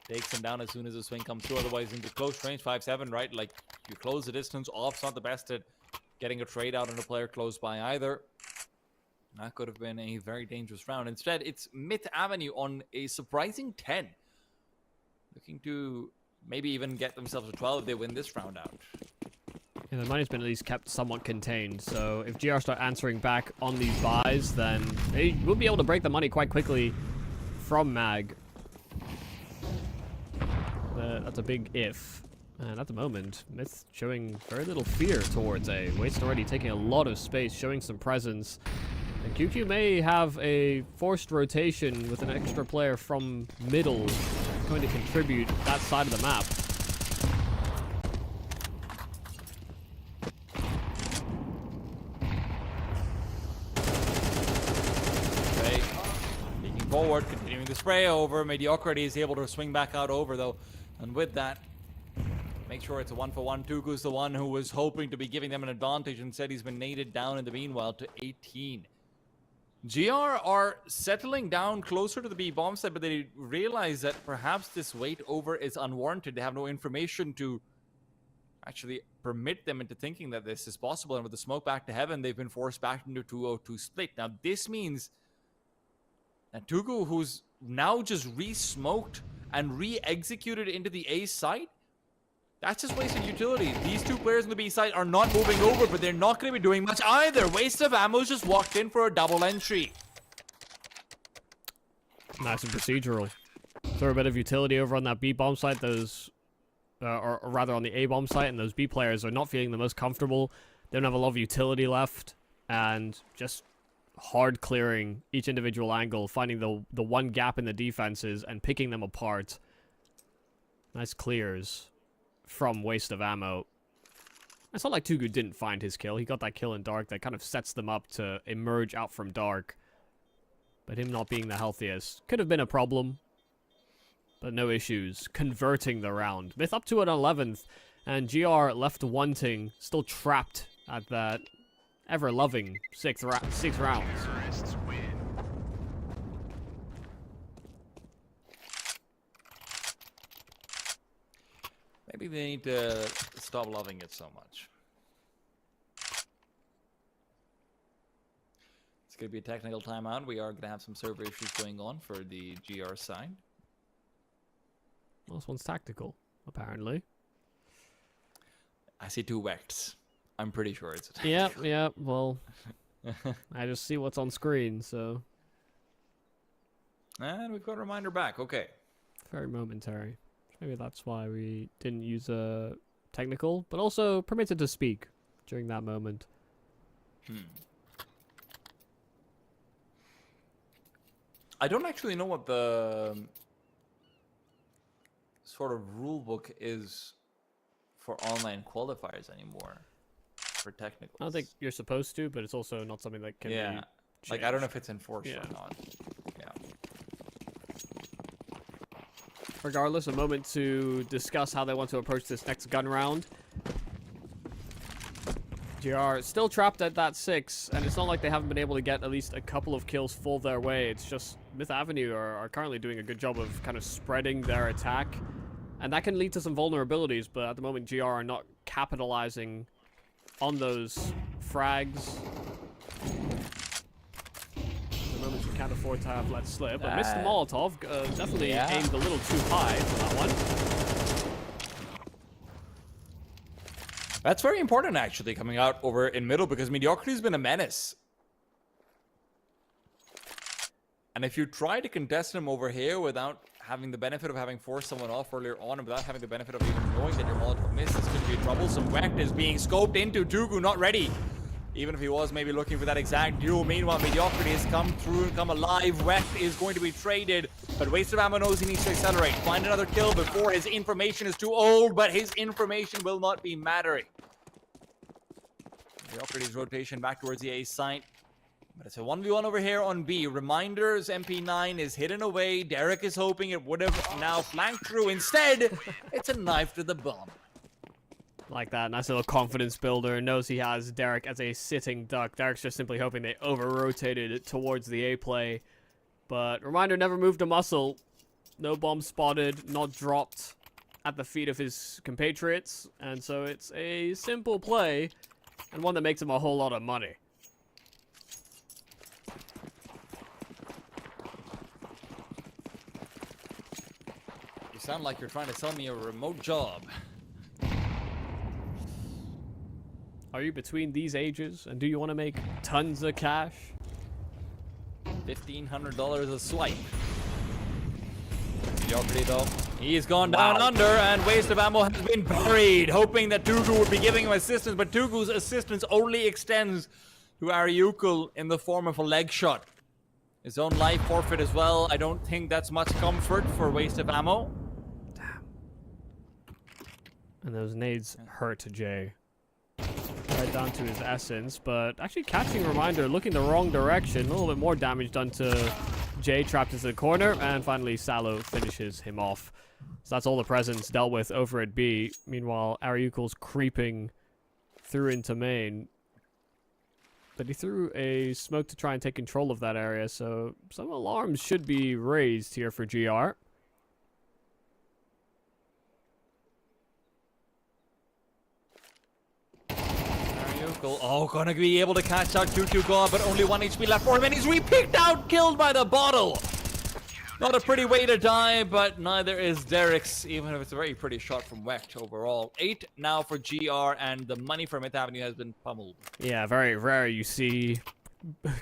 Takes him down as soon as the swing comes through, otherwise into close range, 5-7, right? Like, you close the distance, off's not the best at getting a trade out on a player close by either. That could have been a very dangerous round. Instead, it's MythAvenue on a surprising 10. Looking to maybe even get themselves a 12 if they win this round out. Yeah, the money's been at least kept somewhat contained, so if GR start answering back on these buys, then they will be able to break the money quite quickly from Mag. That's a big if. And at the moment, Myth showing very little fear towards A. Waste already taking a lot of space, showing some presence. And QQ may have a forced rotation with an extra player from middle going to contribute that side of the map. Forward, continuing the spray over. Mediocrity is able to swing back out over, though. And with that, make sure it's a 1-for-1. Tuku's the one who was hoping to be giving them an advantage. Instead, he's been naded down in the meanwhile to 18. GR are settling down closer to the B bomb site, but they realize that perhaps this wait over is unwarranted. They have no information to actually permit them into thinking that this is possible. And with the smoke back to heaven, they've been forced back into 2-0-2 split. Now, this means and Tugu, who's now just re-smoked and re-executed into the A site, that's just wasted utility. These two players on the B side are not moving over, but they're not going to be doing much either. Waste of ammo's just walked in for a double entry. Nice and procedural. Throw a bit of utility over on that B bomb site. Those, or rather on the A bomb site, and those B players are not feeling the most comfortable. They don't have a lot of utility left, and just hard clearing each individual angle, finding the one gap in the defenses and picking them apart. Nice clears from waste of ammo. It's not like Tugu didn't find his kill. He got that kill in Dark that kind of sets them up to emerge out from Dark. But him not being the healthiest could have been a problem. But no issues. Converting the round. Myth up to an 11th. And GR left wanting. Still trapped at that ever-loving six rounds. Maybe they need to stop loving it so much. It's going to be a technical timeout. We are going to have some server issues going on for the GR side. Well, this one's tactical, apparently. I see two Vects. I'm pretty sure it's a tactical. Yeah, well, I just see what's on screen, so. And we've got a reminder back. Okay. Very momentary. Maybe that's why we didn't use a technical, but also permitted to speak during that moment. I don't actually know what the sort of rule book is for online qualifiers anymore for technicals. I don't think you're supposed to, but it's also not something that can Yeah. be Like, I don't know changed. if it's enforced Yeah. or not. Yeah. Regardless, a moment to discuss how they want to approach this next gun round. GR still trapped at that 6, and it's not like they haven't been able to get at least a couple of kills full their way. It's just MythAvenue are currently doing a good job of kind of spreading their attack, and that can lead to some vulnerabilities, but at the moment GR are not capitalizing on those frags. The moment you can't afford to have let slip, but missed the Molotov, definitely Yeah. aimed a little too high for that one. That's very important, actually, coming out over in middle, because mediocrity's been a menace. And if you try to contest him over here without having the benefit of having forced someone off earlier on, and without having the benefit of even knowing that your Molotov missed, this could be troublesome. Wecht is being scoped into. Tugu not ready. Even if he was maybe looking for that exact duel. Meanwhile, mediocrity has come through and come alive. Wecht is going to be traded, but Waste of Ammo knows he needs to accelerate. Find another kill before his information is too old, but his information will not be mattering. Mediocrity's rotation back towards the A site. But it's a 1v1 over here on B. Reminders, MP9 is hidden away. Derek is hoping it would have now flanked through. Instead, it's a knife to the bum. Like that, nice little confidence builder. Knows he has Derek as a sitting duck. Derek's just simply hoping they over-rotated it towards the A play. But Reminder never moved a muscle. No bomb spotted, not dropped at the feet of his compatriots. And so it's a simple play, and one that makes him a whole lot of money. You sound like you're trying to sell me a remote job. Are you between these ages, and do you want to make tons of cash? $1,500 a swipe. Mediocrity though. He's gone down under, and Waste of Ammo has been buried, hoping that Tugu would be giving him assistance, but Tugu's assistance only extends to Ariukul in the form of a leg shot. His own life forfeit as well. I don't think that's much comfort for Waste of Ammo. And those nades hurt Jay. Right down to his essence, but actually catching Reminder, looking the wrong direction. A little bit more damage done to Jay, trapped into the corner, and finally Salo finishes him off. So that's all the presence dealt with over at B. Meanwhile, Ariukul's creeping through into main. But he threw a smoke to try and take control of that area, so some alarms should be raised here for GR. Oh, gonna be able to catch out Tutu God, but only 1 HP left for him, and he's re-picked out, killed by the bottle. Not a pretty way to die, but neither is Derek's, even if it's a very pretty shot from Wecht overall. 8 now for GR, and the money for MythAvenue has been pummeled. Yeah, very rare you see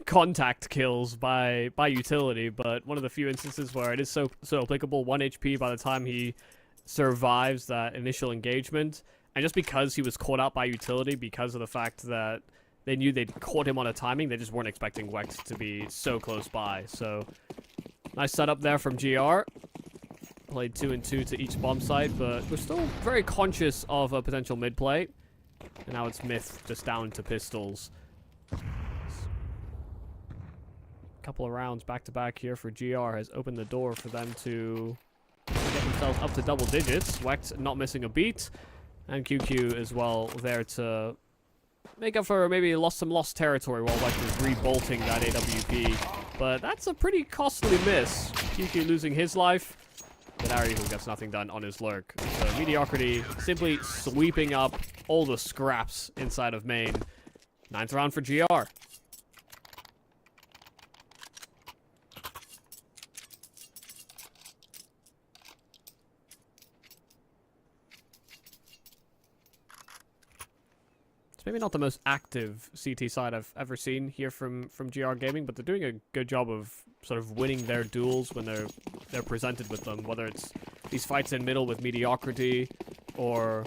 contact kills by utility, but one of the few instances where it is so applicable. 1 HP by the time he survives that initial engagement. And just because he was caught out by utility, because of the fact that they knew they'd caught him on a timing, they just weren't expecting Wecht to be so close by. So, nice setup there from GR. Played 2 and 2 to each bomb site, but we're still very conscious of a potential mid play. And now it's Myth just down to pistols. Couple of rounds back to back here for GR has opened the door for them to get themselves up to double digits. Wecht not missing a beat. And QQ as well there to make up for maybe some lost territory while Wecht is rebolting that AWP. But that's a pretty costly miss. QQ losing his life, but Ariukul gets nothing done on his lurk. So Mediocrity simply sweeping up all the scraps inside of main. 9th round for GR. It's maybe not the most active CT side I've ever seen here from GR Gaming, but they're doing a good job of sort of winning their duels when they're presented with them, whether it's these fights in middle with Mediocrity or,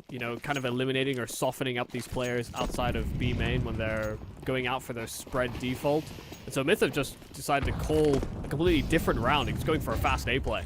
you know, kind of eliminating or softening up these players outside of B main when they're going out for their spread default. And so Myth have just decided to call a completely different round. He's going for a fast A play.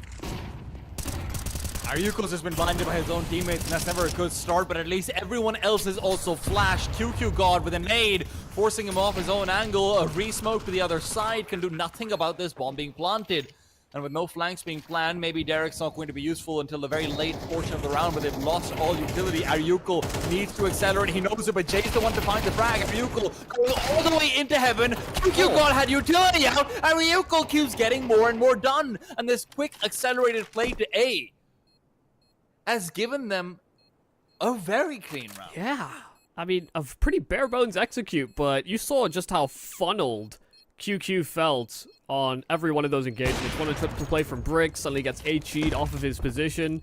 Ariuko's just been blinded by his own teammates, and that's never a good start, but at least everyone else is also flashed. QQ God with a nade, forcing him off his own angle. A re-smoke to the other side can do nothing about this bomb being planted. And with no flanks being planned, maybe Derek's not going to be useful until the very late portion of the round, but they've lost all utility. Ariuko needs to accelerate. He knows it, but Jay's the one to find the frag. Ariuko going all the way into heaven. QQ God had utility out. Ariuko keeps getting more and more done. And this quick accelerated play to A has given them a very clean round. Yeah. I mean, a pretty bare bones execute, but you saw just how funneled QQ felt on every one of those engagements. One attempt to play from Brick, suddenly gets HE'd off of his position.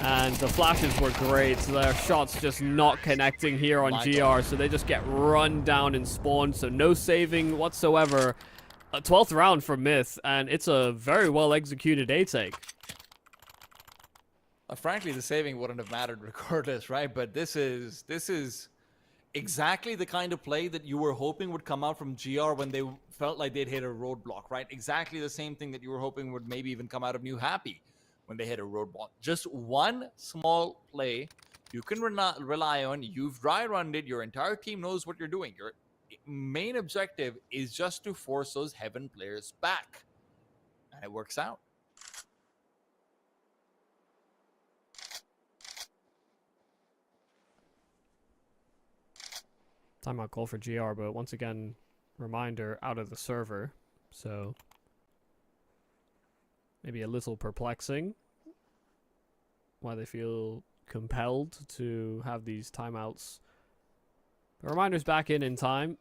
And the flashes were great. Their shots just not connecting here on GR, so they just get run down and spawned, so no saving whatsoever. A 12th round for Myth, and it's a very well executed A-take. Frankly, the saving wouldn't have mattered regardless, right? But this is exactly the kind of play that you were hoping would come out from GR when they felt like they'd hit a roadblock, right? Exactly the same thing that you were hoping would maybe even come out of New Happy when they hit a roadblock. Just one small play you can rely on. You've dry runned it. Your entire team knows what you're doing. Your main objective is just to force those Heaven players back. And it works out. Timeout call for GR, but once again, reminder out of the server, so maybe a little perplexing why they feel compelled to have these timeouts. The reminder's back in time,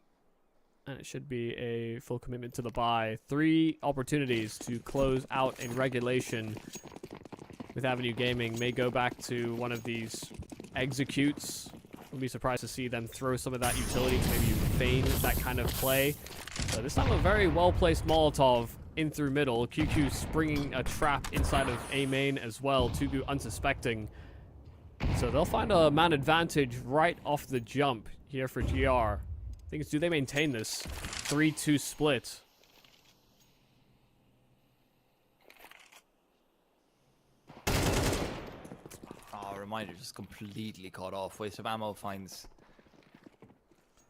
and it should be a full commitment to the buy. 3 opportunities to close out in regulation with Avenue Gaming. May go back to one of these executes. Wouldn't be surprised to see them throw some of that utility to maybe feign that kind of play. So this time a very well-placed Molotov in through middle. QQ springing a trap inside of A main as well. Tugu unsuspecting. So they'll find a man advantage right off the jump here for GR. Thing is, do they maintain this 3-2 split? Reminder just completely caught off. Waste of ammo finds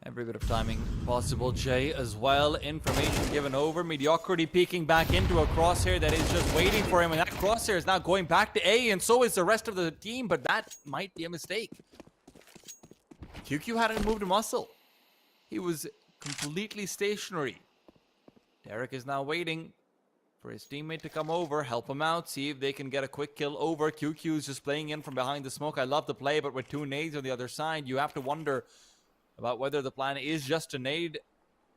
every bit of timing possible. Jay as well. Information given over. Mediocrity peeking back into a crosshair that is just waiting for him. And that crosshair is now going back to A, and so is the rest of the team. But that might be a mistake. QQ hadn't moved a muscle. He was completely stationary. Derek is now waiting for his teammate to come over, help him out, see if they can get a quick kill over. QQ is just playing in from behind the smoke. I love the play, but with 2 nades on the other side, you have to wonder about whether the plan is just to nade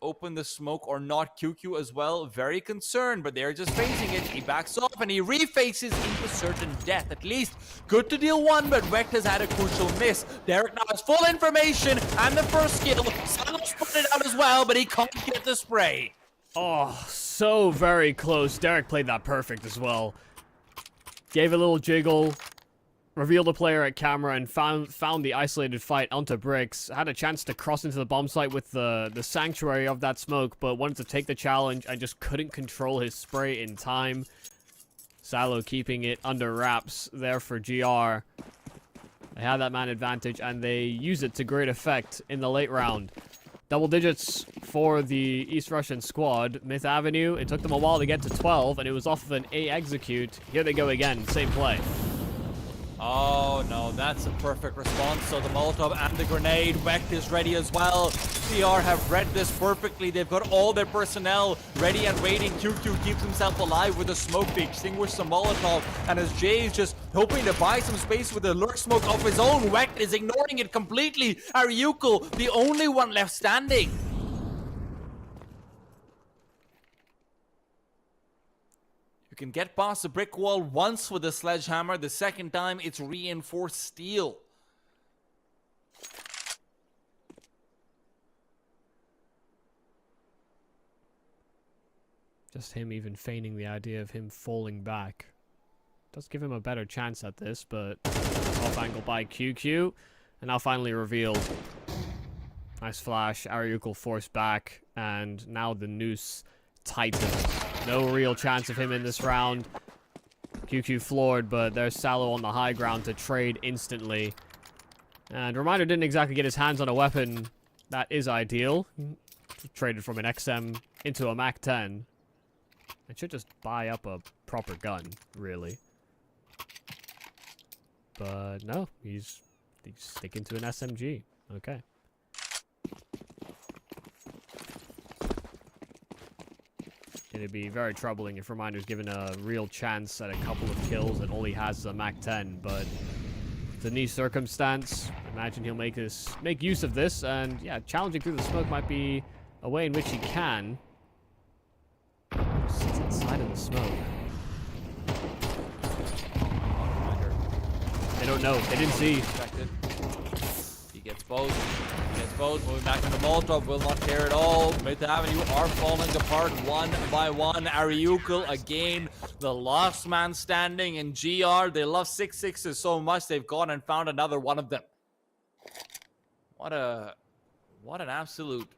open the smoke or not. QQ as well, very concerned, but they're just facing it. He backs off and he refaces into certain death. At least good to deal 1, but Wecht has had a crucial miss. Derek now has full information and the first kill. Salos put it out as well, but he can't get the spray. Oh, so very close. Derek played that perfect as well. Gave a little jiggle, revealed the player at camera, and found the isolated fight onto Bricks. Had a chance to cross into the bomb site with the sanctuary of that smoke, but wanted to take the challenge and just couldn't control his spray in time. Salo keeping it under wraps there for GR. They had that man advantage, and they use it to great effect in the late round. Double digits for the East Russian squad. Myth Avenue, it took them a while to get to 12, and it was off of an A execute. Here they go again, same play. Oh no, that's a perfect response. So the Molotov and the grenade. Wecht is ready as well. CR have read this perfectly. They've got all their personnel ready and waiting. QQ keeps himself alive with a smoke to extinguish the Molotov. And as Jay is just hoping to buy some space with a lurk smoke of his own, Wecht is ignoring it completely. Ariuko, the only one left standing. Can get past the brick wall once with a sledgehammer. The second time, it's reinforced steel. Just him even feigning the idea of him falling back. Does give him a better chance at this, but off angle by QQ. And now finally revealed. Nice flash. Ariuko forced back. And now the noose tightens. No real chance of him in this round. QQ floored, but there's Salo on the high ground to trade instantly. And Reminder didn't exactly get his hands on a weapon that is ideal. Traded from an XM into a MAC-10. I should just buy up a proper gun, really. But no, he's sticking to an SMG. Okay. It'd be very troubling if Reminder's given a real chance at a couple of kills and all he has is a MAC-10, but it's a niche circumstance. Imagine he'll make use of this, and yeah, challenging through the smoke might be a way in which he can. Sits inside of the smoke. They don't know. They didn't see. He gets both. Moving back to the Molotov. Will not care at all. MythAvenue are falling apart one by one. Ariukul again, the last man standing. And GR, they love 6-6s so much they've gone and found another one of them. What an absolute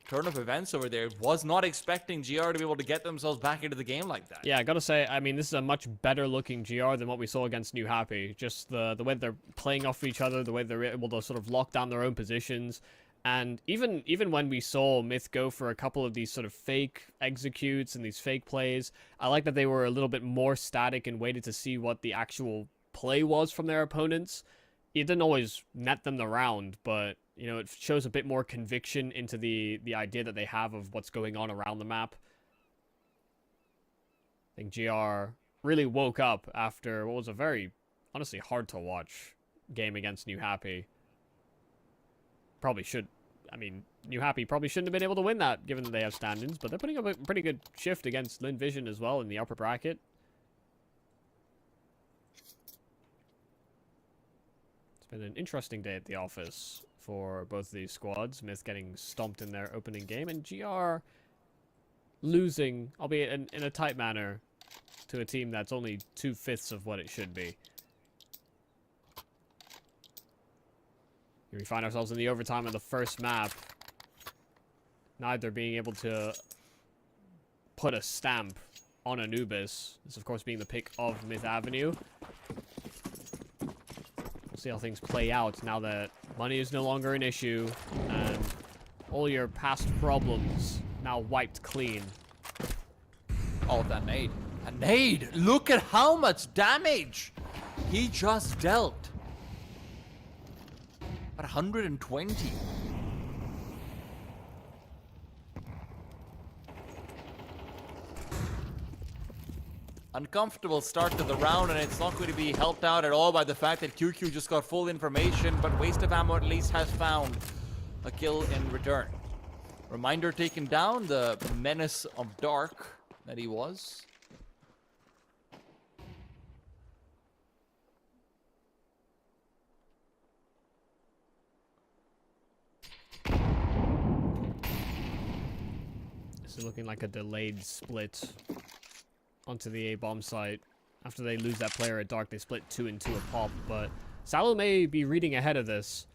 turn of events over there. Was not expecting GR to be able to get themselves back into the game like that. Yeah, I gotta say, I mean, this is a much better looking GR than what we saw against New Happy. Just the way they're playing off each other, the way they're able to sort of lock down their own positions. And even when we saw Myth go for a couple of these sort of fake executes and these fake plays, I like that they were a little bit more static and waited to see what the actual play was from their opponents. It didn't always net them the round, but you know, it shows a bit more conviction into the idea that they have of what's going on around the map. I think GR really woke up after what was a very, honestly, hard to watch game against New Happy. New Happy probably shouldn't have been able to win that, given that they have stand-ins, but they're putting up a pretty good shift against Lin Vision as well in the upper bracket. It's been an interesting day at the office for both of these squads. Myth getting stomped in their opening game, and GR losing, albeit in a tight manner, to a team that's only 2/5 of what it should be. Here we find ourselves in the overtime of the first map. Neither being able to put a stamp on Anubis. This, of course, being the pick of MythAvenue. We'll see how things play out now that money is no longer an issue, and all your past problems now wiped clean. Oh, that nade. A nade! Look at how much damage he just dealt. About 120. Uncomfortable start to the round, and it's not going to be helped out at all by the fact that QQ just got full information, but Waste of Ammo at least has found a kill in return. Reminder taken down, the menace of dark that he was. This is looking like a delayed split onto the A-bomb site. After they lose that player at dark, they split 2 and 2 a pop, but Salo may be reading ahead of this.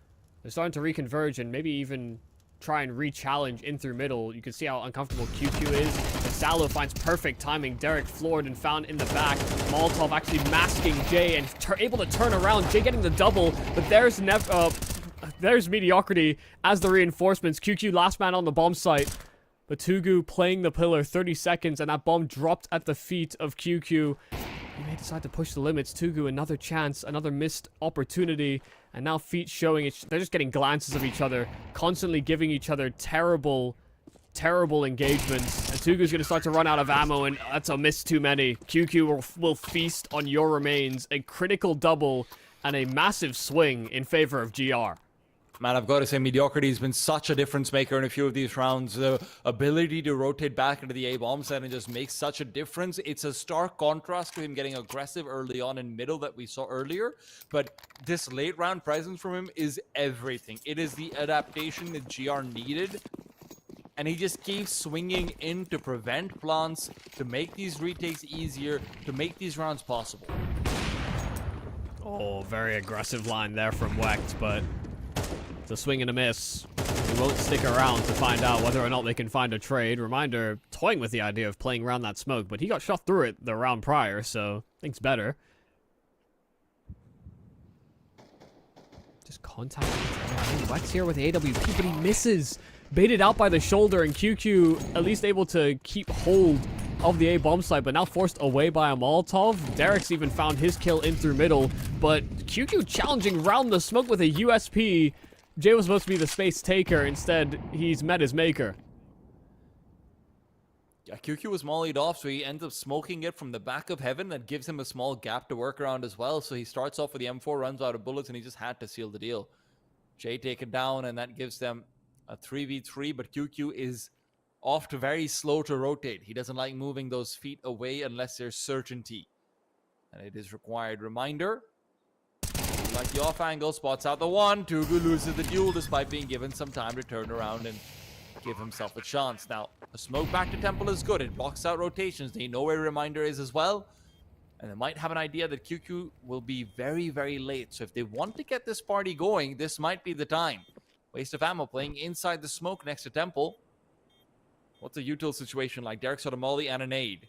They're starting to reconverge and maybe even try and re-challenge in through middle. You can see how uncomfortable QQ is. And Salo finds perfect timing. Derek floored and found in the back. Molotov actually masking Jay and able to turn around. Jay getting the double, but there's mediocrity as the reinforcements. QQ last man on the bomb site. But Tugu playing the pillar, 30 seconds, and that bomb dropped at the feet of QQ. He may decide to push the limits. Tugu, another chance, another missed opportunity, and now Feet showing it. They're just getting glances of each other, constantly giving each other terrible engagements. And Tugu's going to start to run out of ammo, and that's a miss too many. QQ will feast on your remains. A critical double and a massive swing in favor of GR. Man, I've got to say, mediocrity has been such a difference maker in a few of these rounds. The ability to rotate back into the A-bomb set and just make such a difference. It's a stark contrast to him getting aggressive early on in middle that we saw earlier. But this late round presence from him is everything. It is the adaptation that GR needed. And he just keeps swinging in to prevent plants, to make these retakes easier, to make these rounds possible. Oh, very aggressive line there from Wecht, but it's a swing and a miss. won't stick around to find out whether or not they can find a trade. Reminder toying with the idea of playing around that smoke, but he got shot through it the round prior, so things better. Just contact. Wex here with the AWP, but he misses. Baited out by the shoulder, and QQ at least able to keep hold of the A bomb site, but now forced away by a Molotov. Derek's even found his kill in through middle, but QQ challenging round the smoke with a USP. Jay was supposed to be the space taker. Instead, he's met his maker. Yeah, QQ was mollied off, so he ends up smoking it from the back of heaven. That gives him a small gap to work around as well. So he starts off with the M4, runs out of bullets, and he just had to seal the deal. Jay taken down, and that gives them a 3v3, but QQ is oft very slow to rotate. He doesn't like moving those feet away unless there's certainty. And it is required. Reminder, like the off angle, spots out the one. Tugu loses the duel despite being given some time to turn around and give himself a chance. Now, a smoke back to Temple is good. It blocks out rotations. They know where Reminder is as well. And they might have an idea that QQ will be very, very late. So if they want to get this party going, this might be the time. Waste of ammo playing inside the smoke next to Temple. What's a util situation like? Derek's got a molly and a nade.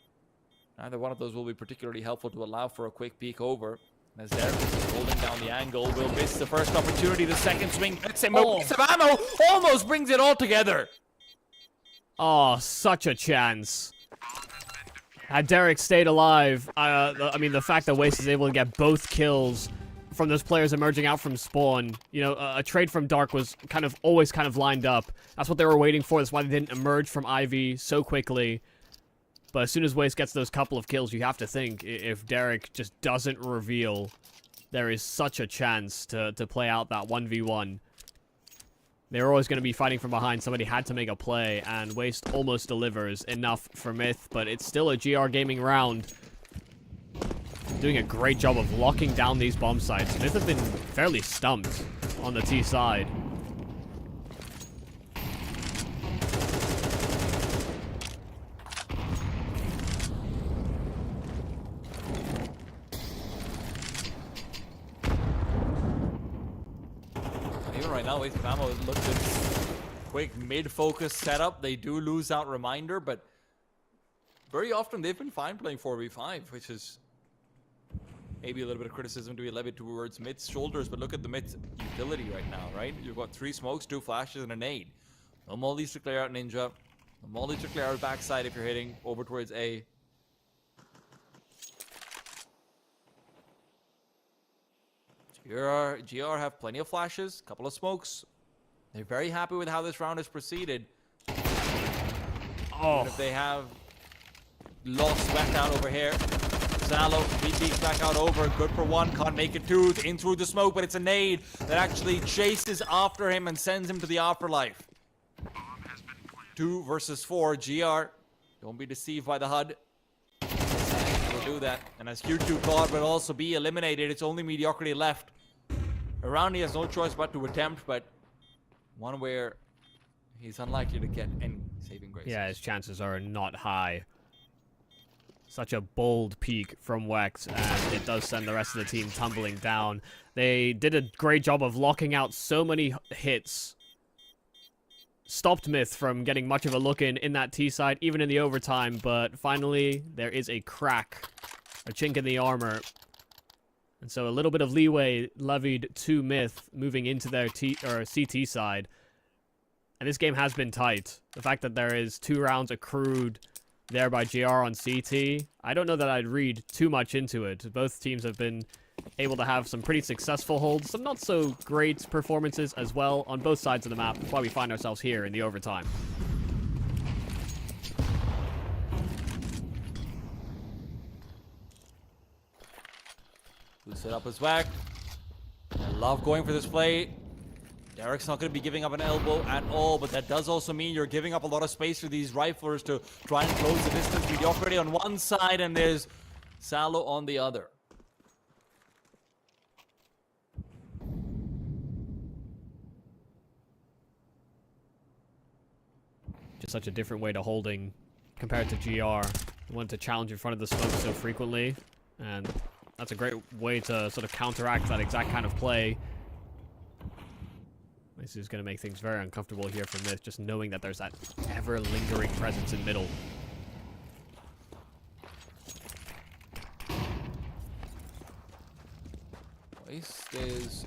Neither one of those will be particularly helpful to allow for a quick peek over. As Derek is holding down the angle, will miss the first opportunity. The second swing gets him a piece of ammo. Almost brings it all together. Oh, such a chance. Had Derek stayed alive, I mean, the fact that Waste is able to get both kills from those players emerging out from spawn, you know, a trade from Dark was always lined up. That's what they were waiting for. That's why they didn't emerge from Ivy so quickly. But as soon as Waste gets those couple of kills, you have to think if Derek just doesn't reveal, there is such a chance to play out that 1v1. They were always going to be fighting from behind. Somebody had to make a play, and Waste almost delivers enough for Myth, but it's still a GR gaming round. Doing a great job of locking down these bomb sites. Myth have been fairly stumped on the T side. Even right now, Waste of Ammo looks at quick mid-focus setup. They do lose out Reminder, but very often they've been fine playing 4v5, which is maybe a little bit of criticism to be levied towards Myth's shoulders, but look at the Myth's utility right now, right? You've got 3 smokes, 2 flashes, and a nade. No mollies to clear out Ninja. No mollies to clear out backside if you're hitting over towards A. GR have plenty of flashes, couple of smokes. They're very happy with how this round has proceeded. Oh, Even if they have lost back out over here. Zalo, BT's back out over, good for 1, can't make it 2, in through the smoke, but it's a nade that actually chases after him and sends him to the afterlife. 2 versus 4, GR, don't be deceived by the HUD. We'll do that, and as Q2 God will also be eliminated, it's only mediocrity left. Around he has no choice but to attempt, but one where he's unlikely to get any saving grace. yeah, his chances are not high. Such a bold peak from Wex, and it does send the rest of the team tumbling down. They did a great job of locking out so many hits. Stopped Myth from getting much of a look in that T side, even in the overtime, but finally there is a crack, a chink in the armor. And so a little bit of leeway levied to Myth moving into their CT side. And this game has been tight. The fact that there is 2 rounds accrued there by GR on CT, I don't know that I'd read too much into it. Both teams have been able to have some pretty successful holds, some not so great performances as well on both sides of the map. That's why we find ourselves here in the overtime. Good set up as Wack. I love going for this play. Derek's not going to be giving up an elbow at all, but that does also mean you're giving up a lot of space for these riflers to try and close the distance. Mediocrity on one side, and there's Salo on the other. Just such a different way to holding compared to GR. They wanted to challenge in front of the smoke so frequently, and that's a great way to sort of counteract that exact kind of play. This is going to make things very uncomfortable here for Myth, just knowing that there's that ever-lingering presence in middle. Waste is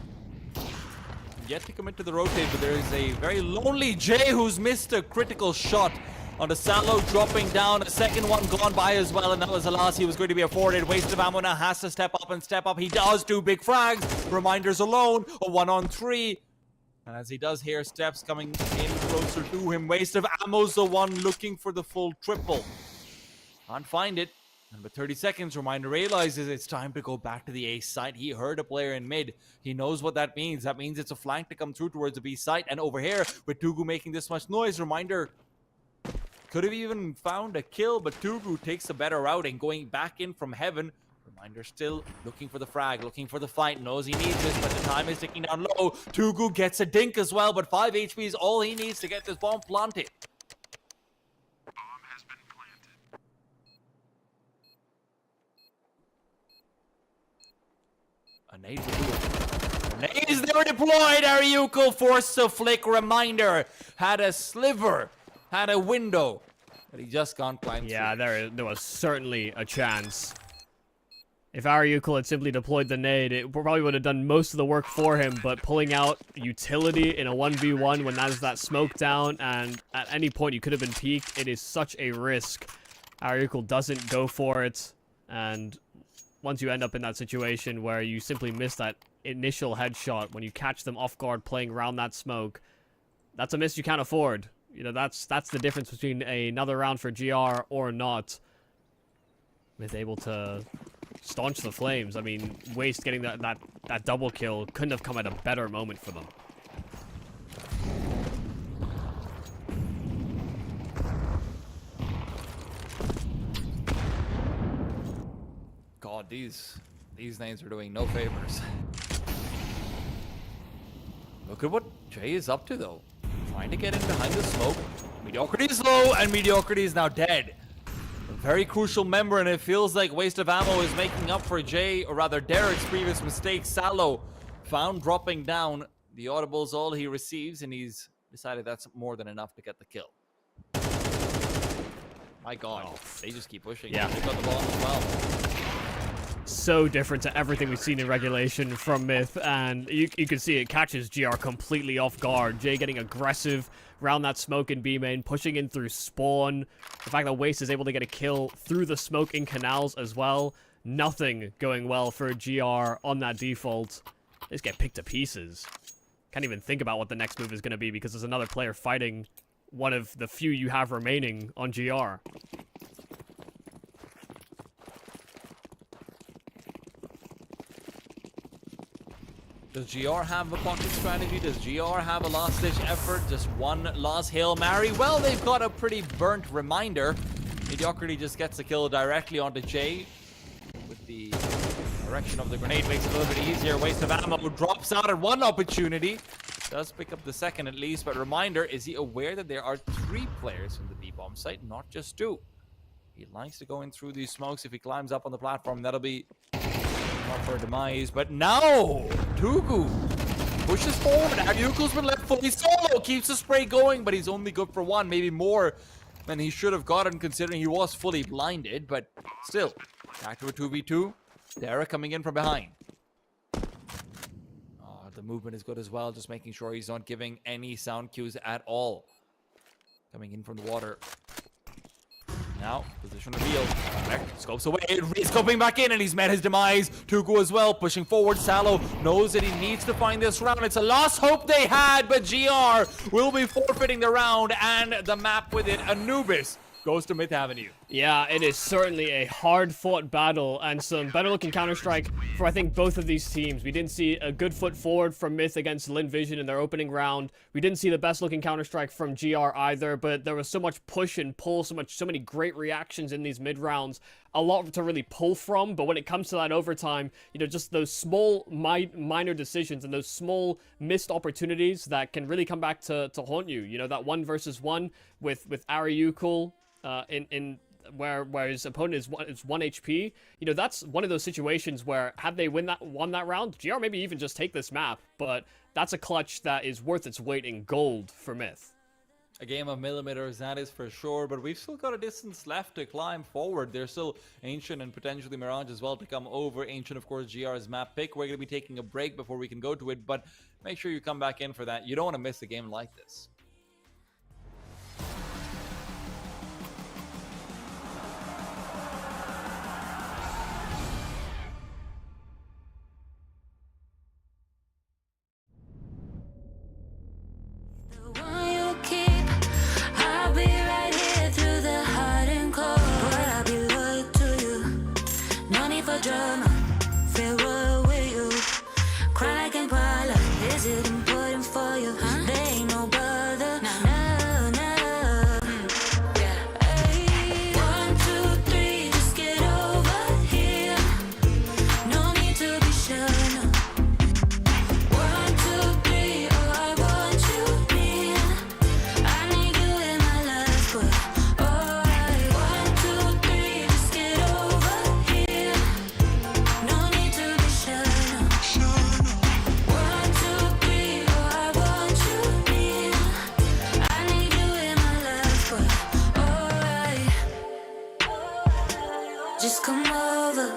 yet to commit to the rotate, but there is a very lonely Jay who's missed a critical shot on the Salo, dropping down. A second one gone by as well, and that was the last he was going to be afforded. Waste of ammo now has to step up and step up. He does. 2 big frags. Reminders alone. A 1-on-3. And as he does hear steps coming in closer to him, Waste of ammo's the one looking for the full triple. Can't find it. And with 30 seconds, Reminder realizes it's time to go back to the A site. He heard a player in mid. He knows what that means. That means it's a flank to come through towards the B site. And over here, with Tugu making this much noise, Reminder could have even found a kill, but Tugu takes a better route and going back in from heaven. Reminder still looking for the frag, looking for the fight, knows he needs this, but the time is ticking down low. Tugu gets a dink as well, but 5 HP is all he needs to get this bomb planted. A nade will do it. Nade is there deployed. Ariuko forced to flick. Reminder had a sliver, had a window, but he just can't climb Yeah, through. there was certainly a chance. If Ariuko had simply deployed the nade, it probably would have done most of the work for him, but pulling out utility in a 1v1 when that is that smoke down, and at any point you could have been peeked, it is such a risk. Ariuko doesn't go for it, and once you end up in that situation where you simply miss that initial headshot, when you catch them off guard playing around that smoke, that's a miss you can't afford. You know, that's the difference between another round for GR or not. Myth able to staunch the flames. I mean, Waste getting that double kill couldn't have come at a better moment for them. God, these names are doing no favors. Look at what Jay is up to, though. Trying to get in behind the smoke. Mediocrity is low, and Mediocrity is now dead. A very crucial member, and it feels like Waste of Ammo is making up for Jay, or rather Derek's previous mistake. Salo found dropping down. The audible's all he receives, and he's decided that's more than enough to get the kill. My God, they just keep pushing. Yeah. They've got the ball as well. So different to everything we've seen in regulation from Myth, and you can see it catches GR completely off guard. Jay getting aggressive around that smoke in B main, pushing in through spawn. The fact that Waste is able to get a kill through the smoke in canals as well. Nothing going well for GR on that default. They just get picked to pieces. Can't even think about what the next move is going to be because there's another player fighting one of the few you have remaining on GR. Does GR have a pocket strategy? Does GR have a last-ditch effort? Just one last Hail Mary? Well, they've got a pretty burnt Reminder. Mediocrity just gets the kill directly onto Jay. With the direction of the grenade makes it a little bit easier. Waste of ammo drops out at one opportunity. Does pick up the second at least, but Reminder, is he aware that there are 3 players in the B-bomb site, not just 2? He likes to go in through these smokes. If he climbs up on the platform, that'll be not for a demise, but now Tugu pushes forward. Ariuko's been left fully solo, keeps the spray going, but he's only good for 1, maybe more than he should have gotten considering he was fully blinded, but still, back to a 2v2. Derek coming in from behind. Oh, the movement is good as well, just making sure he's not giving any sound cues at all. Coming in from the water. Now, position revealed. Scopes away, re-scoping back in, and he's met his demise. Tugu as well, pushing forward. Salo knows that he needs to find this round. It's a last hope they had, but GR will be forfeiting the round, and the map with it. Anubis goes to MythAvenue. Yeah, it is certainly a hard-fought battle and some better-looking Counter-Strike for, I think, both of these teams. We didn't see a good foot forward from Myth against Lin Vision in their opening round. We didn't see the best-looking Counter-Strike from GR either, but there was so much push and pull, so many great reactions in these mid-rounds. A lot to really pull from, but when it comes to that overtime, you know, just those small, minor decisions and those small missed opportunities that can really come back to haunt you. You know, that 1 versus 1 with Ariuko, where his opponent is 1 HP, you know, that's one of those situations where had they won that round, GR maybe even just take this map, but that's a clutch that is worth its weight in gold for Myth. A game of millimeters, that is for sure, but we've still got a distance left to climb forward. There's still Ancient and potentially Mirage as well to come over. Ancient, of course, GR's map pick. We're going to be taking a break before we can go to it, but make sure you come back in for that. You don't want to miss a game like this. The one you keep, I'll be right here through the hot and cold. But I'll be loyal to you. No need for drama. Farewell with you. Cry like Impala. Is it important for you? There ain't no bother. No, no. Hey, 1, 2, 3, just get over here. No need to be sure. No. 1, 2, 3, oh, I want you near. I need you in my life, but alright. 1, 2, 3, just get over here. No need to be sure. No. 1, 2, 3, oh, I want you near. I need you in my life, but alright. Just come over.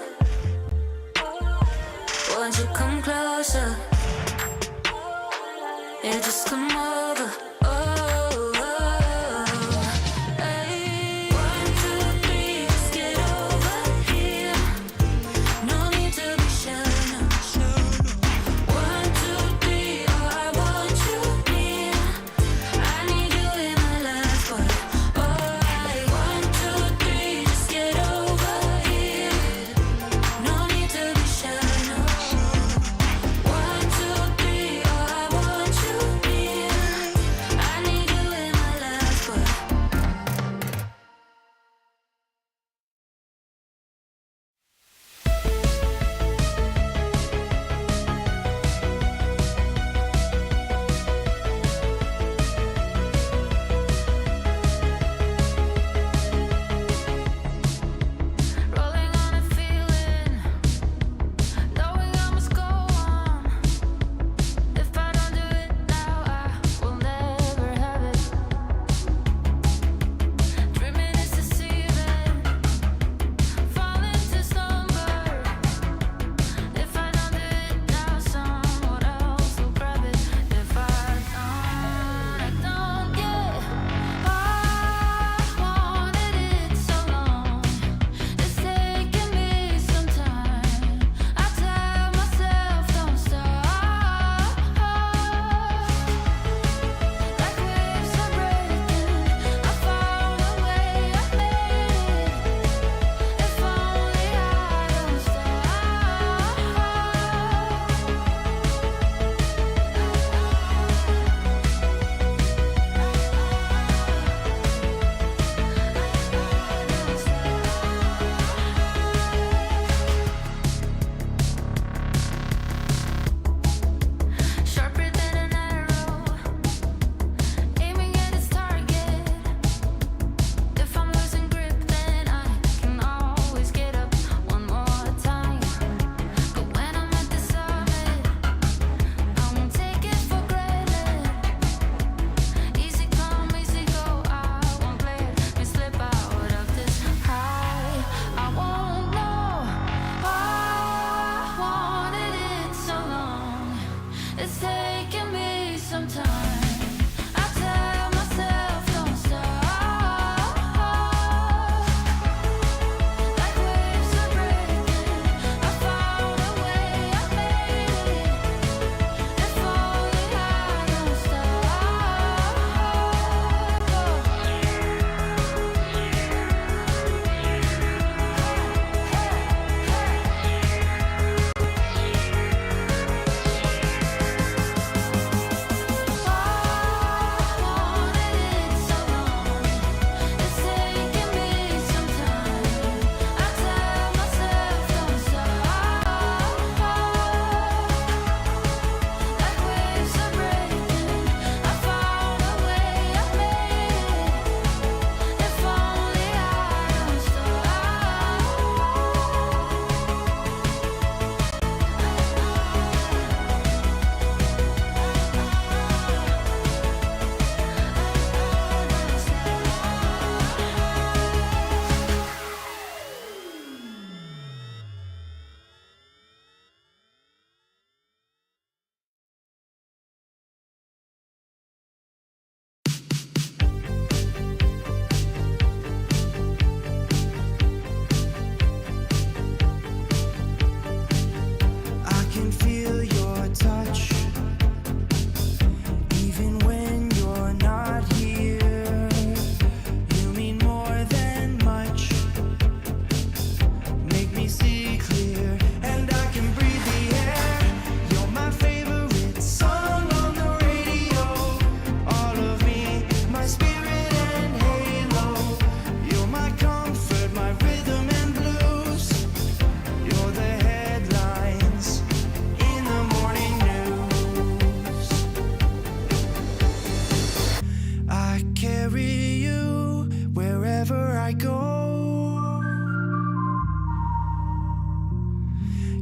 Won't you come closer? Yeah, just come over. Oh, hey. 1, 2, 3, just get over here. No need to be sure. No. 1, 2, 3, oh, I want you near. I need you in my life, but alright. 1, 2, 3, just get over here. No need to be sure. No. 1, 2, 3, oh, I want you near.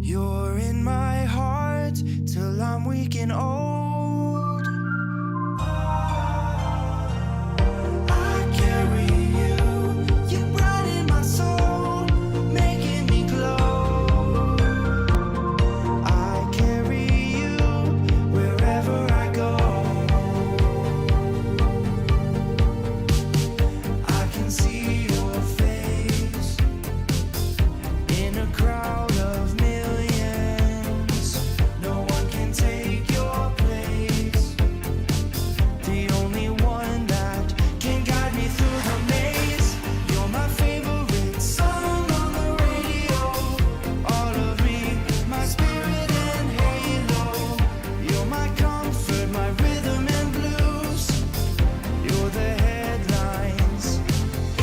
You're in my heart till I'm weak and old. I carry you, you brighten my soul, making me glow. I carry you wherever I go. I can see your face in a crowd of millions. No one can take your place. The only one that can guide me through the maze. You're my favorite song on the radio. All of me, my spirit and halo. You're my comfort, my rhythm and blues. You're the headlines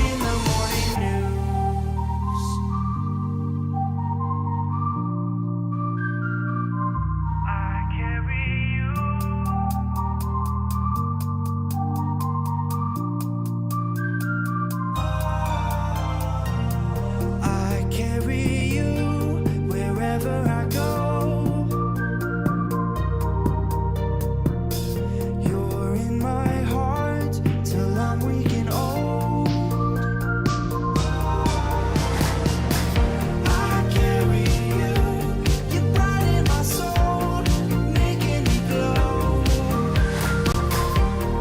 in the morning news. I carry you. I carry you wherever I go. You're in my heart till I'm weak and old. I carry you, you brighten my soul, making me glow.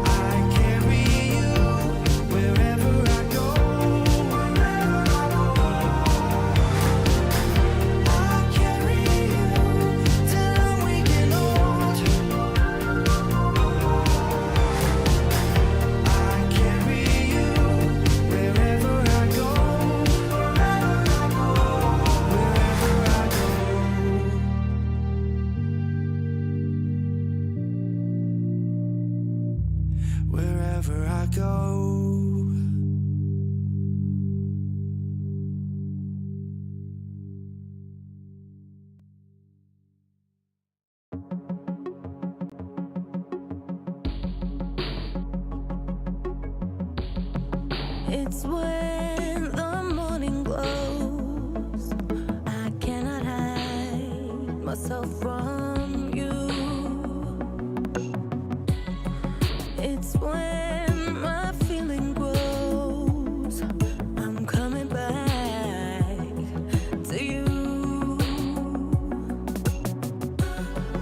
I carry you wherever I go. I carry you till I'm weak and old. I carry you wherever I go. Wherever I go. It's when the morning glows. I cannot hide myself from you. It's when my feeling grows. I'm coming back to you.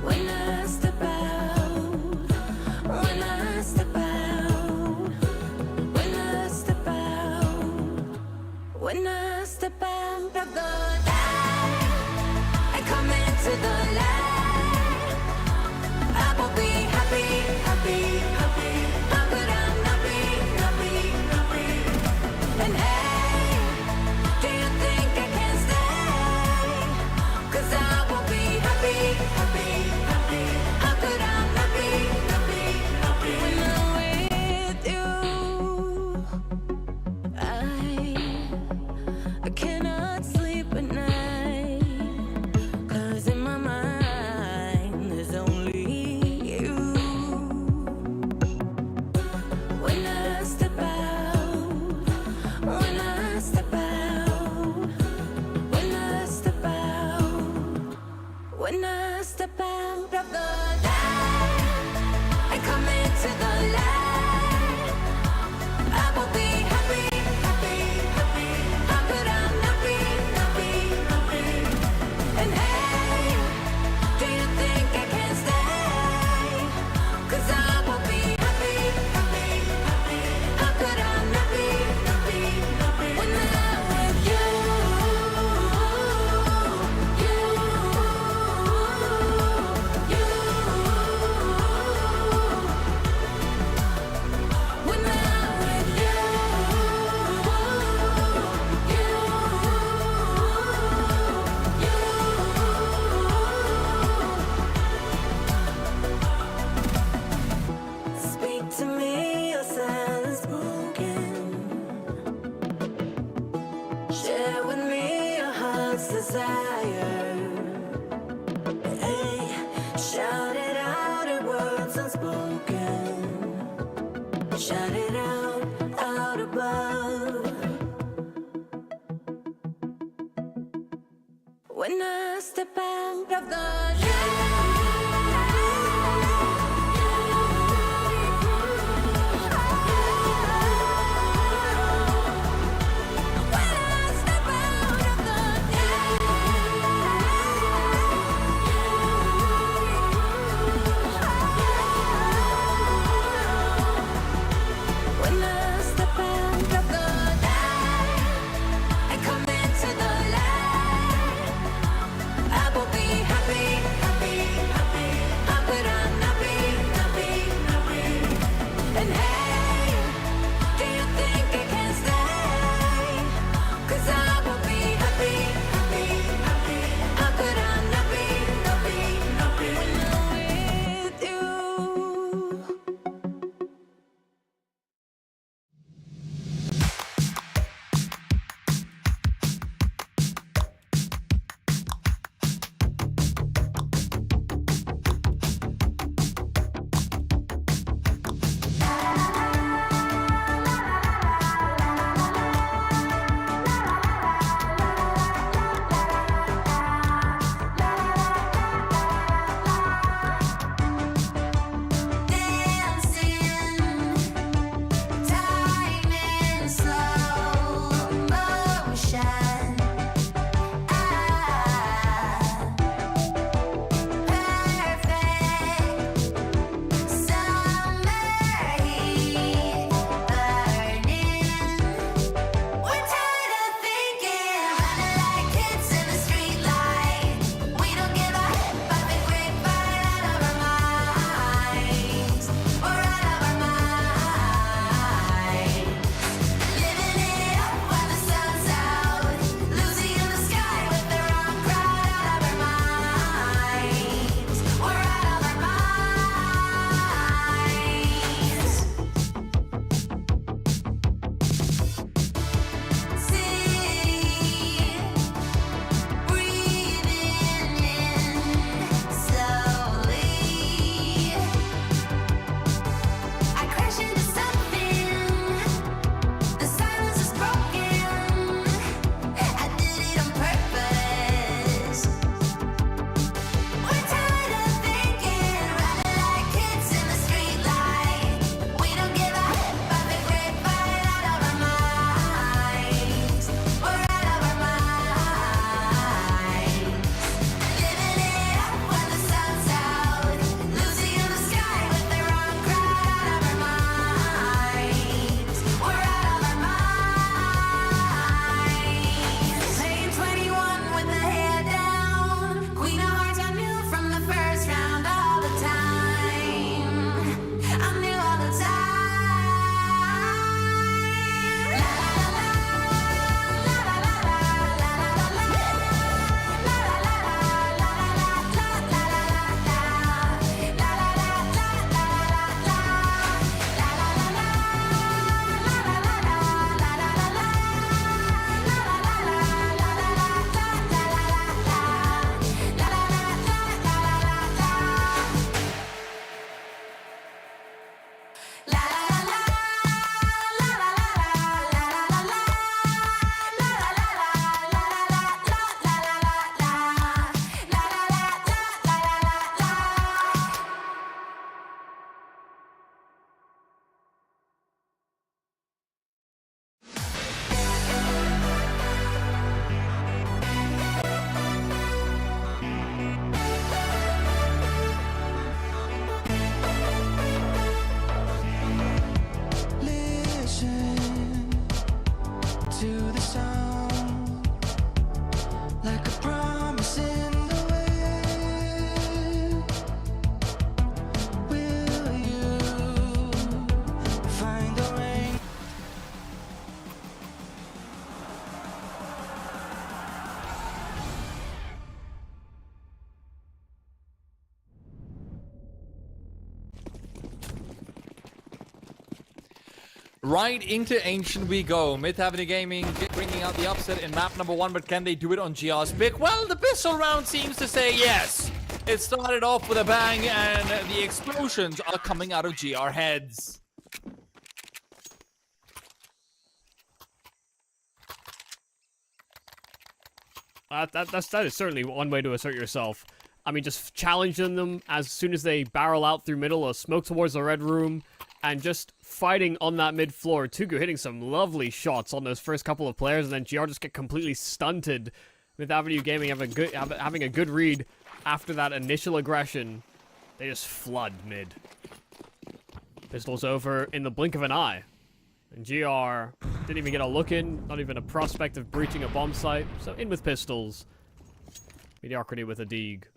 When I step out, when I step out, when I step out, when I step out of the light, I come into the light. when I step out of the when I step out of the and come into the light, I will be happy, happy, happy. How could I not be, not be, not be? And hey, do you think I can stay? 'Cause I will be happy, happy, happy. How could I not be, not be, not be when I'm with you? Time in slow motion. Perfect summer heat burning. We're tired of thinking, running like kids in the street light. We don't give a but the grapevine out of our minds. We're out of our minds. Living it up while the sun's out. Losing in the sky with the wrong crowd. Out of our minds. We're out of our minds. See, breathing in slowly. I crash into something. The silence is broken. I did it on purpose. We're tired of thinking, running like kids in the street light. We don't give a but the grapevine out of our minds. We're out of our minds. Living it up when the sun's out. Losing in the sky with the wrong crowd. Out of our minds. We're out of our minds. Playing 21 with the head down. Queen of Hearts, I knew from the first round all the time. I knew all the time. La la la la la la la la la Listen to the sound, like a promise in the wind. Will you find a way? Right into Ancient we go. MythAvenue Gaming bringing out the upset in map number 1, but can they do it on GR's pick? Well, the pistol round seems to say yes. It started off with a bang, and the explosions are coming out of GR heads. That is certainly one way to assert yourself. I mean, just challenging them as soon as they barrel out through middle or smoke towards the red room, and just fighting on that mid floor. Tugu hitting some lovely shots on those first couple of players, and then GR just get completely stunted. MythAvenueG Gaming having a good read after that initial aggression. They just flood mid. Pistols over in the blink of an eye. And GR didn't even get a look in, not even a prospect of breaching a bomb site. So in with pistols. Mediocrity with a Deeg.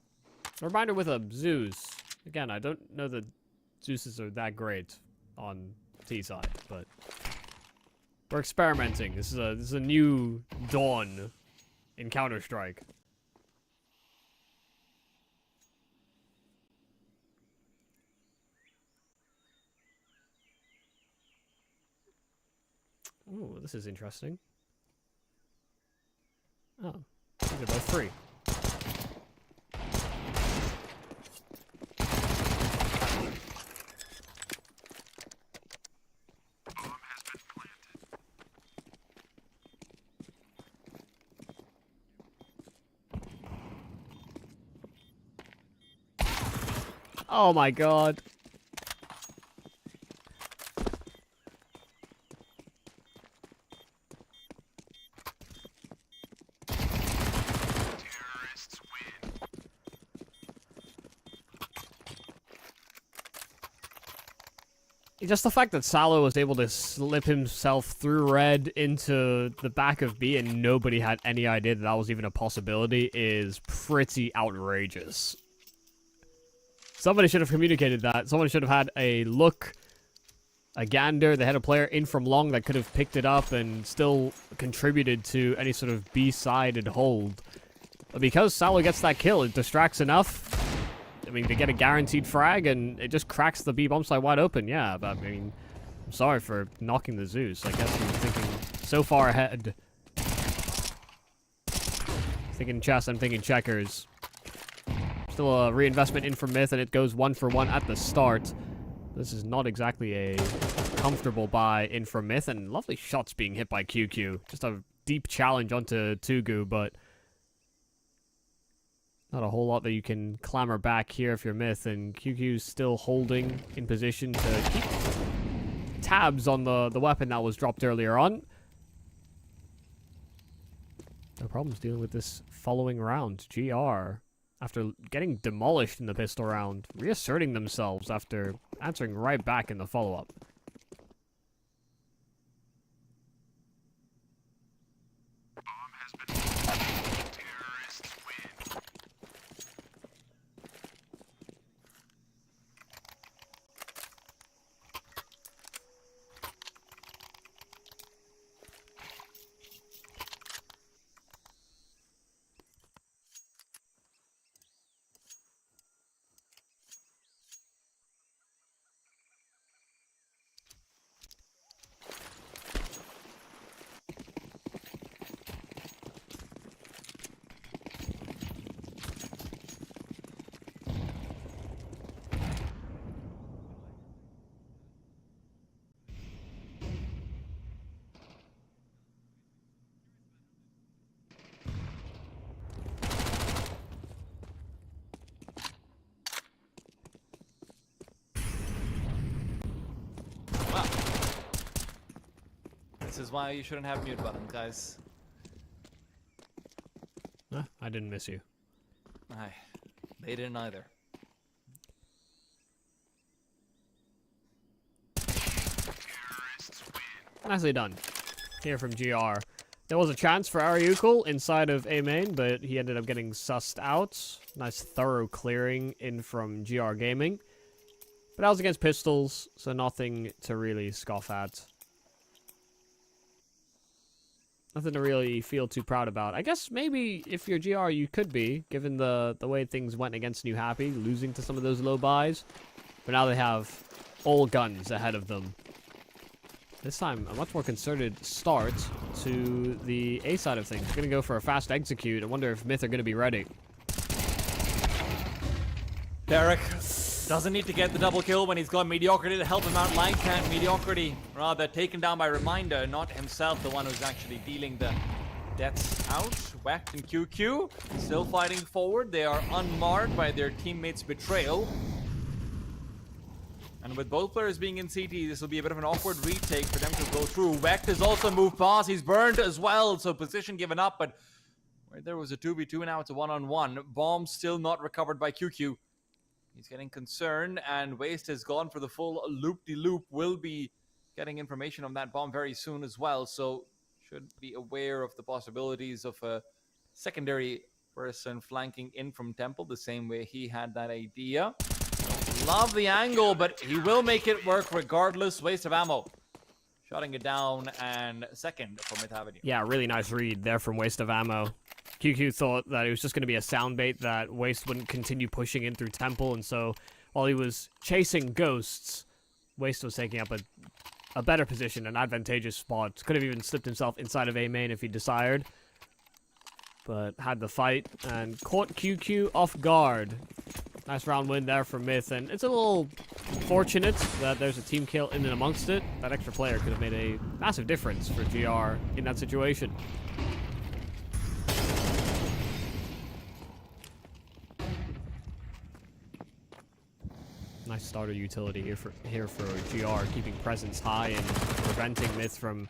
Reminder with a Zeus. Again, I don't know that Zeuses are that great on T side, but we're experimenting. This is a new dawn in Counter-Strike. Ooh, this is interesting. Oh, they're both free. Oh my god. Just the fact that Salo was able to slip himself through red into the back of B and nobody had any idea that that was even a possibility is pretty outrageous. Somebody should have communicated that. Someone should have had a look, a gander. They had a player in from long that could have picked it up and still contributed to any sort of B-sided hold. But because Salo gets that kill, it distracts enough. I mean, they get a guaranteed frag, and it just cracks the B bomb site wide open. Yeah, but I mean, I'm sorry for knocking the Zeus. I guess he was thinking so far ahead. Thinking chess, I'm thinking checkers. Still a reinvestment in for Myth, and it goes 1 for 1 at the start. This is not exactly a comfortable buy in for Myth, and lovely shots being hit by QQ. Just a deep challenge onto Tugu, but not a whole lot that you can clamor back here if you're Myth, and QQ's still holding in position to keep tabs on the weapon that was dropped earlier on. No problems dealing with this following round. GR, after getting demolished in the pistol round, reasserting themselves after answering right back in the follow-up. This is why you shouldn't have mute button, guys. I didn't miss you. Aye, they didn't either. Nicely done. Here from GR. There was a chance for Ariukul inside of A main, but he ended up getting sussed out. Nice thorough clearing in from GR Gaming. But that was against pistols, so nothing to really scoff at. Nothing to really feel too proud about. I guess maybe if you're GR, you could be, given the way things went against New Happy, losing to some of those low buys. But now they have all guns ahead of them. This time, a much more concerted start to the A side of things. Going to go for a fast execute. I wonder if Myth are going to be ready. Derek doesn't need to get the double kill when he's got Mediocrity to help him out. Line can't. Mediocrity rather taken down by Reminder, not himself the one who's actually dealing the deaths out. Wecht and QQ still fighting forward. They are unmarred by their teammates' betrayal. And with both players being in CT, this will be a bit of an awkward retake for them to go through. Wecht has also moved past. He's burned as well, so position given up. But where there was a 2v2, now it's a 1-on-1. Bomb still not recovered by QQ. He's getting concerned, and Waste has gone for the full loop-de-loop. Will be getting information on that bomb very soon as well, so should be aware of the possibilities of a secondary person flanking in from Temple the same way he had that idea. Love the angle, but he will make it work regardless. Waste of ammo. Shutting it down, and second for MythAvenue. Yeah, really nice read there from Waste of Ammo. QQ thought that it was just going to be a sound bait, that Waste wouldn't continue pushing in through Temple, and so while he was chasing ghosts, Waste was taking up a better position, an advantageous spot. Could have even slipped himself inside of A main if he desired, but had the fight and caught QQ off guard. Nice round win there for Myth, and it's a little fortunate that there's a team kill in and amongst it. That extra player could have made a massive difference for GR in that situation. Nice starter utility here for GR, keeping presence high and preventing Myth from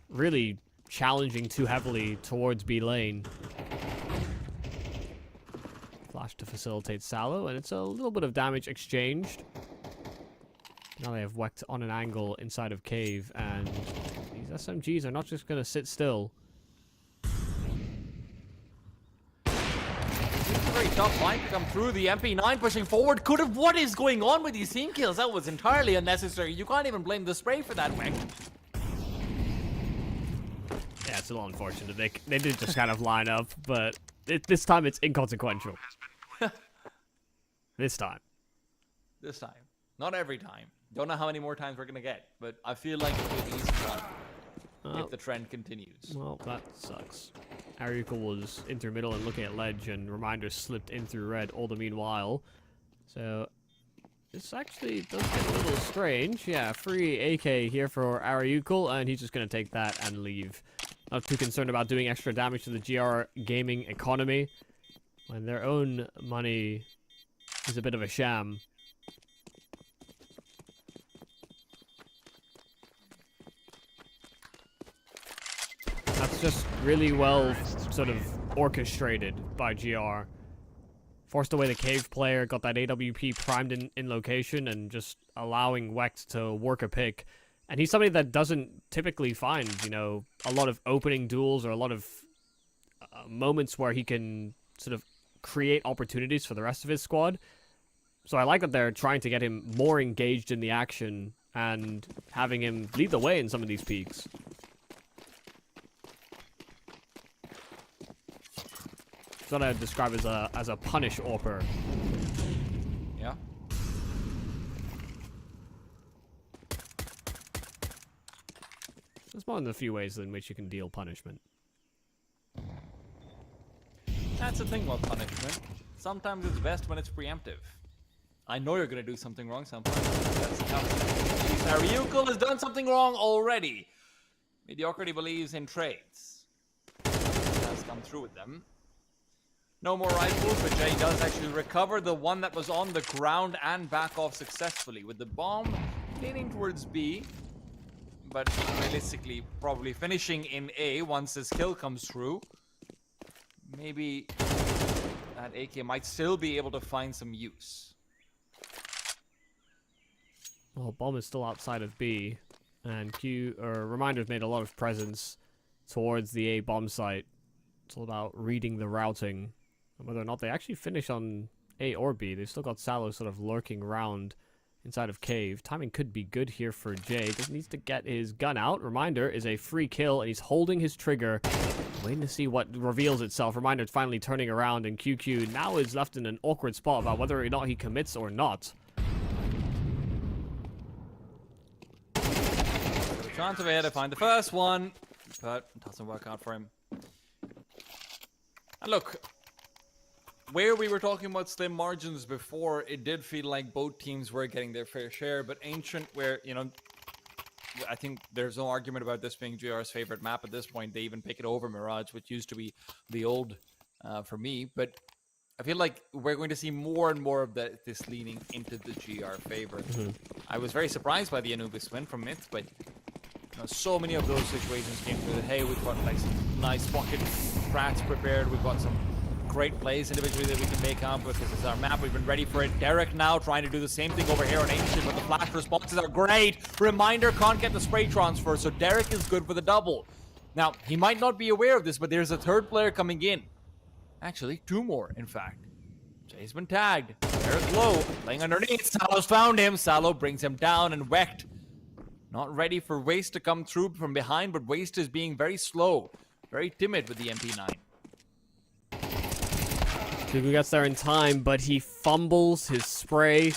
really challenging too heavily towards B lane. Flash to facilitate Sallow, and it's a little bit of damage exchanged. Now they have Wecht on an angle inside of Cave, and these SMGs are not just going to sit still. Very tough fight to come through. The MP9 pushing forward. What is going on with these team kills? That was entirely unnecessary. You can't even blame the spray for that, Wecht. Yeah, it's a little unfortunate. They did just kind of line up, but this time it's inconsequential. This time. This time. Not every time. Don't know how many more times we're going to get, but I feel like it will be at least one if the trend continues. Well, that sucks. Ariuka was in through middle and looking at ledge, and Reminder slipped in through red all the meanwhile. So this actually does get a little strange. Yeah, free AK here for Ariuka, and he's just going to take that and leave. Not too concerned about doing extra damage to the GR gaming economy when their own money is a bit of a sham. That's just really well sort of orchestrated by GR. Forced away the Cave player, got that AWP primed in location, and just allowing Wecht to work a pick. And he's somebody that doesn't typically find, you know, a lot of opening duels or a lot of moments where he can sort of create opportunities for the rest of his squad. So I like that they're trying to get him more engaged in the action and having him lead the way in some of these peaks. It's what I would describe as a punish AWPer. Yeah. There's more than a few ways in which you can deal punishment. That's the thing about punishment. Sometimes it's best when it's preemptive. I know you're going to do something wrong sometimes. That's how Ariuka has done something wrong already. Mediocrity believes in trades. Has come through with them. No more rifles, but Jay does actually recover the one that was on the ground and back off successfully, with the bomb leaning towards B, but realistically probably finishing in A once this kill comes through. Maybe that AK might still be able to find some use. Well, bomb is still outside of B, and Reminder's made a lot of presence towards the A bomb site. It's all about reading the routing. And whether or not they actually finish on A or B, they've still got Sallow sort of lurking around inside of Cave. Timing could be good here for Jay. Just needs to get his gun out. Reminder is a free kill, and he's holding his trigger, waiting to see what reveals itself. Reminder's finally turning around, and QQ now is left in an awkward spot about whether or not he commits or not. A chance of it to find the first one, but it doesn't work out for him. And look, where we were talking about slim margins before, it did feel like both teams were getting their fair share, but Ancient, where, you know, I think there's no argument about this being GR's favorite map at this point. They even pick it over Mirage, which used to be the old for me. But I feel like we're going to see more and more of this leaning into the GR favor. I was very surprised by the Anubis win from Myth, but so many of those situations came through. Hey, we've got like some nice pocket strats prepared. We've got some great plays individually that we can make up with. This is our map. We've been ready for it. Derek now trying to do the same thing over here on Ancient, but the flash responses are great. Reminder can't get the spray transfer, so Derek is good for the double. Now, he might not be aware of this, but there's a third player coming in. Actually, two more, in fact. Jay's been tagged. Derek low, laying underneath. Salo's found him. Salo brings him down, and Wecht not ready for Waste to come through from behind, but Waste is being very slow, very timid with the MP9. Tugu gets there in time, but he fumbles his spray.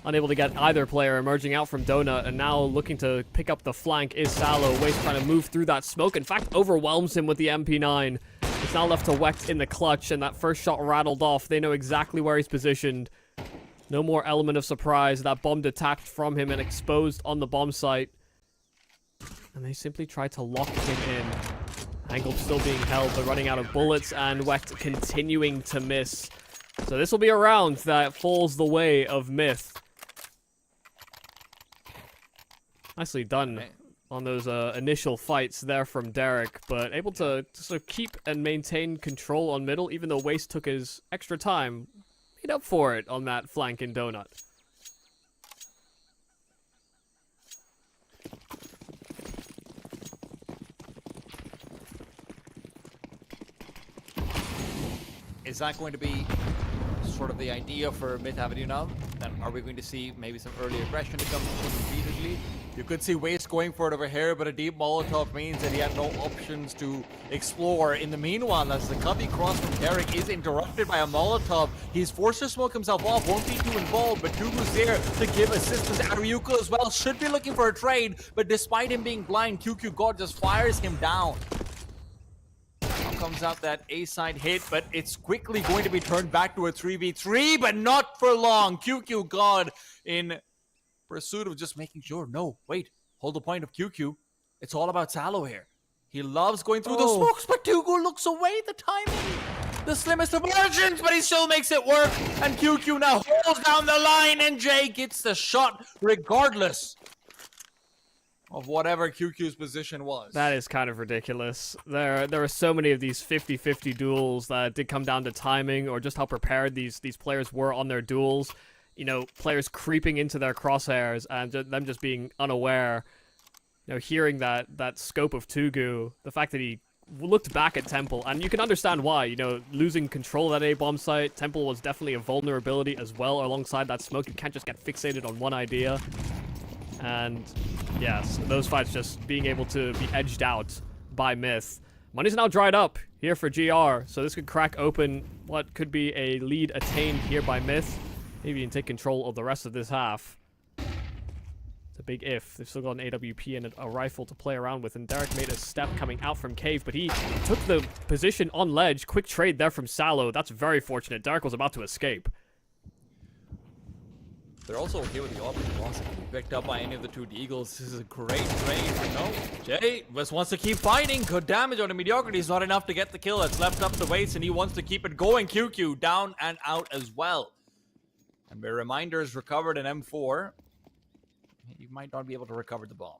Unable to get either player emerging out from Donut, and now looking to pick up the flank is Salo. Waste trying to move through that smoke. In fact, overwhelms him with the MP9. It's now left to Wecht in the clutch, and that first shot rattled off. They know exactly where he's positioned. No more element of surprise. That bomb detached from him and exposed on the bomb site. And they simply try to lock him in. Angle still being held, but running out of bullets, and Wecht continuing to miss. So this will be a round that falls the way of Myth. Nicely done on those initial fights there from Derek, but able to sort of keep and maintain control on middle, even though Waste took his extra time. Made up for it on that flank in Donut. Is that going to be sort of the idea for MythAvenue now? Then are we going to see maybe some early aggression to come repeatedly? You could see Waste going for it over here, but a deep Molotov means that he had no options to explore. In the meanwhile, as the cubby cross from Derek is interrupted by a Molotov, he's forced to smoke himself off. Won't be too involved, but Tugu's there to give assistance. Ariuko as well should be looking for a trade, but despite him being blind, QQ God just fires him down. Comes out that A-side hit, but it's quickly going to be turned back to a 3v3, but not for long. QQ God in pursuit of just making sure. No, wait, hold the point of QQ. It's all about Salo here. He loves going through the smokes, but Tugu looks away. The timing, the slimmest of margins, but he still makes it work. And QQ now holds down the line, and Jay gets the shot regardless of whatever QQ's position was. That is kind of ridiculous. There are so many of these 50-50 duels that did come down to timing or just how prepared these players were on their duels. You know, players creeping into their crosshairs and them just being unaware. You know, hearing that scope of Tugu, the fact that he looked back at Temple, and you can understand why. You know, losing control of that A-bomb site, Temple was definitely a vulnerability as well alongside that smoke. You can't just get fixated on one idea. And yes, those fights just being able to be edged out by Myth. Money's now dried up here for GR, so this could crack open what could be a lead attained here by Myth. Maybe even take control of the rest of this half. It's a big if. They've still got an AWP and a rifle to play around with, and Derek made a step coming out from Cave, but he took the position on ledge. Quick trade there from Salo. That's very fortunate. Derek was about to escape. They're also okay with the option loss picked up by any of the two Deagles. This is a great trade. No, Jay just wants to keep fighting. Good damage on the mediocrity is not enough to get the kill. It's left up to Waste, and he wants to keep it going. QQ down and out as well. And the reminder is recovered in M4. You might not be able to recover the bomb.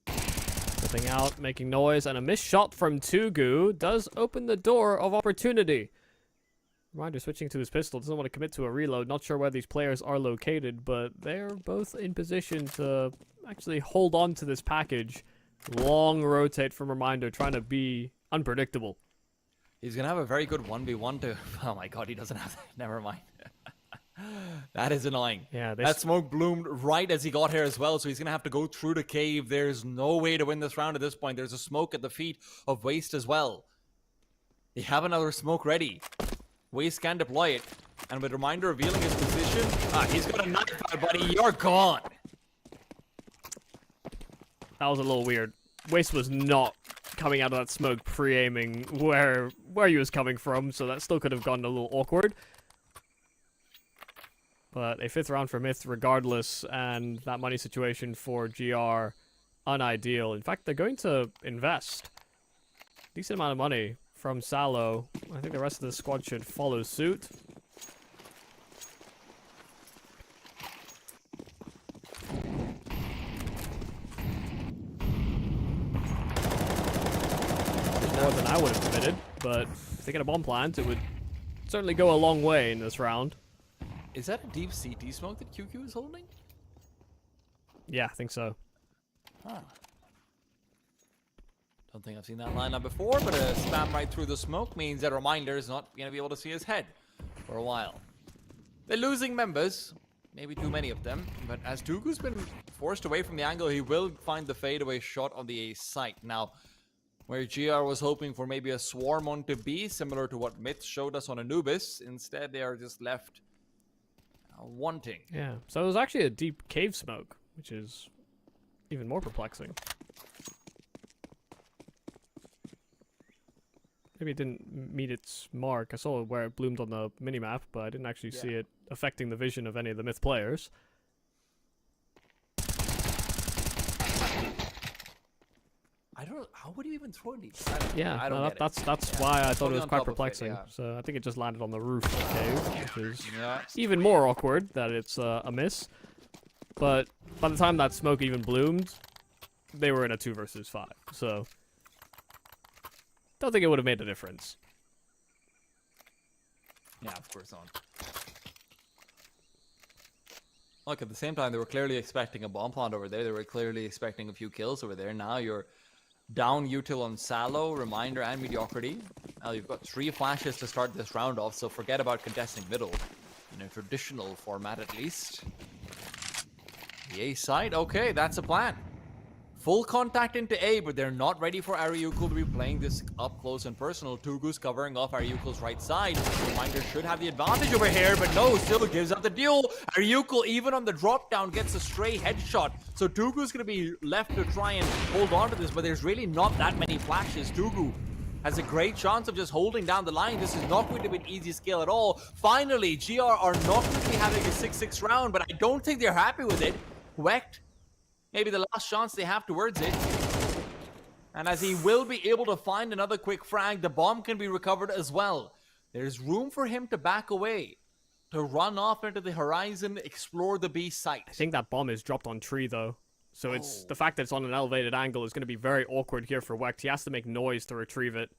Stepping out, making noise, and a missed shot from Tugu does open the door of opportunity. Reminder switching to his pistol, doesn't want to commit to a reload. Not sure where these players are located, but they're both in position to actually hold on to this package. Long rotate from Reminder, trying to be unpredictable. He's going to have a very good 1v1 to... Oh my god, he doesn't have that. Never mind. That is annoying. Yeah, that smoke bloomed right as he got here as well, so he's going to have to go through the cave. There's no way to win this round at this point. There's a smoke at the feet of Waste as well. They have another smoke ready. Waste can deploy it, and with Reminder revealing his position, he's got a knife out, buddy. You're gone. That was a little weird. Waste was not coming out of that smoke pre-aiming where he was coming from, so that still could have gone a little awkward. But a 5th round for Myth regardless, and that money situation for GR unideal. In fact, they're going to invest decent amount of money from Salo. I think the rest of the squad should follow suit. More than I would have committed, but if they get a bomb plant, it would certainly go a long way in this round. Is that a deep CT smoke that QQ is holding? Yeah, I think so. Huh. Don't think I've seen that lineup before, but a spam right through the smoke means that Reminder is not going to be able to see his head for a while. They're losing members, maybe too many of them, but as Dooku's been forced away from the angle, he will find the fadeaway shot on the A site. Now, where GR was hoping for maybe a swarm onto B, similar to what Myth showed us on Anubis, instead they are just left wanting. Yeah, so it was actually a deep cave smoke, which is even more perplexing. Maybe it didn't meet its mark. I saw where it bloomed on the minimap, but I didn't actually see it affecting the vision of any of the Myth players. I don't know, how would you even throw it? Yeah, I don't no, get it. that's why I thought Totally it was on quite top of it, perplexing. yeah. So I think it just landed on the roof of the cave, which is Yeah. even more awkward that it's a miss. But by the time that smoke even bloomed, they were in a 2 versus 5. So don't think it would have made a difference. Yeah, of course not. Look, at the same time, they were clearly expecting a bomb plant over there. They were clearly expecting a few kills over there. Now you're down util on Salo, Reminder, and Mediocrity. Now you've got 3 flashes to start this round off, so forget about contesting middle. In a traditional format, at least. The A side, okay, that's a plan. Full contact into A, but they're not ready for Ariukul to be playing this up close and personal. Tugu's covering off Ariukul's right side. Reminder should have the advantage over here, but no, still gives up the duel. Ariukul, even on the drop down, gets a stray headshot. So Tugu's going to be left to try and hold on to this, but there's really not that many flashes. Tugu has a great chance of just holding down the line. This is not going to be an easy skill at all. Finally, GR are not going to be having a 6-6 round, but I don't think they're happy with it. Wecht, maybe the last chance they have towards it. And as he will be able to find another quick frag, the bomb can be recovered as well. There's room for him to back away, to run off into the horizon, explore the B site. I think that bomb is dropped on tree though. So it's the fact that it's on an elevated angle is going to be very awkward here for Wecht. He has to make noise to retrieve it.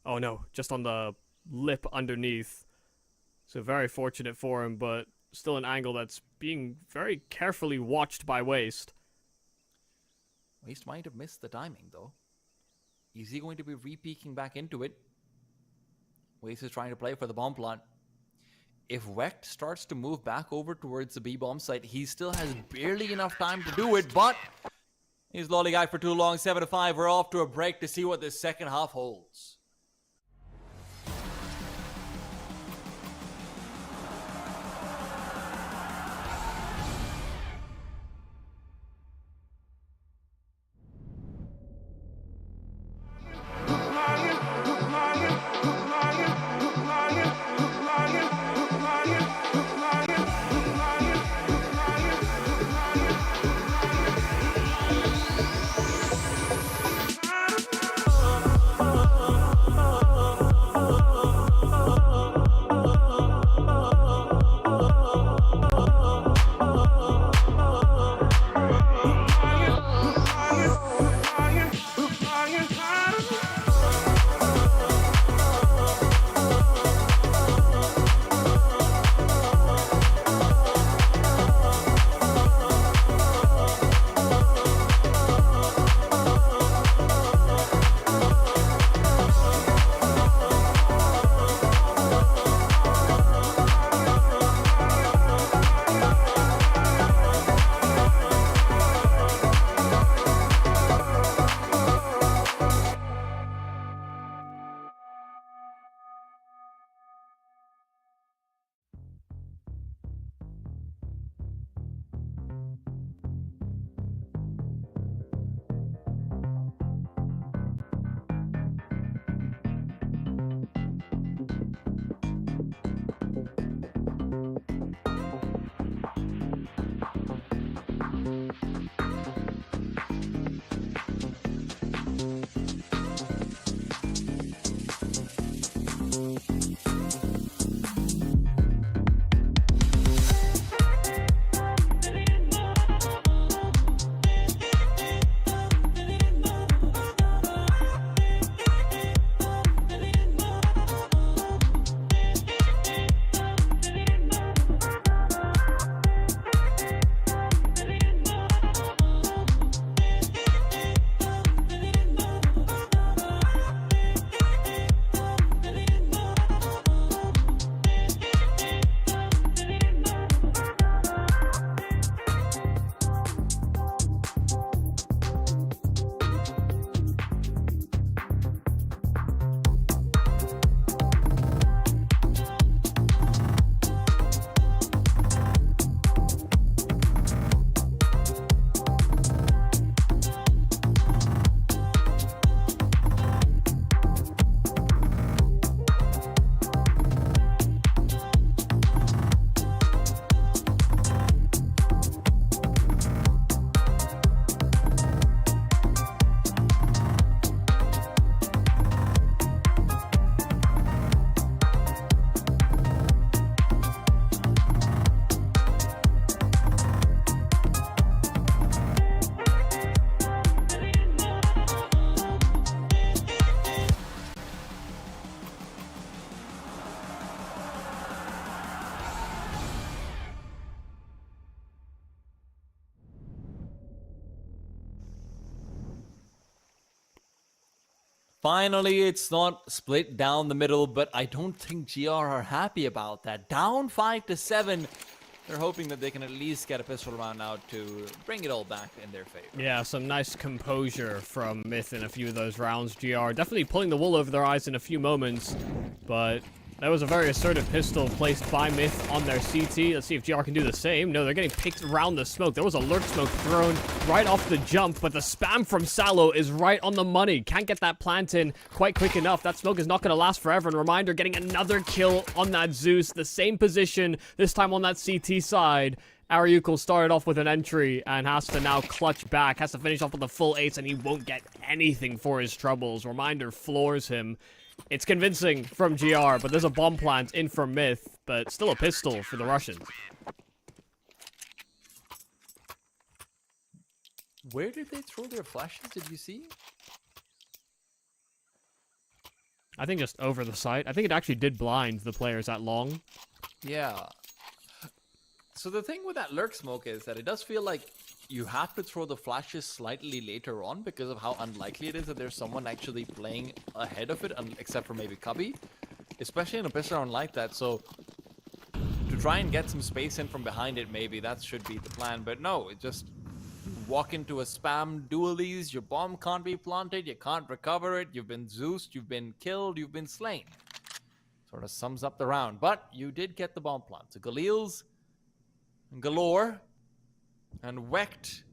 Oh no, just on the lip underneath. So very fortunate for him, but still an angle that's being very carefully watched by Waste. Waste might have missed the timing, though. Is he going to be re-peeking back into it? Waste is trying to play for the bomb plant. If Wecht starts to move back over towards the B-bomb site, he still has barely enough time to do it, but he's lollygagged for too long. 7-5, we're off to a break to see what this second half holds. Finally, it's not split down the middle, but I don't think GR are happy about that. Down 5-7. They're hoping that they can at least get a pistol round out to bring it all back in their favor. Yeah, some nice composure from Myth in a few of those rounds. GR definitely pulling the wool over their eyes in a few moments, but that was a very assertive pistol placed by Myth on their CT. Let's see if GR can do the same. No, they're getting picked around the smoke. There was a lurk smoke thrown right off the jump, but the spam from Salo is right on the money. Can't get that plant in quite quick enough. That smoke is not going to last forever. And Reminder getting another kill on that Zeus. The same position, this time on that CT side. Ariukul started off with an entry and has to now clutch back. Has to finish off with a full ace, and he won't get anything for his troubles. Reminder floors him. It's convincing from GR, but there's a bomb plant in from Myth, but still a pistol for the Russians. Where did they throw their flashes? Did you see? I think just over the site. I think it actually did blind the players that long. Yeah. So the thing with that lurk smoke is that it does feel like you have to throw the flashes slightly later on because of how unlikely it is that there's someone actually playing ahead of it, except for maybe Cubby, especially in a pistol round like that. So to try and get some space in from behind it, maybe that should be the plan. But no, it just walk into a spam dualies, your bomb can't be planted, you can't recover it, you've been Zeused, you've been killed, you've been slain. Sort of sums up the round. But you did get the bomb plant. So Galil's galore. And Wecht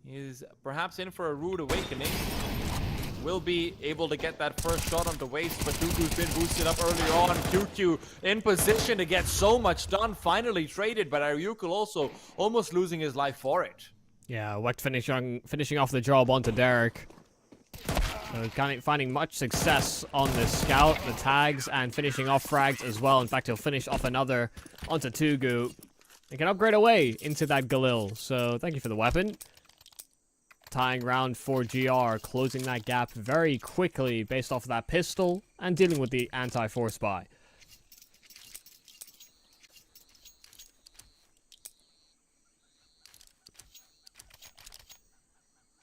is perhaps in for a rude awakening. Will be able to get that first shot onto waist, but Duku's been boosted up earlier on. QQ in position to get so much done. Finally traded, but Ariukul also almost losing his life for it. Yeah, Wecht finishing off the job onto Derek. Finding much success on the scout, the tags, and finishing off frags as well. In fact, he'll finish off another onto Tugu. They can upgrade away into that Galil, so thank you for the weapon. Tying round for GR, closing that gap very quickly based off of that pistol and dealing with the anti-force buy.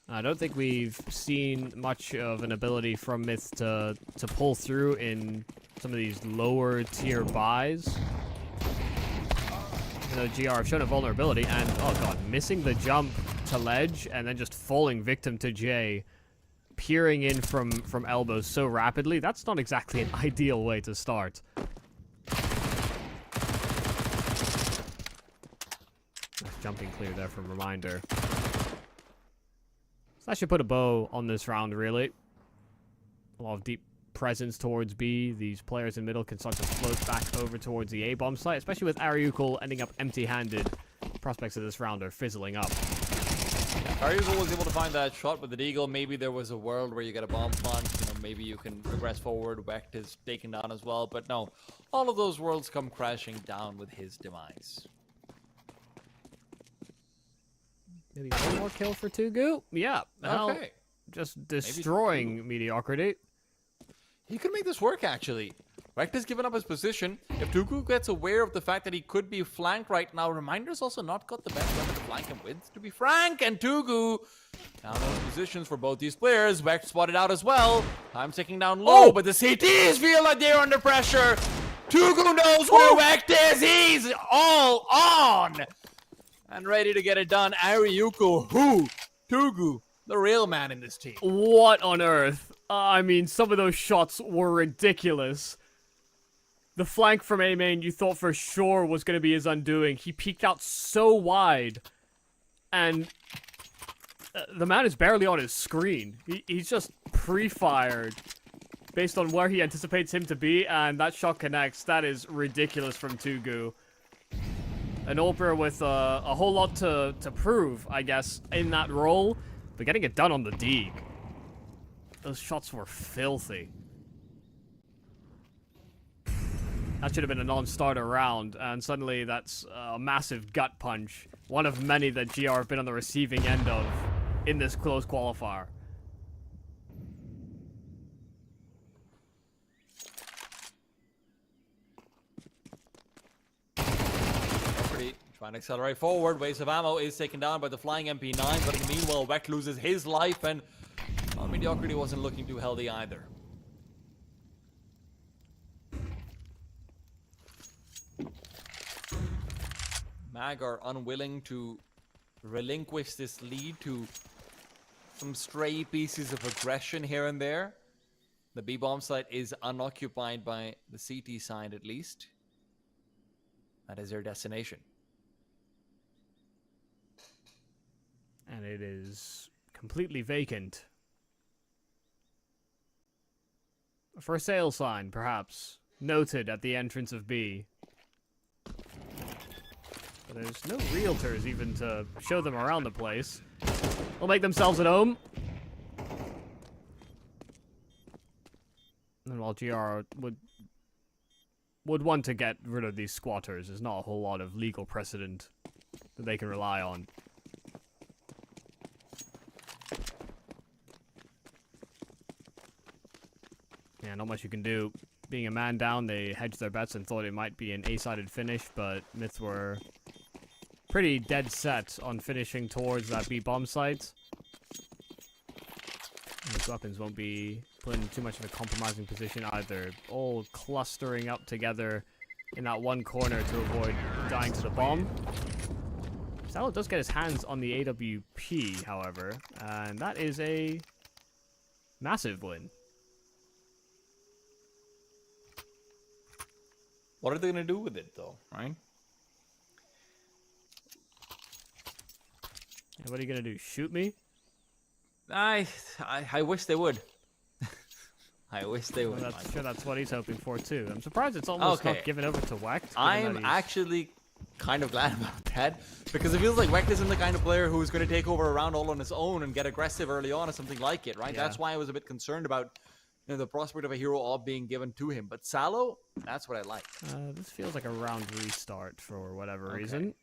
I don't think we've seen much of an ability from Myth to pull through in some of these lower tier buys. The GR have shown a vulnerability, and oh god, missing the jump to ledge and then just falling victim to Jay, peering in from elbows so rapidly. That's not exactly an ideal way to start. Nice jumping clear there from Reminder. So that should put a bow on this round, really. A lot of deep presence towards B. These players in middle can start to float back over towards the A bomb site, especially with Ariukul ending up empty-handed. Prospects of this round are fizzling up. Ariukul was able to find that shot with the Deagle. Maybe there was a world where you get a bomb plant. Maybe you can progress forward. Wecht is taken down as well. But no, all of those worlds come crashing down with his demise. Maybe one more kill for Tugu? Yeah. Okay. Just destroying mediocrity. He could make this work, actually. Wecht has given up his position. If Tugu gets aware of the fact that he could be flanked right now, Reminder's also not got the best weapon to flank him with, to be frank. And Tugu down those positions for both these players. Wecht spotted out as well. Time ticking down low, but the CTs feel like they're under pressure. Tugu knows where Wecht is. He's all on and ready to get it done. Ariukul, Tugu, the real man in this team. What on earth? I mean, some of those shots were ridiculous. The flank from A-Main you thought for sure was going to be his undoing. He peeked out so wide, and the man is barely on his screen. He's just pre-fired based on where he anticipates him to be, and that shot connects. That is ridiculous from Tugu. An Ulper with a whole lot to prove, I guess, in that role, but getting it done on the Deeg. Those shots were filthy. That should have been a non-starter round, and suddenly that's a massive gut punch. One of many that GR have been on the receiving end of in this close qualifier. Trying to accelerate forward. Waste of ammo is taken down by the flying MP9, but meanwhile, Wecht loses his life, and mediocrity wasn't looking too healthy either. Mag are unwilling to relinquish this lead to some stray pieces of aggression here and there. The B bomb site is unoccupied by the CT side at least. That is their destination. And it is completely vacant. A for sale sign, perhaps, noted at the entrance of B. But there's no realtors even to show them around the place. They'll make themselves at home. And while GR would want to get rid of these squatters, there's not a whole lot of legal precedent that they can rely on. Yeah, not much you can do. Being a man down, they hedged their bets and thought it might be an A-sided finish, but Myth were pretty dead set on finishing towards that B bomb site. And his weapons won't be put in too much of a compromising position either. All clustering up together in that one corner to avoid dying to the bomb. Salo does get his hands on the AWP, however, and that is a massive win. What are they going to do with it, though, right? And what are you going to do, shoot me? I wish they would. I wish they would. Well, sure, that's what he's hoping for, too. I'm surprised it's almost not given over to Wecht. I'm actually kind of glad about that, because it feels like Wecht isn't the kind of player who's going to take over a round all on his own and get aggressive early on or something like it, right? Yeah. That's why I was a bit concerned about the prospect of a hero all being given to him. But Salo, that's what I like. This feels like a round restart for whatever reason.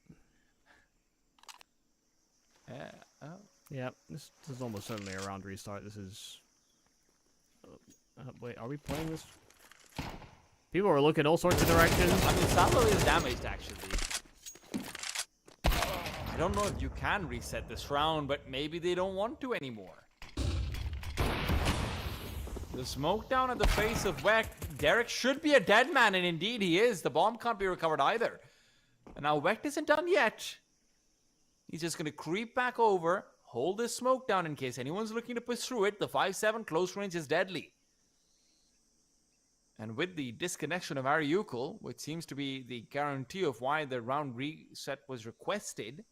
Yeah. Oh. Yeah, this is almost certainly a round restart. This is... wait, are we playing this? People are looking all sorts of directions. I mean, Salo is damaged, actually. I don't know if you can reset this round, but maybe they don't want to anymore. The smoke down at the face of Wecht. Derek should be a dead man, and indeed he is. The bomb can't be recovered either. And now Wecht isn't done yet. He's just going to creep back over, hold this smoke down in case anyone's looking to push through it. The 5-7 close range is deadly. And with the disconnection of Ariukul, which seems to be the guarantee of why the round reset was requested,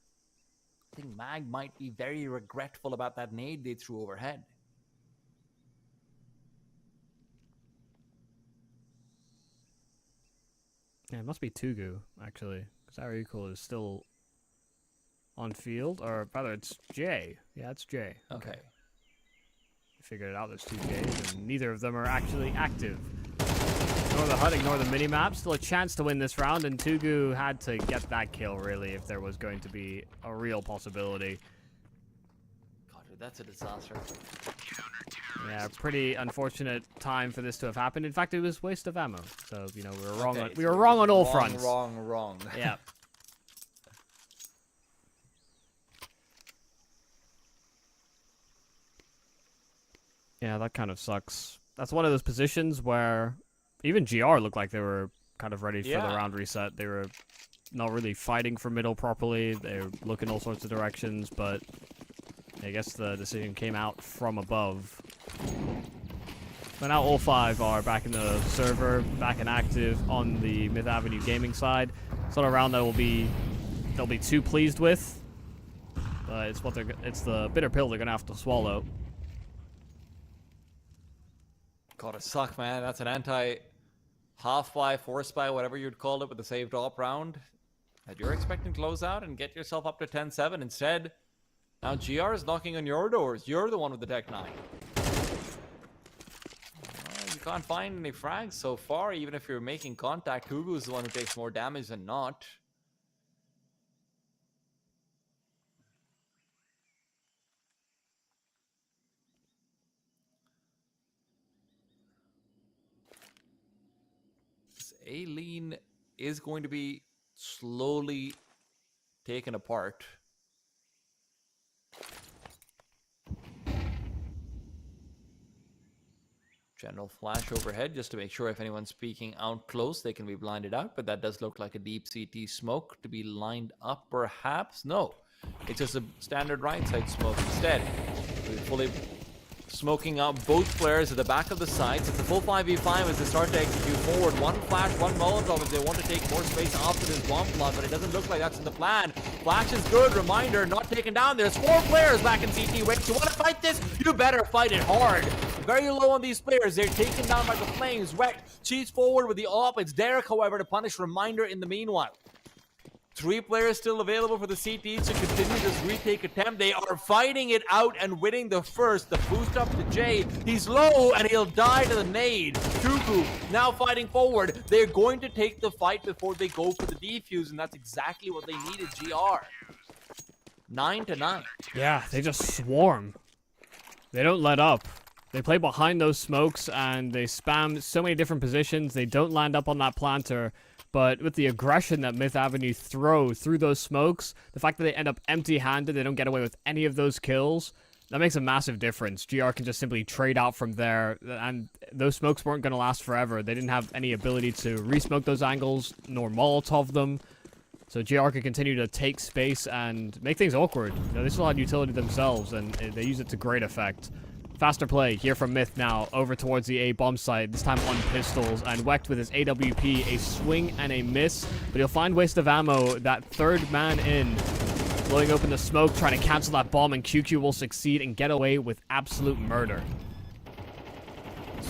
I think Mag might be very regretful about that nade they threw overhead. Yeah, it must be Tugu, actually. Because our equal is still on field. Or rather, it's J. Yeah, it's J. Okay. Figured it out, there's two J's, and neither of them are actually active. Ignore the HUD, ignore the minimap. Still a chance to win this round, and Tugu had to get that kill, really, if there was going to be a real possibility. God, dude, that's a disaster. Yeah, pretty unfortunate time for this to have happened. In fact, it was waste of ammo. So, you know, we were wrong. Okay, We so were wrong on all wrong, fronts. Wrong. Yeah. Yeah, that kind of sucks. That's one of those positions where even GR looked like they were kind of ready for the Yeah. round reset. They were not really fighting for middle properly. They were looking all sorts of directions, but I guess the decision came out from above. But now all five are back in the server, back and active on the Myth Avenue gaming side. It's not a round that they'll be too pleased with. But it's the bitter pill they're gonna have to swallow. Gotta suck, man. That's an anti-half-buy, force-buy, whatever you'd call it, with the saved op round that you're expecting to close out and get yourself up to 10-7. Instead, now GR is knocking on your doors. You're the one with the Tech 9. Well, you can't find any frags so far, even if you're making contact. Hugo's the one who takes more damage than not. Aileen is going to be slowly taken apart. General flash overhead just to make sure if anyone's speaking out close, they can be blinded out. But that does look like a deep CT smoke to be lined up, perhaps. No, it's just a standard right side smoke instead. We fully smoking out both players at the back of the sides. It's a full 5v5 as they start to execute forward. One flash, one Molotov if they want to take more space after this bomb plot, but it doesn't look like that's in the plan. Flash is good. Reminder, not taken down. There's 4 players back in CT. Wait, you want to fight this? You better fight it hard. Very low on these players. They're taken down by the flames. Wet cheats forward with the op. It's Derek, however, to punish Reminder in the meanwhile. 3 players still available for the CTs to continue this retake attempt. They are fighting it out and winning the first. The boost up to Jay. He's low and he'll die to the nade. Tugu now fighting forward. They're going to take the fight before they go for the defuse, and that's exactly what they needed. GR. 9-9. Yeah, they just swarm. They don't let up. They play behind those smokes and they spam so many different positions. They don't land up on that planter. But with the aggression that Myth Avenue throw through those smokes, the fact that they end up empty-handed, they don't get away with any of those kills, that makes a massive difference. GR can just simply trade out from there, and those smokes weren't going to last forever. They didn't have any ability to re-smoke those angles, nor Molotov them. So GR can continue to take space and make things awkward. You know, they still had utility themselves, and they use it to great effect. Faster play here from Myth now over towards the A bomb site, this time on pistols, and Wecht with his AWP, a swing and a miss, but he'll find waste of ammo. That third man in, blowing open the smoke, trying to cancel that bomb, and QQ will succeed and get away with absolute murder.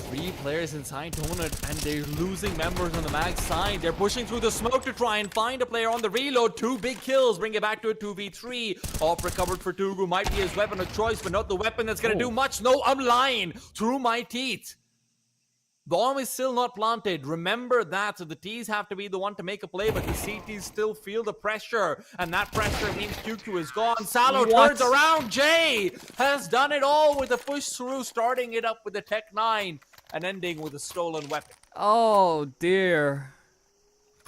3 players inside Donut, and they're losing members on the mag side. They're pushing through the smoke to try and find a player on the reload. 2 big kills, bring it back to a 2v3. Off recovered for Tugu, might be his weapon of choice, but not the weapon that's gonna do much. No, I'm lying through my teeth. Bomb is still not planted. Remember that. So the T's have to be the one to make a play, but the CTs still feel the pressure. And that pressure means QQ is gone. Salo turns around. Jay has done it all with a push through, starting it up with the Tech 9 and ending with a stolen weapon. Oh, dear.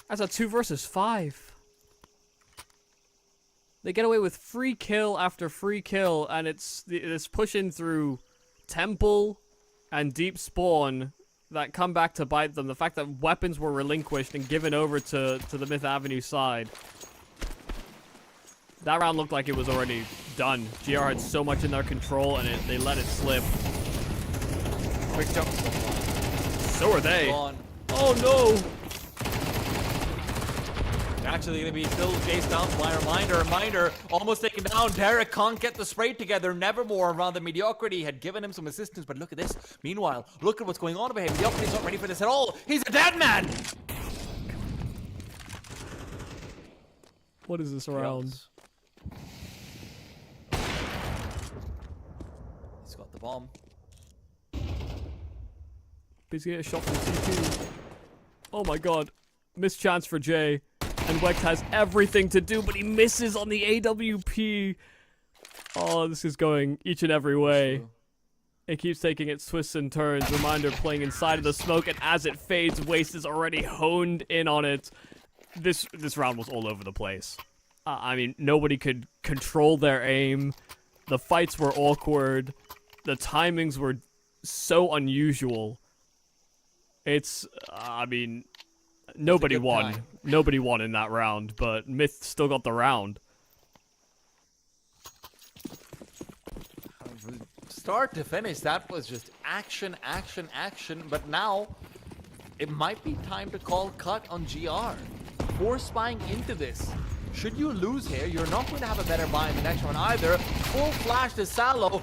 That's a 2 versus 5. They get away with free kill after free kill, and it's pushing through Temple and Deep Spawn that come back to bite them. The fact that weapons were relinquished and given over to the Myth Avenue side. That round looked like it was already done. GR had so much in their control, and they let it slip. Quick jump. So are they. Gone. Oh no! Actually going to be still chased down by Reminder almost taken down. Derek can't get the spray together. Nevermore around the mediocrity had given him some assistance, but look at this. Meanwhile, look at what's going on over here. Mediocrity's not ready for this at all. He's a dead man. What is this round? He's got the bomb. He's getting a shot from CT. Oh my god. Missed chance for Jay. And Wecht has everything to do, but he misses on the AWP. Oh, this is going each and every way. It keeps taking its twists and turns. Reminder playing inside of the smoke, and as it fades, Waste is already honed in on it. This round was all over the place. I mean, nobody could control their aim. The fights were awkward. The timings were so unusual. It's, I mean, nobody won. time. Nobody won in that round, but Myth still got the round. Start to finish, that was just action, action, action. But now, it might be time to call cut on GR. Force buying into this. Should you lose here, you're not going to have a better buy in the next one either. Full flash to Salo.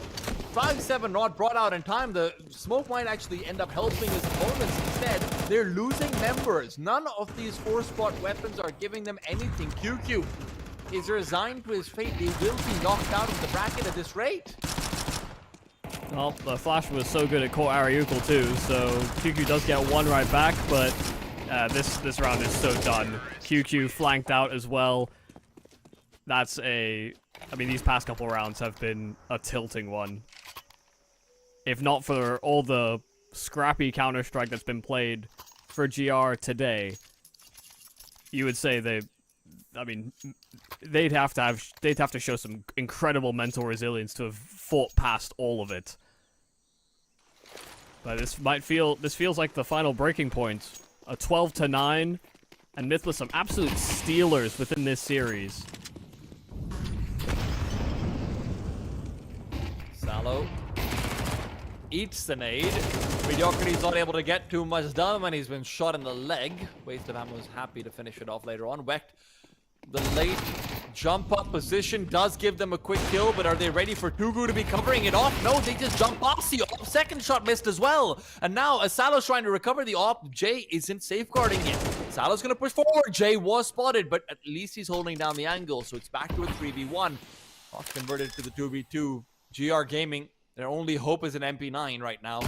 5-7 not brought out in time. The smoke might actually end up helping his opponents instead. They're losing members. None of these 4-spot weapons are giving them anything. QQ is resigned to his fate. They will be knocked out of the bracket at this rate. Well, the flash was so good it caught Ariukal too, so QQ does get one right back, but this round is so done. QQ flanked out as well. That's I mean, these past couple rounds have been a tilting one. If not for all the scrappy Counter-Strike that's been played for GR today, you would say they'd have to show some incredible mental resilience to have fought past all of it. But this feels like the final breaking point. A 12-9, and Myth with some absolute stealers within this series. Salo eats the nade. Mediocrity's not able to get too much done when he's been shot in the leg. Waste of Ammo is happy to finish it off later on. Wecht, the late jump up position does give them a quick kill, but are they ready for Tugu to be covering it off? No, they just jump off the op. Second shot missed as well. And now as Salo's trying to recover the op, Jay isn't safeguarding him. Salo's gonna push forward. Jay was spotted, but at least he's holding down the angle, so it's back to a 3v1. Not converted to the 2v2. GR Gaming, their only hope is an MP9 right now.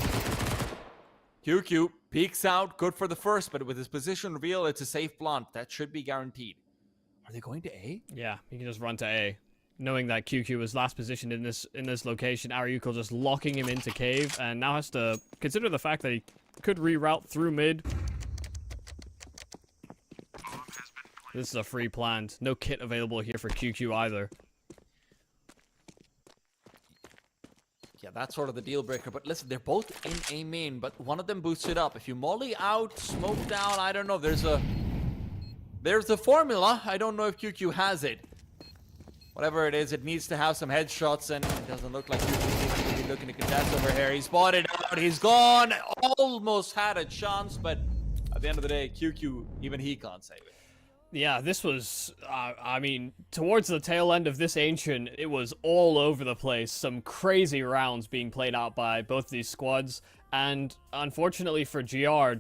QQ peeks out, good for the first, but with his position reveal, it's a safe blunt. That should be guaranteed. Are they going to A? Yeah, he can just run to A. Knowing that QQ was last positioned in this location, Ariukal just locking him into cave, and now has to consider the fact that he could reroute through mid. This is a free plant. No kit available here for QQ either. Yeah, that's sort of the deal breaker. But listen, they're both in A main, but one of them boosts it up. If you molly out, smoke down, I don't know. There's a formula. I don't know if QQ has it. Whatever it is, it needs to have some headshots, and it doesn't look like QQ seems to be looking to contest over here. He's spotted out. He's gone. Almost had a chance, but at the end of the day, QQ, even he can't save it. Yeah, this was, I mean, towards the tail end of this Ancient, it was all over the place. Some crazy rounds being played out by both these squads. And unfortunately for GR,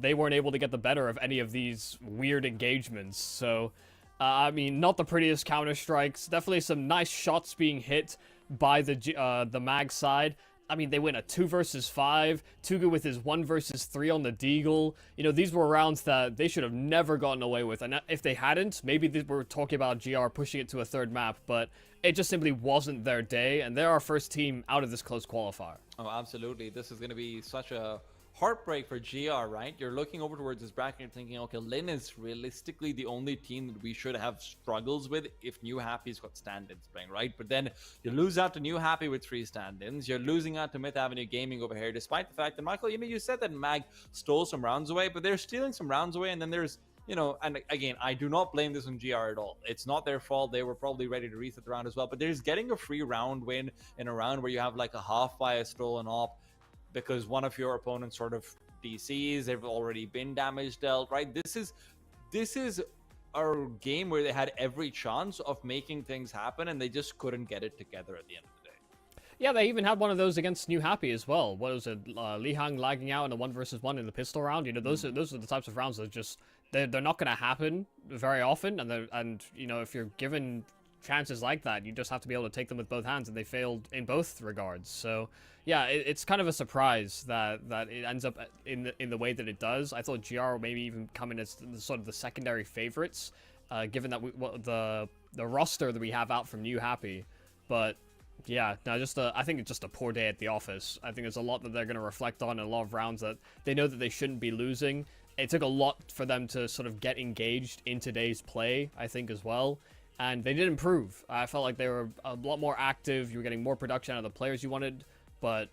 they weren't able to get the better of any of these weird engagements. So, I mean, not the prettiest Counter-Strikes. Definitely some nice shots being hit by the mag side. I mean, they win a 2 versus 5. Tugu with his 1 versus 3 on the Deagle. You know, these were rounds that they should have never gotten away with. And if they hadn't, maybe we're talking about GR pushing it to a third map. But it just simply wasn't their day. And they're our first team out of this close qualifier. Oh, absolutely. This is going to be such a heartbreak for GR, right? You're looking over towards this bracket and thinking, okay, Lin is realistically the only team that we should have struggles with if New Happy's got stand-ins playing, right? But then you lose out to New Happy with 3 stand-ins. You're losing out to MythAvenueG Gaming over here, despite the fact that, Michael, you know, you said that Mag stole some rounds away, but they're stealing some rounds away, and then there's, you know, and again, I do not blame this on GR at all. It's not their fault. They were probably ready to reset the round as well, but there's getting a free round win in a round where you have like a half by a stolen op because one of your opponents sort of DCs, they've already been damage dealt, right? This is a game where they had every chance of making things happen and they just couldn't get it together at the end of the day. Yeah, they even had one of those against New Happy as well. What was it? Li Hang lagging out in a 1-versus-1 in the pistol round. You know, those are the types of rounds that just they're not going to happen very often. And you know, if you're given chances like that, you just have to be able to take them with both hands, and they failed in both regards. So yeah, it's kind of a surprise that it ends up in the way that it does. I thought GR maybe even come in as sort of the secondary favorites, given that the roster that we have out from New Happy, but. Yeah, no, I think it's just a poor day at the office. I think there's a lot that they're going to reflect on in a lot of rounds that they know that they shouldn't be losing. It took a lot for them to sort of get engaged in today's play, I think, as well. And they did improve. I felt like they were a lot more active. You were getting more production out of the players you wanted. But,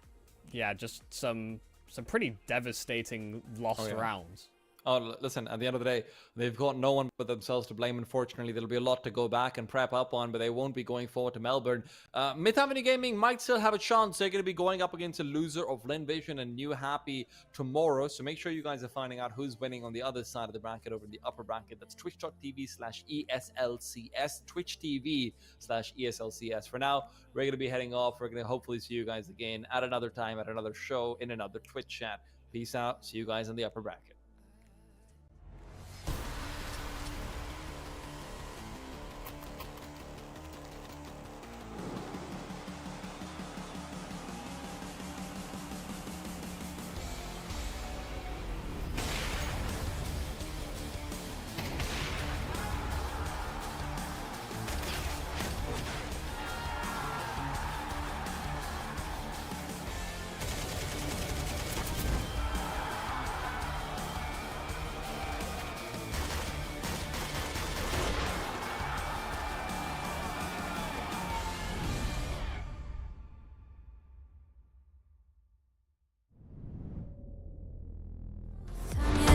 yeah, just some pretty devastating lost rounds. Oh, listen, at the end of the day, they've got no one but themselves to blame. Unfortunately, there'll be a lot to go back and prep up on, but they won't be going forward to Melbourne. MythAvenue Gaming might still have a chance. They're going to be going up against a loser of Lin Vision and New Happy tomorrow. So make sure you guys are finding out who's winning on the other side of the bracket over in the upper bracket. That's twitch.tv/ESLCS, Twitch TV/ESLCS. For now, we're going to be heading off. We're going to hopefully see you guys again at another time, at another show, in another Twitch chat. Peace out. See you guys in the upper bracket.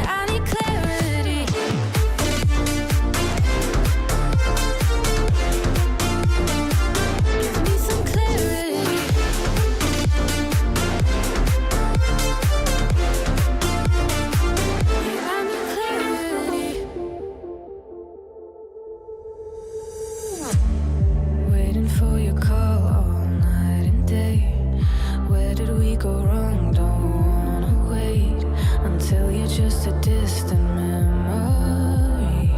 I need clarity. Give me some clarity. I need clarity. Waiting for your call all night and day. Where did we go wrong? Don't wanna wait until you're just a distant memory.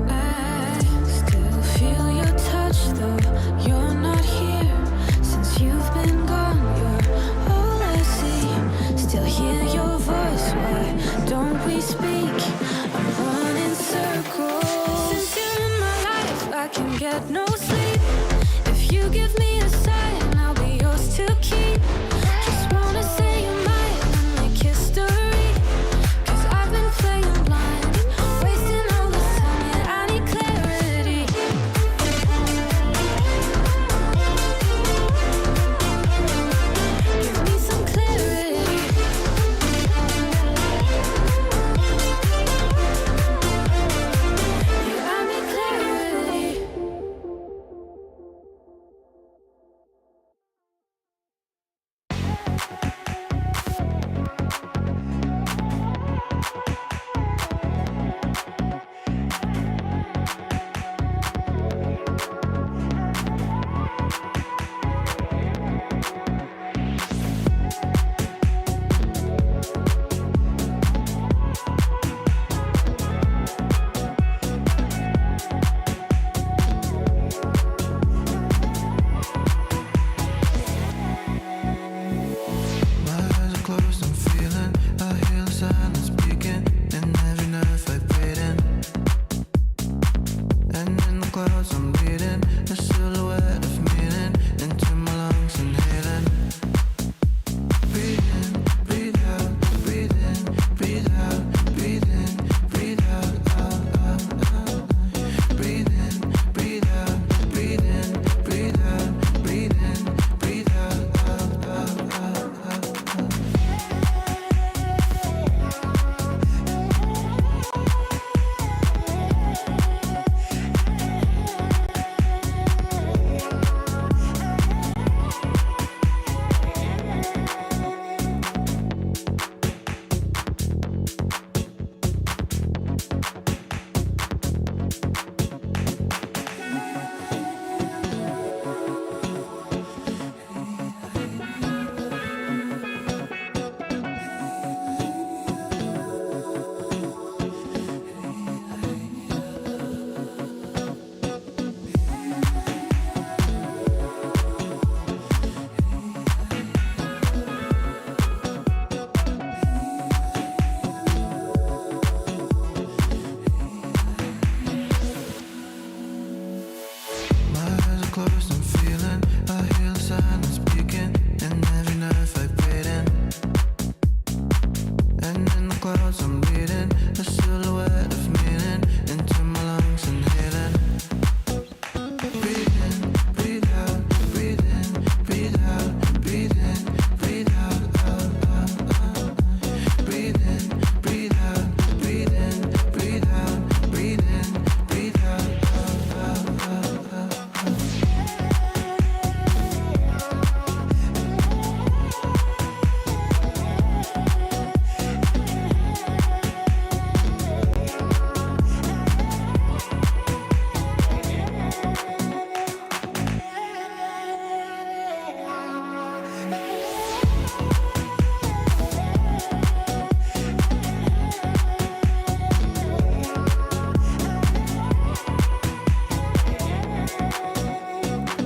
I still feel your touch, though you're not here. Since you've been gone, you're all I see. Still hear your voice, why don't we speak? I'm running circles. Since you're in my life, I can get no sleep. If you give me a sign, I'll be yours to keep. Just wanna say you're mine and make history. 'Cause I've been playing blind, wasting all this time. Yeah, I need clarity. Give me some clarity. Yeah, I need clarity. My eyes are closed, I'm feeling. I hear the silence speaking, and every nerve vibrating. And in the clouds, I'm reading a silhouette of meaning into my lungs, inhaling. Breathe in, breathe out, breathe in, breathe out, breathe in, breathe out, out, out, out. Breathe in, breathe out, breathe in, breathe out, breathe in, breathe out, out, out, out, out, out. clouds, I'm reading a silhouette of meaning into my lungs, inhaling. Breathe in, breathe out, breathe in, breathe out, breathe in, breathe out, out, out, out. Breathe in, breathe out, breathe in, breathe out, breathe in, breathe out, out, out, out, out, out.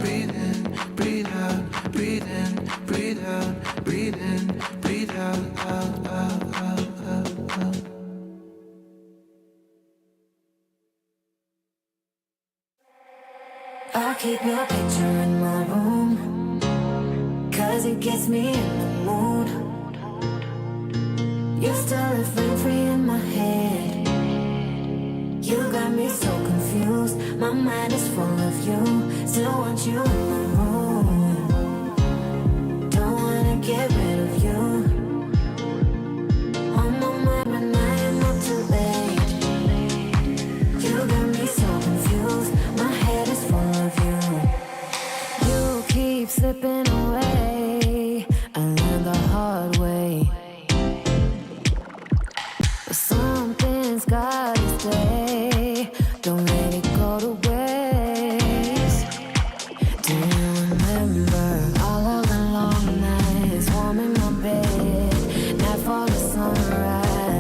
Breathe in, breathe out, breathe in, breathe out, breathe in, breathe out, out, out, out, out, out. I keep your picture in my room, 'cause it gets me in the mood. You still live free in my head. You got me so confused. My mind is full of you. Still want you in my